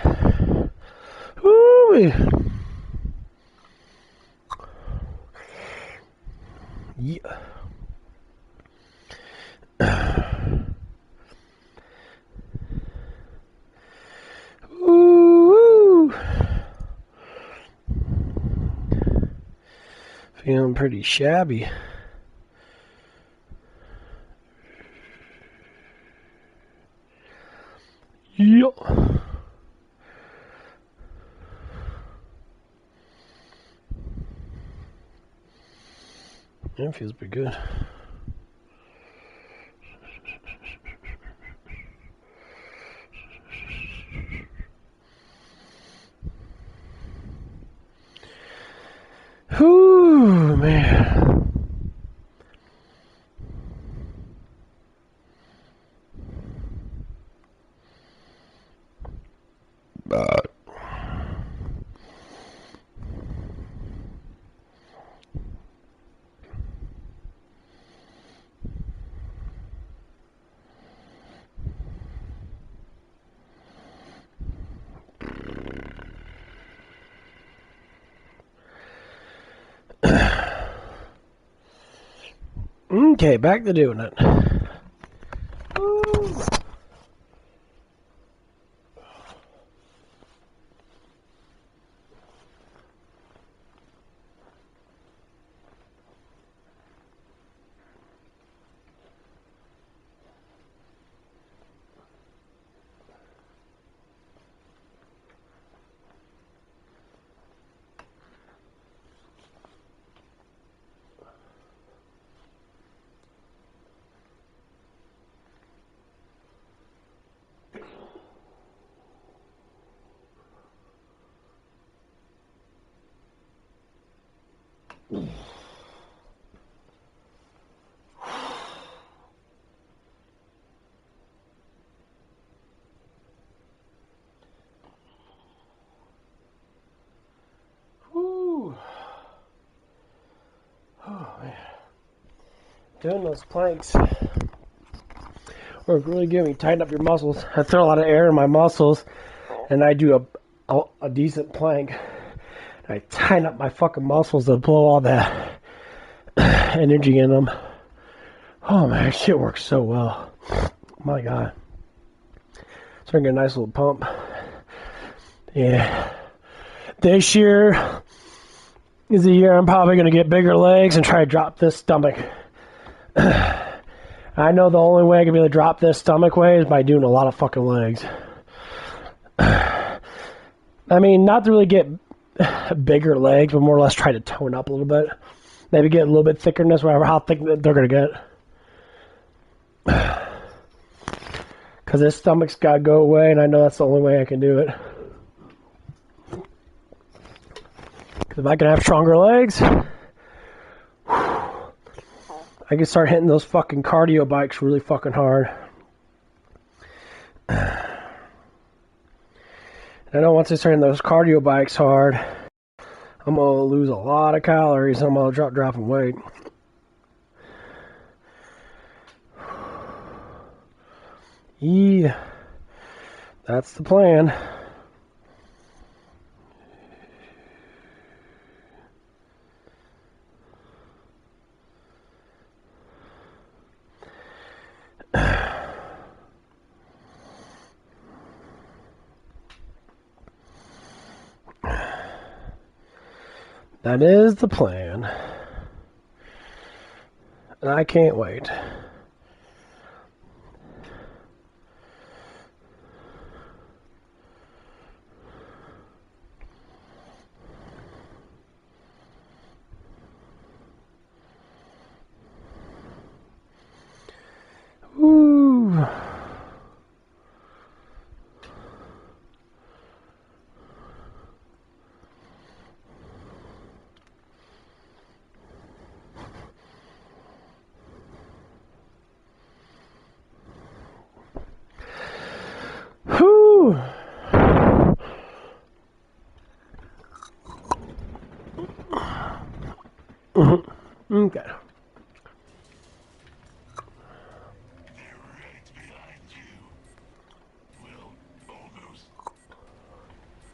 Woo! Yeah. Ooh. Feeling pretty shabby. Yep. That feels pretty good. Whew, man. Okay, back to doing it. Woo. Whew. Oh, man. Doing those planks work really good when you tighten up your muscles. I throw a lot of air in my muscles, and I do a decent plank. I tighten up my fucking muscles to blow all that energy in them. Oh man, shit works so well. My God. So I get a nice little pump. Yeah. This year is the year I'm probably going to get bigger legs and try to drop this stomach. I know the only way I can be able to drop this stomach weight is by doing a lot of fucking legs. I mean, not to really get bigger legs, but more or less try to tone up a little bit. Maybe get a little bit thickness, whatever, how thick they're going to get. Because his stomach's got to go away, and I know that's the only way I can do it. Because if I can have stronger legs, I can start hitting those fucking cardio bikes really fucking hard. I know once I start hitting those cardio bikes hard, I'm going to lose a lot of calories and I'm going to drop dropping weight. Yeah, that's the plan. That is the plan. And I can't wait. Woo. Whew. Okay.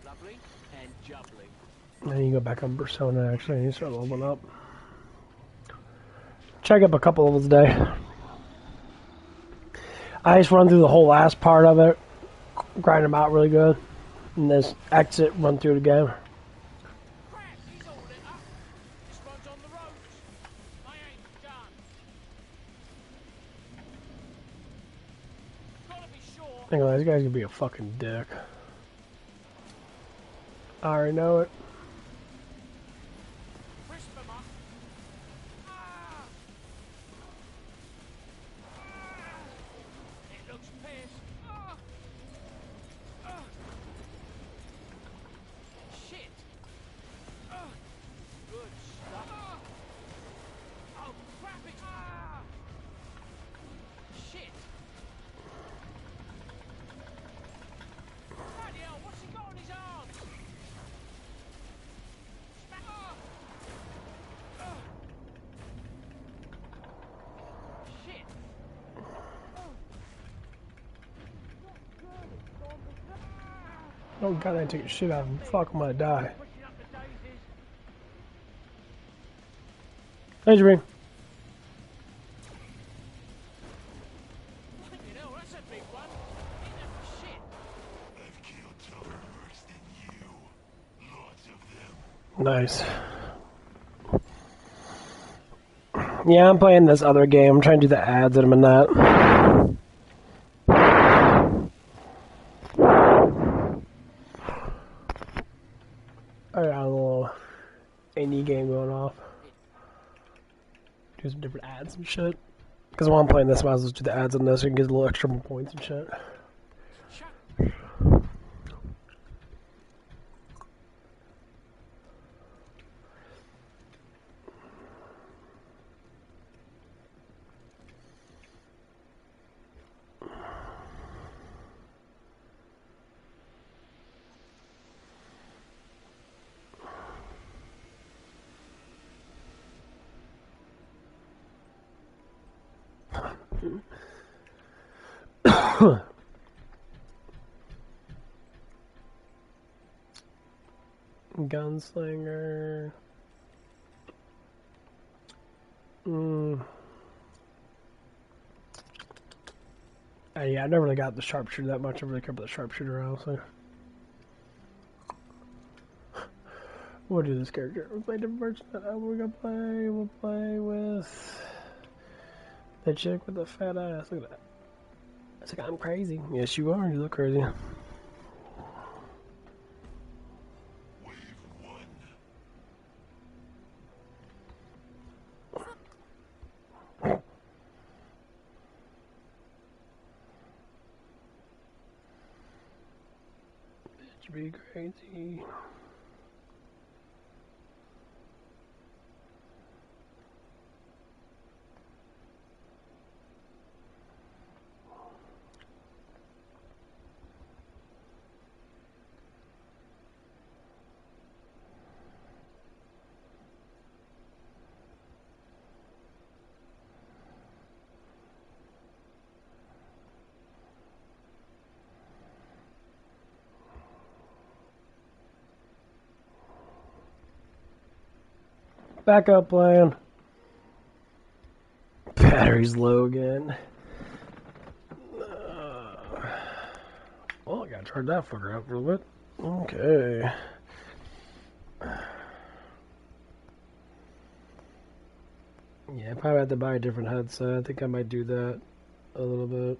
Lovely and jubbly. Then you go back on Persona, actually, and you start leveling up. Check up a couple levels a day. I just run through the whole last part of it, grind them out really good, and just exit, run through it again. Anyway, this guy's gonna be a fucking dick. I already know it. Oh god, I take a shit out of him. Fuck, I'm gonna die. Hey, Jermaine. Nice. Yeah, I'm playing this other game. I'm trying to do the ads that I'm in that. I got a little indie game going off. Do some different ads and shit. Because while I'm playing this, I might as well do the ads on this so you can get a little extra more points and shit. Gunslinger. Yeah, I never really got the sharpshooter that much. I really care about the sharpshooter, honestly. We'll do this character. We'll play different versions. We're gonna play. We'll play with the chick with the fat ass. Look at that. It's like, I'm crazy. Yes, you are. You look crazy. Wave 1 be crazy. Backup plan. Battery's low again. Well, I gotta charge that fucker up for a bit. Okay. Yeah, I probably have to buy a different headset. I think I might do that a little bit.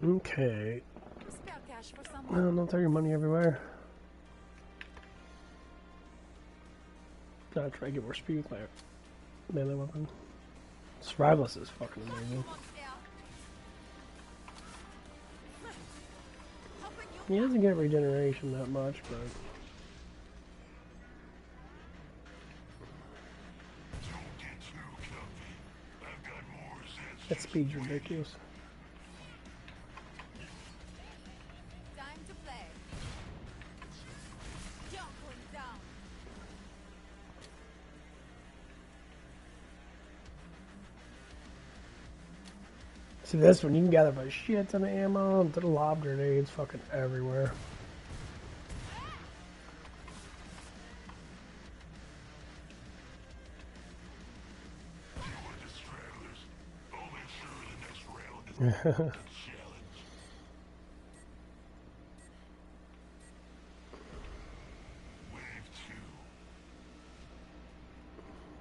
Okay. No, don't throw your money everywhere. Gotta try to get more speed with my melee weapon. Survivalist is fucking amazing. He doesn't get regeneration that much, but... That speed's ridiculous. Time to play. Jump when down. See this one, you can gather a shit ton of ammo and throw lob grenades fucking everywhere.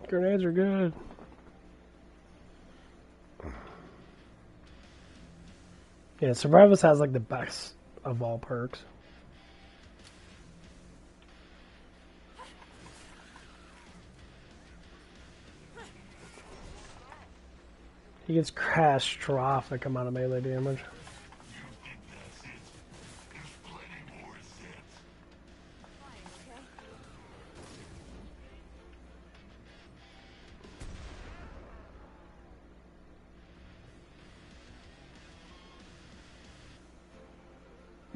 Grenades are good. Yeah, Survivalist has like the best of all perks. He gets catastrophic amount of melee damage.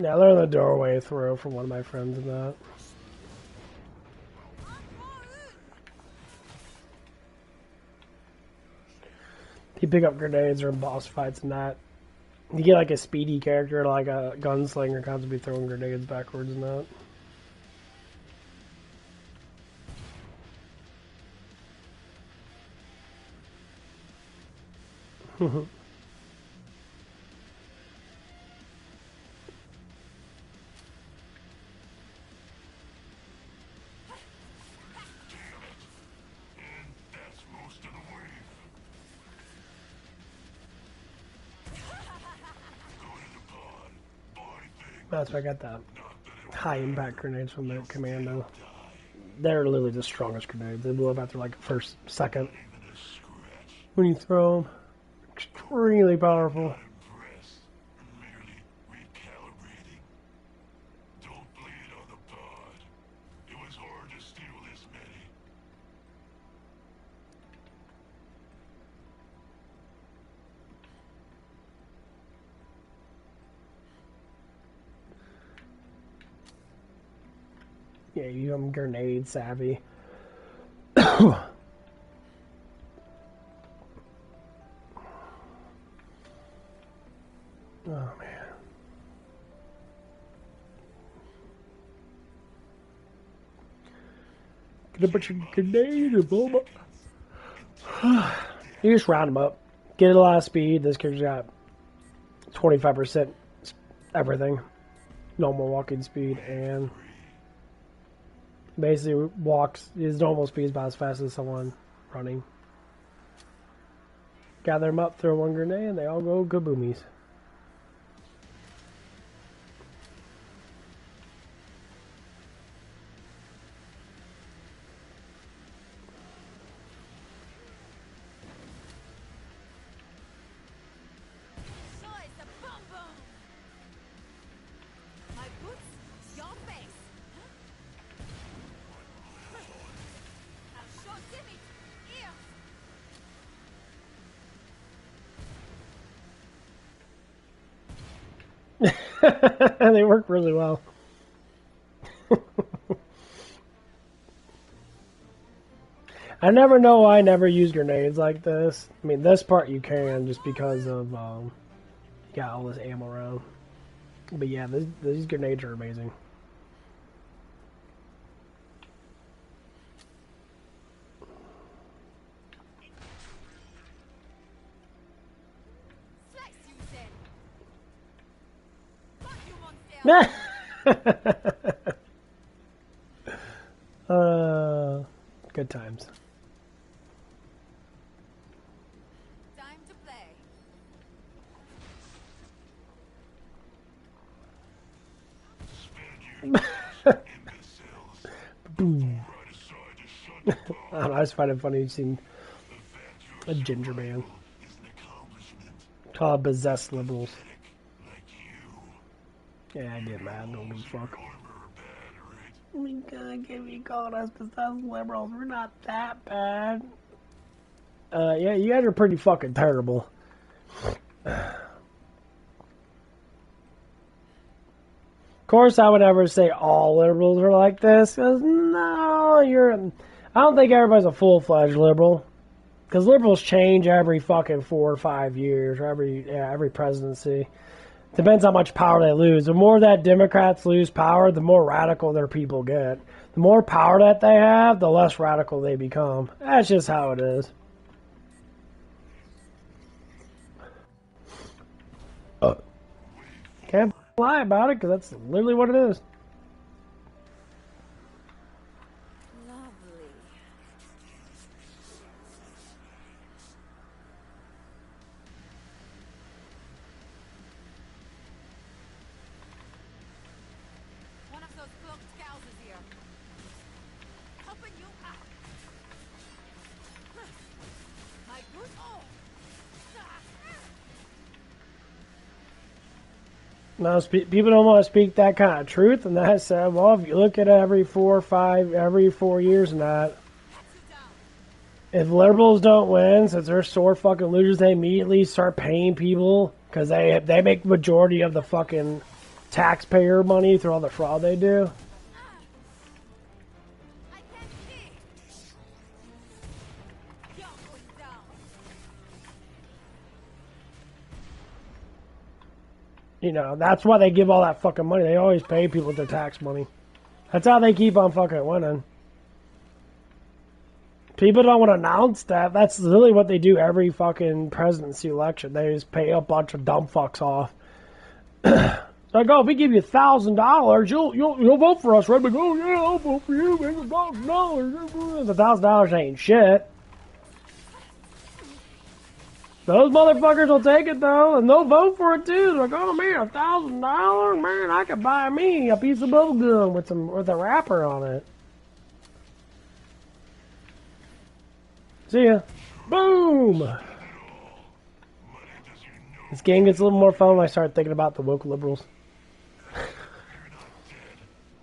Yeah, I learned the doorway throw from one of my friends in that. You pick up grenades or in boss fights and that. You get like a speedy character, like a gunslinger, constantly throwing grenades backwards and that. That's why I got the high impact grenades from the commando. They're literally the strongest grenades. They blow up after like first second when you throw them. Extremely powerful. Yeah, you become grenade savvy. Oh man. Get a bunch of grenades and blow them up. You just round them up. Get a lot of speed. This character's got 25% everything. Normal walking speed and basically walks, his normal speed is about as fast as someone running. Gather them up, throw one grenade, and they all go kaboomies. They work really well. I never know why I never use grenades like this. I mean, this part you can just because of you got all this ammo around. But yeah, these grenades are amazing. Good times. Time to play. Boom. I just find it funny seeing a ginger man called possessed liberals. Yeah, I get mad. Don't give a fuck. We gonna get me calling us possessed liberals. We're not that bad. Yeah, you guys are pretty fucking terrible. Of course, I would never say all liberals are like this. Cause no, I don't think everybody's a full-fledged liberal. Because liberals change every fucking 4 or 5 years, or every presidency. Depends how much power they lose. The more that Democrats lose power, the more radical their people get. The more power that they have, the less radical they become. That's just how it is. Can't lie about it, because that's literally what it is. No, people don't want to speak that kind of truth, and that said, well, if you look at it every 4 years and that, if liberals don't win, since they're sore fucking losers, they immediately start paying people, because they make the majority of the fucking taxpayer money through all the fraud they do. You know, that's why they give all that fucking money. They always pay people with their tax money. That's how they keep on fucking winning. People don't want to announce that. That's really what they do every fucking presidency election. They just pay a bunch of dumb fucks off. Like, oh, if we give you $1,000, you'll vote for us, right? Like, oh yeah, I'll vote for you, man. $1,000. $1,000 ain't shit. Those motherfuckers will take it though, and they'll vote for it too. They're like, oh man, $1,000, man, I could buy me a piece of bubble gum with a wrapper on it. See ya. Boom. This game gets a little more fun when I start thinking about the woke liberals.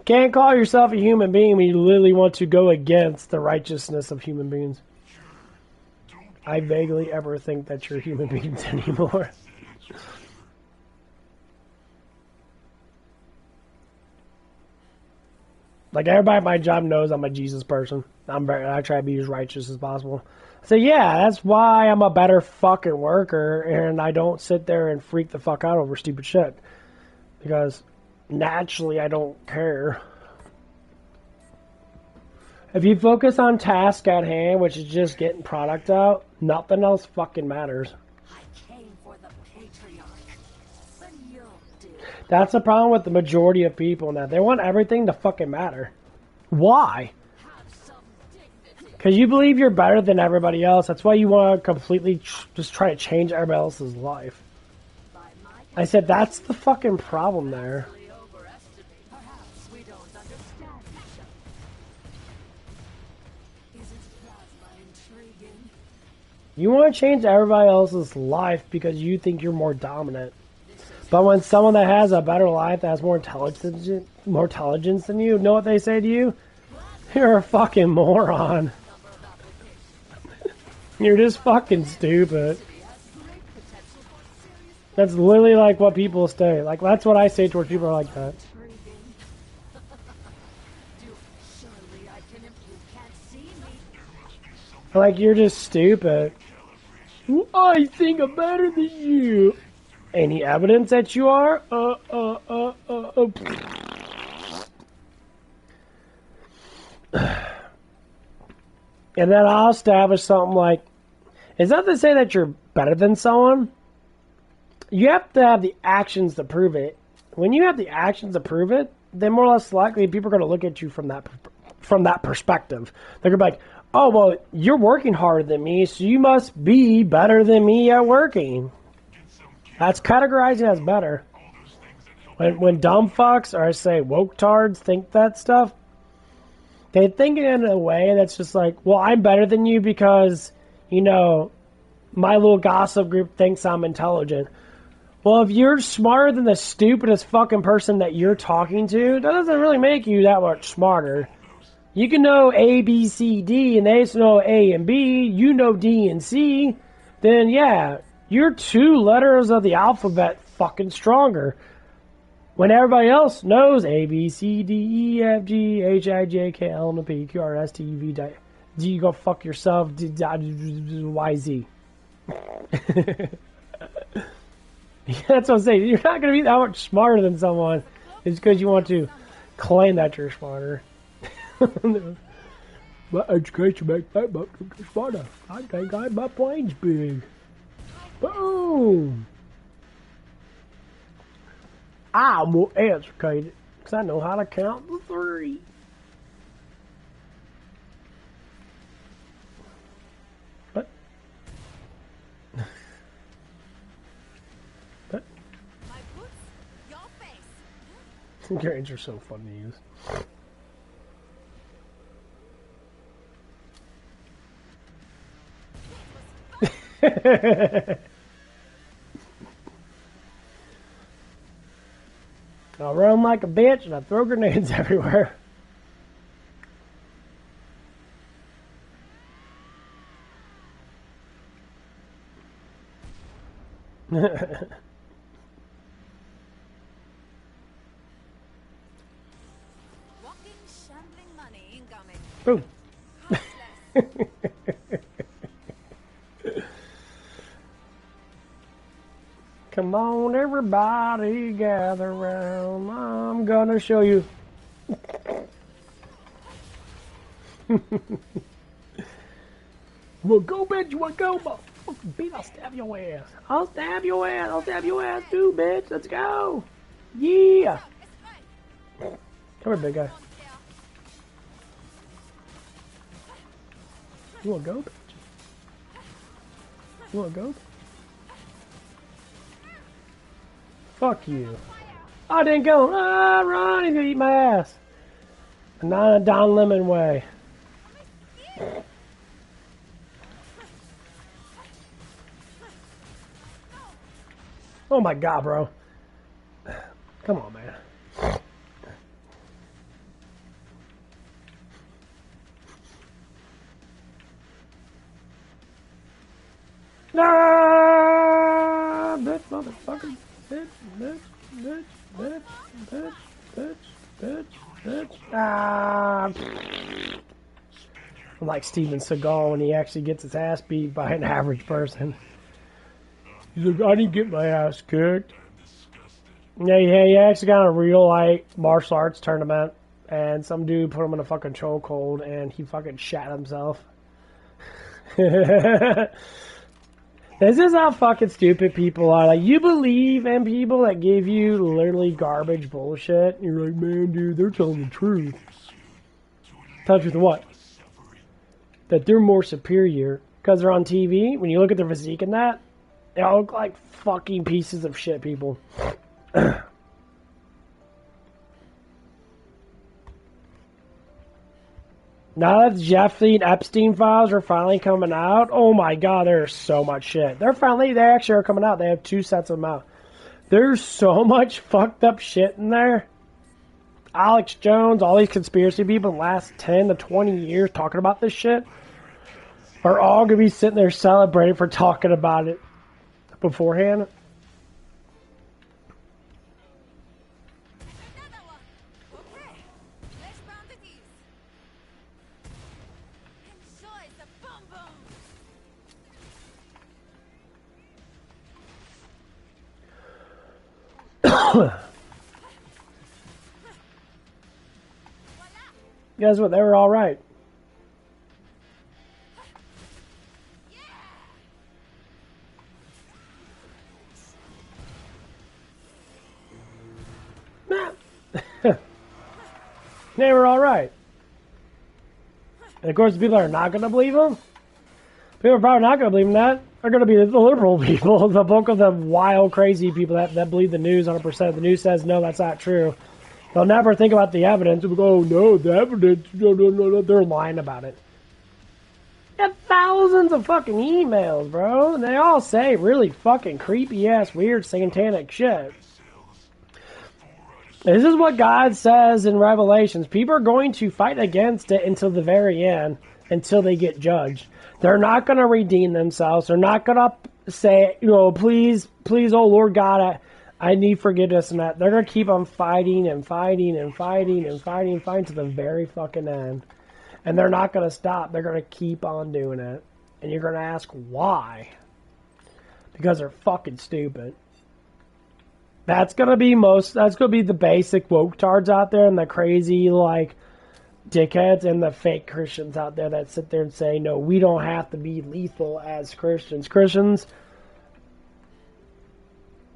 Can't call yourself a human being when you literally want to go against the righteousness of human beings. I vaguely ever think that you're human beings anymore. Like, everybody at my job knows I'm a Jesus person. I try to be as righteous as possible. So yeah, that's why I'm a better fucking worker, and I don't sit there and freak the fuck out over stupid shit. Because naturally I don't care. If you focus on task at hand, which is just getting product out, nothing else fucking matters. I came for the patriarch. That's the problem with the majority of people now. They want everything to fucking matter. Why? Because you believe you're better than everybody else. That's why you want to completely just try to change everybody else's life. I said, that's the fucking problem there. You want to change everybody else's life because you think you're more dominant. But when someone that has a better life, that has more intelligence than you, know what they say to you? You're a fucking moron. You're just fucking stupid. That's literally like what people say. Like, that's what I say towards people like that. Like, you're just stupid. I think I'm better than you. Any evidence that you are? And then I'll establish something like, it's not to say that you're better than someone. You have to have the actions to prove it. When you have the actions to prove it, then more or less likely people are going to look at you from that perspective. They're going to be like, oh, well, you're working harder than me, so you must be better than me at working. That's categorizing as better. When dumb fucks, or I say woke tards, think that stuff, they think it in a way that's just like, well, I'm better than you because, you know, my little gossip group thinks I'm intelligent. Well, if you're smarter than the stupidest fucking person that you're talking to, that doesn't really make you that much smarter. You can know A, B, C, D, and they know A and B, you know D and C, then yeah, you're 2 letters of the alphabet fucking stronger. When everybody else knows A, B, C, D, E, F, G, H, I, J, K, L, M, N, P, Q, R, S, T, U, V, W, you go fuck yourself, Y, Z. That's what I'm saying. You're not going to be that much smarter than someone just because you want to claim that you're smarter. My education makes that much smarter. I think my brain's big. Boom! I'm more educated because I know how to count to 3. What? What? My boots, your face. Your names are so fun to use. I run like a bitch and I throw grenades everywhere. Walking, shambling money incoming. Boom. Come on, everybody, gather round. I'm gonna show you. Well, go, bitch. You want to go? Motherfucking beat, I'll stab your ass. I'll stab your ass. I'll stab your ass too, bitch. Let's go. Yeah. Come here, big guy. You want to go, bitch? You want to go? Fuck you. I didn't go. Ah, run. He's gonna eat my ass. Not in a Don Lemon way. Oh my god, bro. Come on, man. Ah, bitch, motherfucker. Bitch, bitch, bitch, bitch, bitch, bitch, bitch, bitch. Ah. I'm like Steven Seagal when he actually gets his ass beat by an average person. He's like, I didn't get my ass kicked. Yeah, he actually got a real, like, martial arts tournament, and some dude put him in a fucking chokehold, and he fucking shat himself. This is how fucking stupid people are. Like, you believe in people that give you literally garbage bullshit. You're like, man, dude, they're telling the truth. Tell the truth of what? That they're more superior because they're on TV. When you look at their physique and that, they all look like fucking pieces of shit people. Now that Jeffrey Epstein files are finally coming out, oh my god, there's so much shit. They actually are coming out. They have 2 sets of them out. There's so much fucked up shit in there. Alex Jones, all these conspiracy people in the last 10 to 20 years talking about this shit are all going to be sitting there celebrating for talking about it beforehand. Guess what? They were all right. They were all right. And of course, the people that are not going to believe them, people are probably not going to believe them that, are going to be the liberal people, the bulk of the wild, crazy people that believe the news 100%. The news says, no, that's not true. They'll never think about the evidence. They'll go, oh, no, the evidence, no. They're lying about it. You got thousands of fucking emails, bro. And they all say really fucking creepy-ass, weird, satanic shit. This is what God says in Revelations. People are going to fight against it until the very end, until they get judged. They're not going to redeem themselves. They're not going to say, please, oh Lord God, I need forgiveness and that. They're going to keep on fighting and fighting and fighting and fighting and fighting to the very fucking end. And they're not going to stop. They're going to keep on doing it. And you're going to ask why. Because they're fucking stupid. That's going to be the basic woke-tards out there and the crazy, dickheads and the fake Christians out there that sit there and say, no, we don't have to be lethal as Christians. Christians,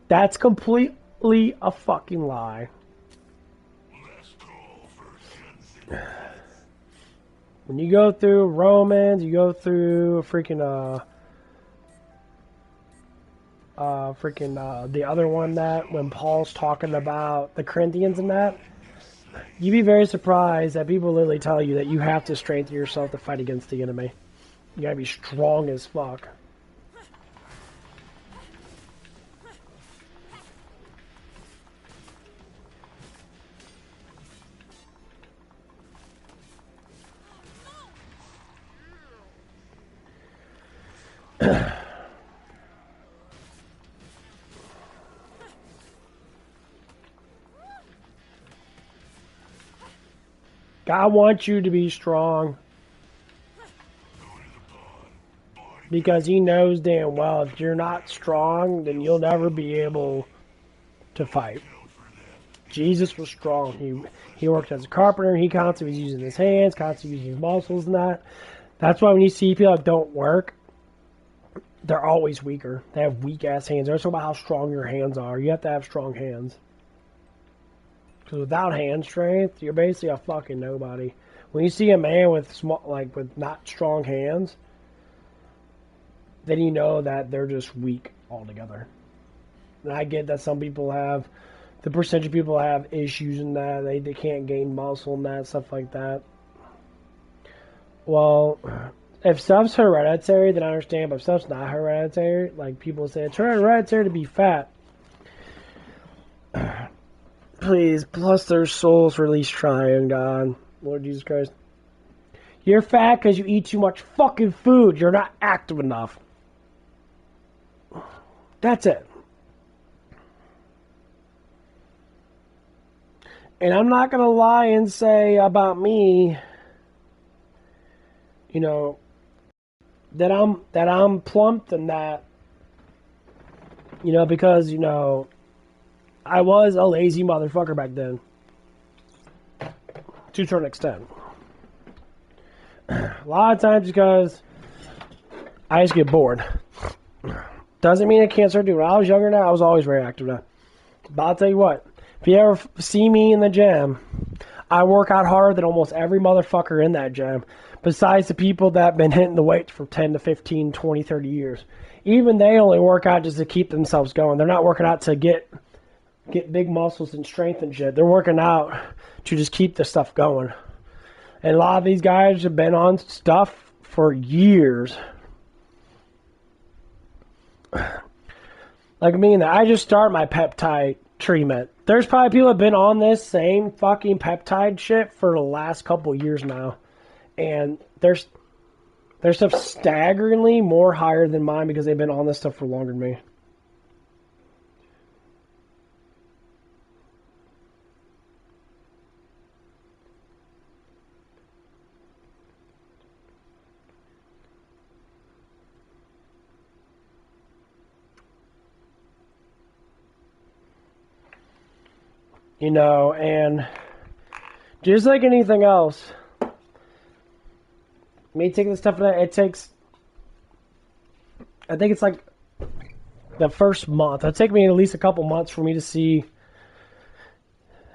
that's completely a fucking lie. When you go through Romans, you go through the other one that when Paul's talking about the Corinthians and that, you'd be very surprised that people literally tell you that you have to strengthen yourself to fight against the enemy. You gotta be strong as fuck. God wants you to be strong because he knows damn well if you're not strong, then you'll never be able to fight. Jesus was strong. He worked as a carpenter. He constantly was using his hands, constantly using his muscles and that. That's why when you see people that don't work, they're always weaker. They have weak-ass hands. They're talking about how strong your hands are. You have to have strong hands. Because without hand strength, you're basically a fucking nobody. When you see a man with with not strong hands, then you know that they're just weak altogether. And I get that some people have, the percentage of people have issues in that. They can't gain muscle and that, stuff like that. Well, if stuff's hereditary, then I understand. But if stuff's not hereditary, like people say, it's hereditary to be fat. Please, bless their souls for at least trying, God. Lord Jesus Christ. You're fat because you eat too much fucking food. You're not active enough. That's it. And I'm not going to lie and say about me, that I'm plump and that, because, I was a lazy motherfucker back then. To a certain extent. A lot of times because I just get bored. Doesn't mean I can't start doing it. When I was younger now, I was always very active now. But I'll tell you what, if you ever see me in the gym, I work out harder than almost every motherfucker in that gym, besides the people that have been hitting the weights for 10 to 15, 20, 30 years. Even they only work out just to keep themselves going. They're not working out to get big muscles and strength and shit. They're working out to just keep the stuff going. And a lot of these guys have been on stuff for years. Like me and I just started my peptide treatment. There's probably people that have been on this same fucking peptide shit for the last couple years now. And there's stuff staggeringly more higher than mine because they've been on this stuff for longer than me. You know, and just like anything else, me taking this stuff, it takes, I think it's like the first month. It'll take me at least a couple months for me to say,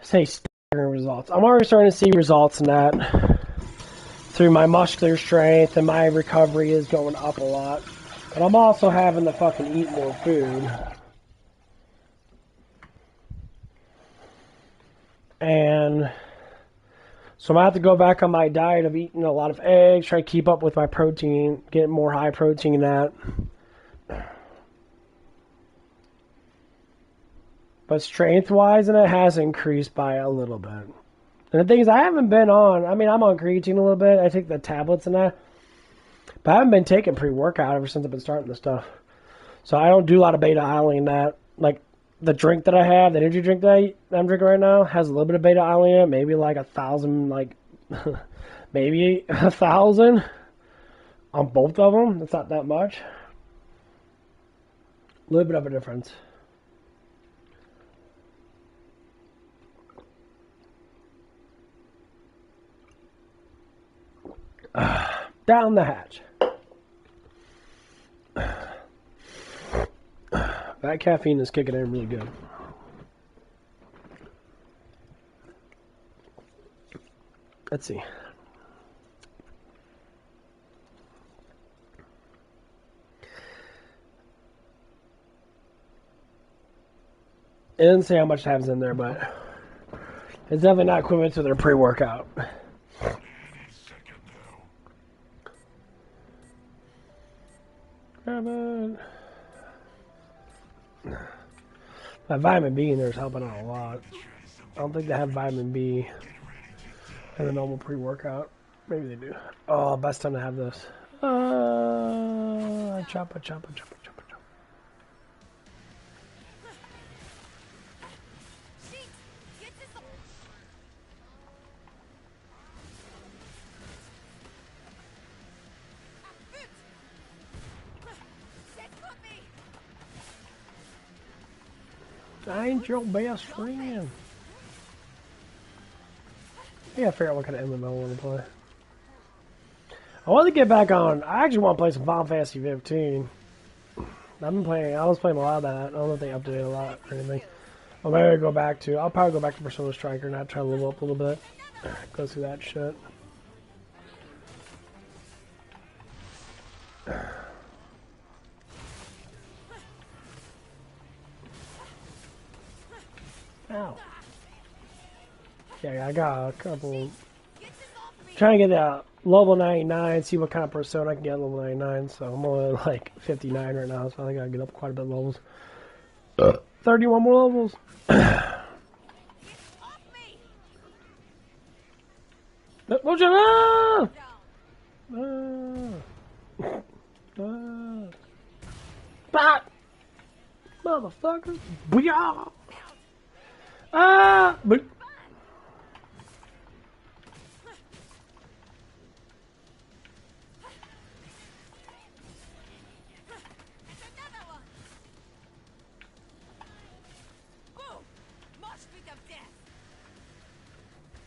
staggering results. I'm already starting to see results in that through my muscular strength, and my recovery is going up a lot. But I'm also having to fucking eat more food. And so I'm going to have to go back on my diet of eating a lot of eggs, try to keep up with my protein, get more high protein in that. But strength-wise, and it has increased by a little bit. And the thing is, I haven't been on, I mean, I'm on creatine a little bit. I take the tablets and that. But I haven't been taking pre-workout ever since I've been starting this stuff. So I don't do a lot of beta-alanine in that. Like, the drink that I have, the energy drink that I'm drinking right now, has a little bit of beta-alanine in it, maybe like 1,000, like, maybe 1,000 on both of them. It's not that much. A little bit of a difference. Down the hatch. That caffeine is kicking in really good. Let's see. It didn't say how much it has in there, but it's definitely not equivalent to their pre-workout. Grab it. That vitamin B in there is helping out a lot. I don't think they have vitamin B in the normal pre-workout. Maybe they do. Oh, best time to have this. Choppa. I ain't your best friend. I gotta figure out what kind of MMO I want to play. I want to get back on. I actually want to play some Final Fantasy 15. I was playing a lot of that. I don't know if they updated a lot or anything. I'll maybe go back to. I'll probably go back to Persona Striker and try to level up a little bit. Go through that shit. Ow. Yeah, I got a couple. Trying to get that level 99, see what kind of persona I can get at level 99. So I'm only like 59 right now, so I think I get up quite a bit of levels. 31 more levels. Motherfucker. Booyah. But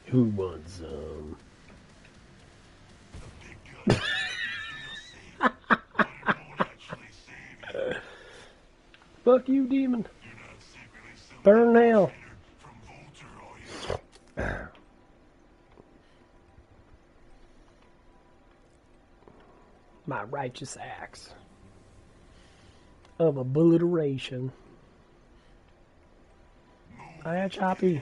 who wants some? Fuck you, demon. Burn in hell. My righteous acts of obliteration. I had Choppy.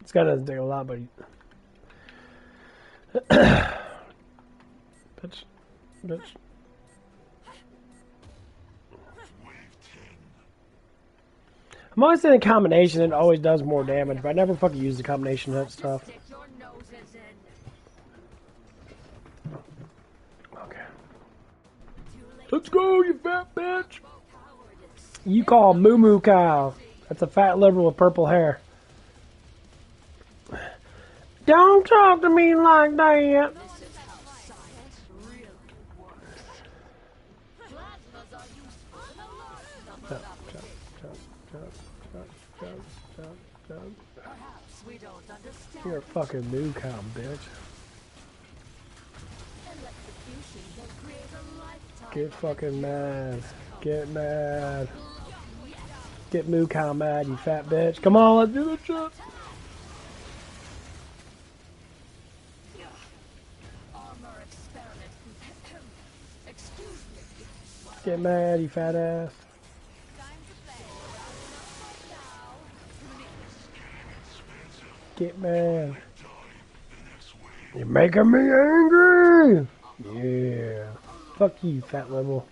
This guy doesn't take a lot, but he... bitch. I'm always saying a combination, it always does more damage, but I never fucking use the combination of that stuff. Okay. Let's go, you fat bitch! You call Moo Moo Cow. That's a fat liberal with purple hair. Don't talk to me like that! You're a fucking new cow, bitch. Get fucking mad. Get mad. Get moo cow mad, you fat bitch. Come on, let's do this shit. Get mad, you fat ass. Get mad. You're making me angry. Yeah. Fuck you, fat liberal.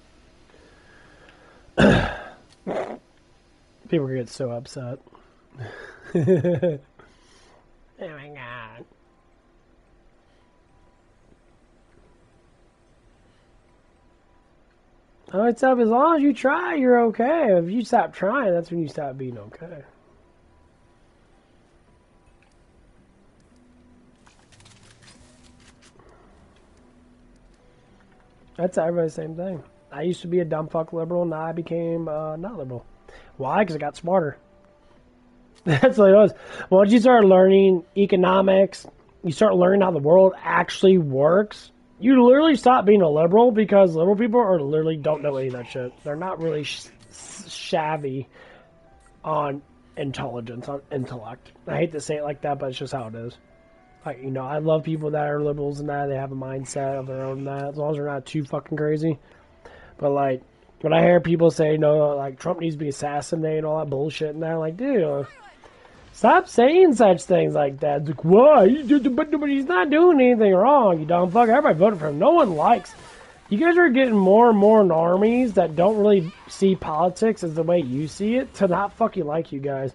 People get so upset. Oh my god. Oh, it's up. As long as you try, you're okay. If you stop trying, that's when you stop being okay. That's everybody's same thing. I used to be a dumb fuck liberal, now I became not liberal. Why? Because I got smarter. That's what it was. Once you start learning economics, you start learning how the world actually works, you literally stop being a liberal, because liberal people are literally don't know any of that shit. They're not really savvy on intelligence, on intellect. I hate to say it like that, but it's just how it is. Like, you know, I love people that are liberals and that they have a mindset of their own, that as long as they're not too fucking crazy. But like, when I hear people say, you know, like Trump needs to be assassinated and all that bullshit, and I'm like, dude, stop saying such things like that. It's like, why? But he's not doing anything wrong, you dumb fuck. Everybody voted for him. No one likes. You guys are getting more and more normies that don't really see politics as the way you see it to not fucking like you guys.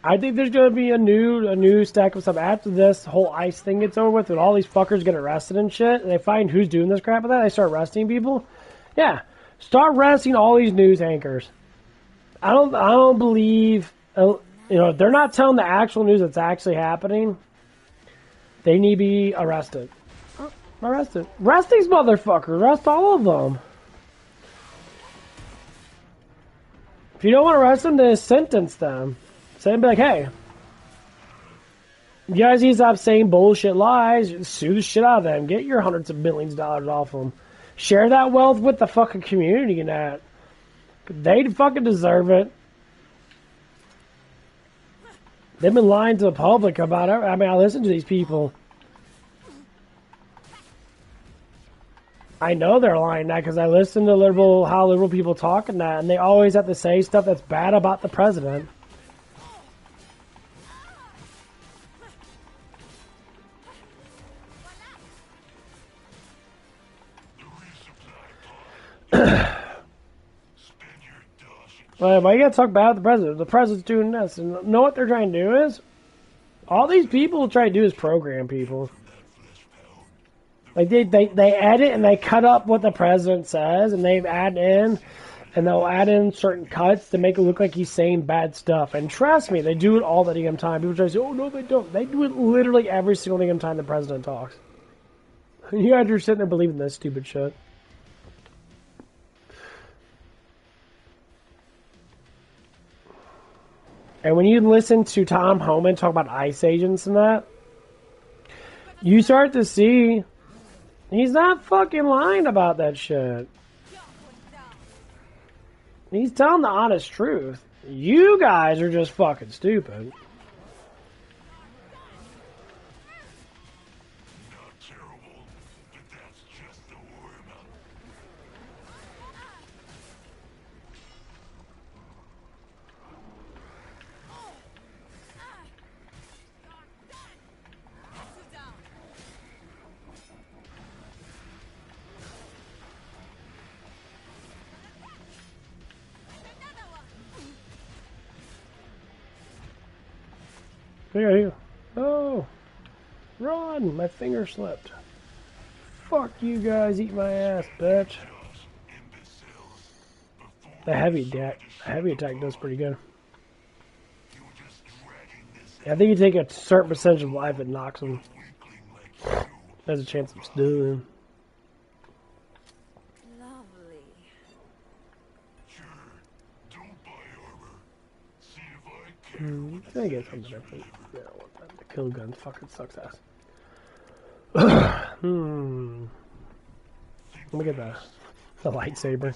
I think there's going to be a new stack of stuff after this whole ICE thing gets over with, and all these fuckers get arrested and shit, and they find who's doing this crap with that, they start arresting people. Yeah. Start arresting all these news anchors. I don't believe, you know, if they're not telling the actual news that's actually happening, they need to be arrested. Arrested. Arrest these motherfuckers. Arrest all of them. If you don't want to arrest them, then sentence them. Say, be like, hey, you guys need to stop saying bullshit lies. Sue the shit out of them. Get your hundreds of millions of dollars off them. Share that wealth with the fucking community and that. They fucking deserve it. They've been lying to the public about it. I mean, I listen to these people. I know they're lying now because I listen to how liberal people talk and that, and they always have to say stuff that's bad about the president. Well, why you gotta talk bad about the president? The president's doing this. And you know what they're trying to do is? All these people try to do is program people. Like, they edit and they cut up what the president says, and they add in, and they'll add in certain cuts to make it look like he's saying bad stuff. And trust me, they do it all the damn time. People try to say, oh, no, they don't. They do it literally every single damn time the president talks. You guys are sitting there believing this stupid shit. And when you listen to Tom Homan talk about ICE agents and that, You start to see he's not fucking lying about that shit. He's telling the honest truth. You guys are just fucking stupid. Here. Oh! Run! My finger slipped. Fuck you guys, eat my ass, bitch. The heavy attack does pretty good. Yeah, I think you take a certain percentage of life, it knocks him. There's a chance of stealing. Lovely. I think I get something different. Yeah, the kill gun fucking sucks ass. Let me get the lightsaber.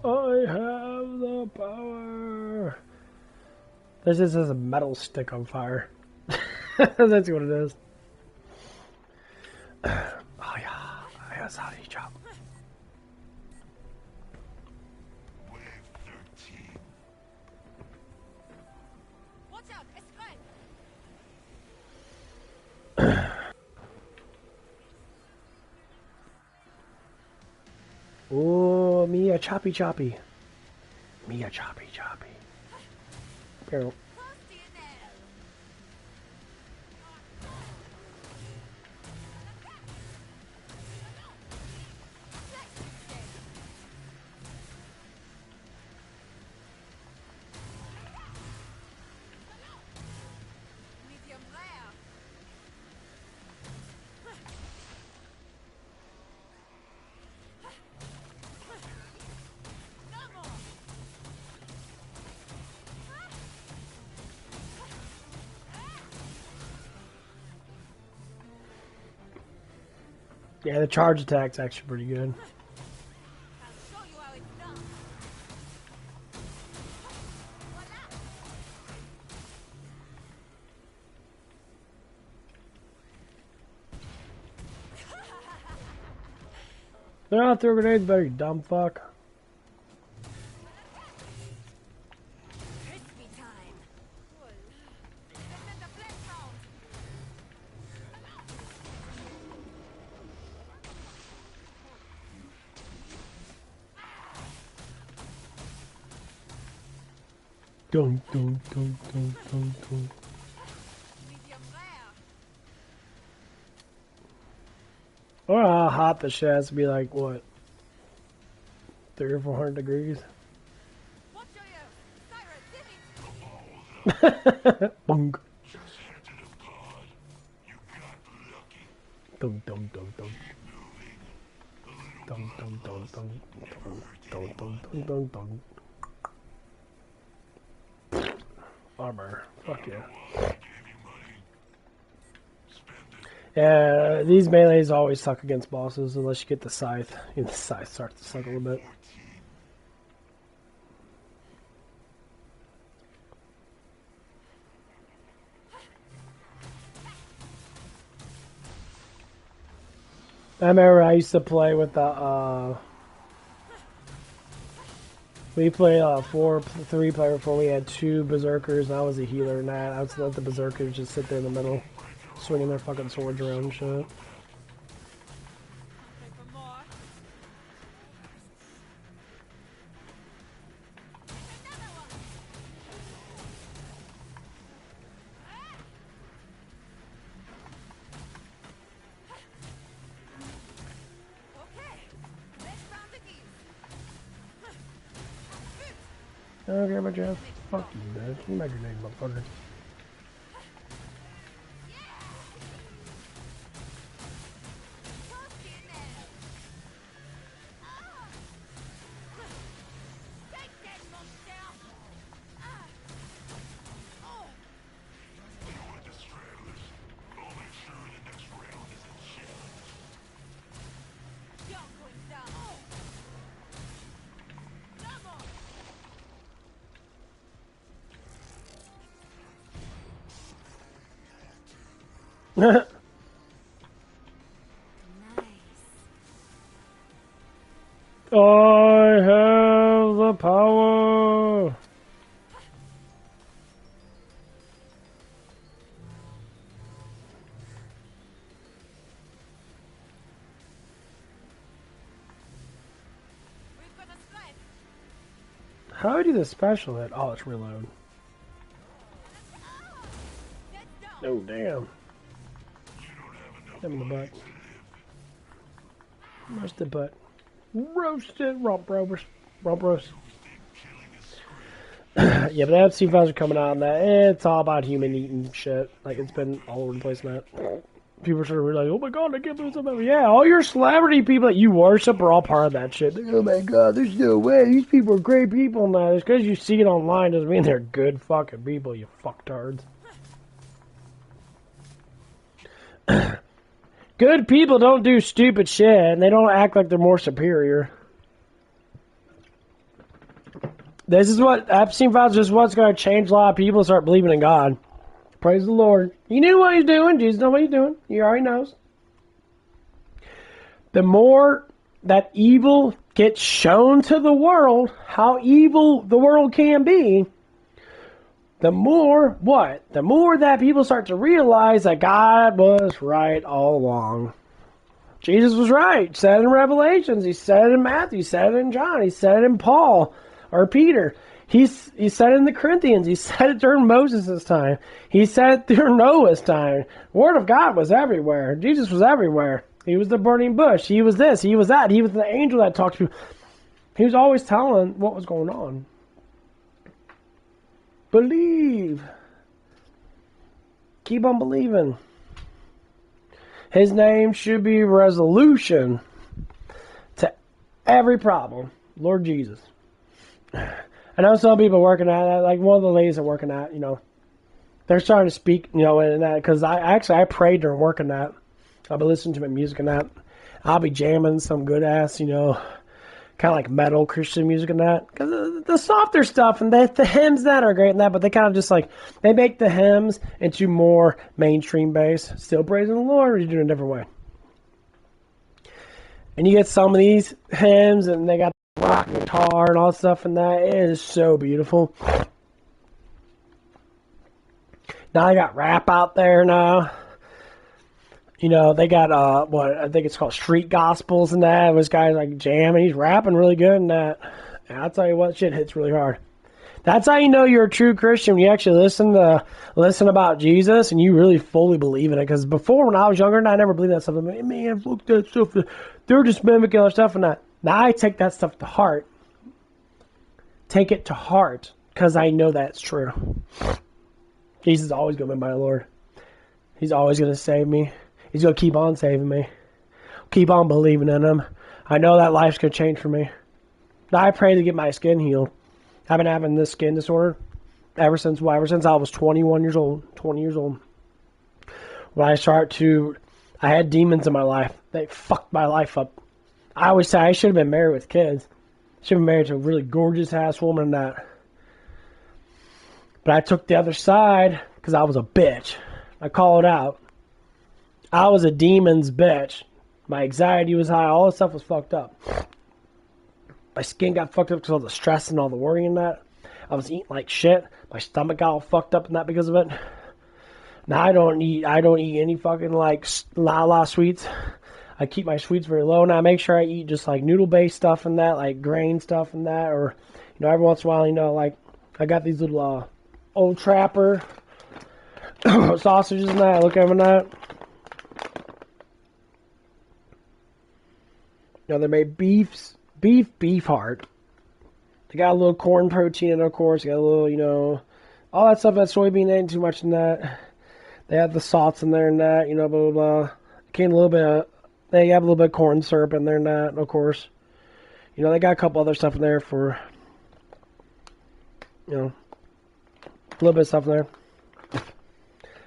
I have the power. This just has a metal stick on fire. That's what it is. Oh yeah, that's how you chop. Oh, Mia choppy choppy. Mia choppy choppy. Here. Yeah, the charge attack's actually pretty good. No, throw grenades better, you dumb fuck. Dun, dun, dun, dun, dun, dun. Or how hot the shit has to be, like, what? 300 or 400 degrees? Bunk. Dun, dun, dun, dun. Dun, dun, dun, dun. Dun, dun, dun, dun, dun. Armor. Fuck yeah. Yeah, these melees always suck against bosses unless you get the scythe. And the scythe starts to suck a little bit. I remember I used to play with the, we played 3-player before we had 2 berserkers, and I was a healer in that. I was let the berserkers just sit there in the middle, swinging their fucking swords around and shit. Okay, my Jeff. Fuck you, man. Give me my grenade, motherfucker. I have the power. How do I do the special hit? Oh, it's reload. Oh, damn. Hit him in the butt. Roasted butt. Roasted rump roast. Rump roast. Yeah, but the FC files are coming out on that. It's all about human eating shit. Like, it's been all over the place now. People are sort of like, oh my god, I can't believe something. Yeah, all your celebrity people that you worship are all part of that shit. Like, oh my god, there's no way. These people are great people now. Just because you see it online doesn't mean they're good fucking people, you fucktards. Good people don't do stupid shit, and they don't act like they're more superior. This is what Epstein files is what's going to change a lot of people and start believing in God. Praise the Lord. He knew what he's doing. Jesus knows what he's doing. He already knows. The more that evil gets shown to the world, how evil the world can be, the more what? The more that people start to realize that God was right all along. Jesus was right. He said it in Revelations. He said it in Matthew. He said it in John. He said it in Paul or Peter. He said it in the Corinthians. He said it during Moses' time. He said it during Noah's time. The Word of God was everywhere. Jesus was everywhere. He was the burning bush. He was this. He was that. He was the angel that talked to people. He was always telling what was going on. Believe. Keep on believing. His name should be resolution to every problem. Lord Jesus. I know some people working at that, like one of the ladies that working at, you know, they're starting to speak, you know, and that, because I prayed during working that. I'll be listening to my music and that. I'll be jamming some good ass, you know, kind of like metal Christian music and that. Because the softer stuff and the hymns that are great and that, but they kind of just like, they make the hymns into more mainstream bass. Still praising the Lord, or you do it a different way. And you get some of these hymns and they got rock guitar and all that stuff and that. It is so beautiful. Now they got rap out there now. You know, they got what I think it's called street gospels and that. This guy's like jamming, he's rapping really good and that. And I'll tell you what, shit hits really hard. That's how you know you're a true Christian, when you actually listen about Jesus and you really fully believe in it. Because before, when I was younger, I never believed that stuff. I'm like, man, look that stuff. They're just mimicking other stuff and that. Now I take that stuff to heart. Take it to heart, because I know that's true. Jesus is always going to be my Lord. He's always going to save me. He's going to keep on saving me. Keep on believing in Him. I know that life's going to change for me. Now I pray to get my skin healed. I've been having this skin disorder ever since I was 21 years old, 20 years old. When I had demons in my life. They fucked my life up. I always say I should have been married with kids. Should have been married to a really gorgeous ass woman and that. But I took the other side because I was a bitch. I call it out. I was a demon's bitch. My anxiety was high. All this stuff was fucked up. My skin got fucked up because of all the stress and all the worrying and that. I was eating like shit. My stomach got all fucked up and that because of it. Now I don't eat any fucking like la sweets. I keep my sweets very low, and I make sure I eat just like noodle-based stuff and that, like grain stuff and that, or, you know, every once in a while, you know, like, I got these little Old Trapper sausages and that. I look at them and that. You know, they made beef heart. They got a little corn protein in it, of course. They got a little, you know, all that stuff, that soybean ain't too much in that. They have the salts in there and that, you know, blah, blah, blah. Came a little bit of, they have a little bit of corn syrup in there and that, of course. You know, they got a couple other stuff in there for, you know, a little bit of stuff in there.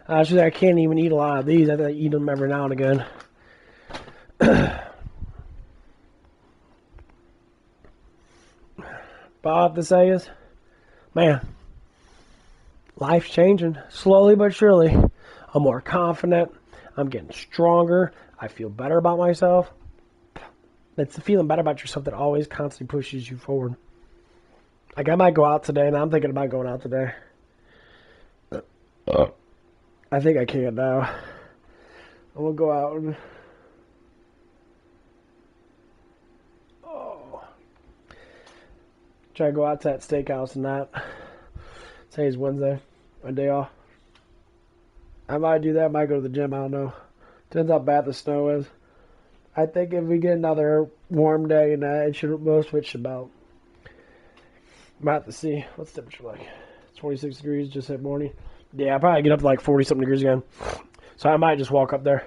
I can't even eat a lot of these. I have to eat them every now and again. But all I have to say is, man, life's changing slowly but surely. I'm more confident. I'm getting stronger. I feel better about myself. It's the feeling better about yourself that always constantly pushes you forward. Like, I might go out today, and I'm thinking about going out today. I think I can now. I'm going to go out and... try to go out to that steakhouse and that. Today's Wednesday. My day off. I might do that. I might go to the gym. I don't know. Depends how bad the snow is. I think if we get another warm day and that, it should most of it should melt. Might have to see. What's the temperature like? 26 degrees just hit morning. Yeah, I'll probably get up to like 40-something degrees again. So I might just walk up there.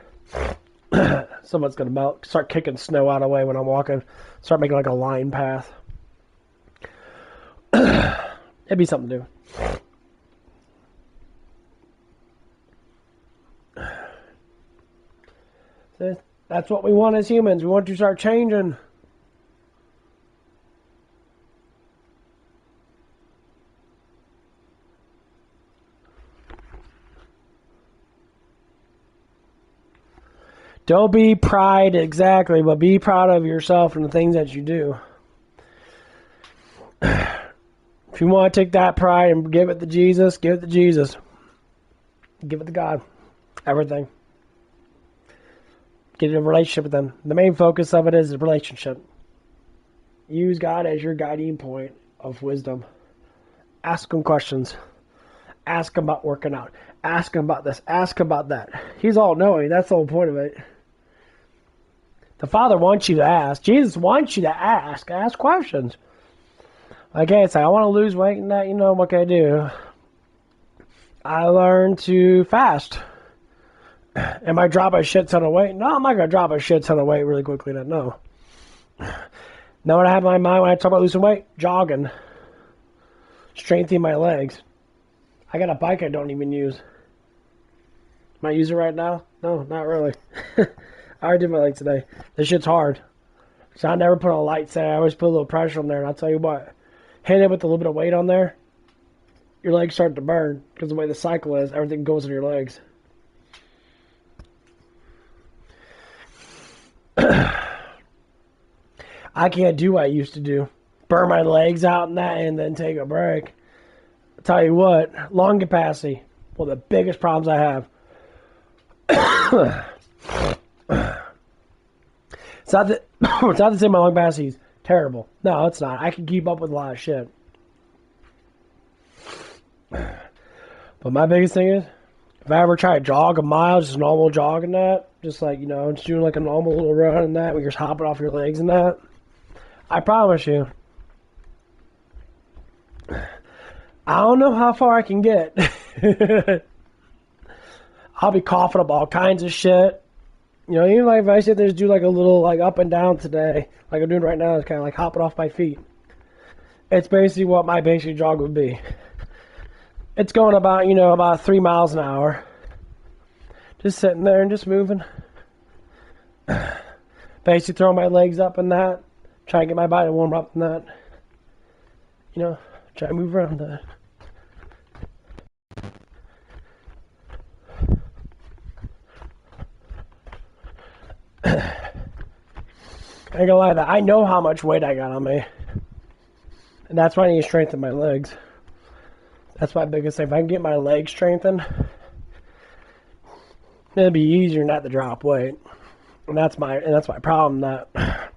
Someone's going to melt. Start kicking snow out of the way when I'm walking. Start making like a line path. It'd be something to do. That's what we want as humans. We want to start changing. Don't be pride, exactly, but be proud of yourself and the things that you do. If you want to take that pride and give it to Jesus, give it to Jesus. Give it to God. Everything. Get in a relationship with them. The main focus of it is a relationship. Use God as your guiding point of wisdom. Ask him questions. Ask him about working out. Ask him about this. Ask him about that. He's all-knowing. That's the whole point of it. The Father wants you to ask. Jesus wants you to ask. Ask questions. Okay, it's like, I want to lose weight and that, what can I do? I learned to fast. Am I dropping a shit ton of weight? No, I'm not going to drop a shit ton of weight really quickly. No. Know what I have in my mind when I talk about losing weight? Jogging. Strengthening my legs. I got a bike I don't even use. Might use it right now? No, not really. I already did my legs today. This shit's hard. So I never put on lights there. I always put a little pressure on there. And I'll tell you what, hit it with a little bit of weight on there, your legs start to burn. Because the way the cycle is, everything goes in your legs. I can't do what I used to do. Burn my legs out and that and then take a break. I'll tell you what, lung capacity, one of the biggest problems I have. It's not to say my lung capacity is terrible. No, it's not. I can keep up with a lot of shit. But my biggest thing is, if I ever try to jog a mile, just normal jog and that, just like, just doing like a normal little run and that, where you're just hopping off your legs and that, I promise you, I don't know how far I can get. I'll be coughing up all kinds of shit. Even like if I sit there and do like a little like up and down today, like I'm doing right now, it's kind of like hopping off my feet. It's basically what my basic jog would be. It's going about, about 3 miles an hour. Just sitting there and just moving. Basically throwing my legs up and that. Try to get my body to warm up and that. Try to move around that. I ain't gonna lie, that I know how much weight I got on me. And that's why I need to strengthen my legs. That's my biggest thing. If I can get my legs strengthened, it'll be easier not to drop weight. And that's my problem. That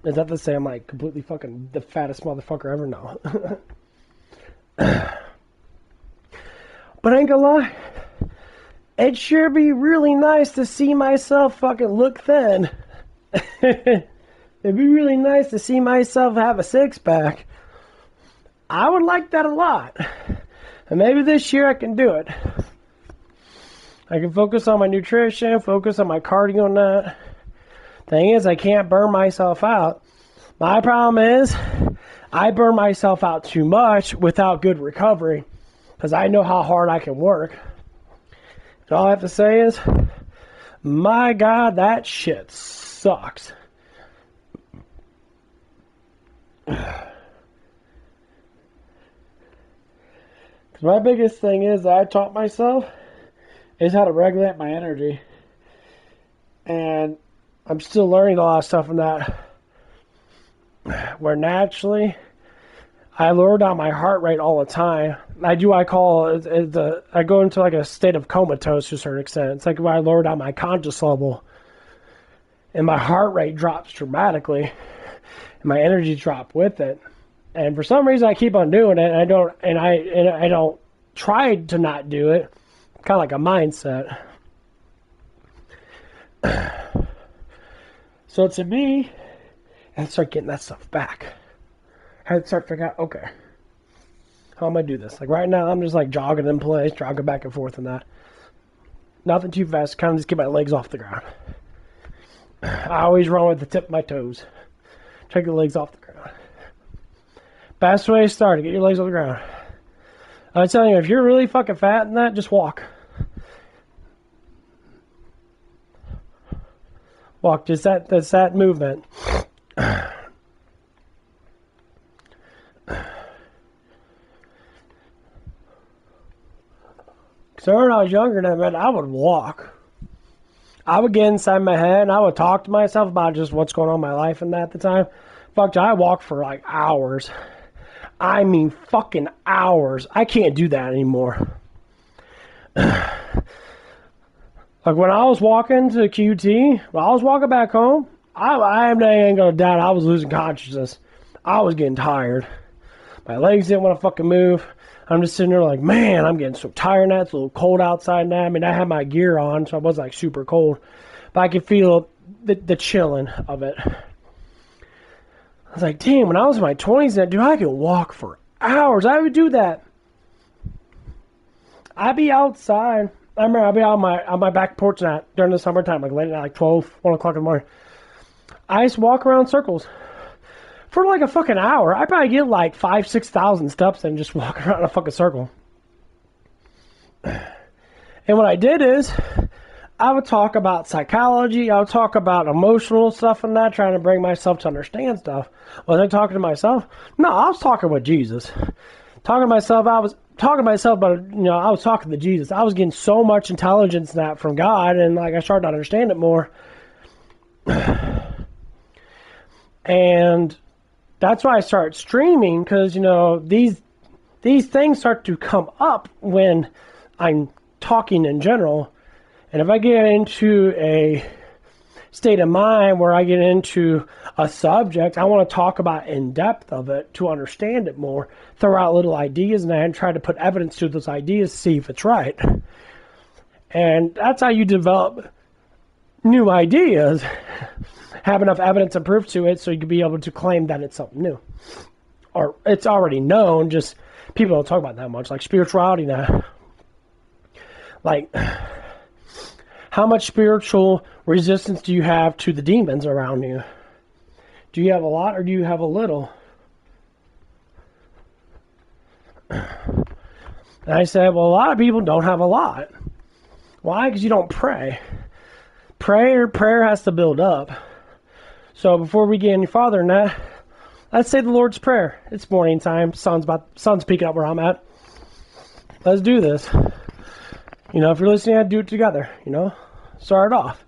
is not to say I'm like completely fucking the fattest motherfucker ever. No. But I ain't gonna lie, it'd sure be really nice to see myself fucking look thin. It'd be really nice to see myself have a six-pack. I would like that a lot. And maybe this year I can do it. I can focus on my nutrition, focus on my cardio and that. Thing is, I can't burn myself out. My problem is, I burn myself out too much without good recovery. Because I know how hard I can work. And all I have to say is, my God, that shit sucks. My biggest thing is that I taught myself is how to regulate my energy. And I'm still learning a lot of stuff in that. Where naturally, I lower down my heart rate all the time. I go into like a state of comatose to a certain extent. It's like when I lower down my conscious level, and my heart rate drops dramatically, and my energy drop with it. And for some reason, I keep on doing it. And I don't try to not do it. Kind of like a mindset. So to me, I had to start getting that stuff back. I had to start figuring out, okay, how am I do this? Like right now, I'm just like jogging in place, jogging back and forth and that. Nothing too fast, kind of just get my legs off the ground. I always run with the tip of my toes. Take the legs off the ground. Best way to start, get your legs off the ground. I'm telling you, if you're really fucking fat and that, just walk. Walk, just that movement. So when I was younger than that, I would walk. I would get inside my head and I would talk to myself about just what's going on in my life and that at the time. Fuck, I walked for like hours. I mean fucking hours. I can't do that anymore. Like when I was walking to QT, when I was walking back home, I ain't gonna doubt I was losing consciousness. I was getting tired. My legs didn't want to fucking move. I'm just sitting there like, man, I'm getting so tired now. It's a little cold outside now. I mean, I had my gear on, so I was like super cold. But I could feel the chilling of it. I was like, damn, when I was in my 20s, dude, I could walk for hours. I would do that. I'd be outside. I remember I'd be on my back porch during the summertime, like late at night, like 12, 1 o'clock in the morning. I used to walk around circles for like a fucking hour. I probably get like 5,000, 6,000 steps and just walk around in a fucking circle. And what I did is, I would talk about psychology. I would talk about emotional stuff and that, trying to bring myself to understand stuff. Was I talking to myself? No, I was talking with Jesus. Talking to myself, I was talking to myself, but I was talking to Jesus. I was getting so much intelligence in that from God, and like I started to understand it more. And that's why I started streaming, because these things start to come up when I'm talking in general. And if I get into a state of mind where I get into a subject, I want to talk about in depth of it to understand it more, throw out little ideas and then try to put evidence to those ideas, see if it's right. And that's how you develop new ideas. Have enough evidence and proof to it so you can be able to claim that it's something new. Or it's already known, just people don't talk about that much, like spirituality now. Like, how much spiritual resistance do you have to the demons around you? Do you have a lot or do you have a little? And I said, well, a lot of people don't have a lot. Why? Because you don't pray. Prayer has to build up. So before we get any farther than that, let's say the Lord's Prayer. It's morning time. Sun's peeking up where I'm at. Let's do this. If you're listening, I'd do it together. Start off.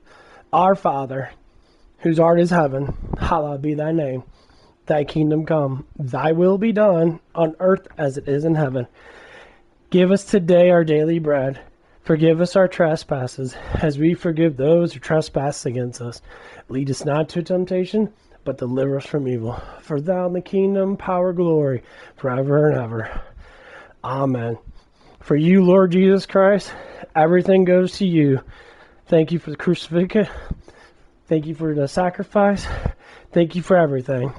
Our Father, whose art is heaven, hallowed be thy name. Thy kingdom come. Thy will be done on earth as it is in heaven. Give us today our daily bread. Forgive us our trespasses, as we forgive those who trespass against us. Lead us not to temptation, but deliver us from evil. For thou the kingdom, power, glory, forever and ever. Amen. For you, Lord Jesus Christ, everything goes to you. Thank you for the crucifixion. Thank you for the sacrifice. Thank you for everything.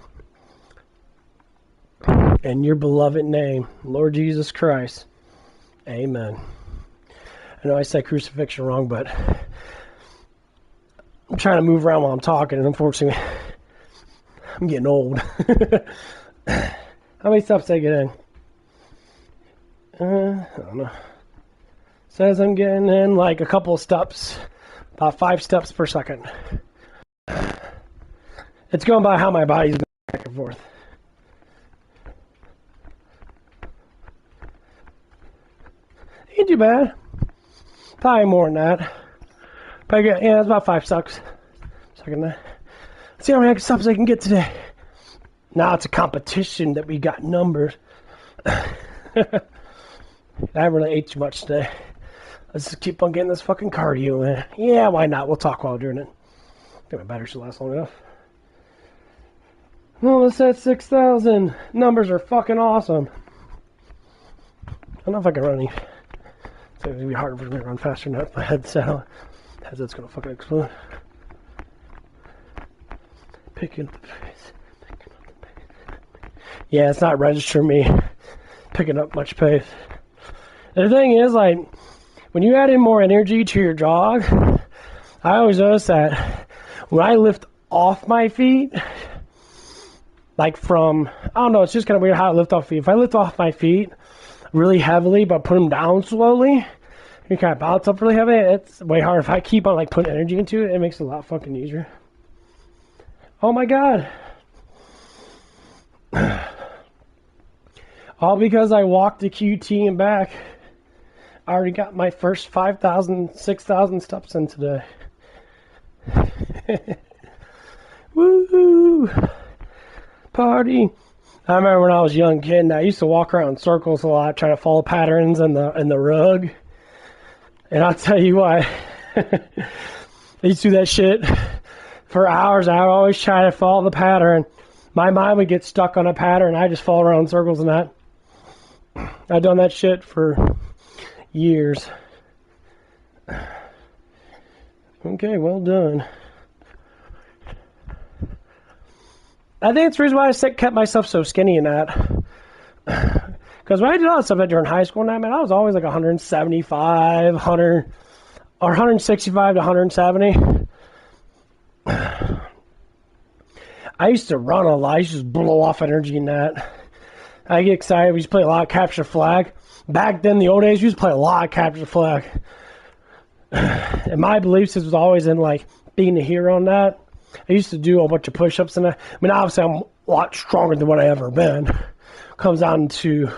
In your beloved name, Lord Jesus Christ. Amen. I know I said crucifixion wrong, but I'm trying to move around while I'm talking, and unfortunately, I'm getting old. How many steps did I get in? I don't know. Says I'm getting in like a couple of steps, about 5 steps per second. It's going by how my body's back and forth. Ain't too bad. Probably more than that. But yeah, it's about 5 sucks. Second night. See how many subs I can get today. Now it's a competition that we got numbers. I haven't really ate too much today. Let's just keep on getting this fucking cardio in. Yeah, why not? We'll talk while doing it. I think my battery should last long enough. Well, let's set 6,000. Numbers are fucking awesome. I don't know if I can run any. It's going to be harder for me to run faster now. My headset's going to fucking explode. Picking up the pace. Yeah, it's not registering me picking up much pace. The thing is, like, when you add in more energy to your jog, I always notice that when I lift off my feet, like from, I don't know, it's just kind of weird how I lift off feet. If I lift off my feet really heavily, but put them down slowly, you kind of bounce up really heavy, it's way harder. If I keep on, like, putting energy into it, it makes it a lot fucking easier. Oh my god. All because I walked to QT and back. I already got my first 5,000, 6,000 steps in today. Woo! Party! I remember when I was a young kid, and I used to walk around in circles a lot, trying to follow patterns in the rug. And I'll tell you what, I used to do that shit for hours. I would always try to follow the pattern. My mind would get stuck on a pattern. I just fall around in circles and that. I've done that shit for years. Okay, well done. I think it's the reason why I kept myself so skinny in that. Because when I did all that stuff during high school, and I was always like 175, 100, or 165 to 170. I used to run a lot. I used to just blow off energy in that. I get excited. We used to play a lot of capture flag. Back then, the old days, we used to play a lot of capture flag. And my belief system was always in, like, being a hero on that. I used to do a bunch of push-ups and that. I mean, obviously, I'm a lot stronger than what I ever been. Comes down to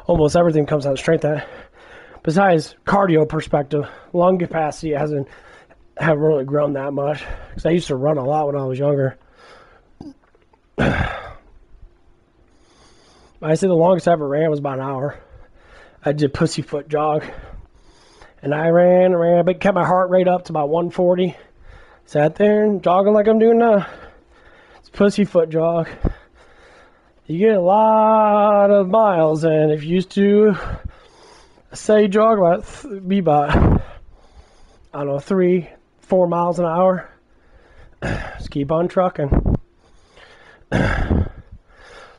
almost everything comes down to strength. Besides cardio perspective, lung capacity haven't really grown that much. Because I used to run a lot when I was younger. I say the longest I ever ran was about an hour. I did pussyfoot jog. And I ran, I kept my heart rate up to about 140. Sat there and jogging like I'm doing now. It's pussyfoot jog. You get a lot of miles, and if you used to say jog about, I don't know, 3-4 miles an hour, just keep on trucking.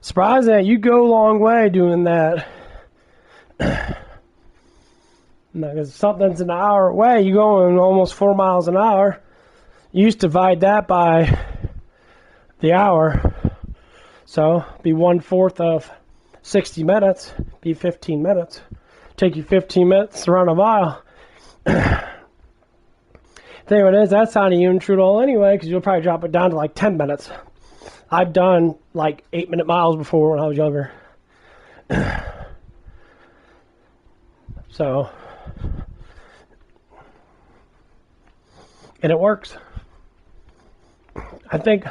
Surprising that you go a long way doing that. Because something's an hour away, you going almost 4 miles an hour. You used to divide that by the hour. So, be 1/4 of 60 minutes, be 15 minutes. Take you 15 minutes to run a mile. Thing of it is, that's not even true at all anyway, because you'll probably drop it down to like 10 minutes. I've done like 8-minute miles before when I was younger. So, and it works. I think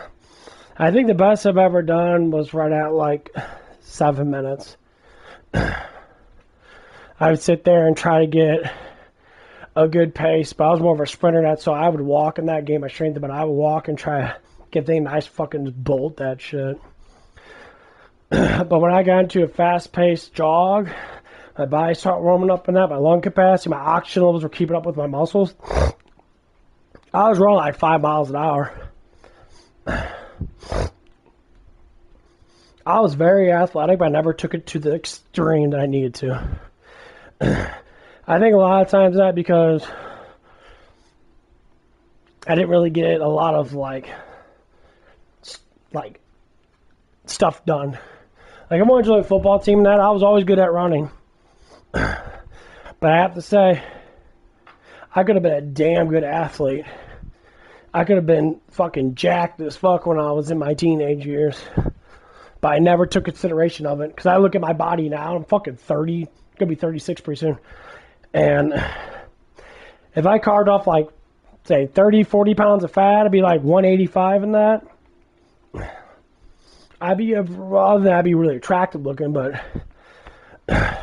the best I've ever done was right at like 7 minutes. I would sit there and try to get a good pace, but I was more of a sprinter than that, so I would walk in that game my strength, but I would walk and try to get things nice, fucking just bolt that shit. But when I got into a fast-paced jog, my body started warming up in that, my lung capacity, my oxygen levels were keeping up with my muscles. I was running like 5 miles an hour. I was very athletic, but I never took it to the extreme that I needed to. I think a lot of times that because I didn't really get a lot of like stuff done. Like I'm on a football team and that I was always good at running. But I have to say, I could have been a damn good athlete. I could have been fucking jacked as fuck when I was in my teenage years. But I never took consideration of it. Because I look at my body now, I'm fucking 30, gonna be 36 pretty soon. And if I carved off like say 30, 40 pounds of fat, I'd be like 185 in that. I'd be really attractive looking, but I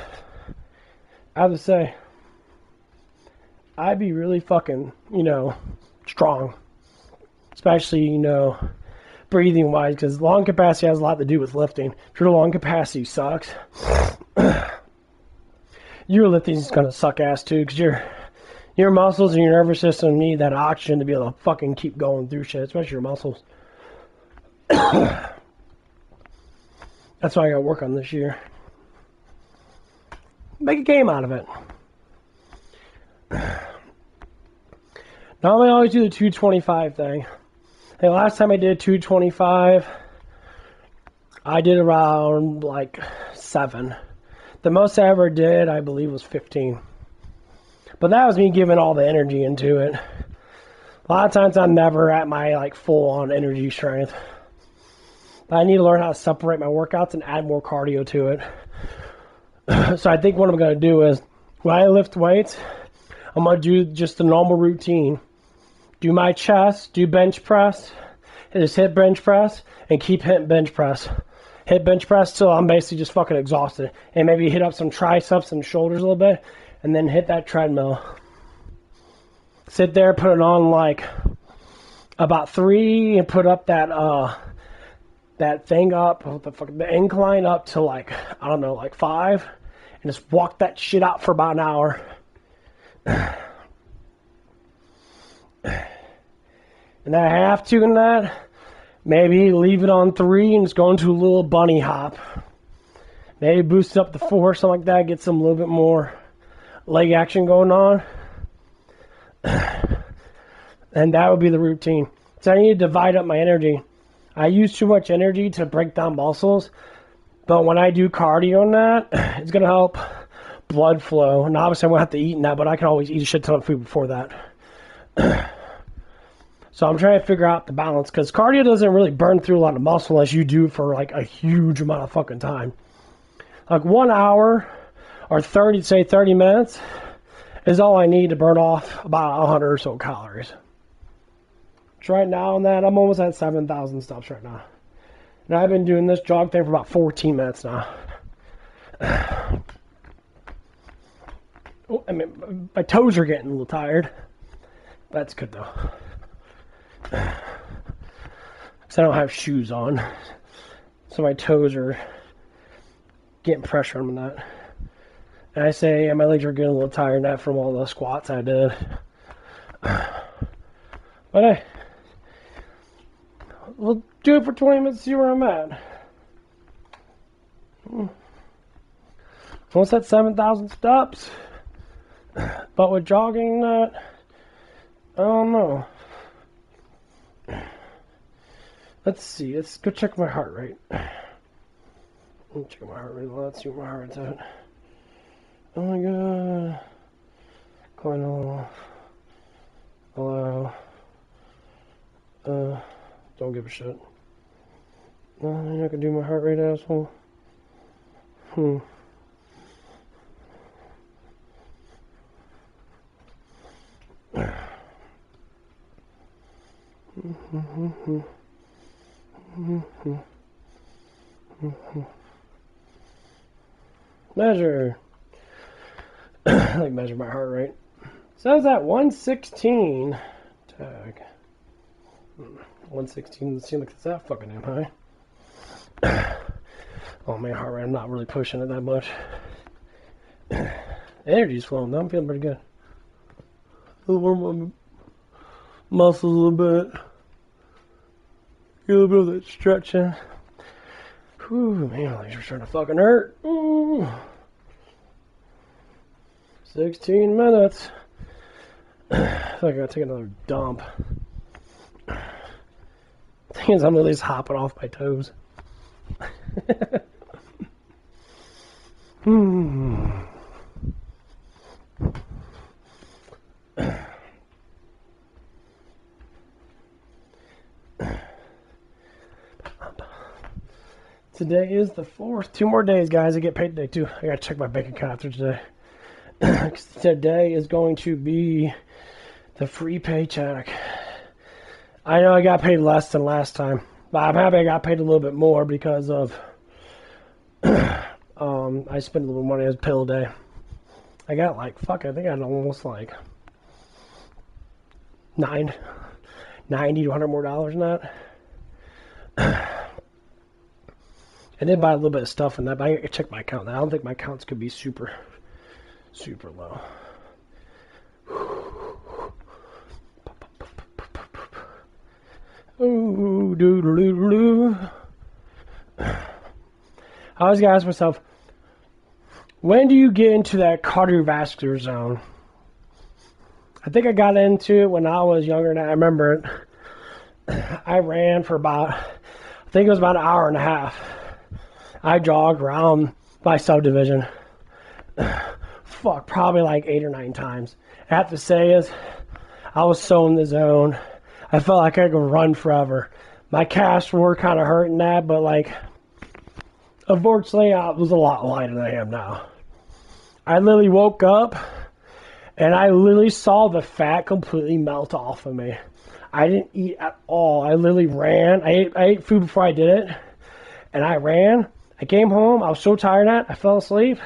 have to say, I'd be really fucking, strong. Especially, breathing wise, because lung capacity has a lot to do with lifting. If your lung capacity sucks, your lifting is going to suck ass too, because your muscles and your nervous system need that oxygen to be able to fucking keep going through shit, especially your muscles. That's what I got to work on this year. Make a game out of it. Normally I always do the 225 thing. Hey, last time I did 225, I did around like 7. The most I ever did, I believe, was 15. But that was me giving all the energy into it. A lot of times I'm never at my like full-on energy strength. But I need to learn how to separate my workouts and add more cardio to it. So I think what I'm going to do is, when I lift weights, I'm going to do just the normal routine. Do my chest, do bench press, just hit bench press, and keep hitting bench press. Hit bench press till I'm basically just fucking exhausted. And maybe hit up some triceps and shoulders a little bit, and then hit that treadmill. Sit there, put it on like about 3, and put up that thing up, the incline up to like, I don't know, like 5, and just walk that shit out for about an hour. And I have to in that, maybe leave it on 3 and just go into a little bunny hop. Maybe boost it up to 4, something like that, get some little bit more leg action going on. And that would be the routine. So I need to divide up my energy. I use too much energy to break down muscles, but when I do cardio on that, it's going to help blood flow. And obviously I won't have to eat in that, but I can always eat a shit ton of food before that. So I'm trying to figure out the balance, because cardio doesn't really burn through a lot of muscle unless you do for like a huge amount of fucking time. Like 1 hour or 30 minutes is all I need to burn off about 100 or so calories. So right now on that, I'm almost at 7,000 steps right now. And I've been doing this jog thing for about 14 minutes now. Oh, I mean, my toes are getting a little tired. That's good though. Because I don't have shoes on. So my toes are getting pressure on that. And I say, my legs are getting a little tired now from all the squats I did. But hey, we'll do it for 20 minutes, see where I'm at. Almost at 7,000 steps. But with jogging, I don't know. Let's see. Let's go check my heart rate. Let's check my heart rate. Let's see what my heart rate's at. Oh my god. Going off. Allow. Don't give a shit. No, you're not gonna do my heart rate, asshole. Measure. I like measure my heart rate. Says at 116. Tag. 116 doesn't seem like it's that fucking damn high. Oh man, heart rate, I'm not really pushing it that much. Energy's flowing though, I'm feeling pretty good. A little warm my muscles a little bit. Get a little bit of that stretching. Whew, man, my legs are starting to fucking hurt. Ooh. 16 minutes. I feel like I gotta take another dump. Thing is, I'm at least hopping off my toes. Today is the 4th. 2 more days, guys. I get paid today, too. I gotta check my bank account after today. Today is going to be The free paycheck. I know I got paid less than last time, but I'm happy I got paid a little bit more because of I spent a little money as pill day. I got like I think I had almost like 90 to $100 more than that. I did buy a little bit of stuff in that, but I checked my account. I don't think my accounts could be super low. Ooh, doo-doo-doo-doo. I always gotta ask myself, when do you get into that cardiovascular zone? I think I got into it when I was younger, and I remember it. I ran for about, I think it was about an hour and a half. I jogged around my subdivision. Probably like 8 or 9 times. I have to say is, I was so in the zone. I felt like I could run forever. My calves were kind of hurting that, but like, unfortunately, I was a lot lighter than I am now. I literally woke up, and I literally saw the fat completely melt off of me. I didn't eat at all. I literally ran. I ate food before I did it, and I ran. I came home. I was so tired of that. I fell asleep.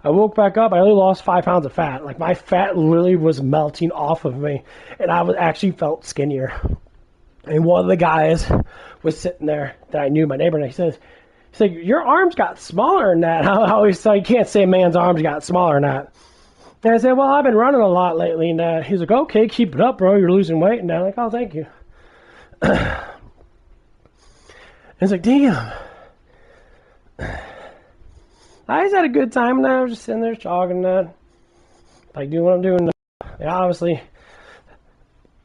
I woke back up. I only lost 5 pounds of fat. Like, my fat literally was melting off of me, and I actually felt skinnier. And one of the guys was sitting there that I knew, my neighbor, and he said, your arms got smaller than that. I always say, you can't say a man's arms got smaller than that. And I said, well, I've been running a lot lately. And he's like, okay, keep it up, bro. You're losing weight. And I'm like, oh, thank you. And he's like, damn. I just had a good time now. I was just sitting there jogging that. Like, doing what I'm doing now. And obviously,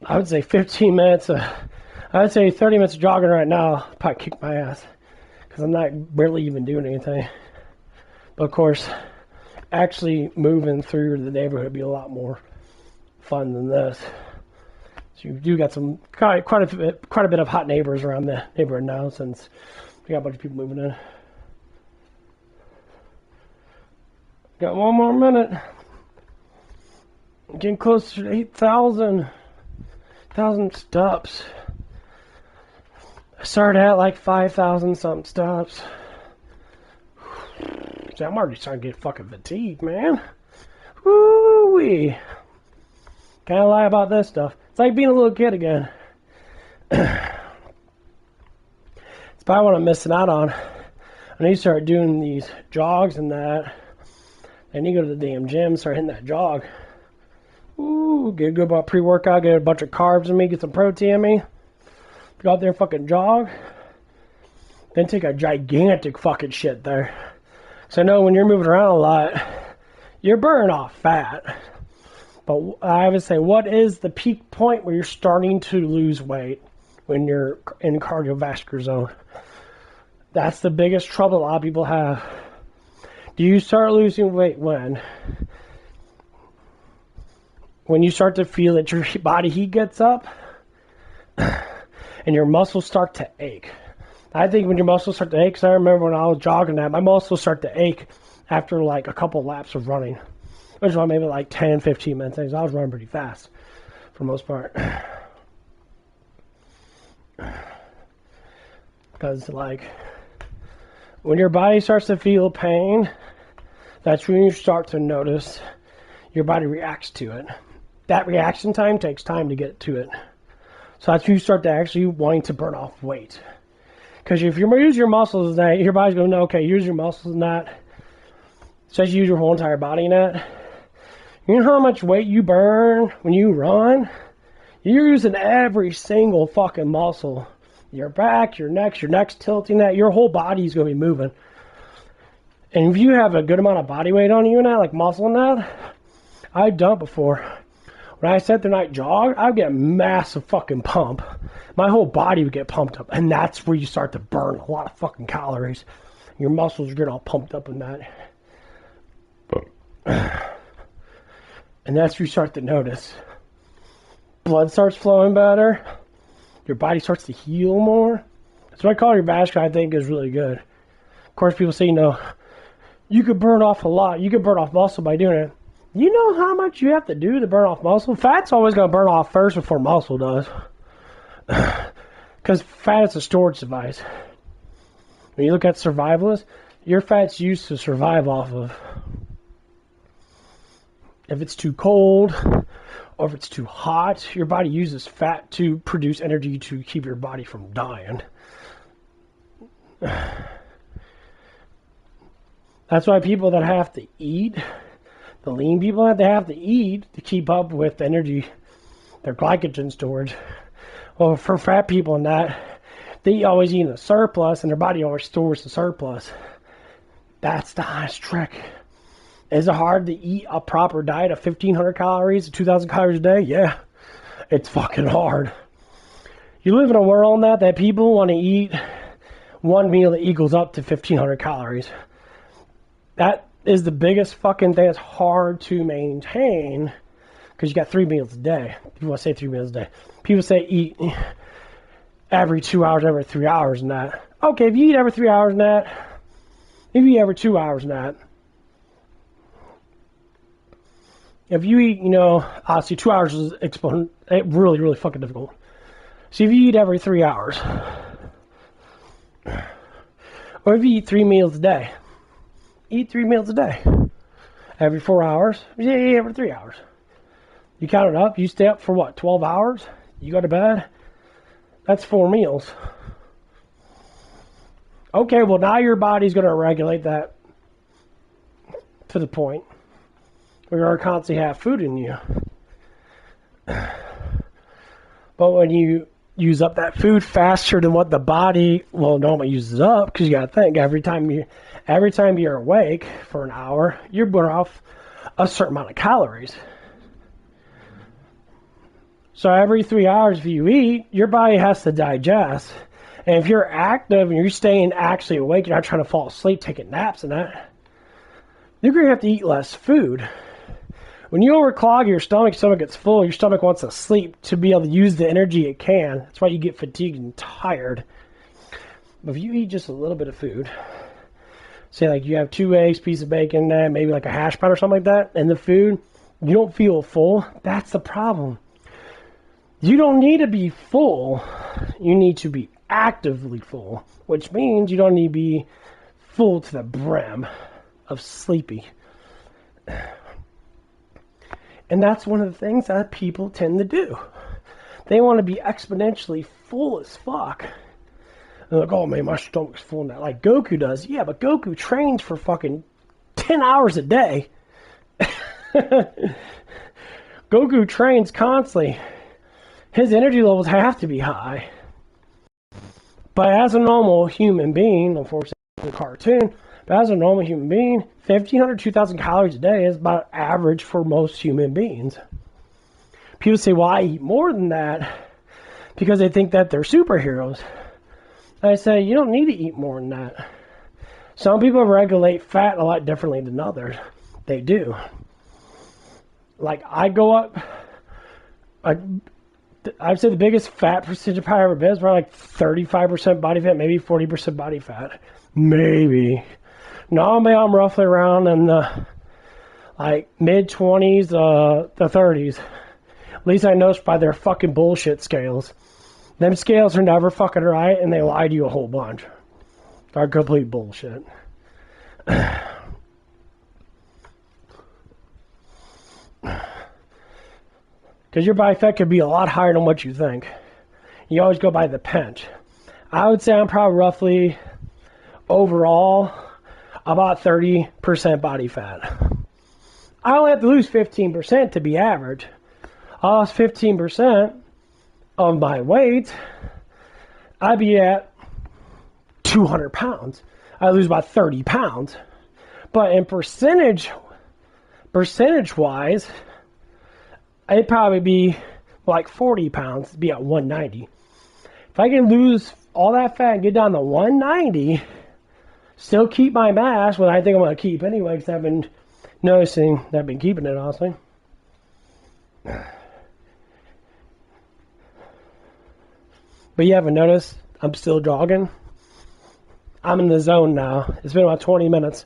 I would say 15 minutes. I would say 30 minutes of jogging right now. I'll probably kick my ass. Because I'm not barely even doing anything. But of course, actually moving through the neighborhood would be a lot more fun than this. So you do got some quite a bit of hot neighbors around the neighborhood now, since we got a bunch of people moving in. Got one more minute. Getting closer to 8,000 steps. I started at like 5,000 something steps. See, I'm already starting to get fucking fatigued, man. Woo-wee. Can't lie about this stuff. It's like being a little kid again. It's probably what I'm missing out on. I need to start doing these jogs and that. I need to go to the damn gym, start hitting that jog. Ooh, get a good pre-workout, get a bunch of carbs in me, get some protein in me. Go out there and fucking jog. Then take a gigantic fucking shit there. So I know when you're moving around a lot, you're burning off fat. But I would say, what is the peak point where you're starting to lose weight when you're in cardiovascular zone? That's the biggest trouble a lot of people have. Do you start losing weight when? When you start to feel that your body heat gets up and your muscles start to ache. I think when your muscles start to ache, because I remember when I was jogging that, my muscles start to ache after like a couple laps of running. Which was maybe like 10, 15 minutes. I was running pretty fast for the most part. Because like, when your body starts to feel pain, that's when you start to notice your body reacts to it. That reaction time takes time to get to it. So that's when you start to actually wanting to burn off weight. Because if you use your muscles, that your body's going to know, okay, use your muscles in that. Especially use your whole entire body in that. You know how much weight you burn when you run? You're using every single fucking muscle. Your back, your neck's tilting that. Your whole body's going to be moving. And if you have a good amount of body weight on you and that, like muscle and that, I've done it before. When I sat there and I jog, I would get a massive fucking pump. My whole body would get pumped up. And that's where you start to burn a lot of fucking calories. Your muscles get all pumped up in that. And that's where you start to notice. Blood starts flowing better. Your body starts to heal more. That's why cardiovascular, I think, is really good. Of course, people say, you know, you could burn off a lot. You could burn off muscle by doing it. You know how much you have to do to burn off muscle? Fat's always going to burn off first before muscle does. Because fat is a storage device. When you look at survivalists, your fat's used to survive off of. If it's too cold or if it's too hot, your body uses fat to produce energy to keep your body from dying. That's why people that have to eat, the lean people that they have to eat to keep up with energy, their glycogen storage. Well, for fat people in that, they always eat in a surplus and their body always stores the surplus. That's the highest trick. Is it hard to eat a proper diet of 1,500 calories, 2,000 calories a day? Yeah, it's fucking hard. You live in a world that people want to eat one meal that equals up to 1,500 calories. That is the biggest fucking thing that's hard to maintain because you got 3 meals a day. People say 3 meals a day. People say eat every 2 hours, every 3 hours and that. Okay, if you eat every 3 hours and that, if you eat every 2 hours and that, if you eat, obviously 2 hours is really, really fucking difficult. So if you eat every 3 hours, or if you eat 3 meals a day, eat 3 meals a day. Every 4 hours, yeah, every 3 hours. You count it up, you stay up for what, 12 hours? You go to bed? That's 4 meals. Okay, well now your body's going to regulate that to the point where you're constantly have food in you. But when you use up that food faster than what the body normally uses up, because you got to think every time you're awake for an hour, you're burning off a certain amount of calories. So every 3 hours if you eat, your body has to digest. And if you're active and you're staying actually awake, you're not trying to fall asleep, taking naps and that, you're going to have to eat less food. When you overclog your stomach gets full, your stomach wants to sleep to be able to use the energy it can. That's why you get fatigued and tired. But if you eat just a little bit of food, say like you have 2 eggs, piece of bacon, maybe like a hash brown or something like that, and the food, you don't feel full, that's the problem. You don't need to be full. You need to be actively full, which means you don't need to be full to the brim of sleepy. And that's one of the things that people tend to do. They want to be exponentially full as fuck. They're like, oh man, my stomach's full now. Like Goku does. Yeah, but Goku trains for fucking 10 hours a day. Goku trains constantly. His energy levels have to be high. But as a normal human being, unfortunately it's a cartoon, but as a normal human being, 1,500, 2,000 calories a day is about average for most human beings. People say, well, I eat more than that because they think that they're superheroes. I say, you don't need to eat more than that. Some people regulate fat a lot differently than others. They do. Like, I go up, I'd say the biggest fat percentage I've ever been is probably like 35% body fat, maybe 40% body fat. Maybe. Normally I'm roughly around in the mid-20s, the 30s. At least I noticed by their fucking bullshit scales. Them scales are never fucking right, and they lie to you a whole bunch. They're complete bullshit. Because your body fat could be a lot higher than what you think. You always go by the pinch. I would say I'm probably roughly, overall, about 30% body fat. I only have to lose 15% to be average. I lost 15% of my weight, I'd be at 200 pounds. I lose about 30 pounds. But in percentage-wise, I'd probably be like 40 pounds, be at 190. If I can lose all that fat and get down to 190, still keep my mass, what I think I'm going to keep anyway, because I've been noticing that I've been keeping it, honestly. But you haven't noticed, I'm still jogging. I'm in the zone now. It's been about 20 minutes.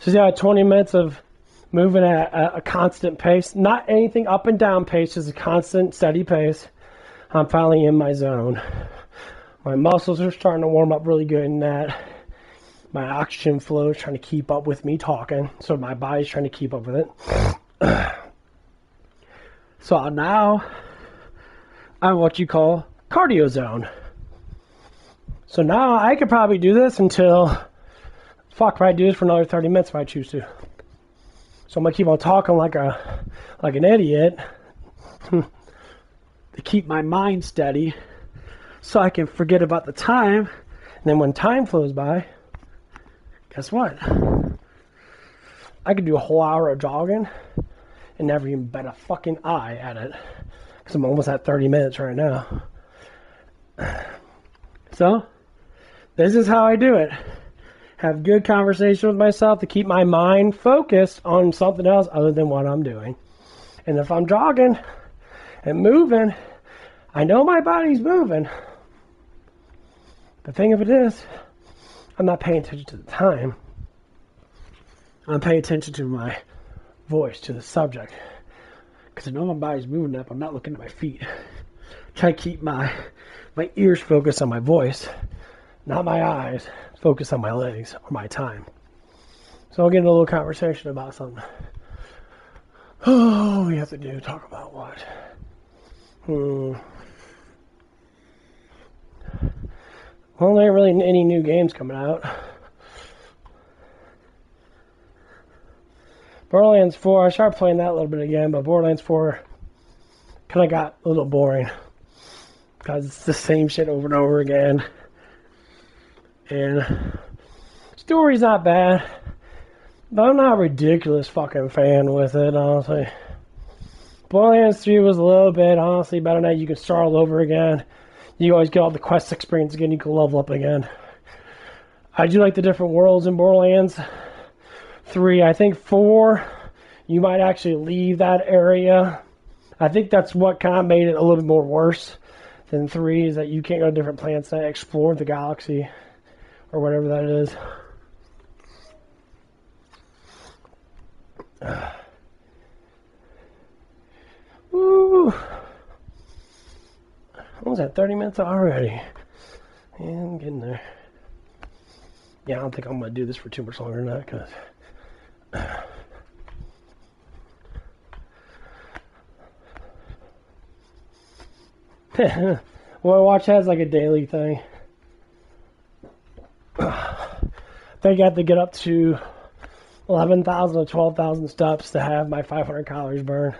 So yeah, 20 minutes of moving at a constant pace. Not anything up and down pace, just a constant, steady pace. I'm finally in my zone. My muscles are starting to warm up really good in that. My oxygen flow is trying to keep up with me talking, so my body's trying to keep up with it. So now I'm what you call cardio zone. So now I could probably do this until, probably do this for another 30 minutes if I choose to. So I'm gonna keep on talking like an idiot to keep my mind steady, so I can forget about the time. And then when time flows by, guess what? I could do a whole hour of jogging and never even bet a fucking eye at it, because I'm almost at 30 minutes right now. So this is how I do it. Have good conversation with myself to keep my mind focused on something else other than what I'm doing. And if I'm jogging and moving, I know my body's moving. The thing of it is, I'm not paying attention to the time. I'm paying attention to my voice, to the subject. Because I know my body's moving up, I'm not looking at my feet. Try to keep my ears focused on my voice, not my eyes focused on my legs or my time. So I'll get into a little conversation about something. Oh, we have to do, talk about what? Well, there ain't really any new games coming out. Borderlands 4, I started playing that a little bit again, but Borderlands 4 kind of got a little boring. Because it's the same shit over and over again. And story's not bad, but I'm not a ridiculous fucking fan with it, honestly. Borderlands 3 was a little bit, honestly, better than that. You can start all over again. You always get all the quest experience again. You can level up again. I do like the different worlds in Borderlands 3. I think 4, you might actually leave that area. I think that's what kind of made it a little bit more worse than 3, is that you can't go to different planets and explore the galaxy. Or whatever that is. Woo! Almost at 30 minutes already. And I'm getting there. Yeah, I don't think I'm going to do this for too much longer than that, because well, Watch has like a daily thing. I think I have to get up to 11,000 or 12,000 steps to have my 500 calories burned.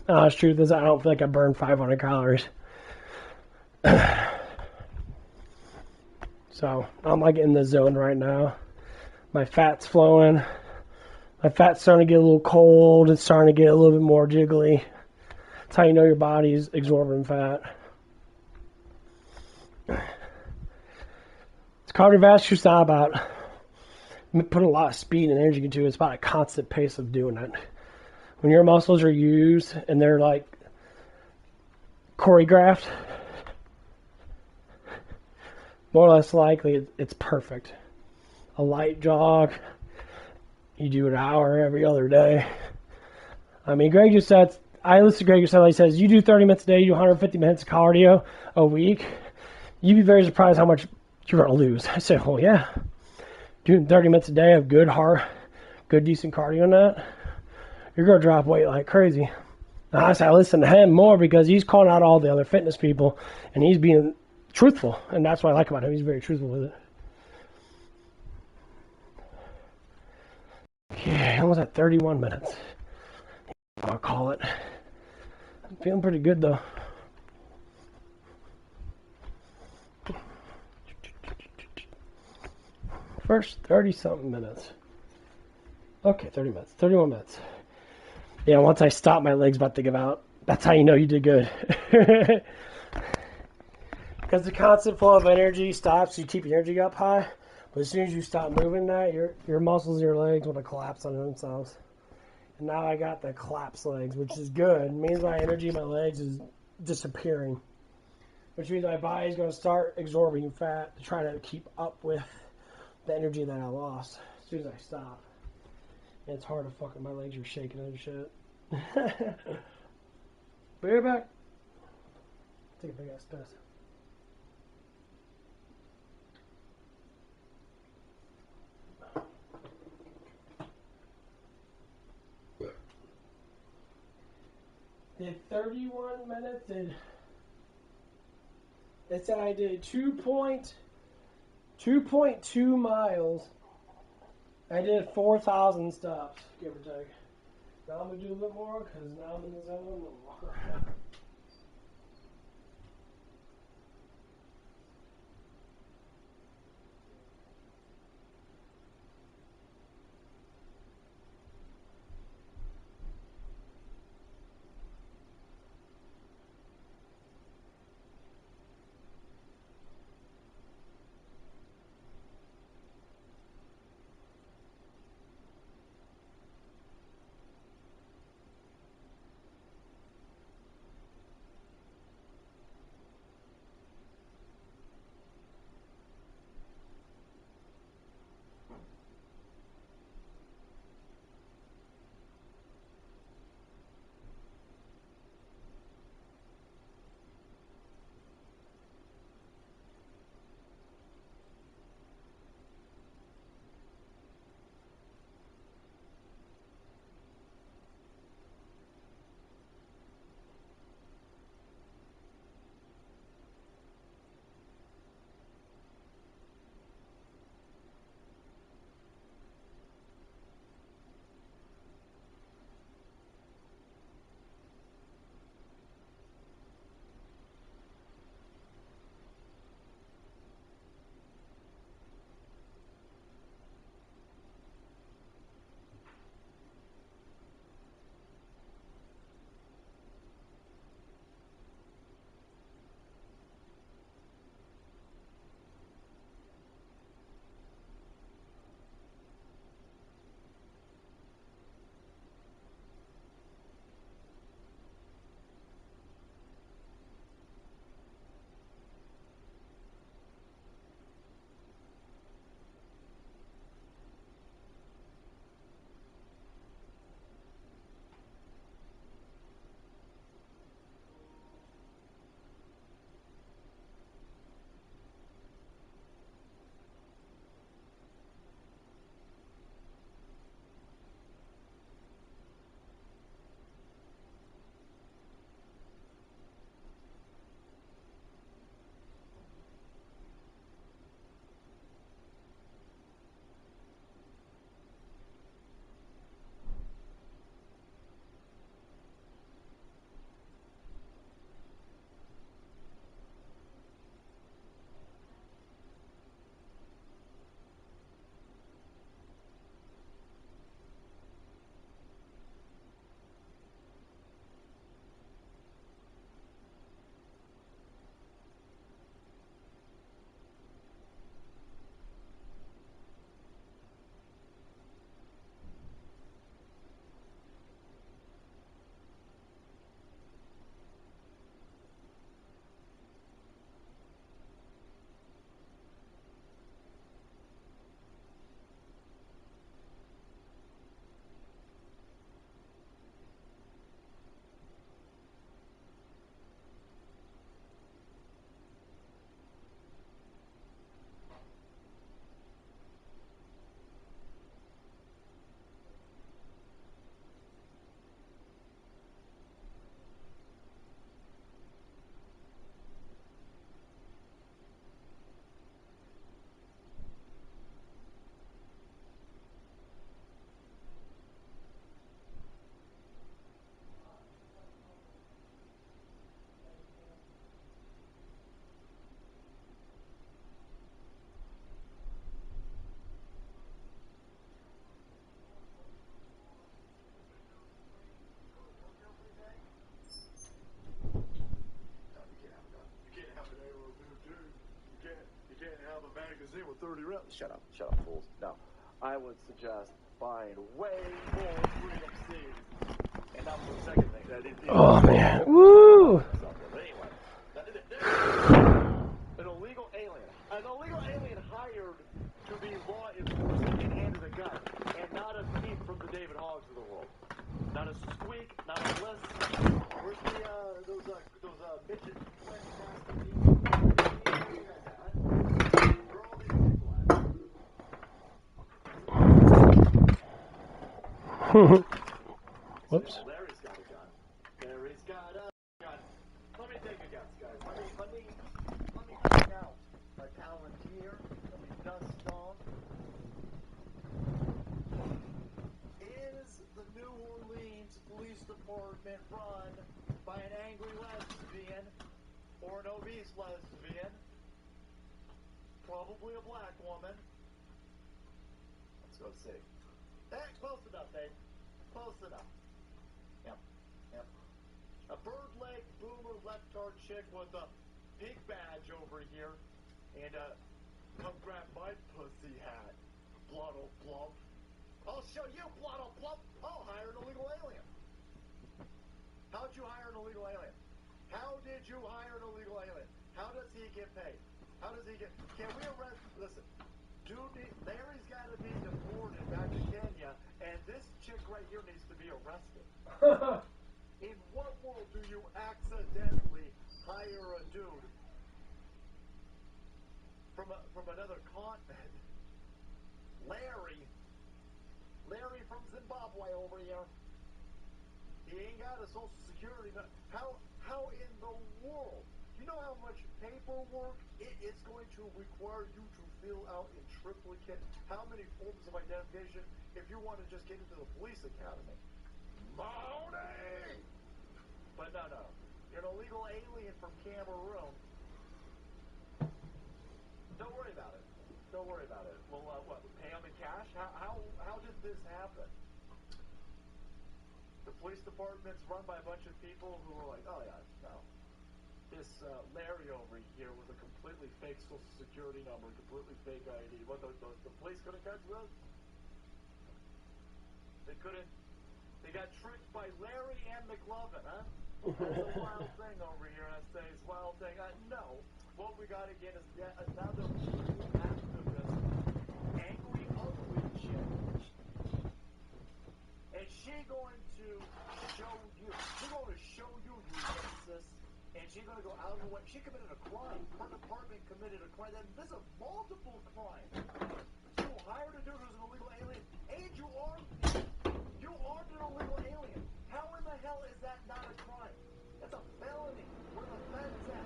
The truth is, I don't feel like I burned 500 calories. So I'm like in the zone right now. My fat's flowing. My fat's starting to get a little cold. It's starting to get a little bit more jiggly. That's how you know your body's absorbing fat. It's cardiovascular. It's not about putting a lot of speed and energy into it. It's about a constant pace of doing it. When your muscles are used and they're like choreographed, more or less likely it's perfect. A light jog, you do an hour every other day. I mean, Greg just said, I listen to Greg just said, he says, you do 30 minutes a day, you do 150 minutes of cardio a week, you'd be very surprised how much you're going to lose. I said, well, yeah. Doing 30 minutes a day of good, decent cardio on that, you're going to drop weight like crazy. Now, I listen to him more because he's calling out all the other fitness people, and he's being truthful, and that's what I like about him. He's very truthful with it. Okay, almost at 31 minutes. I'll call it. I'm feeling pretty good, though. First 30-something minutes. Okay, 30 minutes. 31 minutes. Yeah, once I stop, my leg's about to give out. That's how you know you did good. Because the constant flow of energy stops, you keep your energy up high. But as soon as you stop moving that, your muscles in your legs want to collapse on themselves. And now I got the collapsed legs, which is good. It means my energy in my legs is disappearing. Which means my body's going to start absorbing fat to try to keep up with the energy that I lost as soon as I stop. It's hard to fucking, my legs are shaking and shit. Be right back. Take a big ass piss. Did 31 minutes and it said I did 2.2 miles. I did 4,000 steps, give or take. Now I'm gonna do a bit more because now I'm in the zone. I'm gonna walk around. magazine with 30 rounds. Shut up, fools. No, I would suggest buying way more Freedom Seeds. And that was the second thing that I didn't. Oh man, woo! But anyway, an illegal alien hired to be law enforcement and handed a gun, and not a thief from the day Whoops. Larry's got a gun. Larry's got a gun. Let me take a guess, guys. Let me bring out a Palantir. Let me dust off. Is the New Orleans Police Department run by an angry lesbian or an obese lesbian? Probably a black woman. Let's go see. Hey, close enough, babe. Close enough. Yep. A bird leg boomer left-tard chick with a pig badge over here. And come grab my pussy hat. Blotto plump. I'll show you, Blotto plump. I'll hire an illegal alien. How'd you hire an illegal alien? How did you hire an illegal alien? How does he get paid? How does he get... Can we arrest... Listen. Larry's got to be deported back to Kenya, and this chick right here needs to be arrested. In what world do you accidentally hire a dude from another continent? Larry from Zimbabwe over here. He ain't got a social security. How in the world? You know how much paperwork it is going to require you to fill out in triplicate? How many forms of identification if you want to just get into the police academy? Money! But no. You're an illegal alien from Cameroon. Don't worry about it. Well, what? Pay him in cash? How did this happen? The police department's run by a bunch of people who are like, oh yeah, no. This Larry over here with a completely fake social security number, completely fake ID. What, the police couldn't catch this? They couldn't. They got tricked by Larry and McLovin, huh? That's a wild thing over here, I say. It's a wild thing. No. What we got again is yet another activist, angry, ugly chick. And she's going to show you. She's going to show you, you racist. And she's going to go out of the way. She committed a crime. Her department committed a crime. This is multiple crimes. You hired a dude who's an illegal alien, and you armed him. You armed an illegal alien. How in the hell is that not a crime? That's a felony. Where the feds at?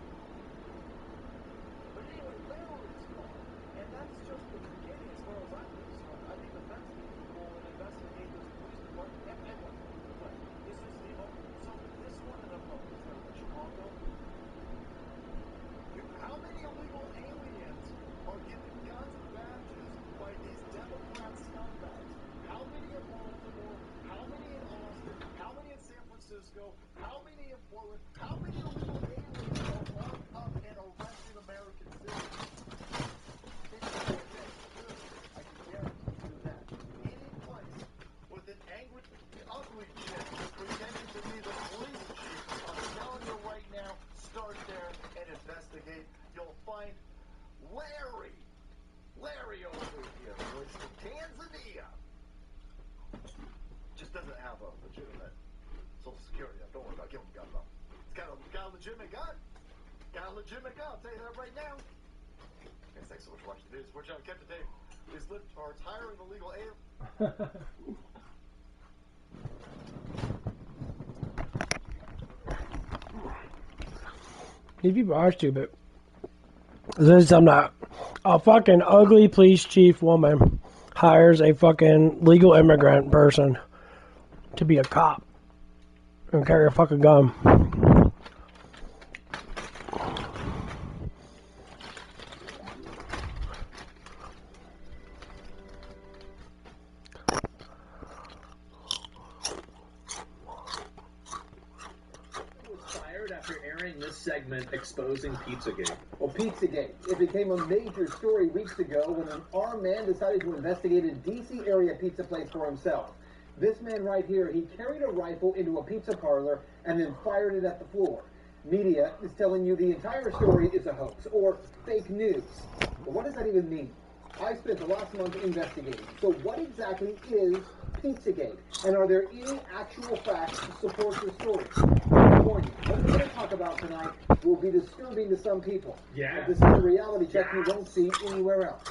But anyway, Larry's gone. And that's just the beginning as far as I'm concerned. I think the feds will investigate this police department. And what? This is the so this one in Chicago. How many illegal aliens are given guns and badges by these Democrat scumbags? How many in Baltimore? How many in Austin? How many in San Francisco? How many in Portland? How many illegal aliens are locked up and arrested American citizens? I can guarantee you that. Any place with an angry, ugly chick pretending to be the police chief, I'm telling you right now, start there and investigate. You'll find Larry over here, who is from Tanzania. Just doesn't have a legitimate social security. Don't worry about giving him a gun, though. It's got a legitimate gun. Got a legitimate gun. I'll tell you that right now. Guys, thanks so much for watching the news. We're trying to keep today. These libtards hiring illegal aliens. These people are stupid. This is something that a fucking ugly police chief woman hires a fucking legal immigrant person to be a cop and carry a fucking gun. After airing this segment exposing Pizzagate. Well, Pizzagate. It became a major story weeks ago when an armed man decided to investigate a D.C. area pizza place for himself. This man right here, he carried a rifle into a pizza parlor and then fired it at the floor. Media is telling you the entire story is a hoax or fake news. But what does that even mean? I spent the last month investigating. So what exactly is Pizzagate? And are there any actual facts to support this story? What we're going to talk about tonight will be disturbing to some people. Yeah. But this is a reality check you won't see anywhere else.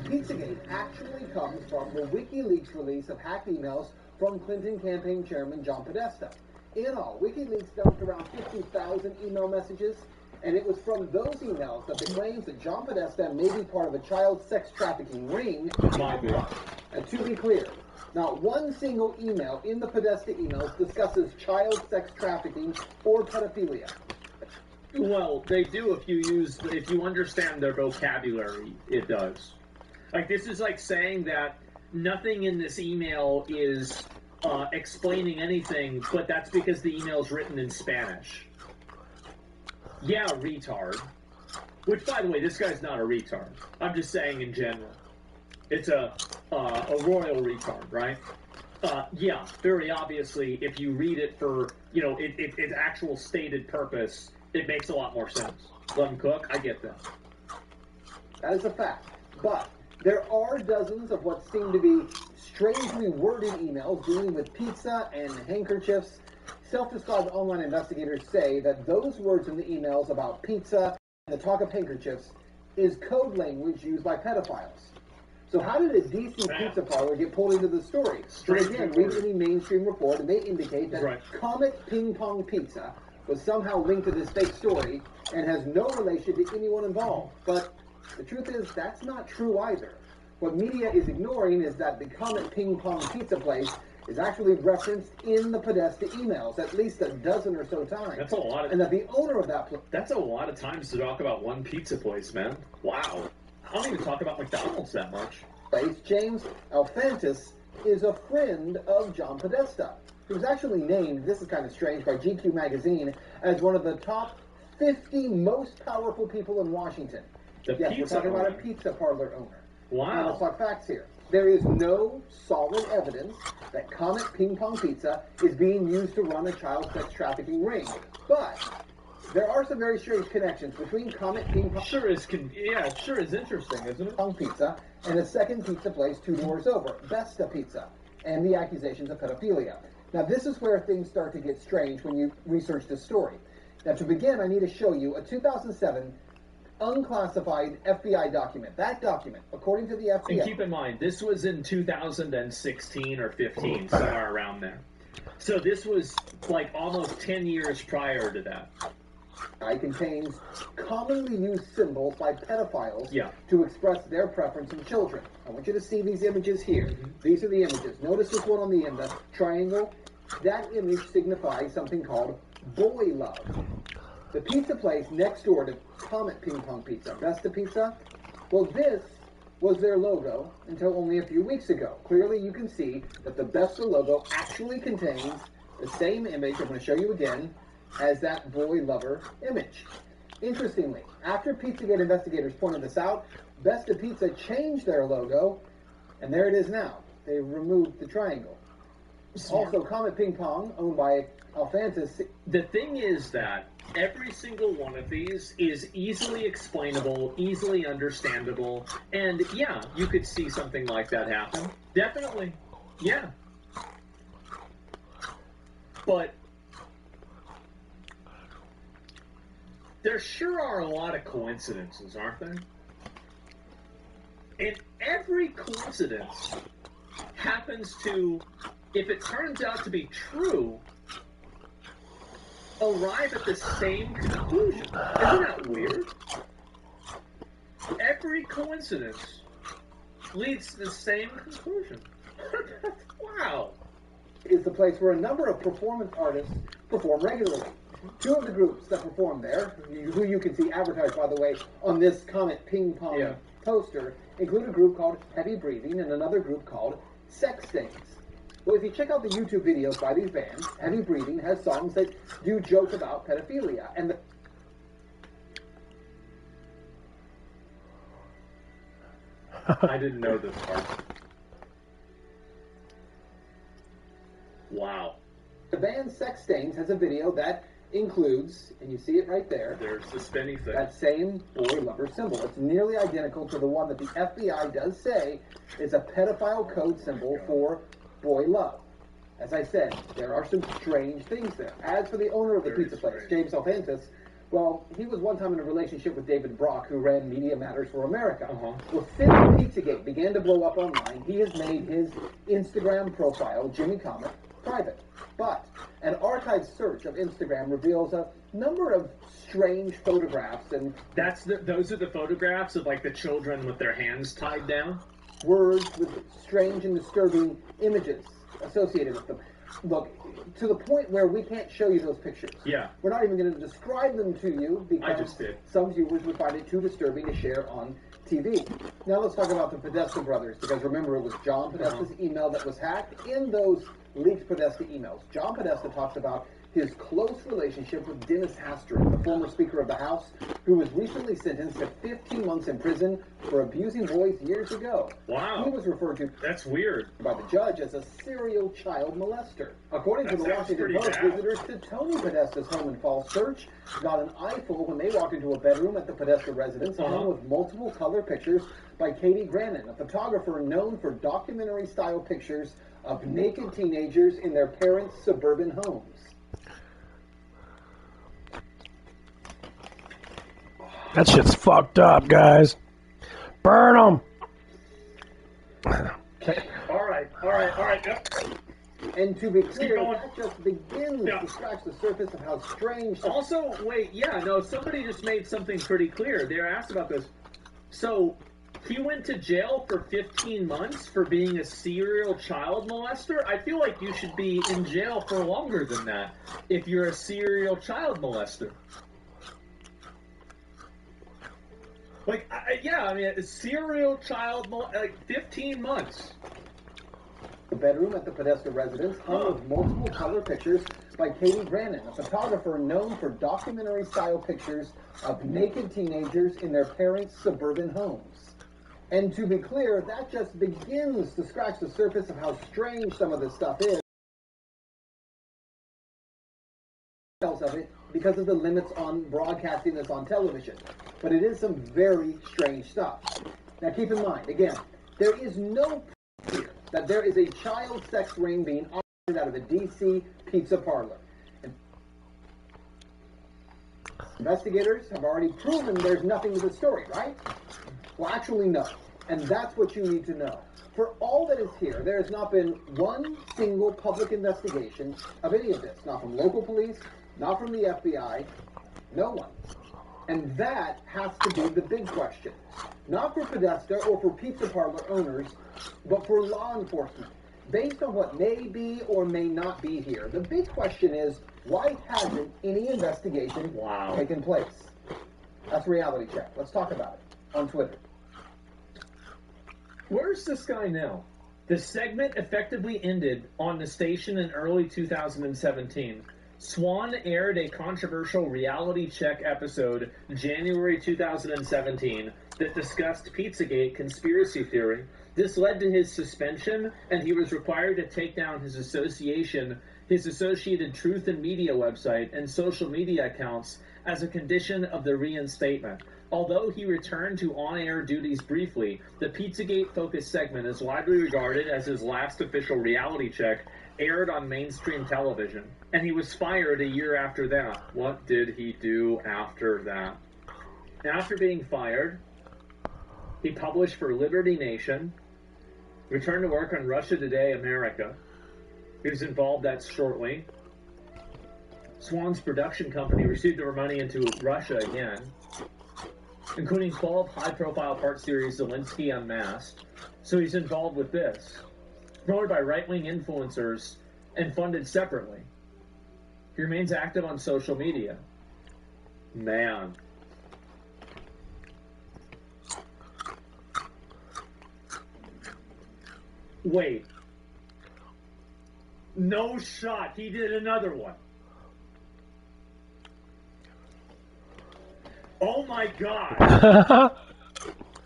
Pizzagate actually comes from the WikiLeaks release of hacked emails from Clinton campaign chairman John Podesta. In all, WikiLeaks dumped around 50,000 email messages, and it was from those emails that the claims that John Podesta may be part of a child sex trafficking ring. And to be clear, not one single email in the Podesta emails discusses child sex trafficking or pedophilia. Well, they do if you understand their vocabulary, it does. Like, this is like saying that nothing in this email is explaining anything, but that's because the email's written in Spanish. Yeah, retard. Which, by the way, this guy's not a retard. I'm just saying in general. It's a royal retard, right? Yeah, very obviously, if you read it for, its actual stated purpose, it makes a lot more sense. Let him cook, I get that. That is a fact. But there are dozens of what seem to be strangely worded emails dealing with pizza and handkerchiefs. Self-described online investigators say that those words in the emails about pizza and the talk of handkerchiefs is code language used by pedophiles. So how did a DC pizza parlor get pulled into the story? So again, read any mainstream report, and they indicate that Comet Ping Pong Pizza was somehow linked to this fake story and has no relation to anyone involved. But the truth is, that's not true either. What media is ignoring is that the Comet Ping Pong Pizza place is actually referenced in the Podesta emails at least a dozen or so times. That's a lot. And that the owner of that place... That's a lot of times to talk about one pizza place, man. Wow. I don't even talk about McDonald's that much. James Alfantis is a friend of John Podesta. He was actually named, this is kind of strange, by GQ magazine as one of the top 50 most powerful people in Washington. Yes, we're talking about a pizza parlor owner. Wow. Now let's talk facts here. There is no solid evidence that Comet Ping Pong Pizza is being used to run a child sex trafficking ring. But there are some very strange connections between Comet Ping Pong... it sure is interesting, isn't it? Pong Pizza and a second pizza place 2 doors over, Besta Pizza, and the accusations of pedophilia. Now this is where things start to get strange when you research this story. Now to begin, I need to show you a 2007 unclassified FBI document. That document, according to the FBI... And keep in mind, this was in 2016 or 15, somewhere around there. So this was like almost 10 years prior to that. It contains commonly used symbols by pedophiles to express their preference in children. I want you to see these images here. These are the images. Notice this one on the end, the triangle. That image signifies something called boy love. The pizza place next door to Comet Ping Pong Pizza, Besta Pizza, well, this was their logo until only a few weeks ago. Clearly, you can see that the Besta logo actually contains the same image, I'm going to show you again, as that boy lover image. Interestingly, after Pizzagate investigators pointed this out, Besta Pizza changed their logo, and there it is now. They removed the triangle. Also, Comet Ping Pong, owned by Alfantis. The thing is that every single one of these is easily explainable, easily understandable, and yeah, you could see something like that happen. Definitely. Yeah. But there sure are a lot of coincidences, aren't there? And every coincidence happens to, if it turns out to be true, arrive at the same conclusion. Isn't that weird? Every coincidence leads to the same conclusion. Wow. Is the place where a number of performance artists perform regularly. 2 of the groups that perform there, who you can see advertised, by the way, on this Comet Ping Pong poster, include a group called Heavy Breathing and another group called Sex Stains. Well, if you check out the YouTube videos by these bands, Heavy Breathing has songs that do joke about pedophilia, and the... I didn't know this part. Wow. The band Sex Stains has a video that includes, and you see it right there, there's the spinny thing, that same boy lover symbol. It's nearly identical to the one that the FBI does say is a pedophile code symbol for boy love. As I said, there are some strange things there. As for the owner of the pizza place, James Alfantis, Well, he was one time in a relationship with David Brock, who ran Media Matters for America. Well, since Pizzagate began to blow up online, he has made his Instagram profile, Jimmy Comet, private. But an archived search of Instagram reveals a number of strange photographs and those are the photographs of like the children with their hands tied down. Words with strange and disturbing images associated with them. Look, to the point where we can't show you those pictures. Yeah. We're not even going to describe them to you because I just did. Some viewers would find it too disturbing to share on TV. Now let's talk about the Podesta brothers, because remember, it was John Podesta's email that was hacked. In those leaked Podesta emails, John Podesta talks about his close relationship with Dennis Hastert, the former Speaker of the House, who was recently sentenced to 15 months in prison for abusing boys years ago. Wow. He was referred to That's weird. by the judge as a serial child molester. According to the Washington Post, visitors to Tony Podesta's home in Falls Church got an eyeful when they walked into a bedroom at the Podesta residence hung with multiple color pictures by Katie Grannon, a photographer known for documentary-style pictures of naked teenagers in their parents' suburban homes. That shit's fucked up, guys. Burn them. All right. Yep. And to be clear, that just begins to scratch the surface of how strange... Also, wait, somebody just made something pretty clear. They were asked about this. So, he went to jail for 15 months for being a serial child molester? I feel like you should be in jail for longer than that if you're a serial child molester. Like, a serial child, 15 months. The bedroom at the Podesta residence hung with multiple color pictures by Katie Grannon, a photographer known for documentary-style pictures of naked teenagers in their parents' suburban homes. And to be clear, that just begins to scratch the surface of how strange some of this stuff is. Of it because of the limits on broadcasting this on television. But it is some very strange stuff. Now keep in mind, again, there is no proof here that there is a child sex ring being operated out of a DC pizza parlor. And investigators have already proven there's nothing to the story, right? Well, actually, no. And that's what you need to know. For all that is here, there has not been one single public investigation of any of this. Not from local police, not from the FBI, no one. And that has to be the big question. Not for Podesta or for pizza parlor owners, but for law enforcement. Based on what may be or may not be here, the big question is, why hasn't any investigation taken place? That's Reality Check. Let's talk about it on Twitter. Where's this guy now? The segment effectively ended on the station in early 2017. Swan aired a controversial Reality Check episode January 2017 that discussed Pizzagate conspiracy theory. This led to his suspension, and he was required to take down his associated Truth and Media website and social media accounts as a condition of the reinstatement. Although he returned to on-air duties briefly, the Pizzagate-focused segment is widely regarded as his last official Reality Check aired on mainstream television, and he was fired a year after that. What did he do after that? After being fired, he published for Liberty Nation, returned to work on Russia Today America. He was involved that shortly. Swan's production company received their money into Russia again, including 12 high-profile part series Zelensky Unmasked. So he's involved with this. Promoted by right-wing influencers and funded separately. He remains active on social media. Man. Wait. No shot. He did another one. Oh my God.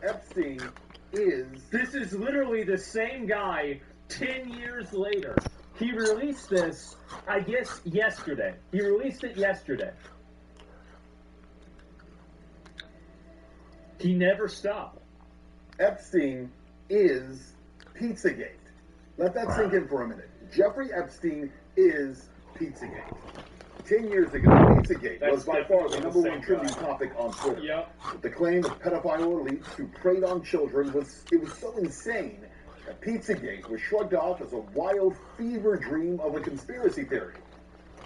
Epstein is... This is literally the same guy 10 years later. He released this, I guess, yesterday. He released it yesterday. He never stopped. Epstein is Pizzagate. Let that sink in for a minute. Jeffrey Epstein is Pizzagate. 10 years ago, Pizzagate was by far the definitely #1 the same trending guy. topic on Twitter. Yep. The claim of pedophile elites who preyed on children was so insane that Pizzagate was shrugged off as a wild fever dream of a conspiracy theory.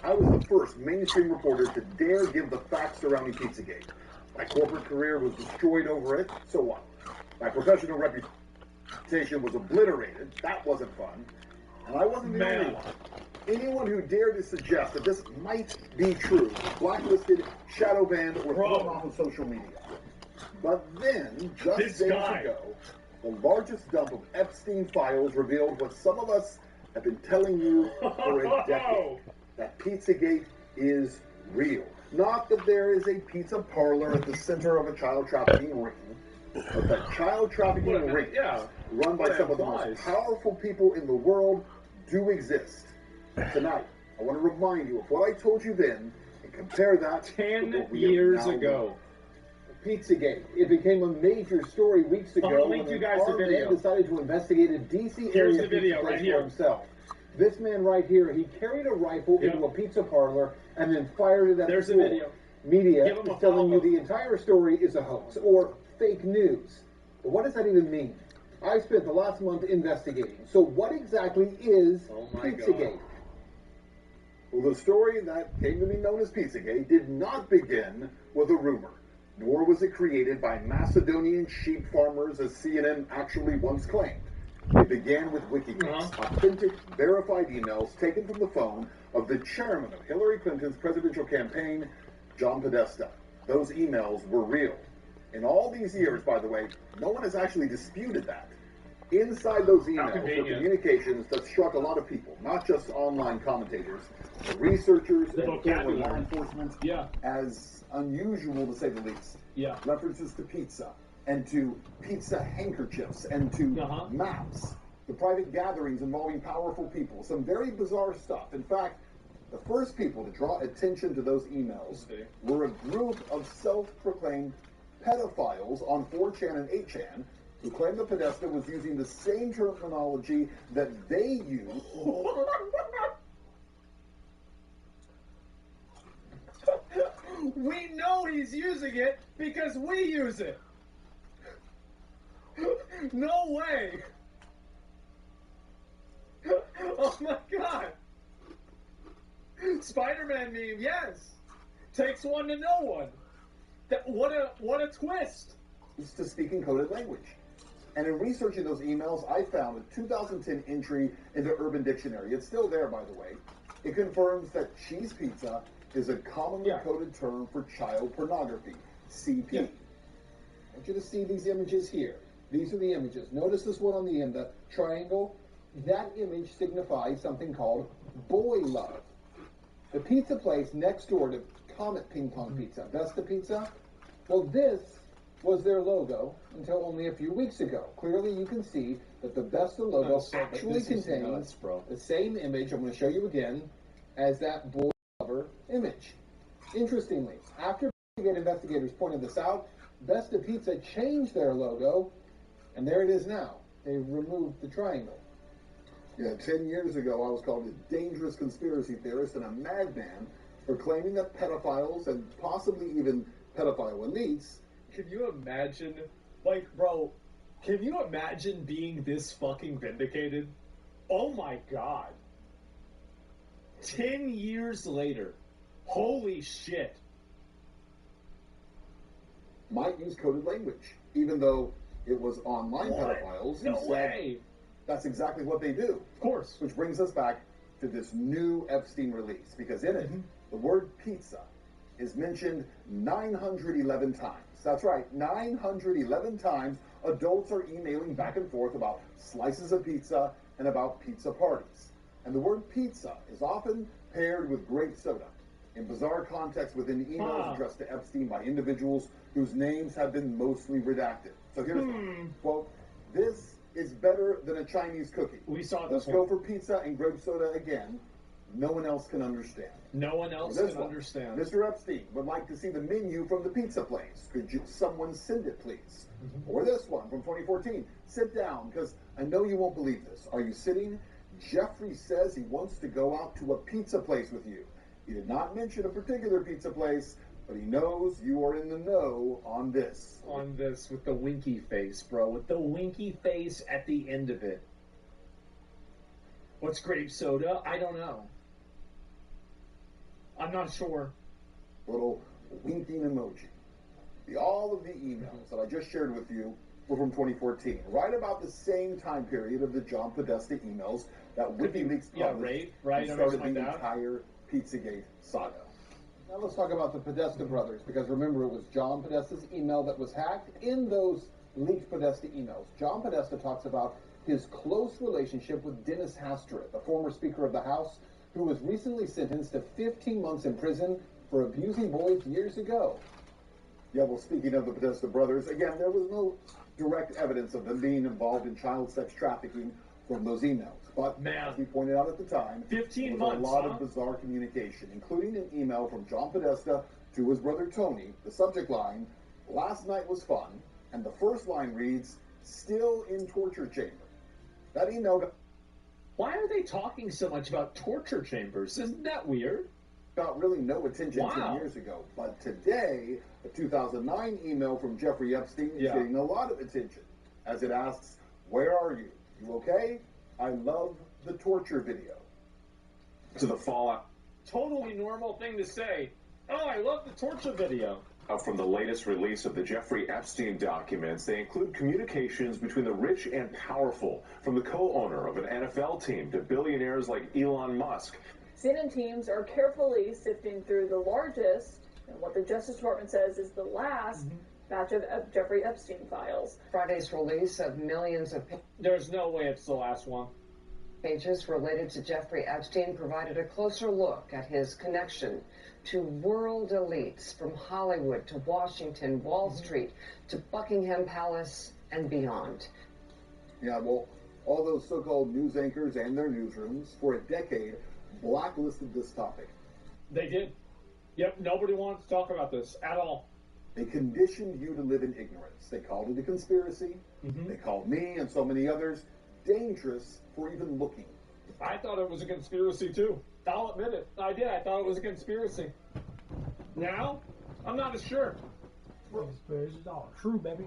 I was the first mainstream reporter to dare give the facts surrounding Pizzagate. My corporate career was destroyed over it, so what? My professional reputation was obliterated, that wasn't fun. And I wasn't the only one. Anyone who dared to suggest that this might be true, blacklisted, shadow banned, or thrown off of social media. But then, just days ago, the largest dump of Epstein files revealed what some of us have been telling you for a decade. That Pizzagate is real. Not that there is a pizza parlor at the center of a child trafficking ring, but that child trafficking rings run by some of the most powerful people in the world do exist. Tonight, I want to remind you of what I told you then and compare that 10 years ago. Pizzagate. It became a major story weeks ago I'll when link you an guys the armed man video. decided to investigate a DC Here's area the video pizza right place here. for himself. This man right here, he carried a rifle into a pizza parlor and then fired it at There's the the floor. video. Media Give him a is telling you follow. the entire story is a hoax or fake news. But what does that even mean? I spent the last month investigating. So what exactly is Pizzagate? Well, the story that came to be known as Pizzagate did not begin with a rumor, nor was it created by Macedonian sheep farmers, as CNN actually once claimed. It began with WikiLeaks, authentic, verified emails taken from the phone of the chairman of Hillary Clinton's presidential campaign, John Podesta. Those emails were real. In all these years, by the way, no one has actually disputed that. Inside those emails were communications that struck a lot of people, not just online commentators, but researchers and former law enforcement, as unusual to say the least. References to pizza, and to pizza handkerchiefs, and to maps, the private gatherings involving powerful people, some very bizarre stuff. In fact, the first people to draw attention to those emails were a group of self-proclaimed pedophiles on 4chan and 8chan who claimed that Podesta was using the same terminology that they use. We know he's using it because we use it. No way. Oh my god. Spider-Man meme, yes. Takes one to know one. What a twist. Used to speak in coded language. And in researching those emails, I found a 2010 entry in the Urban Dictionary. It's still there, by the way. It confirms that cheese pizza is a commonly coded term for child pornography, CP. I want you to see these images here. These are the images. Notice this one on the end, the triangle. That image signifies something called boy love. The pizza place next door to Comet Ping Pong Pizza, Vesta Pizza, well, this was their logo until only a few weeks ago. Clearly, you can see that the Vesta logo actually contains the same image, I'm going to show you again, as that boy lover image. Interestingly, after investigators pointed this out, Vesta Pizza changed their logo, and there it is now. They removed the triangle. Yeah, 10 years ago, I was called a dangerous conspiracy theorist and a madman for claiming that pedophiles and possibly even pedophile elites. Can you imagine, like, bro, can you imagine being this fucking vindicated? Oh my god. 10 years later. Holy shit. Might use coded language, even though it was online pedophiles who said that's exactly what they do. Of course. Which brings us back to this new Epstein release, because in it, the word pizza is mentioned 911 times. That's right, 911 times adults are emailing back and forth about slices of pizza and about pizza parties. And the word pizza is often paired with grape soda in bizarre contexts within emails addressed to Epstein by individuals whose names have been mostly redacted. So here's one. Quote, this is better than a Chinese cookie. We saw Let's this go one. for pizza and grape soda again. No one else can understand. No one else This can one. understand. Mr. Epstein would like to see the menu from the pizza place. Could someone send it, please? Or this one from 2014. Sit down, because I know you won't believe this. Are you sitting? Jeffrey says he wants to go out to a pizza place with you. He did not mention a particular pizza place, but he knows you are in the know on this. On this, with the winky face, bro. With the winky face at the end of it. What's grape soda? I don't know. I'm not sure. Little winking emoji. All of the emails that I just shared with you were from 2014, right about the same time period of the John Podesta emails that WikiLeaks published and started the entire Pizzagate saga. Now let's talk about the Podesta brothers, because remember, it was John Podesta's email that was hacked. In those leaked Podesta emails, John Podesta talks about his close relationship with Dennis Hastert, the former Speaker of the House, who was recently sentenced to 15 months in prison for abusing boys years ago. Yeah, well, speaking of the Podesta brothers, again, there was no direct evidence of them being involved in child sex trafficking from those emails. But as we pointed out at the time, 15 there was months, a lot of bizarre communication, including an email from John Podesta to his brother Tony. The subject line, "Last night was fun," and the first line reads, "Still in torture chamber." That email got... Why are they talking so much about torture chambers? Isn't that weird? Got really no attention 10 years ago. But today, a 2009 email from Jeffrey Epstein is getting a lot of attention, as it asks, "Where are you? You okay? I love the torture video." To the fallout. Totally normal thing to say. Oh, I love the torture video. From the latest release of the Jeffrey Epstein documents, they include communications between the rich and powerful, from the co-owner of an NFL team to billionaires like Elon Musk. CNN teams are carefully sifting through the largest, and what the Justice Department says is the last, batch of Jeffrey Epstein files. Friday's release of millions of There's no way it's the last one. pages related to Jeffrey Epstein provided a closer look at his connection to world elites from Hollywood to Washington, Wall Street to Buckingham Palace and beyond. Yeah, well, all those so-called news anchors and their newsrooms for a decade blacklisted this topic. They did. Yep, nobody wants to talk about this at all. They conditioned you to live in ignorance. They called it a conspiracy. They called me and so many others dangerous for even looking. I thought it was a conspiracy too. I'll admit it. I did. I thought it was a conspiracy. Now, I'm not as sure. Conspiracy is all true, baby.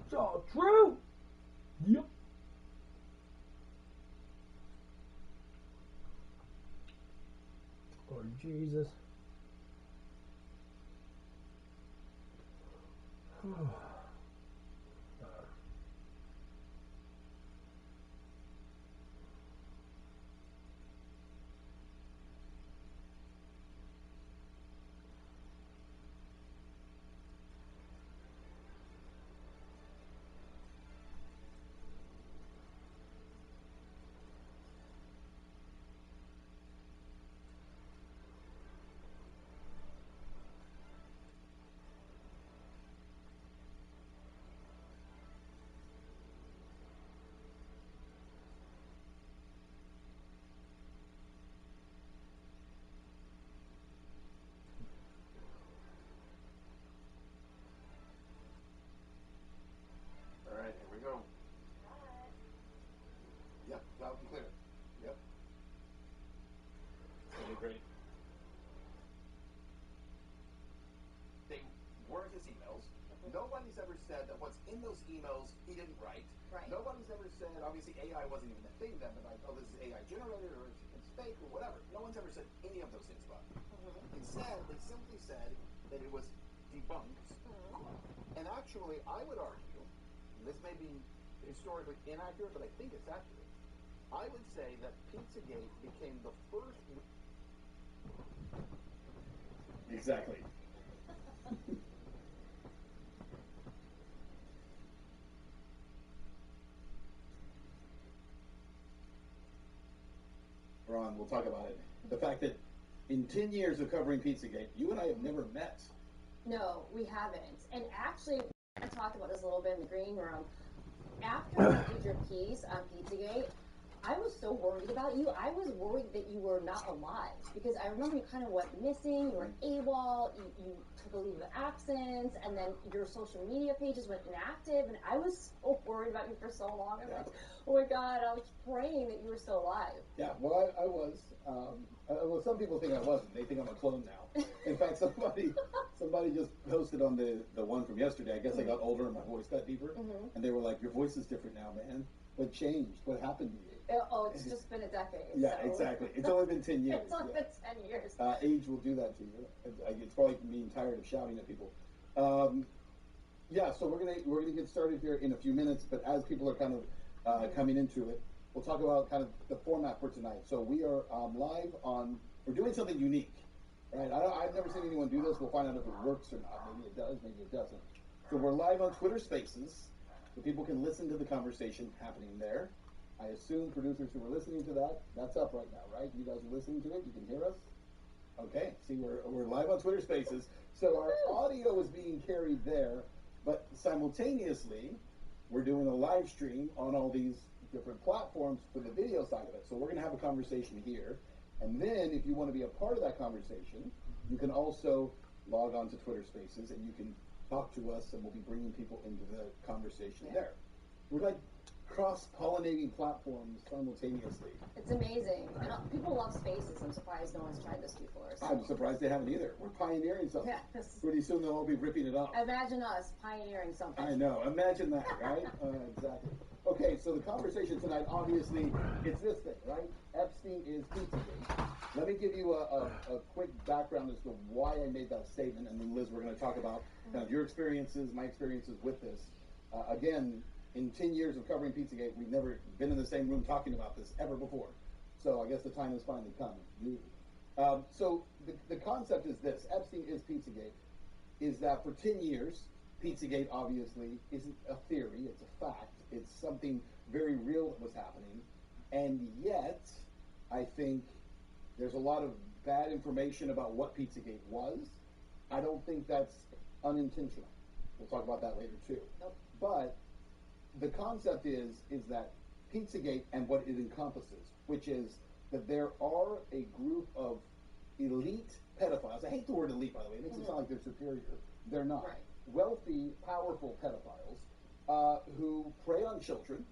It's all true. Yep. Lord Jesus. All right, here we go. Yep, loud and clear. Yep. Okay, great. They were his emails. Nobody's ever said that what's in those emails he didn't write. Right. Nobody's ever said, obviously AI wasn't even a thing then, but like, oh, this is AI generated or it's fake or whatever. No one's ever said any of those things about it. Instead, they simply said that it was debunked. And actually, I would argue, and this may be historically inaccurate, but I think it's accurate. I would say that Pizzagate became the first. Exactly. Ron, we'll talk about it. The fact that in 10 years of covering Pizzagate, you and I have never met. No, we haven't. And actually, I talked about this a little bit in the green room. After you did your piece on Pizzagate, I was so worried about you. I was worried that you were not alive because I remember you kind of went missing. You were AWOL. You took a leave of absence, and then your social media pages went inactive. And I was so worried about you for so long. I'm like, oh my God, I was praying that you were still alive. Yeah, well, I was. Well, some people think I wasn't. They think I'm a clone now. In fact, somebody just posted on the one from yesterday. I guess I got older and my voice got deeper, and they were like, "Your voice is different now, man. What changed? What happened to you?" It's just been a decade. Yeah, so. Exactly. It's only been 10 years. It's only been 10 years. Age will do that to you. It's probably being tired of shouting at people. Yeah, so we're gonna get started here in a few minutes. But as people are kind of coming into it, we'll talk about kind of the format for tonight. So we are live on. We're doing something unique, right? I've never seen anyone do this. We'll find out if it works or not. Maybe it does. Maybe it doesn't. So we're live on Twitter Spaces, so people can listen to the conversation happening there. I assume producers who are listening to that's up right now, right? You guys are listening to it. You can hear us. Okay. See, we're live on Twitter Spaces, so our audio is being carried there, but simultaneously, we're doing a live stream on all these different platforms for the video side of it. So we're going to have a conversation here, and then if you want to be a part of that conversation, you can also log on to Twitter Spaces and you can talk to us, and we'll be bringing people into the conversation there. We're like cross-pollinating platforms simultaneously. It's amazing. And people love Spaces. I'm surprised no one's tried this before. So. I'm surprised they haven't either. We're pioneering something. Yeah, pretty soon they'll all be ripping it off. Imagine us pioneering something. I know. Imagine that, right? Exactly. Okay, so the conversation tonight, obviously, it's this thing, right? Epstein is Pizzagate. Let me give you a quick background as to why I made that statement, and then Liz, we're going to talk about kind of your experiences, my experiences with this. Again, in 10 years of covering Pizzagate, we've never been in the same room talking about this ever before. So I guess the time has finally come. So the concept is this. Epstein is Pizzagate, is that for 10 years, Pizzagate obviously isn't a theory, it's a fact. It's something very real that was happening. And yet, I think there's a lot of bad information about what Pizzagate was. I don't think that's unintentional. We'll talk about that later too. Nope. But the concept is that Pizzagate and what it encompasses, which is that there are a group of elite pedophiles. I hate the word elite, by the way. It makes it sound like they're superior. They're not. Right. Wealthy, powerful pedophiles who prey on children,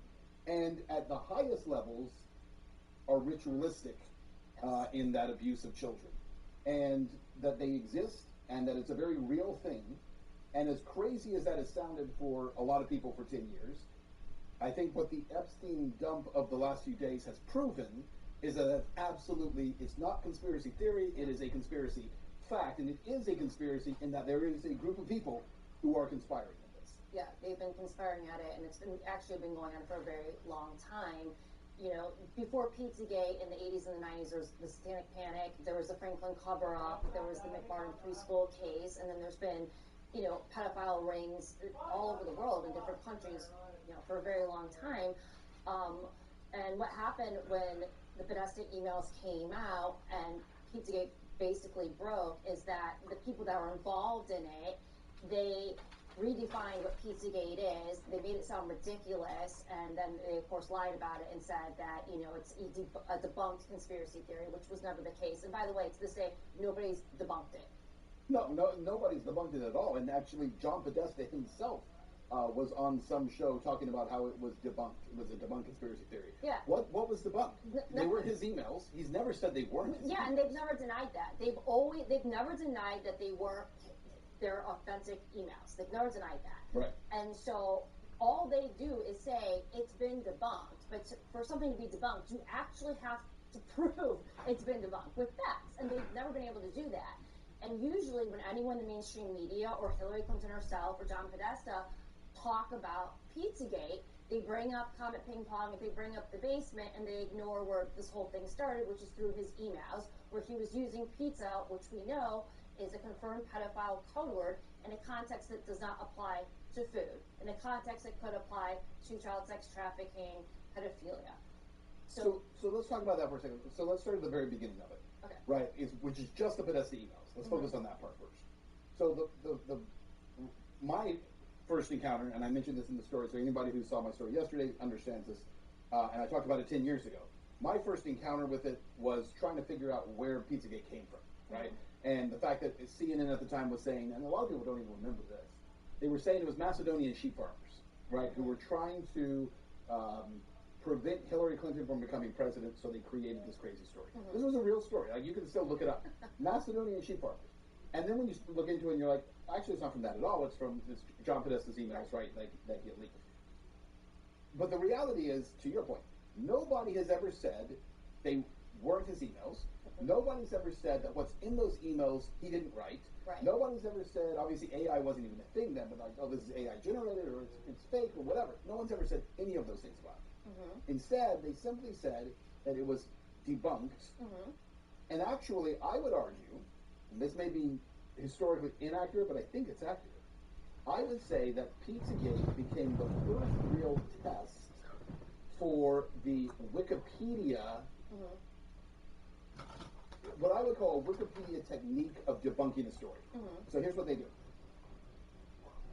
and at the highest levels are ritualistic in that abuse of children, and that they exist, and that it's a very real thing. And as crazy as that has sounded for a lot of people for 10 years, I think what the Epstein dump of the last few days has proven is that absolutely, it's not conspiracy theory, it is a conspiracy fact, and it is a conspiracy in that there is a group of people who are conspiring in this. Yeah, they've been conspiring at it, and it's been going on for a very long time. You know, before Pizzagate in the 80s and the 90s, there was the Satanic Panic, there was the Franklin cover-up, there was the McBarton preschool case, and then there's been, you know, pedophile rings all over the world in different countries, you know, for a very long time. And what happened when the Podesta emails came out and Pizzagate basically broke is that the people that were involved in it, they redefined what Pizzagate is. They made it sound ridiculous, and then they, of course, lied about it and said that, you know, it's a debunked conspiracy theory, which was never the case. And by the way, to this day, nobody's debunked it. No, nobody's debunked it at all. And actually, John Podesta himself was on some show talking about how it was debunked. It was a debunked conspiracy theory. Yeah. What was debunked? They were his emails. He's never said they weren't his emails. And they've never denied that. They've never denied that they were their authentic emails. They've never denied that. Right. And so all they do is say it's been debunked. But for something to be debunked, you actually have to prove it's been debunked with facts. And they've never been able to do that. And usually when anyone in the mainstream media or Hillary Clinton herself or John Podesta talk about Pizzagate, they bring up Comet Ping Pong, and they bring up the basement, and they ignore where this whole thing started, which is through his emails, where he was using pizza, which we know is a confirmed pedophile code word, in a context that does not apply to food, in a context that could apply to child sex trafficking, pedophilia. So let's talk about that for a second. So let's start at the very beginning of it. Okay. Right, which is just the Podesta emails. Let's focus on that part first. So my first encounter, and I mentioned this in the story, so anybody who saw my story yesterday understands this. and I talked about it 10 years ago. My first encounter with it was trying to figure out where Pizzagate came from, right? And the fact that CNN at the time was saying, and a lot of people don't even remember this, they were saying it was Macedonian sheep farmers, right, who were trying to prevent Hillary Clinton from becoming president, so they created this crazy story. This was a real story. Like, you can still look it up. Macedonian sheep farmers. And then when you look into it, and you're like, actually, it's not from that at all. It's from this John Podesta's emails, right, that get leaked. But the reality is, to your point, nobody has ever said they weren't his emails. Nobody's ever said that what's in those emails he didn't write. Right. Nobody's ever said, obviously AI wasn't even a thing then, but like, oh, this is AI generated or it's fake or whatever. No one's ever said any of those things about it. Instead, they simply said that it was debunked. And actually, I would argue, and this may be historically inaccurate, but I think it's accurate, I would say that Pizzagate became the first real test for the Wikipedia, what I would call a Wikipedia technique of debunking a story. So here's what they do.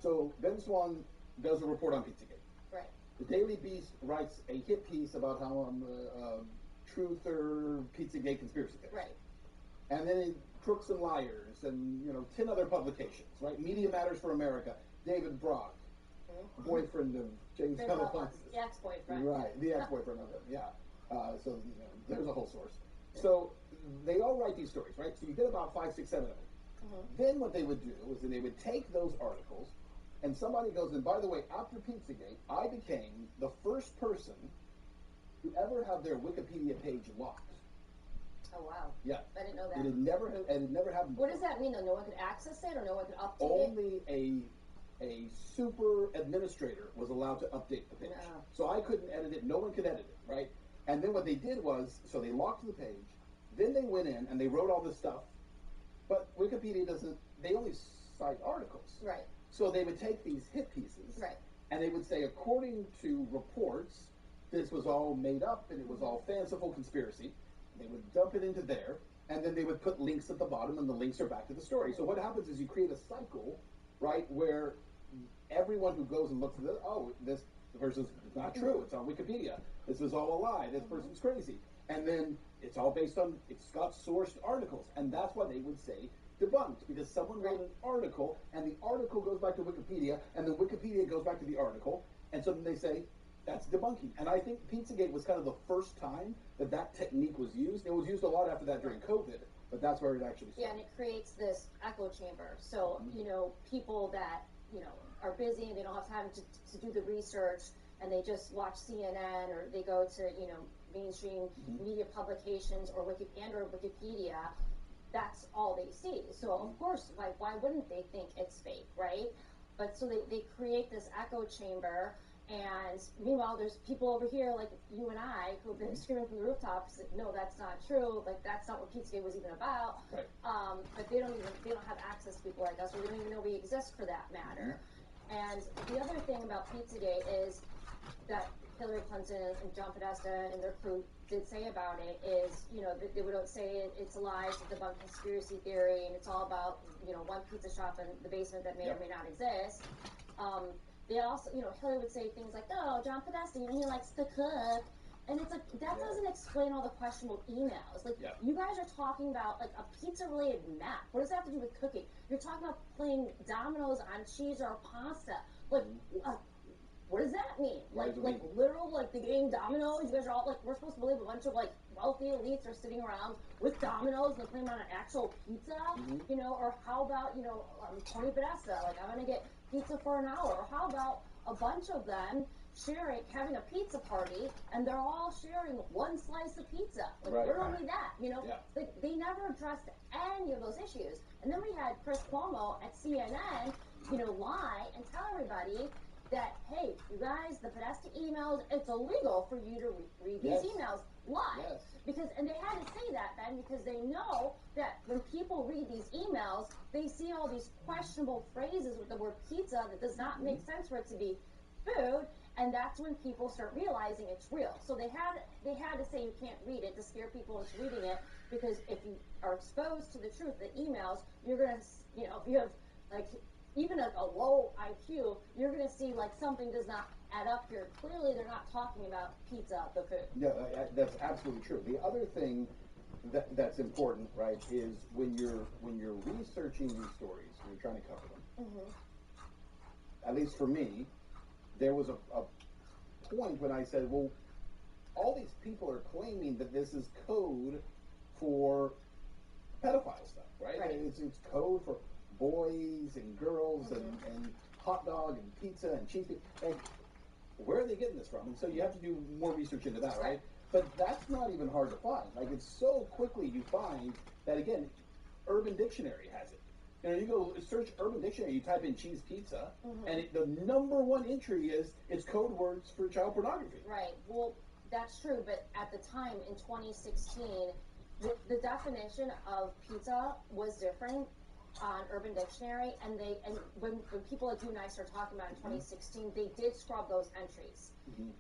So Ben Swan does a report on Pizzagate. Right. The Daily Beast writes a hit piece about how I'm a truther Pizzagate conspiracy theorist. Right. And then Crooks and Liars and 10 other publications, right? Media Matters for America, David Brock, boyfriend of James Calafantis. The ex-boyfriend. Right, the ex-boyfriend of him, yeah. So there's a whole source. So they all write these stories, right? So you get about 5, 6, 7 of them. Then what they would do is that they would take those articles, and somebody goes, and by the way, after Pizzagate, I became the first person to ever have their Wikipedia page locked. Oh, wow. Yeah. I didn't know that. It had never happened. What does that mean, though? No one could access it, or no one could update Only a super administrator was allowed to update the page. So I couldn't edit it. No one could edit it, right? And then what they did was, so they locked the page. Then they went in and they wrote all this stuff. But Wikipedia doesn't, they only cite articles. Right. So they would take these hit pieces. Right. And they would say, according to reports, this was all made up and it was all fanciful conspiracy. They would dump it into there, and then they would put links at the bottom, and the links are back to the story. So what happens is you create a cycle, right, where everyone who goes and looks at this, oh, this person's not true. It's on Wikipedia. This is all a lie. This person's crazy. And then it's all based on, it's got sourced articles. And that's why they would say debunked, because someone wrote an article, and the article goes back to Wikipedia, and then Wikipedia goes back to the article, and so then they say, that's debunking. And I think Pizzagate was kind of the first time that technique was used. It was used a lot after that during COVID, but that's where it actually started. Yeah, and it creates this echo chamber. So, people that, are busy and they don't have time to do the research, and they just watch CNN, or they go to, mainstream media publications or Wikipedia, that's all they see. So, of course, why wouldn't they think it's fake, right? But so they create this echo chamber. And meanwhile, there's people over here like you and I who have been screaming from the rooftops that no, that's not true. Like that's not what Pizzagate was even about. Right. But they don't have access to people like us, or they don't even know we exist for that matter. And the other thing about Pizzagate is that Hillary Clinton and John Podesta and their crew did say about it is, they would say it's a lie, it's a debunked conspiracy theory, and it's all about, one pizza shop in the basement that may or may not exist. They also, Hillary would say things like, oh, John Podesta, he likes to cook. And it's like, that doesn't explain all the questionable emails. Like, you guys are talking about, like, a pizza-related map. What does that have to do with cooking? You're talking about playing dominoes on cheese or pasta. Like, what does that mean? Like literal, like, the game dominoes? You guys are all, like, we're supposed to believe a bunch of, like, wealthy elites are sitting around with dominoes and they're playing on an actual pizza? Or how about, Tony Podesta, like, I'm going to get pizza for an hour. Or how about a bunch of them having a pizza party, and they're all sharing one slice of pizza. Like, literally that, Like, they never addressed any of those issues. And then we had Chris Cuomo at CNN, lie and tell everybody that, hey, you guys, the Podesta emails, it's illegal for you to read these emails. Lie. And they had to say that then because they know that when people read these emails, they see all these questionable phrases with the word pizza that does not make sense for it to be food, and that's when people start realizing it's real. So they had to say you can't read it to scare people into reading it, because if you are exposed to the truth, the emails, you're gonna, if you have like even a low IQ, you're going to see like something does not add up here. Clearly, they're not talking about pizza, the food. Yeah, that's absolutely true. The other thing that's important, right, is when you're researching these stories, and you're trying to cover them. Mm-hmm. At least for me, there was a point when I said, well, all these people are claiming that this is code for pedophile stuff, right? It's code for boys and girls and hot dog and pizza and cheese. Like, where are they getting this from? And so you have to do more research into that, right? But that's not even hard to find. Like, it's so quickly you find that, again, Urban Dictionary has it. You know, you go search Urban Dictionary, you type in cheese pizza, and the number one entry is it's code words for child pornography. Right. Well, that's true, but at the time in 2016, the definition of pizza was different on Urban Dictionary, and when people like you and I started talking about it in 2016, they did scrub those entries,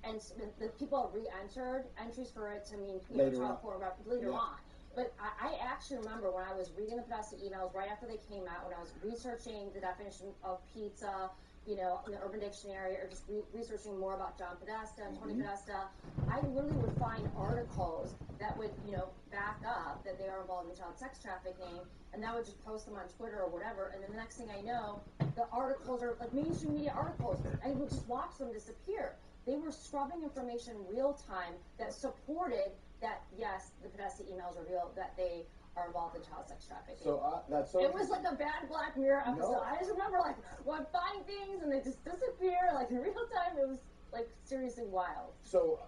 and the people re-entered entries for it to mean child porn later on. But I actually remember when I was reading the Podesta emails right after they came out, when I was researching the definition of pizza, you know, in the Urban Dictionary, or just researching more about John Podesta and Tony Podesta, I literally would find articles that would, you know, back up that they are involved in child sex trafficking, and I would just post them on Twitter or whatever, and then the next thing I know, the articles are like mainstream media articles. I would just watch them disappear. They were scrubbing information in real time that supported that, yes, the Podesta emails reveal that they are involved in child sex trafficking. So that's so. It was like a bad Black Mirror episode. No. I just remember like when I'd find things and they just disappear like in real time. It was like seriously wild. So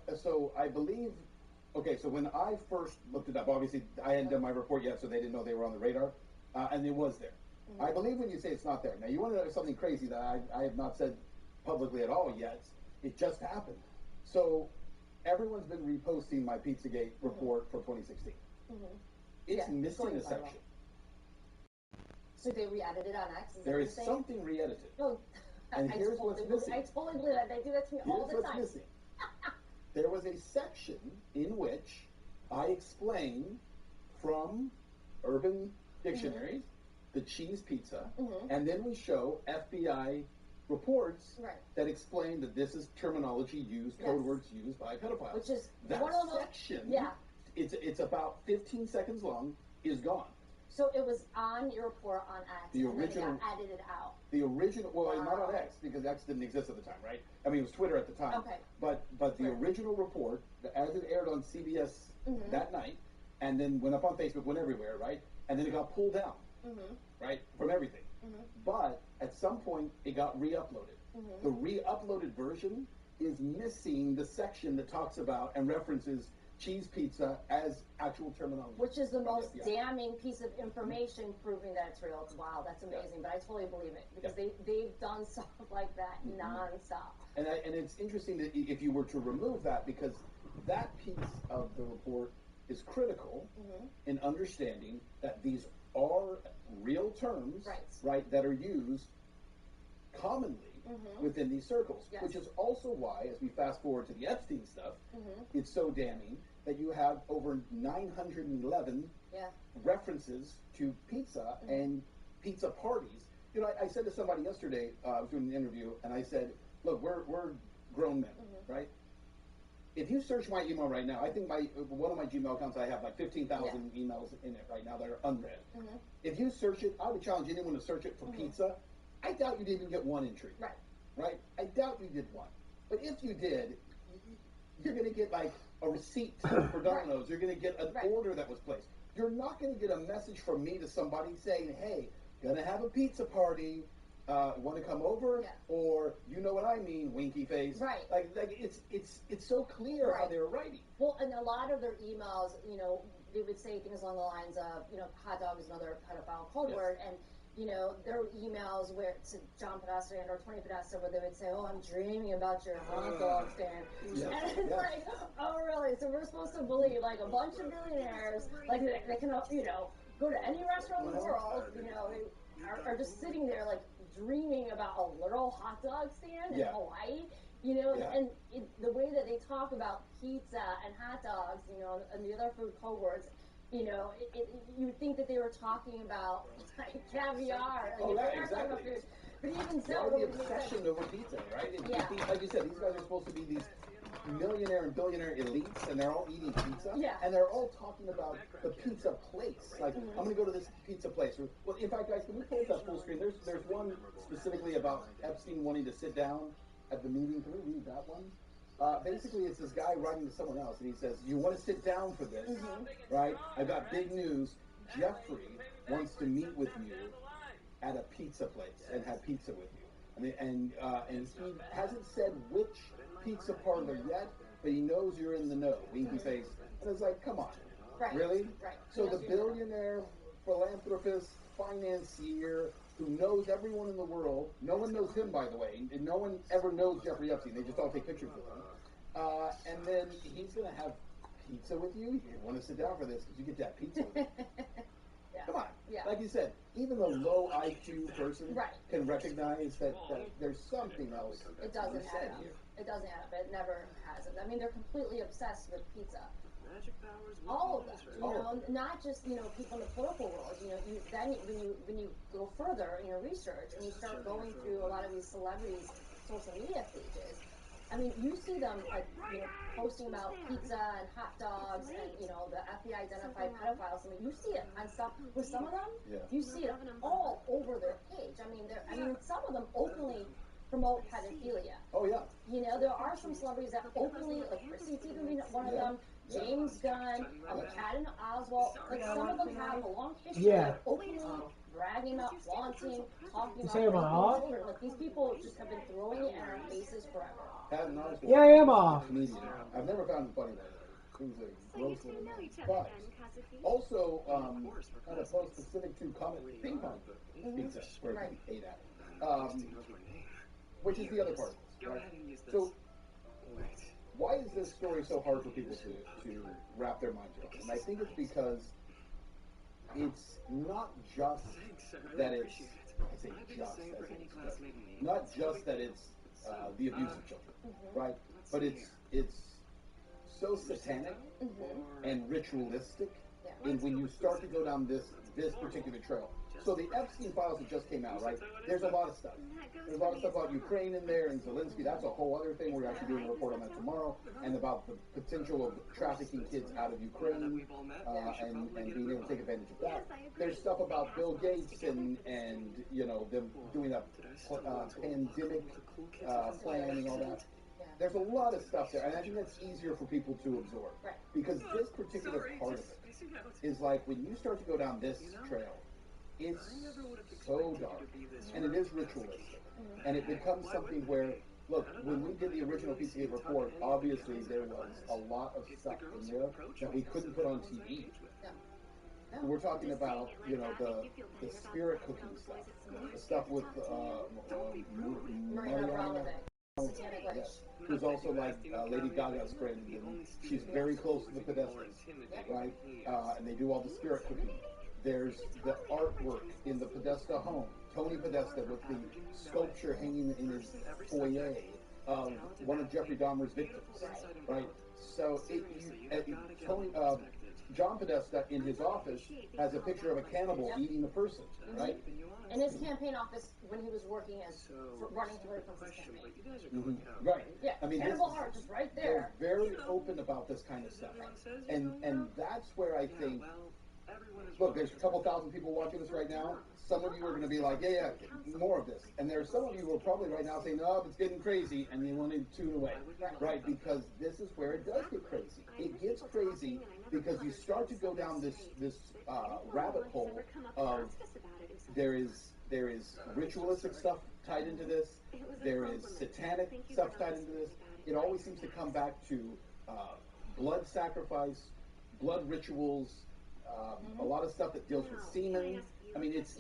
I believe. Okay, so when I first looked it up, obviously I hadn't done my report yet, so they didn't know they were on the radar, and it was there. I believe when you say it's not there. Now you want to know something crazy that I have not said publicly at all yet. It just happened. So everyone's been reposting my Pizzagate report for 2016. It's missing a section. So they re-edited on X? There is something re-edited. No, and here's what's missing. I totally believe that. They do that to me all the time. Here's what's missing. There was a section in which I explain from Urban Dictionary the cheese pizza, and then we show FBI reports that explain that this is terminology used, code words used by pedophiles. Which is that one of the section. It's about 15 seconds long. Is gone. So it was on your report on X. The original, and then it got edited out. The original, well, not on X because X didn't exist at the time, right? I mean, it was Twitter at the time. Okay. But the original report, as it aired on CBS that night, and then went up on Facebook, went everywhere, right? And then it got pulled down, right, from everything. But at some point, it got re-uploaded. The re-uploaded version is missing the section that talks about and references cheese pizza as actual terminology. Which is the most damning piece of information proving that it's real. It's wow, that's amazing. But I totally believe it because they've done stuff like that nonstop. And it's interesting that if you were to remove that, because that piece of the report is critical in understanding that these are real terms, right, that are used commonly within these circles, which is also why, as we fast forward to the Epstein stuff, it's so damning that you have over 911 references to pizza and pizza parties. You know, I said to somebody yesterday, I was doing an interview, and I said, look, we're grown men, right? If you search my email right now, I think one of my Gmail accounts, I have like 15,000 emails in it right now that are unread. If you search it, I would challenge anyone to search it for pizza. I doubt you didn't even get one entry. Right? I doubt you did one. But if you did, you're going to get like a receipt for Domino's. You're going to get an order that was placed. You're not going to get a message from me to somebody saying, hey, gonna have a pizza party. Want to come over? Or you know what I mean, winky face. Like it's so clear how they were writing. Well, and a lot of their emails, you know, they would say things along the lines of, you know, hot dog is another pedophile code word, and you know, there were emails where to John Podesta and or Tony Podesta where they would say, oh, I'm dreaming about your hot dog stand. And it's like, oh, really? So we're supposed to believe, like, a bunch of billionaires, like, they can, you know, go to any restaurant in the world, you know, they are just sitting there, like, dreaming about a literal hot dog stand in Hawaii. You know, and the way that they talk about pizza and hot dogs, you know, and the other food code words, You know, you would think that they were talking about like caviar. Like, Oh, if yeah, they are talking about exactly. food. But even so, Why it the would make obsession sense. over pizza, right? And Yeah. like you said, these guys are supposed to be these millionaire and billionaire elites, and they're all eating pizza. Yeah. And they're all talking about the pizza place. Like, Mhm. I'm going to go to this pizza place. Well, in fact, guys, can we pull up that full screen? There's one specifically about Epstein wanting to sit down at the meeting. Can we read that one? Basically, it's this guy writing to someone else, and he says, "You want to sit down for this, right? I've got big news. Jeffrey wants to meet with you at a pizza place and have pizza with you." I mean, and he hasn't said which pizza parlor yet, but he knows you're in the know. Winky face, and it's like, come on, Right. really? Right. So Yes, the you're billionaire, philanthropist, financier who knows everyone in the world. No one knows him, by the way, and no one ever knows Jeffrey Epstein. They just all take pictures with him. And then he's gonna have pizza with you. You want to sit down for this because you get to have pizza with him. Yeah. Come on. Yeah. Like you said, even a low IQ person Right. can recognize that there's something else It that's doesn't being add said up. here. It doesn't add up. It never has. I mean, they're completely obsessed with pizza. Magic powers. All of them, you know, not just, you know, people in the political world. You know, when you go further in your research and you start going through a lot of these celebrities' social media pages, I mean, you see them like, you know, posting about pizza and hot dogs and, you know, the FBI identified pedophiles. I mean, you see it on some with some of them. Yeah. You see it all over their page. I mean, some of them openly promote pedophilia. Oh yeah. You know, there are some celebrities that openly, like Chrissy Teigen being one of Yeah. them, James Gunn, Patton Oswalt, like some of them have a long history Yeah. of openly bragging about, flaunting, talking You say about I'm raping off? children. Like these people just have been throwing it in our faces forever. Patton Oswalt. Yeah, I am off. Comedian. I've never found him funny, by the way. He was a gross little man. But also had a post specific to Comet Ping Pong pizza, where he ate at. Which is the other part of this, right? So, why is this story so hard for people to wrap their minds around? And I think it's because it's not just that it's, I say just, as in it's not just that it's the abuse of children, right? But it's so satanic and ritualistic in when you start to go down this particular trail. So the Epstein files that just came out, right? There's a lot of stuff. There's a lot of stuff about Ukraine in there and Zelensky. That's a whole other thing. We're actually doing a report on that tomorrow, and about the potential of trafficking kids out of Ukraine and being able to take advantage of that. There's stuff about Bill Gates and you know them doing a pandemic plan and all that. There's a lot of stuff there, and I think that's easier for people to absorb because this particular part of it is like when you start to go down this trail. It's so dark, and it is ritualistic, and it becomes something where, look, when we did the original PCA report, obviously there was a lot of stuff in there that we couldn't put on TV. And we're talking about, you know, the spirit cooking stuff, the stuff with Marina Abramovic. Who's also like Lady Gaga's friend, and she's very close to the Podestas, right? And they do all the spirit cooking. There's the artwork in the Podesta home. Tony Podesta with the sculpture hanging in his foyer of one of Jeffrey Dahmer's victims, right? So John Podesta in his office has a picture of a cannibal eating a person, right? In his campaign office when he was working as running Hillary Clinton's campaign. Right. Yeah. I mean, Cannibal Heart, just right there. They're very open about this kind of stuff, and that's where I think. Look, there's a couple thousand people watching this right now. Some of you are going to be like, yeah, more of this. And there are some of you who are probably right now saying, no, it's getting crazy, and they want to tune away, right? Because this is where it does get crazy. It gets crazy because you start to go down this rabbit hole of there is ritualistic stuff tied into this. There is satanic stuff tied into this. It always seems to come back to blood sacrifice, blood rituals, a lot of stuff that deals with semen. I mean, it's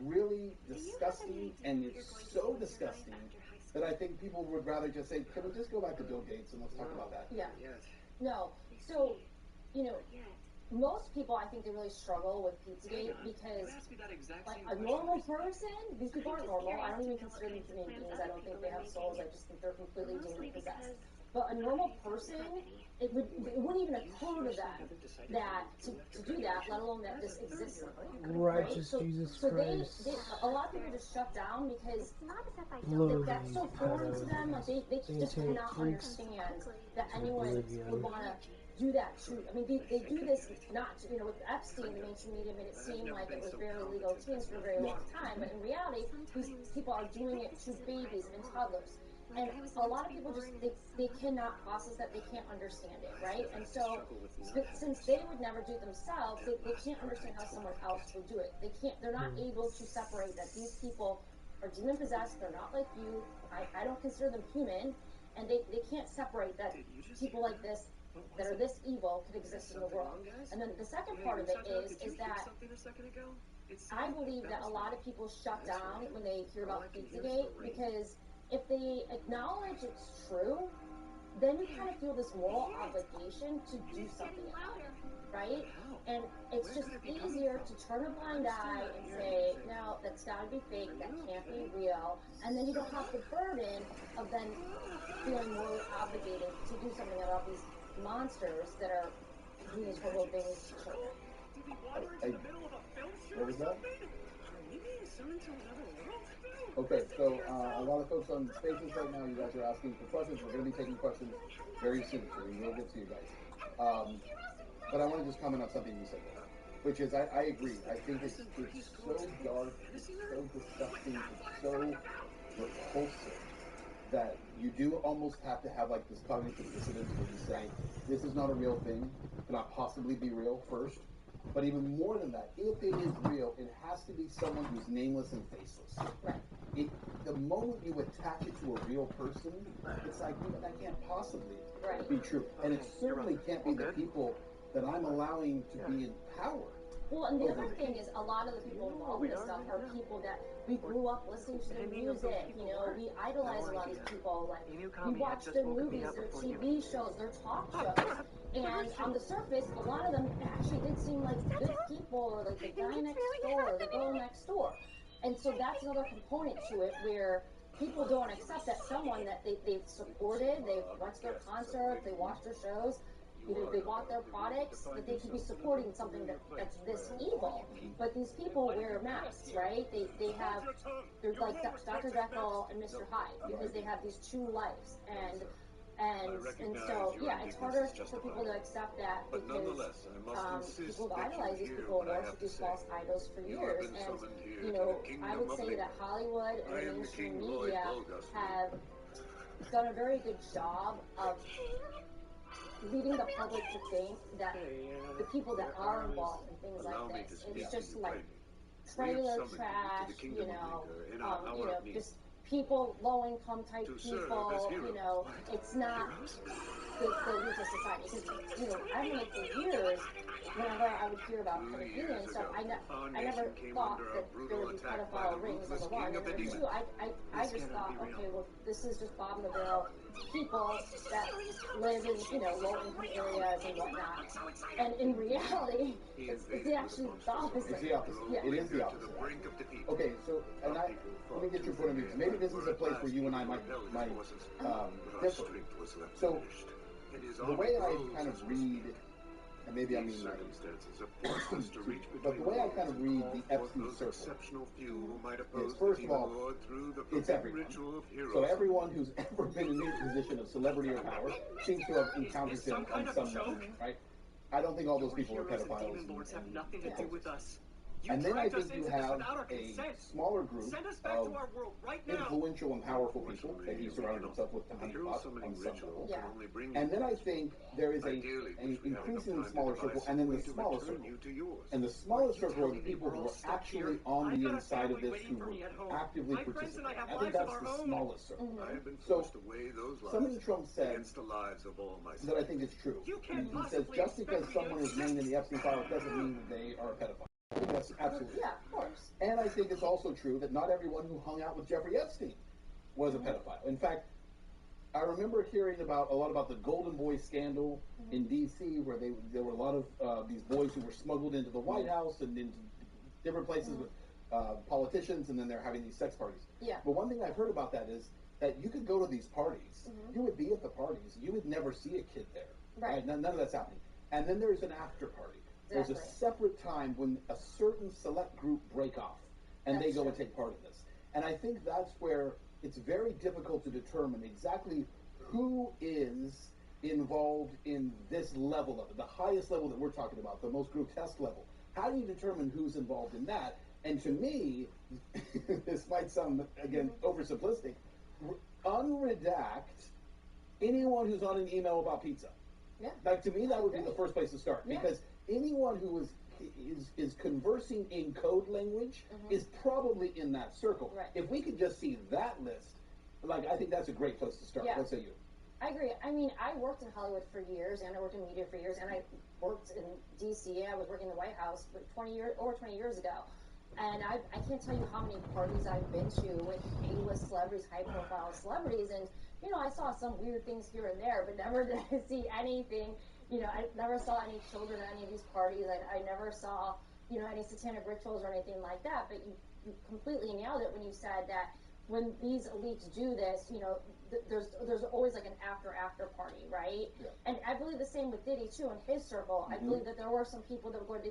really disgusting, and it's so disgusting that I think people would rather just say, can we just go back to Bill Gates and let's talk about that? Yeah. No. So, you know, most people, I think they really struggle with Pizzagate because, like, a normal person, these people aren't normal. I don't even consider them human beings. I don't think they have souls. I just think they're completely demon possessed. But a normal person, it wouldn't even occur to them that to do that, let alone that this exists. Right? Righteous So, Jesus so Christ. a lot of people just shut down because Bloody that's so foreign to them. Like they just satanic cannot freaks understand that to anyone oblivion. would want to do that to. I mean, they do this not to, with Epstein. The mainstream media made it seem like it was very legal teens for a very long time, but in reality, these people are doing it to babies and toddlers. And a lot of people just they cannot process that, they can't understand it, right? And so since they would never do it themselves, they can't understand how someone else would do it. They're not able to separate that these people are demon possessed, they're not like you. I don't consider them human, and they can't separate that people like this that are this evil could exist in the world. And then the second part of it is that I believe that a lot of people shut down when they hear about Pizzagate, because if they acknowledge it's true, then you kind of feel this moral obligation to do something about it, right? And it's just easier to turn a blind eye and say, no, that's got to be fake, that can't be real, and then you don't have the burden of then feeling morally obligated to do something about these monsters that are doing these horrible things to children. What was that? Okay, so a lot of folks on Spaces right now, you guys are asking for questions. We're going to be taking questions very soon, so we will get to you guys. But I want to just comment on something you said there, which is I agree. I think it's so dark, it's so disgusting, it's so repulsive that you do almost have to have like this cognitive dissonance where you say, this is not a real thing, cannot possibly be real first. But even more than that, if it is real, it has to be someone who's nameless and faceless. Right. The moment you attach it to a real person, it's like, that can't possibly be true. And it certainly can't be the people that I'm allowing to be in power. Well, and the other thing is, a lot of the people involved in this stuff are people that we grew up listening to their music. We idolize a lot of these people. Like, we watch their movies, their TV shows, their talk shows. And on the surface, a lot of them actually did seem like good people, or like the guy next door, or the girl next door. And so that's another component to it, where people don't accept that someone that they've supported, they've went to their concerts, they watched their shows, they bought their products, that they could be supporting something that's this evil. But these people wear masks, right? They're like Dr. Jekyll and Mr. Hyde, because they have these two lives. And so, yeah, it's harder for people to accept that, because people idolize these people and worship these false idols for years. And, I would say that Hollywood and the mainstream media have done a very good job of leading the public to think that the people that are involved in things like this, it's just like trailer trash, just people, low-income type people, it's not the elite of society. Because, I remember for years, whenever I would hear about pedophilia and stuff, I never thought that there would be pedophile rings, number one. And number two, I just thought, okay, well, this is just bottom of the barrel people that live in, low-income areas and whatnot. And in reality, it's actually the opposite. It's the opposite. Yeah. It is the opposite. Okay, so, and let me get your point of view. Maybe this is a place where you and I might differ. So, the way I kind of read, and maybe I mean but the way I kind of read the Epstein circle is, first of all, it's everyone. So everyone who's ever been in a position of celebrity or power seems to have encountered him on some level, right? I don't think all those people are pedophiles. Have nothing to do with us. And then I think you have a smaller group of influential and powerful people that he surrounded himself with to honeypot on some level. And then I think there is an increasingly smaller circle, and then the smallest circle. And the smallest circle are the people who are actually on the inside of this, who were actively participating. I think that's the smallest circle. So something Trump said that I think is true. He says just because someone is named in the Epstein file doesn't mean that they are a pedophile. That's absolutely true. Yeah, of course. And I think it's also true that not everyone who hung out with Jeffrey Epstein was a pedophile. In fact, I remember hearing a lot about the Golden Boy scandal in D.C., where there were a lot of these boys who were smuggled into the White House and into different places with politicians, and then they're having these sex parties. Yeah. But one thing I've heard about that is that you could go to these parties, you would be at the parties, you would never see a kid there. Right. None of that's happening. And then there's an after party. There's a separate time when a certain select group break off and they go and take part in this. And I think that's where it's very difficult to determine exactly who is involved in this level of it, the highest level that we're talking about, the most grotesque level. How do you determine who's involved in that? And to me, this might sound, again, oversimplistic, unredact anyone who's on an email about pizza. Yeah. Like, to me, that would be the first place to start. Because anyone who is conversing in code language is probably in that circle. Right. If we could just see that list, like, I think that's a great place to start. Yeah. What say you? I agree. I mean, I worked in Hollywood for years, and I worked in media for years, and I worked in D.C. I was working in the White House over 20 years ago. And I can't tell you how many parties I've been to with A-list celebrities, high-profile celebrities, and, you know, I saw some weird things here and there, but never did I see anything. You know, I never saw any children at any of these parties. I never saw, you know, any satanic rituals or anything like that. But you completely nailed it when you said that when these elites do this, you know, there's always like an after party, right? Yeah. And I believe the same with Diddy too in his circle. I believe that there were some people that would go to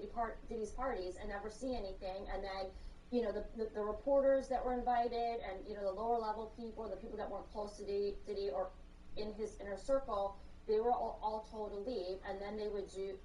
Diddy's parties and never see anything, and then, you know, the reporters that were invited, and, you know, the lower level people, the people that weren't close to Diddy or in his inner circle, they were all told to leave, and then they would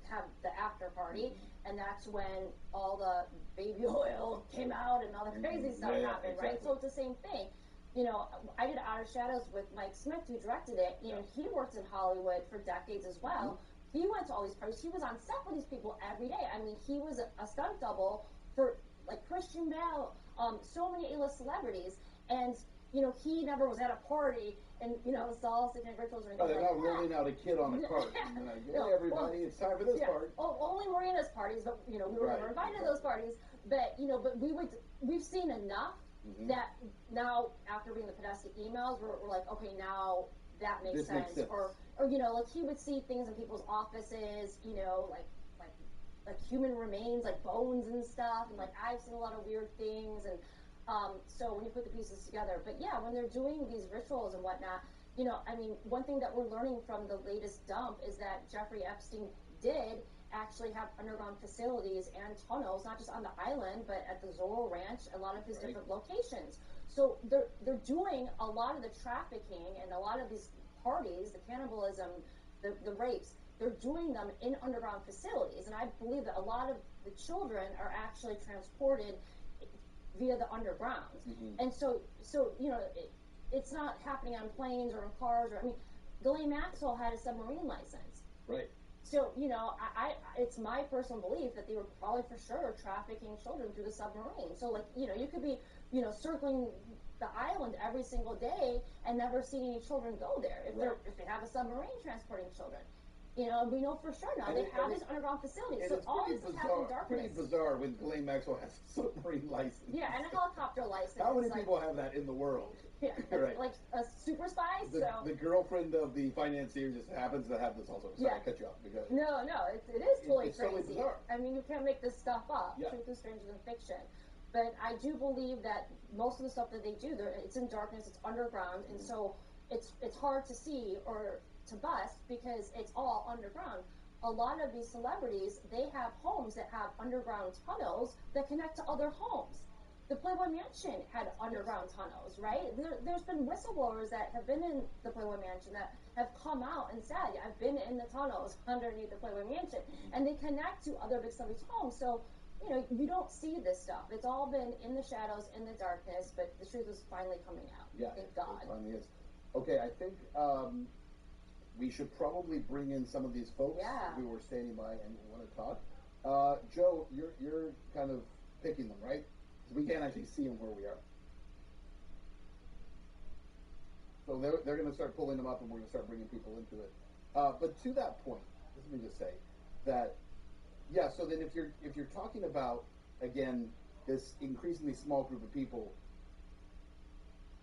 have the after party, and that's when all the baby oil came out and all the crazy stuff happened, right? So it's the same thing. You know, I did Outer Shadows with Mike Smith, who directed it. You know, he worked in Hollywood for decades as well. He went to all these parties. He was on set with these people every day. I mean, he was a stunt double for, like, Christian Bale, so many A-list celebrities, and, you know, he never was at a party and, you know, saw satanic rituals or anything they're like not rolling out a kid on a cart. And like, hey, everybody, it's time for this part. Only Marina's parties, but, you know, we were never invited to those parties. But, you know, we've seen enough that now, after reading the Podesta emails, we're like, okay, now that makes sense. Or, you know, like, he would see things in people's offices, you know, like human remains, like bones and stuff, and, like, I've seen a lot of weird things, and so when you put the pieces together. But yeah, when they're doing these rituals and whatnot, you know, I mean, one thing that we're learning from the latest dump is that Jeffrey Epstein did actually have underground facilities and tunnels, not just on the island, but at the Zorro Ranch, a lot of his different locations. So they're doing a lot of the trafficking and a lot of these parties, the cannibalism, the rapes, they're doing them in underground facilities. And I believe that a lot of the children are actually transported via the underground. And so you know, it's not happening on planes or in cars, or, I mean, Ghislaine Maxwell had a submarine license. Right. So, you know, it's my personal belief that they were probably for sure trafficking children through the submarine. So, like, you know, you could be, you know, circling the island every single day and never see any children go there if they have a submarine transporting children. You know, we know for sure now they have these underground facilities. So all this is happening in darkness. Pretty bizarre when Ghislaine Maxwell has a submarine license. Yeah, and a helicopter license. How many people have that in the world? Yeah, right. Like a super spy. The girlfriend of the financier just happens to have this also. Sorry, I cut you off. Because no, it is totally it's crazy. Totally bizarre. I mean, you can't make this stuff up. Yeah. Truth is stranger than fiction. But I do believe that most of the stuff that they do, it's in darkness, it's underground, and so it's hard to see or to bust because it's all underground. A lot of these celebrities, they have homes that have underground tunnels that connect to other homes. The Playboy Mansion had underground tunnels, right? There's been whistleblowers that have been in the Playboy Mansion that have come out and said, I've been in the tunnels underneath the Playboy Mansion. And they connect to other big celebrities' homes. So, you know, you don't see this stuff. It's all been in the shadows, in the darkness, but the truth is finally coming out. Yeah, Thank God. It finally is. Okay, I think we should probably bring in some of these folks who were standing by and want to talk. Joe, you're kind of picking them, right? We can't actually see them where we are. So they're going to start pulling them up, and we're going to start bringing people into it. But to that point, let me just say that, yeah. So then, if you're talking about, again, this increasingly small group of people,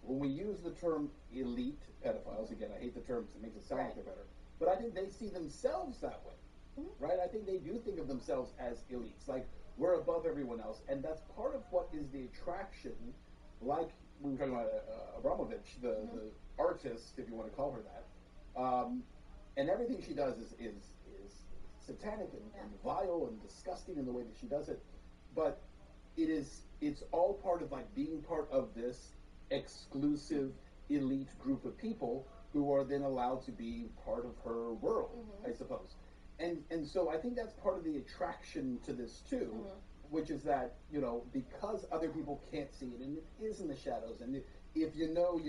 when we use the term elite pedophiles, again, I hate the term because it makes it sound like they're better, but I think they see themselves that way, right? I think they do think of themselves as elites, like we're above everyone else, and that's part of what is the attraction, like we were talking about Abramovich, the artist, if you want to call her that, and everything she does is satanic and vile and disgusting in the way that she does it, but it's all part of like being part of this exclusive elite group of people who are then allowed to be part of her world, I suppose. And so I think that's part of the attraction to this too, which is that, you know, because other people can't see it and it is in the shadows, and if you know,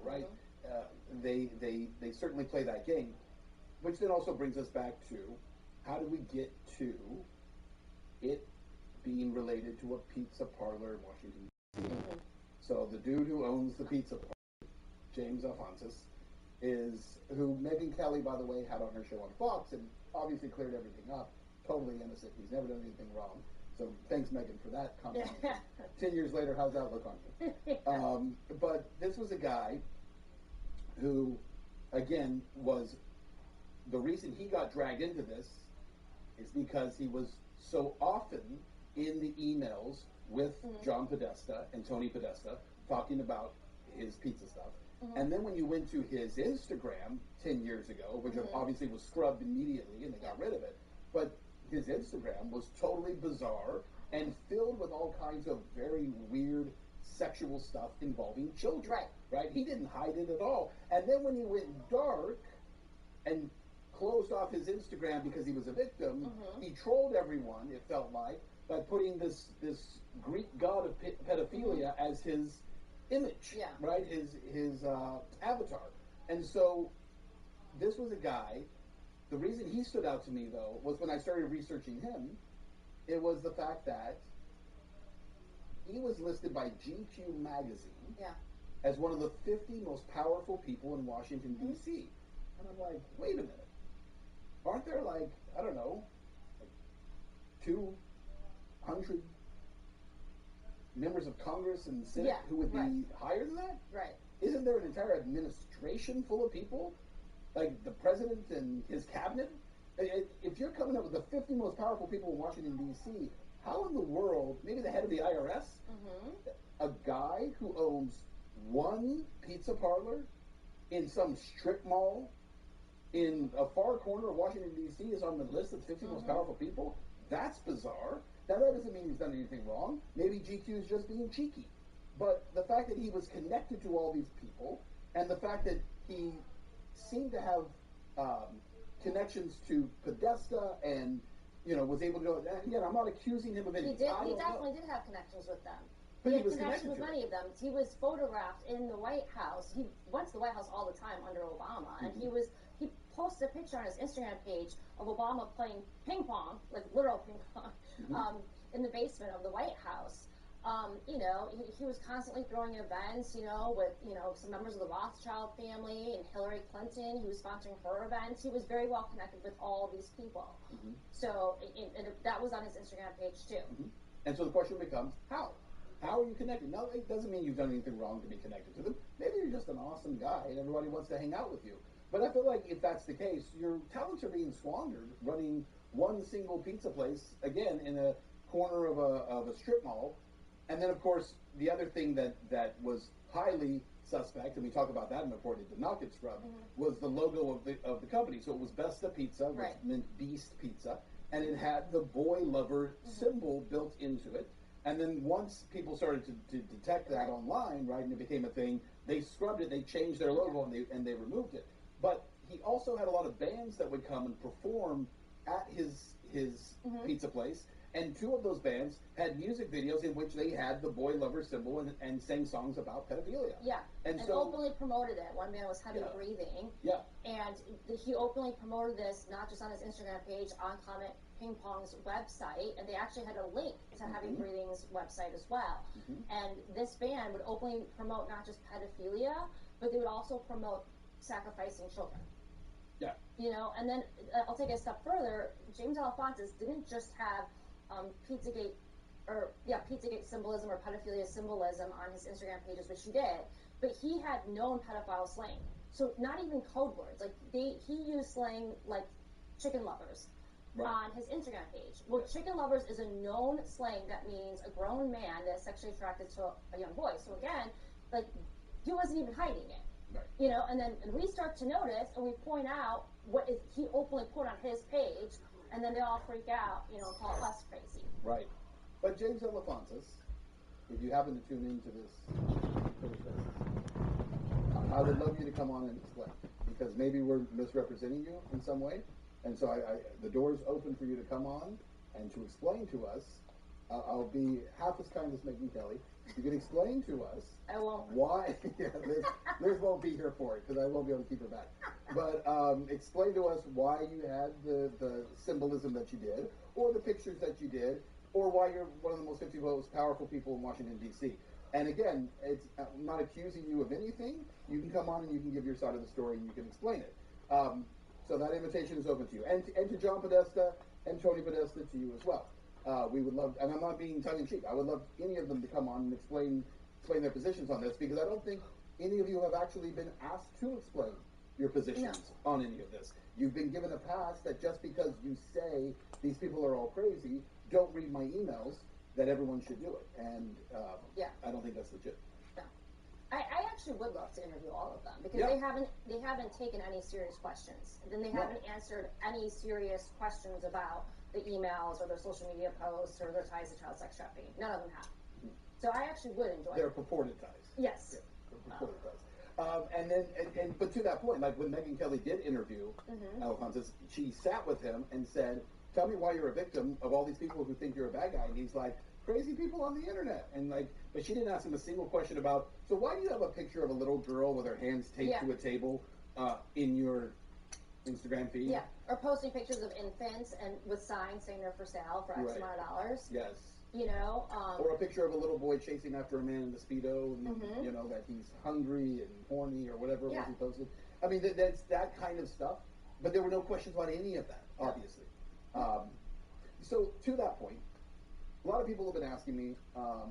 right? They certainly play that game, which then also brings us back to how do we get to it being related to a pizza parlor in Washington, D.C. So the dude who owns the pizza parlor, James Alphonsus, is who Megyn Kelly, by the way, had on her show on Fox and obviously cleared everything up. Totally innocent. He's never done anything wrong. So thanks, Megyn, for that contribution. 10 years later, how's that look on you? But this was a guy who, again, was the reason he got dragged into this is because he was so often in the emails with John Podesta and Tony Podesta talking about his pizza stuff. And then when you went to his Instagram 10 years ago, which obviously was scrubbed immediately and they got rid of it, but his Instagram was totally bizarre and filled with all kinds of very weird sexual stuff involving children. Right? He didn't hide it at all. And then when he went dark and closed off his Instagram because he was a victim, he trolled everyone, it felt like, by putting this Greek god of pedophilia as his image, right? His avatar. And so this was a guy, the reason he stood out to me, though, was when I started researching him, it was the fact that he was listed by GQ magazine as one of the 50 most powerful people in Washington, D.C. And I'm like, wait a minute. Aren't there like, I don't know, like 200 members of Congress and Senate who would be higher than that? Isn't there an entire administration full of people? Like the president and his cabinet? If you're coming up with the 50 most powerful people in Washington, D.C., how in the world, maybe the head of the IRS, a guy who owns one pizza parlor in some strip mall in a far corner of Washington, D.C. is on the list of 50 most powerful people? That's bizarre. Now, that doesn't mean he's done anything wrong. Maybe GQ is just being cheeky. But the fact that he was connected to all these people, and the fact that he seemed to have connections to Podesta and, you know, was able to go, again, I'm not accusing him of anything. He definitely did have connections with them. But he had was connections with connected to many of them. He was photographed in the White House. He went to the White House all the time under Obama, and he posted a picture on his Instagram page of Obama playing ping pong, like literal ping pong, in the basement of the White House. You know, he was constantly throwing events, you know, with, you know, some members of the Rothschild family and Hillary Clinton. He was sponsoring her events. He was very well connected with all these people. So and that was on his Instagram page too. And so the question becomes, how? How are you connected? Now, it doesn't mean you've done anything wrong to be connected to them. Maybe you're just an awesome guy and everybody wants to hang out with you. But I feel like if that's the case, your talents are being squandered running one single pizza place, again, in a corner of a strip mall. And then, of course, the other thing that was highly suspect, and we talk about that in the report, it did not get scrubbed, was the logo of the company. So it was Besta Pizza, which meant Beast Pizza, and it had the boy lover symbol built into it. And then once people started to detect that online, right, and it became a thing, they scrubbed it, they changed their logo, and they removed it. But he also had a lot of bands that would come and perform at his pizza place, and two of those bands had music videos in which they had the boy lover symbol and sang songs about pedophilia. And so openly promoted it. One band was Heavy Breathing. And he openly promoted this, not just on his Instagram page, on Comet Ping Pong's website, and they actually had a link to Heavy Breathing's website as well. And this band would openly promote not just pedophilia, but they would also promote sacrificing children. You know, and then I'll take it a step further. James Alphonsus didn't just have Pizzagate symbolism or pedophilia symbolism on his Instagram pages, which he did, but he had known pedophile slang. So not even code words. Like he used slang like chicken lovers on his Instagram page. Well, chicken lovers is a known slang that means a grown man that is sexually attracted to a young boy. So again, like, he wasn't even hiding it. Right. You know, and then we start to notice, and we point out what is he openly put on his page, and then they all freak out, you know, and call us crazy. Right. But James Elefantis, if you happen to tune into this, I would love you to come on and explain, because maybe we're misrepresenting you in some way, and so the door is open for you to come on and to explain to us. I'll be half as kind as Megan Kelly. You can explain to us. I won't. Why? Yeah, Liz won't be here for it because I won't be able to keep her back. But explain to us why you had the symbolism that you did, or the pictures that you did, or why you're one of the most 50 most powerful people in Washington, D.C. And again, I'm not accusing you of anything. You can come on and you can give your side of the story and you can explain it. So that invitation is open to you. And to John Podesta and Tony Podesta, to you as well. We would love, and I'm not being tongue-in-cheek, I would love any of them to come on and explain their positions on this, because I don't think any of you have actually been asked to explain your positions on any of this. You've been given a pass that just because you say these people are all crazy, don't read my emails, that everyone should do it. And I don't think that's legit. No. I actually would love to interview all of them, because they haven't taken any serious questions. Then they haven't answered any serious questions about the emails or their social media posts or their ties to child sex trafficking. None of them have. So I actually would enjoy They're it. purported ties. Yes. Yeah, they're purported ties. And then, but to that point, like when Megyn Kelly did interview Elefantis, she sat with him and said, "Tell me why you're a victim of all these people who think you're a bad guy." And he's like, "Crazy people on the internet." And like, but she didn't ask him a single question about, so why do you have a picture of a little girl with her hands taped to a table in your Instagram feed? Yeah, or posting pictures of infants and with signs saying they're for sale for X amount of dollars. Yes. You know, or a picture of a little boy chasing after a man in the Speedo, and you know that he's hungry and horny or whatever it was he posted. I mean, that's that kind of stuff. But there were no questions about any of that, obviously. So to that point, a lot of people have been asking me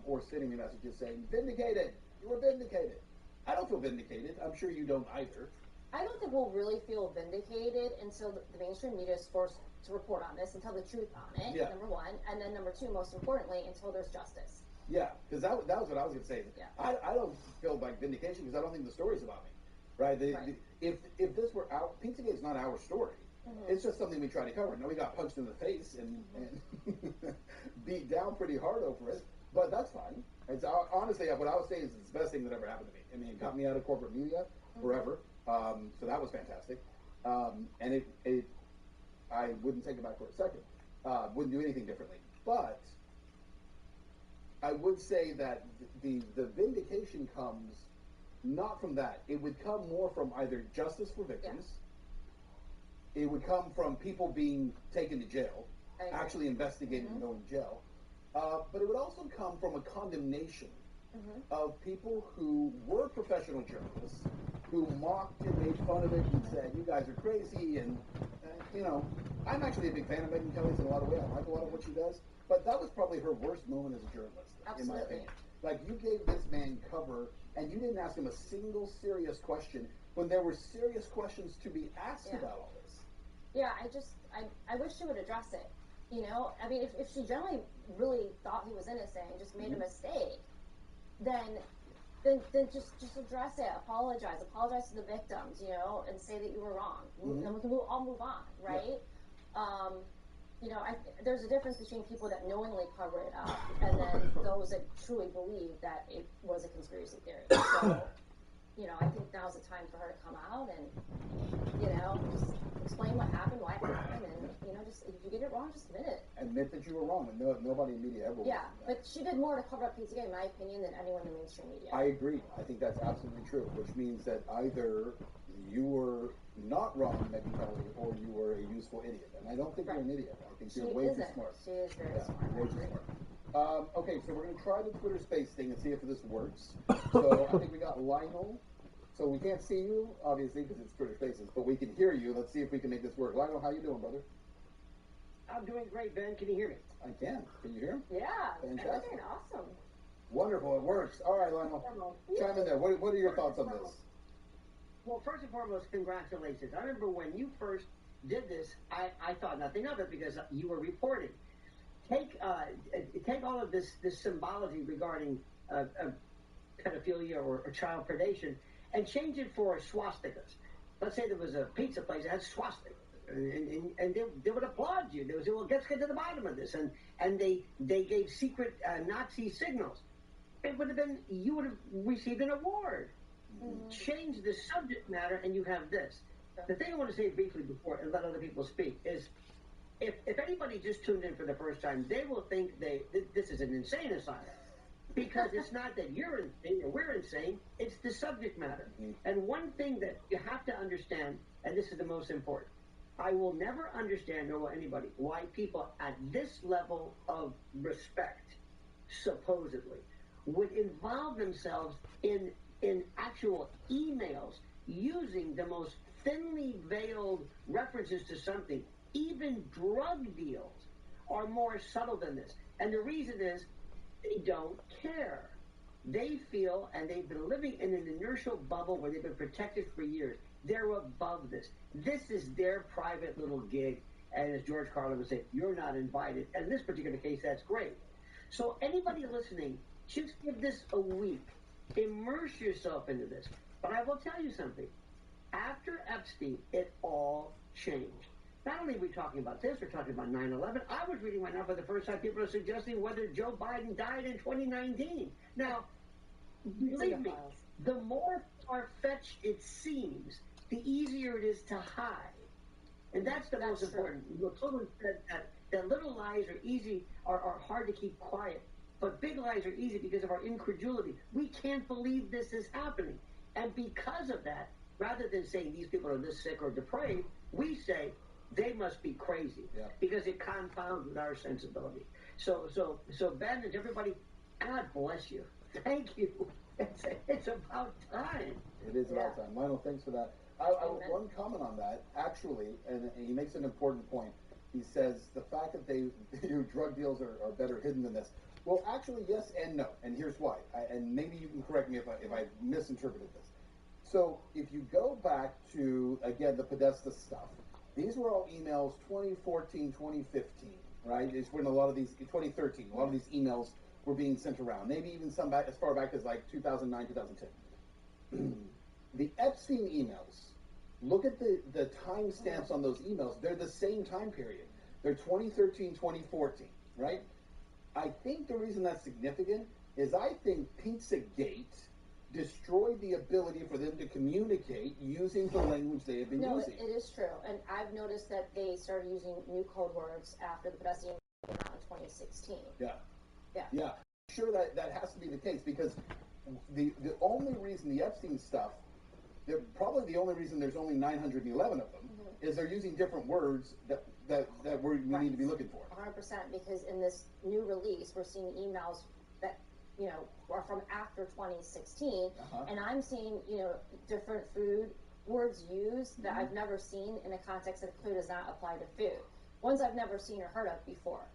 or sending me messages saying, "Vindicated, you were vindicated." I don't feel vindicated. I'm sure you don't either. I don't think we'll really feel vindicated until the mainstream media is forced to report on this and tell the truth on it, number one. And then number two, most importantly, until there's justice. Yeah, because that was what I was going to say. Yeah. I don't feel like vindication because I don't think the story's about me. Right? If this were out, Pizzagate is not our story. It's just something we try to cover. Now, we got punched in the face and beat down pretty hard over it, but that's fine. It's, honestly, what I would say is it's the best thing that ever happened to me. I mean, it got me out of corporate media forever. So that was fantastic. And I wouldn't take it back for a second. Wouldn't do anything differently. But I would say that the vindication comes not from that. It would come more from either justice for victims. It would come from people being taken to jail, actually investigated and going to jail. But it would also come from a condemnation of people who were professional journalists, who mocked and made fun of it and said, "You guys are crazy." And, you know, I'm actually a big fan of Megyn Kelly's in a lot of ways. I like a lot of what she does. But that was probably her worst moment as a journalist, in my opinion. Like, you gave this man cover, and you didn't ask him a single serious question when there were serious questions to be asked about all this. Yeah, I wish she would address it. You know, I mean, if she generally really thought he was innocent and just made a mistake, then just address it, apologize to the victims, you know, and say that you were wrong. Then we can all move on, right? You know, there's a difference between people that knowingly cover it up and then those that truly believe that it was a conspiracy theory. So, you know, I think now's the time for her to come out and, you know, just explain what happened, why it happened, and, you know, just, if you get it wrong, just admit it. Admit that you were wrong, and nobody in media ever will. Yeah, but she did more to cover up Pizzagate, in my opinion, than anyone in the mainstream media. I agree. I think that's absolutely true, which means that either you were not wrong, Megyn Kelly, or you were a useful idiot. And I don't think you're an idiot. I think you're way too smart. She is very smart. Way too smart. Okay, so we're going to try the Twitter Space thing and see if this works. So I think we got Lionel. So we can't see you, obviously, because it's Twitter Spaces, but we can hear you. Let's see if we can make this work. Lionel, how you doing, brother? I'm doing great, Ben. Can you hear me? I can. Can you hear? Yeah. Fantastic. Awesome. Wonderful. It works. All right, Lionel. Chime in there. What are your thoughts on this? Well, first and foremost, congratulations. I remember when you first did this, I thought nothing of it because you were reporting. Take all of this symbology regarding pedophilia or child predation and change it for swastikas. Let's say there was a pizza place that had swastikas. And they would applaud you. They would say, well, let's get to the bottom of this. And they gave secret Nazi signals. It would have been, you would have received an award. Change the subject matter and you have this. The thing I want to say briefly before and let other people speak is, if anybody just tuned in for the first time, they will think this is an insane asylum. Because it's not that you're insane or we're insane, it's the subject matter. And one thing that you have to understand, and this is the most important, I will never understand, nor will anybody, why people at this level of respect, supposedly, would involve themselves in actual emails using the most thinly veiled references to something. Even drug deals are more subtle than this. And the reason is they don't care. They feel, and they've been living in an inertial bubble where they've been protected for years. They're above this. This is their private little gig. And as George Carlin would say, you're not invited. And in this particular case, that's great. So anybody listening, just give this a week. Immerse yourself into this. But I will tell you something. After Epstein, it all changed. Not only are we talking about this, we're talking about 9/11. I was reading right now for the first time, people are suggesting whether Joe Biden died in 2019. Now, believe me, the more far-fetched it seems, the easier it is to hide. And that's the most important. Children said that little lies are easy, are hard to keep quiet. But big lies are easy because of our incredulity. We can't believe this is happening. And because of that, rather than saying these people are this sick or depraved, we say they must be crazy because it confounds with our sensibility. So Ben and everybody, God bless you. Thank you. It's about time. It is about time. Lionel, thanks for that. One comment on that, actually, and he makes an important point. He says the fact that drug deals are better hidden than this. Well, actually, yes and no, and here's why. And maybe you can correct me if I misinterpreted this. So if you go back to, again, the Podesta stuff, these were all emails 2014, 2015, right? It's when a lot of these, 2013, a lot of these emails were being sent around. Maybe even some back as far back as like 2009, 2010. The Epstein emails, look at the timestamps on those emails. They're the same time period. They're 2013, 2014, right? I think the reason that's significant is I think Pizzagate destroyed the ability for them to communicate using the language they have been using. No, it is true. And I've noticed that they started using new code words after the Podesta email came out in 2016. Yeah. I'm sure that has to be the case because the only reason the Epstein stuff, probably the only reason there's only 911 of them is they're using different words that we need to be looking for. 100%, because in this new release, we're seeing emails that, are from after 2016, and I'm seeing, different food words used that I've never seen in a context that clearly does not apply to food. Ones I've never seen or heard of before.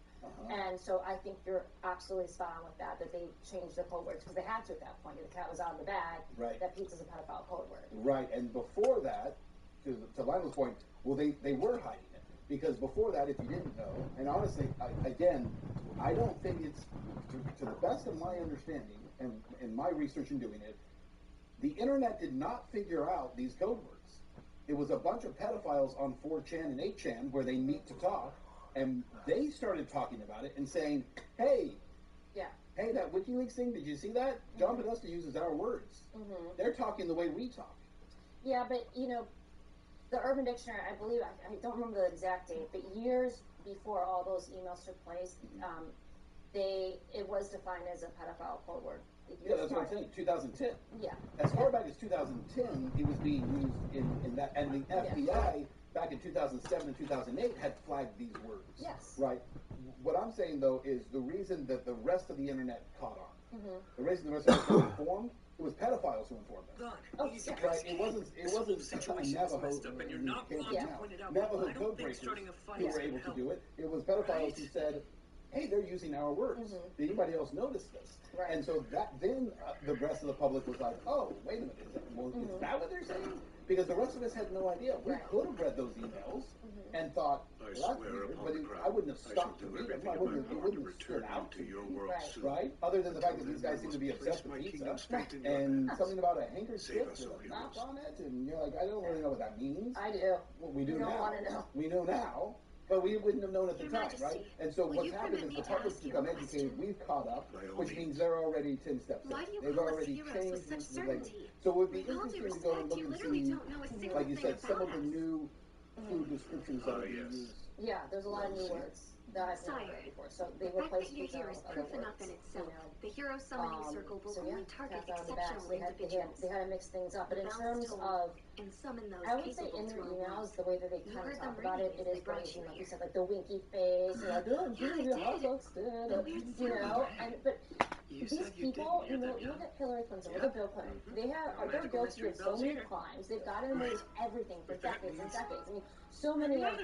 And so I think you're absolutely spot on with that they changed the code words because they had to at that point. The cat was out of the bag. Right. That pizza's a pedophile code word. Right, and before that, to Lionel's point, well, they were hiding it. Because before that, if you didn't know, and honestly, I don't think it's, to the best of my understanding, and in my research in doing it, the internet did not figure out these code words. It was a bunch of pedophiles on 4chan and 8chan where they meet to talk, and they started talking about it and saying, hey, that WikiLeaks thing, did you see that? John Podesta uses our words. They're talking the way we talk. Yeah, but, the Urban Dictionary, I believe, I don't remember the exact date, but years before all those emails took place, it was defined as a pedophile code word. Yeah, that's what I'm saying, 2010. Yeah. As far back as 2010, it was being used in that, and the FBI back in 2007 and 2008 had flagged these words. Yes. Right? What I'm saying, though, is the reason that the rest of the internet caught on, the reason the rest of the internet informed, it was pedophiles who informed them. Right? It wasn't Navajo, and you're not wrong to point it out. Navajo I don't code think breakers starting a fight who is were gonna able to help. do it. It was pedophiles who said, hey, they're using our words. Did anybody else notice this? Right. And so that then the rest of the public was like, oh, wait a minute, is that what they're saying? Because the rest of us had no idea. We could have read those emails and thought, well, that's weird, but I wouldn't have stopped to read them. It wouldn't have stood out to me, right? Other than the fact that these guys seem to be obsessed with pizza and something about a handkerchief with a map on it, and you're like, I don't really know what that means. I do. Well, we do You don't now. want to know. We know now. But we wouldn't have known at the Your time, Majesty, right? And so will what's you happened permit is me the to public's ask you become a educated, question? we've caught up, which means they're already 10 steps Why ahead. do you They've call us already heroes changed with such this language. certainty? So it would be With all due interesting to go and respect, look you and literally see, don't know a single like you thing said, some about of the us. new food descriptions that are being used. Yeah, there's a lot of new words that I've never heard before. So they The fact replaced that you're pizza here with is other proof words. enough in itself. The hero summoning circle will So yeah, only target cats out of the bag. exceptional So individuals. they had to mix things up. But in Balance terms told of, and summon those I would say capable in to their our emails, world. the way that they You kind of heard talk them about it, reading it as is they brought brazen. you Like you here. said, like the winky face, and like, oh, Yeah, your heart looks good, The weird you know. And but You these said you people, didn't you hear know, them, you look yeah? at Hillary Clinton, look Yeah. at Bill Clinton. They're No guilty mystery of so bells many here. crimes. They've gotten away with everything for decades and decades. I mean, so many of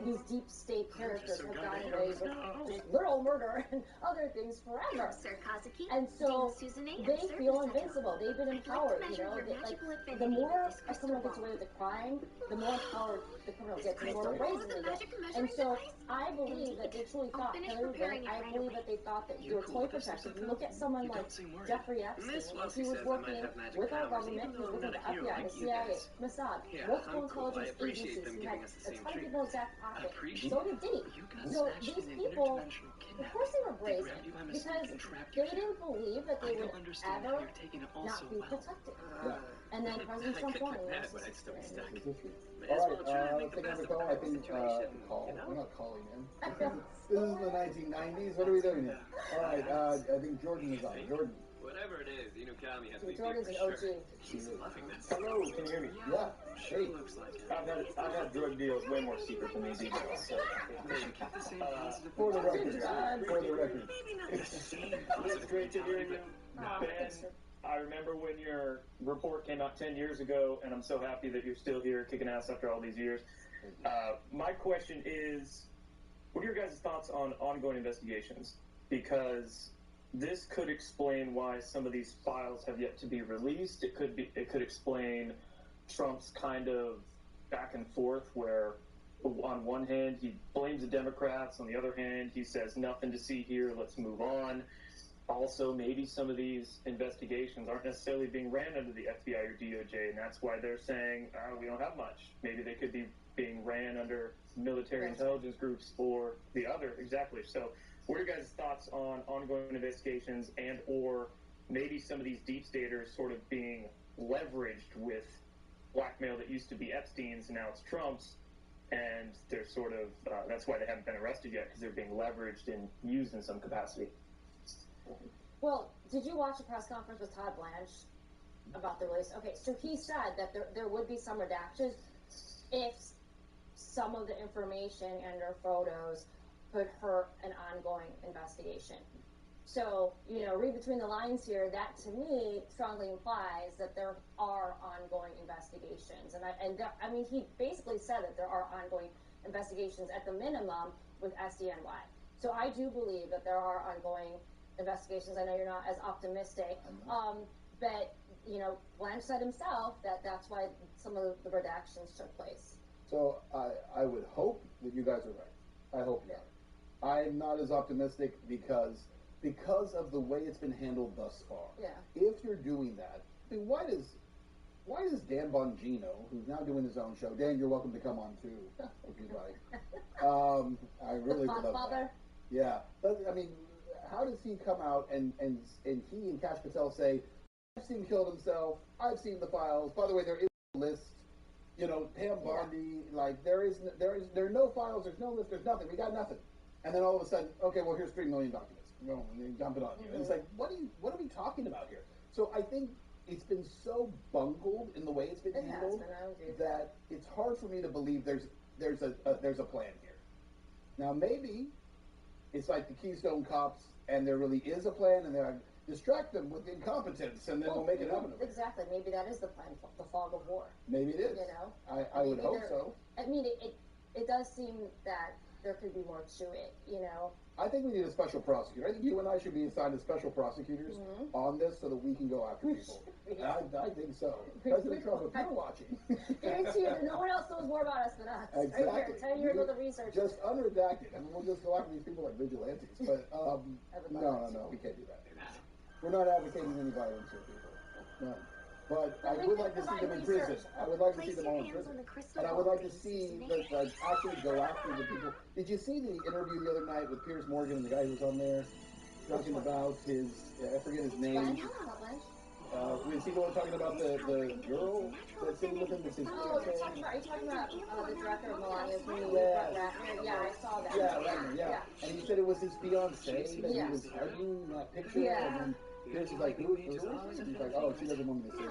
these deep state characters have gotten away with just literal murder and other things forever. Sir Kazuki, And so Dame Suzune, and they Sir feel Misato. invincible. They've been I'd like to empowered, measure your like magical the affinity more with this a crystal criminal gets ball. away with the crime, the more empowered the criminal This gets, and the more crystal ball brazen is a they get. magic And measuring so device? I believe that they truly I'll thought finish Hillary preparing Clinton, it I right believe away. that they thought that You they were cool toy with this protectors. stuff, You look at someone You like don't seem worried. Jeffrey Epstein, Miss when Wellesley he was says I might working have magic with our powers, government, even he though was I'm working not with a hero FBI, the like you CIA, guys. Mossad, Yeah, multiple I'm cool. I intelligence appreciate agencies. them He giving had us the a same ton of treatment. people in his back I pocket. appreciate So did Diddy. You got So snatched these in an people, interdimensional of kidnapping. course they were They brazen, grabbed you by mistake because and trapped they you. didn't believe that they I would don't understand how ever you're taking it all so not be well. protected. And then President I Trump could won, get and mad, that's but the I'd still be story. stuck. May as All well try and right, make let's the take best another of a call. I crappy think, situation, call. you know? We're not calling in. This is the 1990s. What are we doing here? All right, I think Jordan is on. Jordan. Whatever it is, Inukami has me beat Jordan's for an sure. OG. She's loving this. Hello, can you hear me? Yeah. Sure looks like it. I've had drug deals way more secret than these emails. So, For the record. For the record. It's great to hear you, Ben. I remember when your report came out 10 years ago, and I'm so happy that you're still here kicking ass after all these years. My question is, what are your guys' thoughts on ongoing investigations? Because this could explain why some of these files have yet to be released. It could explain Trump's kind of back and forth where on one hand he blames the Democrats, on the other hand he says nothing to see here, let's move on. Also, maybe some of these investigations aren't necessarily being ran under the FBI or DOJ, and that's why they're saying we don't have much. Maybe they could be being ran under military intelligence groups or the other. Exactly. So what are your guys' thoughts on ongoing investigations and or maybe some of these deep staters sort of being leveraged with blackmail that used to be Epstein's and now it's Trump's, and they're sort of, that's why they haven't been arrested yet, because they're being leveraged and used in some capacity. Well, did you watch the press conference with Todd Blanche about the release? Okay, so he said that there would be some redactions if some of the information and or photos could hurt an ongoing investigation. So, read between the lines here, that to me strongly implies that there are ongoing investigations. And he basically said that there are ongoing investigations at the minimum with SDNY. So I do believe that there are ongoing investigations. I know you're not as optimistic, but Blanche said himself that that's why some of the redactions took place. So I would hope that you guys are right. I hope you are. I'm not as optimistic because of the way it's been handled thus far. Yeah. If you're doing that, I mean, why does Dan Bongino, who's now doing his own show, Dan, you're welcome to come on too, if you'd like. I really would love that. Yeah, but I mean, how does he come out and he and Kash Patel say, I've seen killed himself, I've seen the files, by the way, there is a list, Pam Bondi, like there are no files, there's no list, there's nothing, we got nothing. And then all of a sudden, okay, well here's 3 million documents. And they dump it on you. And it's like, what are we talking about here? So I think it's been so bungled in the way it's been handled that it's hard for me to believe there's a plan here. Now maybe it's like the Keystone Cops, and there really is a plan, and they're distract them with incompetence, and then we'll make it happen. Exactly. Maybe that is the plan, the fog of war. Maybe it is. You know? I would hope so. I mean, it does seem that there could be more to it, you know? I think we need a special prosecutor. I think you and I should be assigned as special prosecutors on this so that we can go after people. I think so. President Trump, if you're watching. No one else knows more about us than us. Exactly. Right here, 10 years worth of research. Just unredacted. I mean, we'll just go after these people like vigilantes. But no, we can't do that. We're not advocating any violence here, people. None. But I would like to see them in prison. I would like to see them all in prison. And I would like to see them actually go after the people. Did you see the interview the other night with Piers Morgan and the guy who was on there talking about his, I forget his name. Was he the one talking about the girl that's sitting with him? That's his are you talking about the director of Melania's movie, Brett Ratner? Yeah, I saw that. Yeah, Ratner, yeah. And he said it was his fiancée that he was arguing that picture. And then Pierce is like, who is it? He's like, oh, she doesn't want me to say it.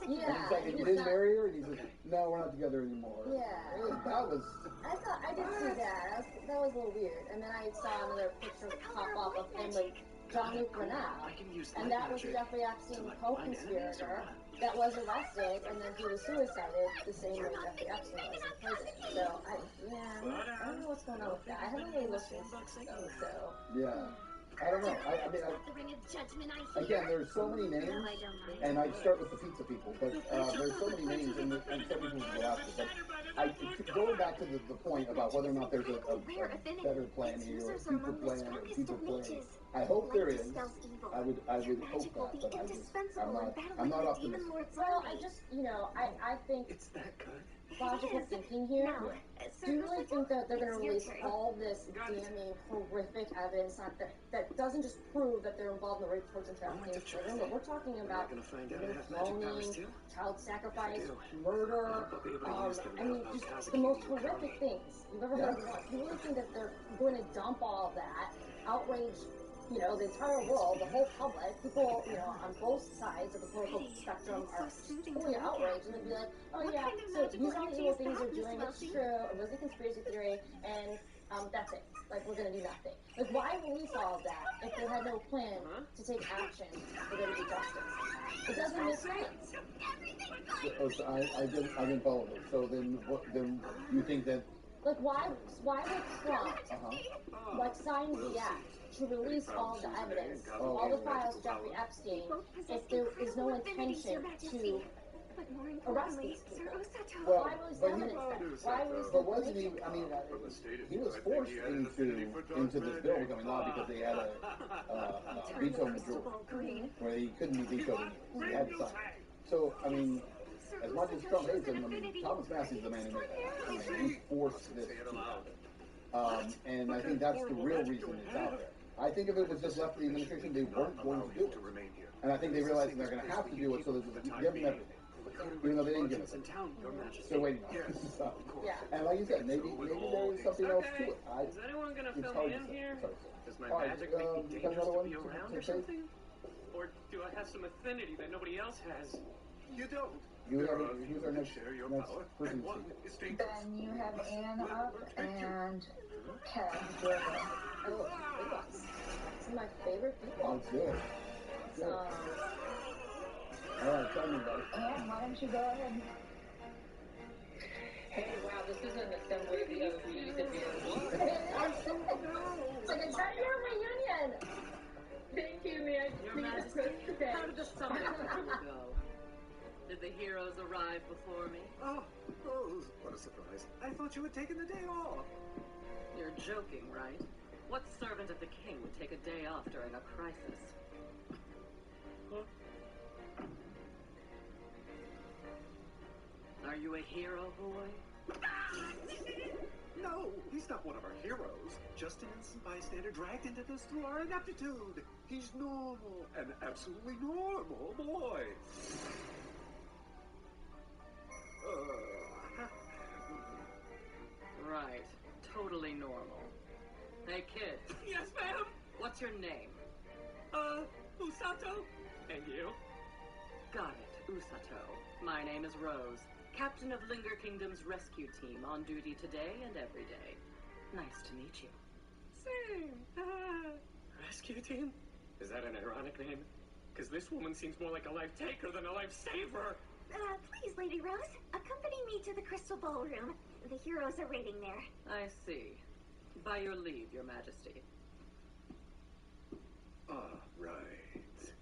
And he's like, you didn't marry her? And he says, no, we're not together anymore. Yeah. That was... I did see that. That was a little weird. And then I saw another picture pop up of him with Jean-Luc Renal. And that was the Jeffrey Epstein co-conspirator that was arrested, and then he was suicided the same way Jeffrey Epstein was in prison. So, I don't know what's going on with that. I haven't really looked into it, though, so... Yeah. I don't know. I mean, again, there's so many names, and I'd start with the pizza people, but there's so many names, and some people go after. But going back to the point about whether or not there's a better plan here, or a deeper plan, or a deeper plan, I hope there is. I would hope that, but I'm not optimistic. Well, I think it's that good. Logical thinking here. Do you really think that they're going to release all this damning, horrific evidence that doesn't just prove that they're involved in the rape, torture, and trafficking of children, but we're talking about cloning, child sacrifice, murder, I mean, just the most horrific things you've ever heard of. Do you really think that they're going to dump all of that, outrage the entire world, the whole public, people, on both sides of the political spectrum are totally outraged, and they'd be like, oh yeah, so these are the evil things they're doing, it's true, it was a conspiracy theory, and that's it. Like, we're gonna do nothing. Like, why release all of that if they had no plan to take action for there to be justice? It doesn't make sense. So I didn't follow this. So then you think that... Like, why would Trump, sign the act to release all the evidence, all the files of Jeffrey Epstein, if there is no intention to arrest these people? Why release evidence then? Why release But wasn't he, I mean, he was forced into this bill becoming law because they had a veto majority, where he couldn't be vetoed anymore. He had to sign. So, I mean, as much as Trump hates him, I mean, Thomas Massey's the man who made that. I mean, he forced this to happen. And I think that's the real reason it's out there. I think if it was just left to the administration, they weren't going to do it. And I think they realized they're going to have to do it, so they give them everything. Even though they didn't give it. Still waiting on it. So, and like you said, maybe there's something else to it. Is anyone going to fill me in here? Does my magic make me dangerous to be around or something? Or do I have some affinity that nobody else has? You don't. Who's our next person? Then you have Anne up and Ted Jordan. Oh, some of my favorite people. That's good. Good. All right, tell me about it. Anne, why don't you go ahead? Hey, wow, this is an assembly of the OGs and the It's like a 10-year reunion. Thank you, man. Your Majesty, how did the summit go? Did the heroes arrive before me? Oh, what a surprise. I thought you had taken the day off. You're joking, right? What servant of the king would take a day off during a crisis? Huh? Are you a hero, boy? No, he's not one of our heroes. Just an innocent bystander dragged into this through our ineptitude. He's normal, an absolutely normal boy. Right. Totally normal. Hey, kid. Yes, ma'am? What's your name? Usato. And you? Got it, Usato. My name is Rose, captain of Linger Kingdom's rescue team, on duty today and every day. Nice to meet you. Same. Rescue team? Is that an ironic name? Because this woman seems more like a life taker than a life saver. Please, Lady Rose, accompany me to the Crystal Ballroom. The heroes are waiting there. I see. By your leave, Your Majesty. Ah, right.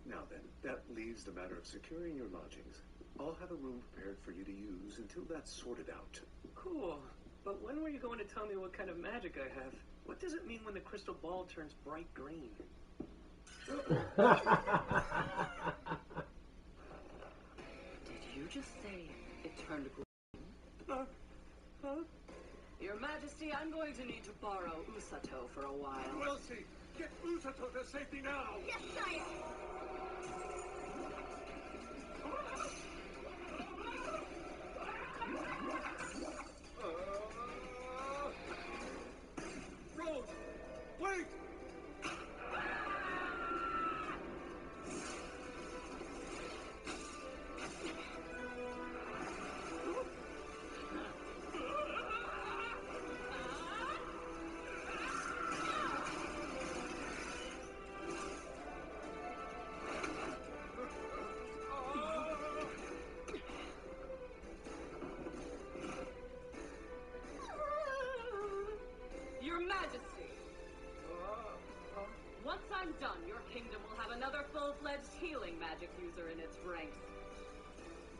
Now then, that leaves the matter of securing your lodgings. I'll have a room prepared for you to use until that's sorted out. Cool. But when were you going to tell me what kind of magic I have? What does it mean when the crystal ball turns bright green? Did you just say it turned green? Your Majesty, I'm going to need to borrow Usato for a while. Elsie, get Usato to safety now! Yes, sire! Rose! Wait! Your Majesty! Once I'm done, your kingdom will have another full-fledged healing magic user in its ranks.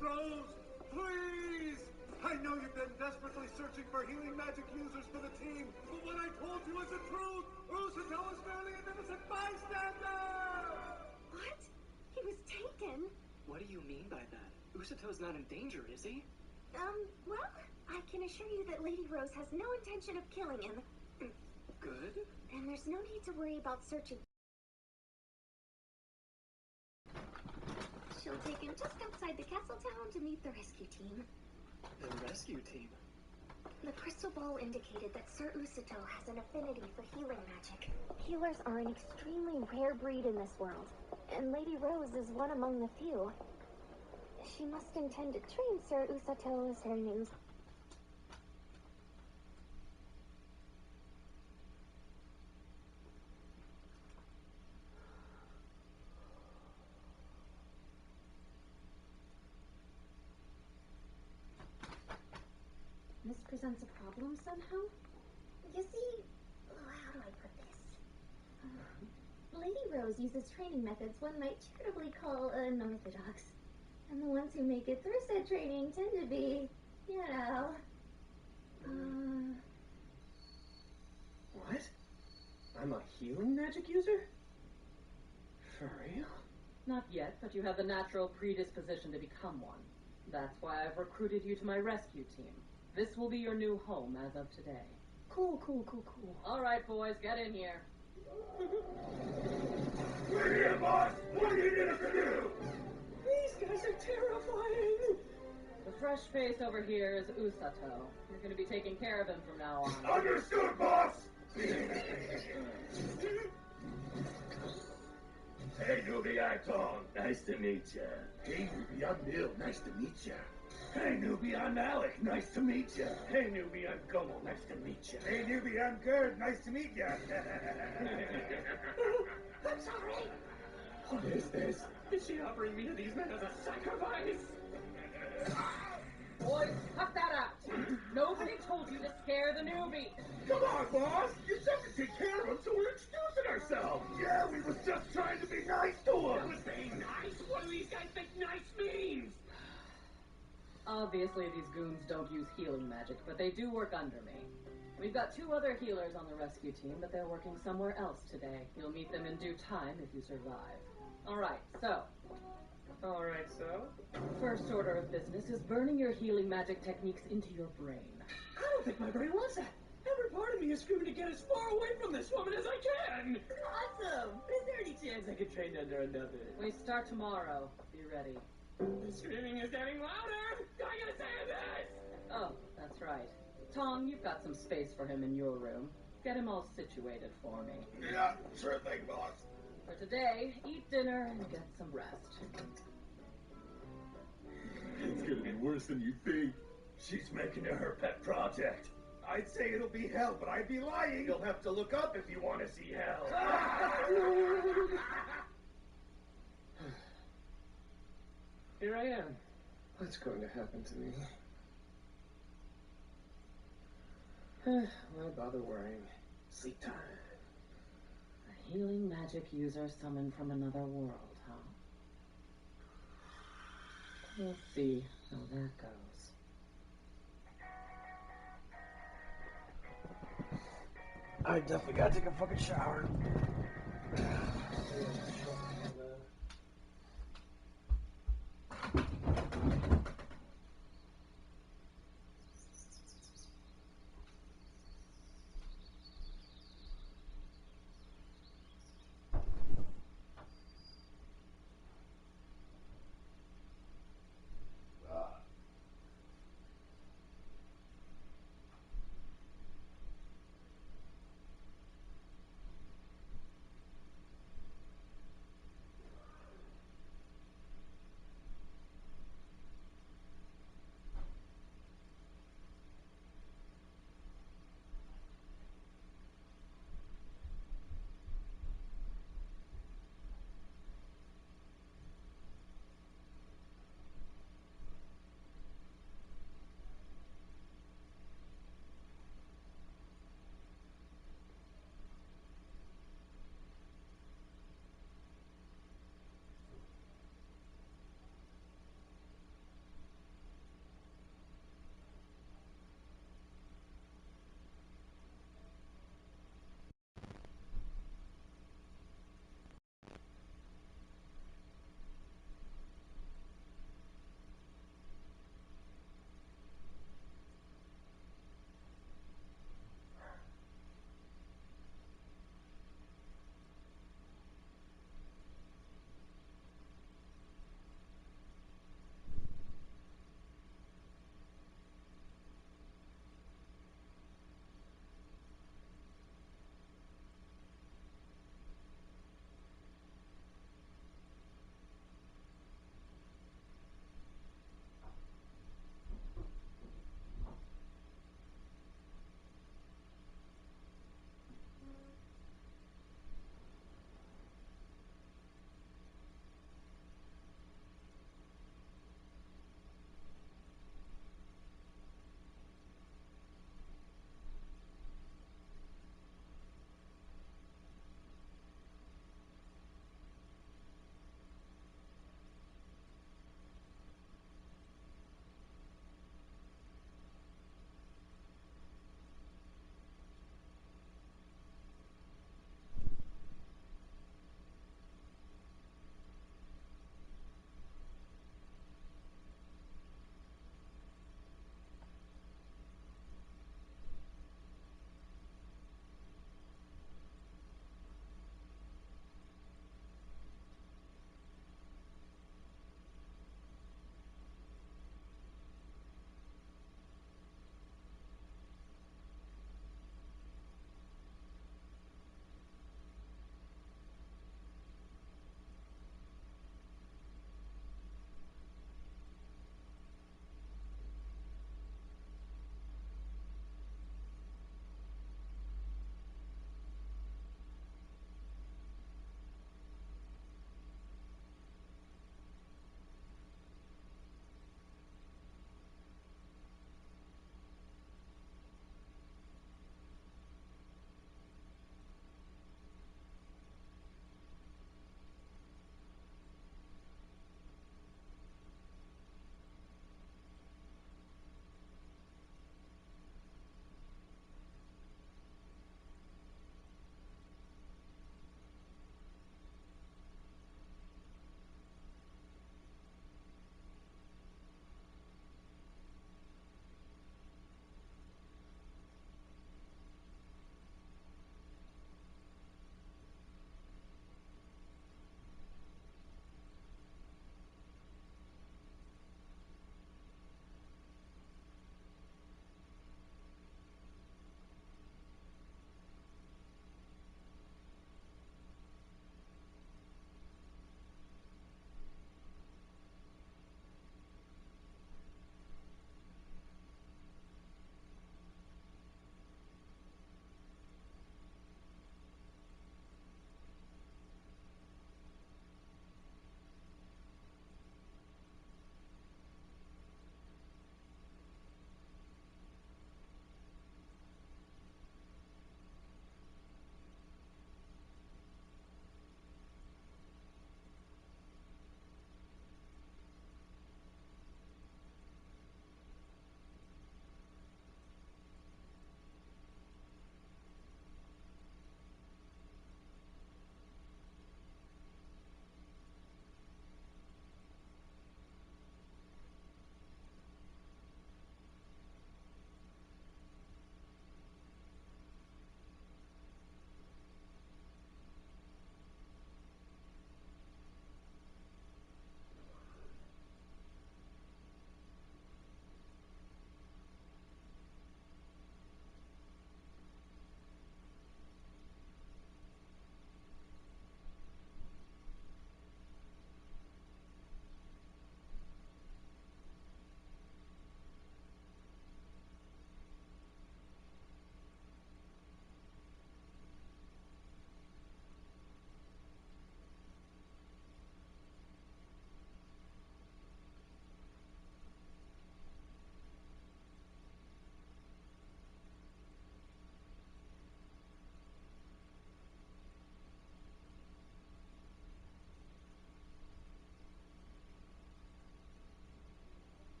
Rose, please! I know you've been desperately searching for healing magic users for the team, but what I told you was the truth! Usato is merely an innocent bystander! What? He was taken? What do you mean by that? Usato's not in danger, is he? Well, I can assure you that Lady Rose has no intention of killing him. Good. And there's no need to worry about searching. She'll take him just outside the castle town to meet the rescue team. The rescue team? The crystal ball indicated that Sir Usato has an affinity for healing magic. Healers are an extremely rare breed in this world, and Lady Rose is one among the few. She must intend to train Sir Usato as her new... This presents a problem somehow? You see, how do I put this? Lady Rose uses training methods one might charitably call unorthodox. And the ones who make it through said training tend to be, you know... What? I'm a healing magic user? For real? Not yet, but you have the natural predisposition to become one. That's why I've recruited you to my rescue team. This will be your new home as of today. Cool. All right, boys, get in here. We're here, boss! What do you need us to do? These guys are terrifying! The fresh face over here is Usato. You're going to be taking care of him from now on. Understood, boss! Hey, newbie, I'm Tom. Nice to meet ya. Hey, newbie, I'm Bill. Nice to meet ya. Hey, newbie, I'm Alec. Nice to meet ya. Hey, newbie, I'm Gummo. Nice to meet ya. Hey, newbie, I'm Gerd. Nice to meet ya. I'm sorry! What is this? Is she offering me to these men as a sacrifice? Boys, cut that out! Nobody told you to scare the newbie! Come on, boss! You said to take care of him, so we're excusing ourselves! Yeah, we was just trying to be nice to him! That was being nice? What do these guys think nice means? Obviously, these goons don't use healing magic, but they do work under me. We've got 2 other healers on the rescue team, but they're working somewhere else today. You'll meet them in due time if you survive. Alright, so... First order of business is burning your healing magic techniques into your brain. I don't think my brain wants that. Every part of me is screaming to get as far away from this woman as I can. Awesome! Is there any chance I could train under another? We start tomorrow. Be ready. The screaming is getting louder! I gotta say this! Oh, that's right. Tom, you've got some space for him in your room. Get him all situated for me. Yeah, sure thing, boss. For today, eat dinner and get some rest. It's gonna be worse than you think. She's making it her pet project. I'd say it'll be hell, but I'd be lying. You'll have to look up if you want to see hell. Here I am. What's going to happen to me? Why bother worrying? Sleep time. A healing magic user summoned from another world, huh? We'll see how that goes. I definitely gotta take a fucking shower.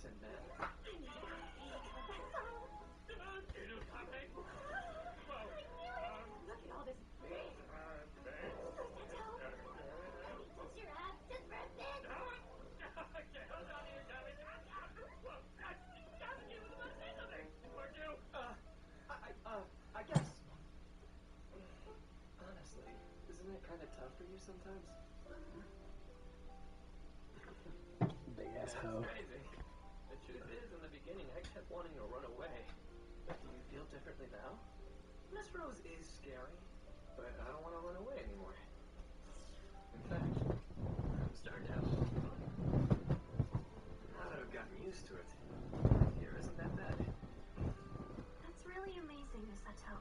Listen, man. Look at all this pain. Touch your ass just for a bit. Okay, hold on here, Tommy. Whoa, Tommy came with about to say something. Or two. I guess. Honestly, isn't it kind of tough for you sometimes? Big ass It's hoe. crazy. The truth is, in the beginning, I kept wanting to run away. But do you feel differently now? Miss Rose is scary, but I don't want to run away anymore. In fact, I'm starting to have a little fun. Now that I've gotten used to it, life here isn't that bad. That's really amazing, Misato.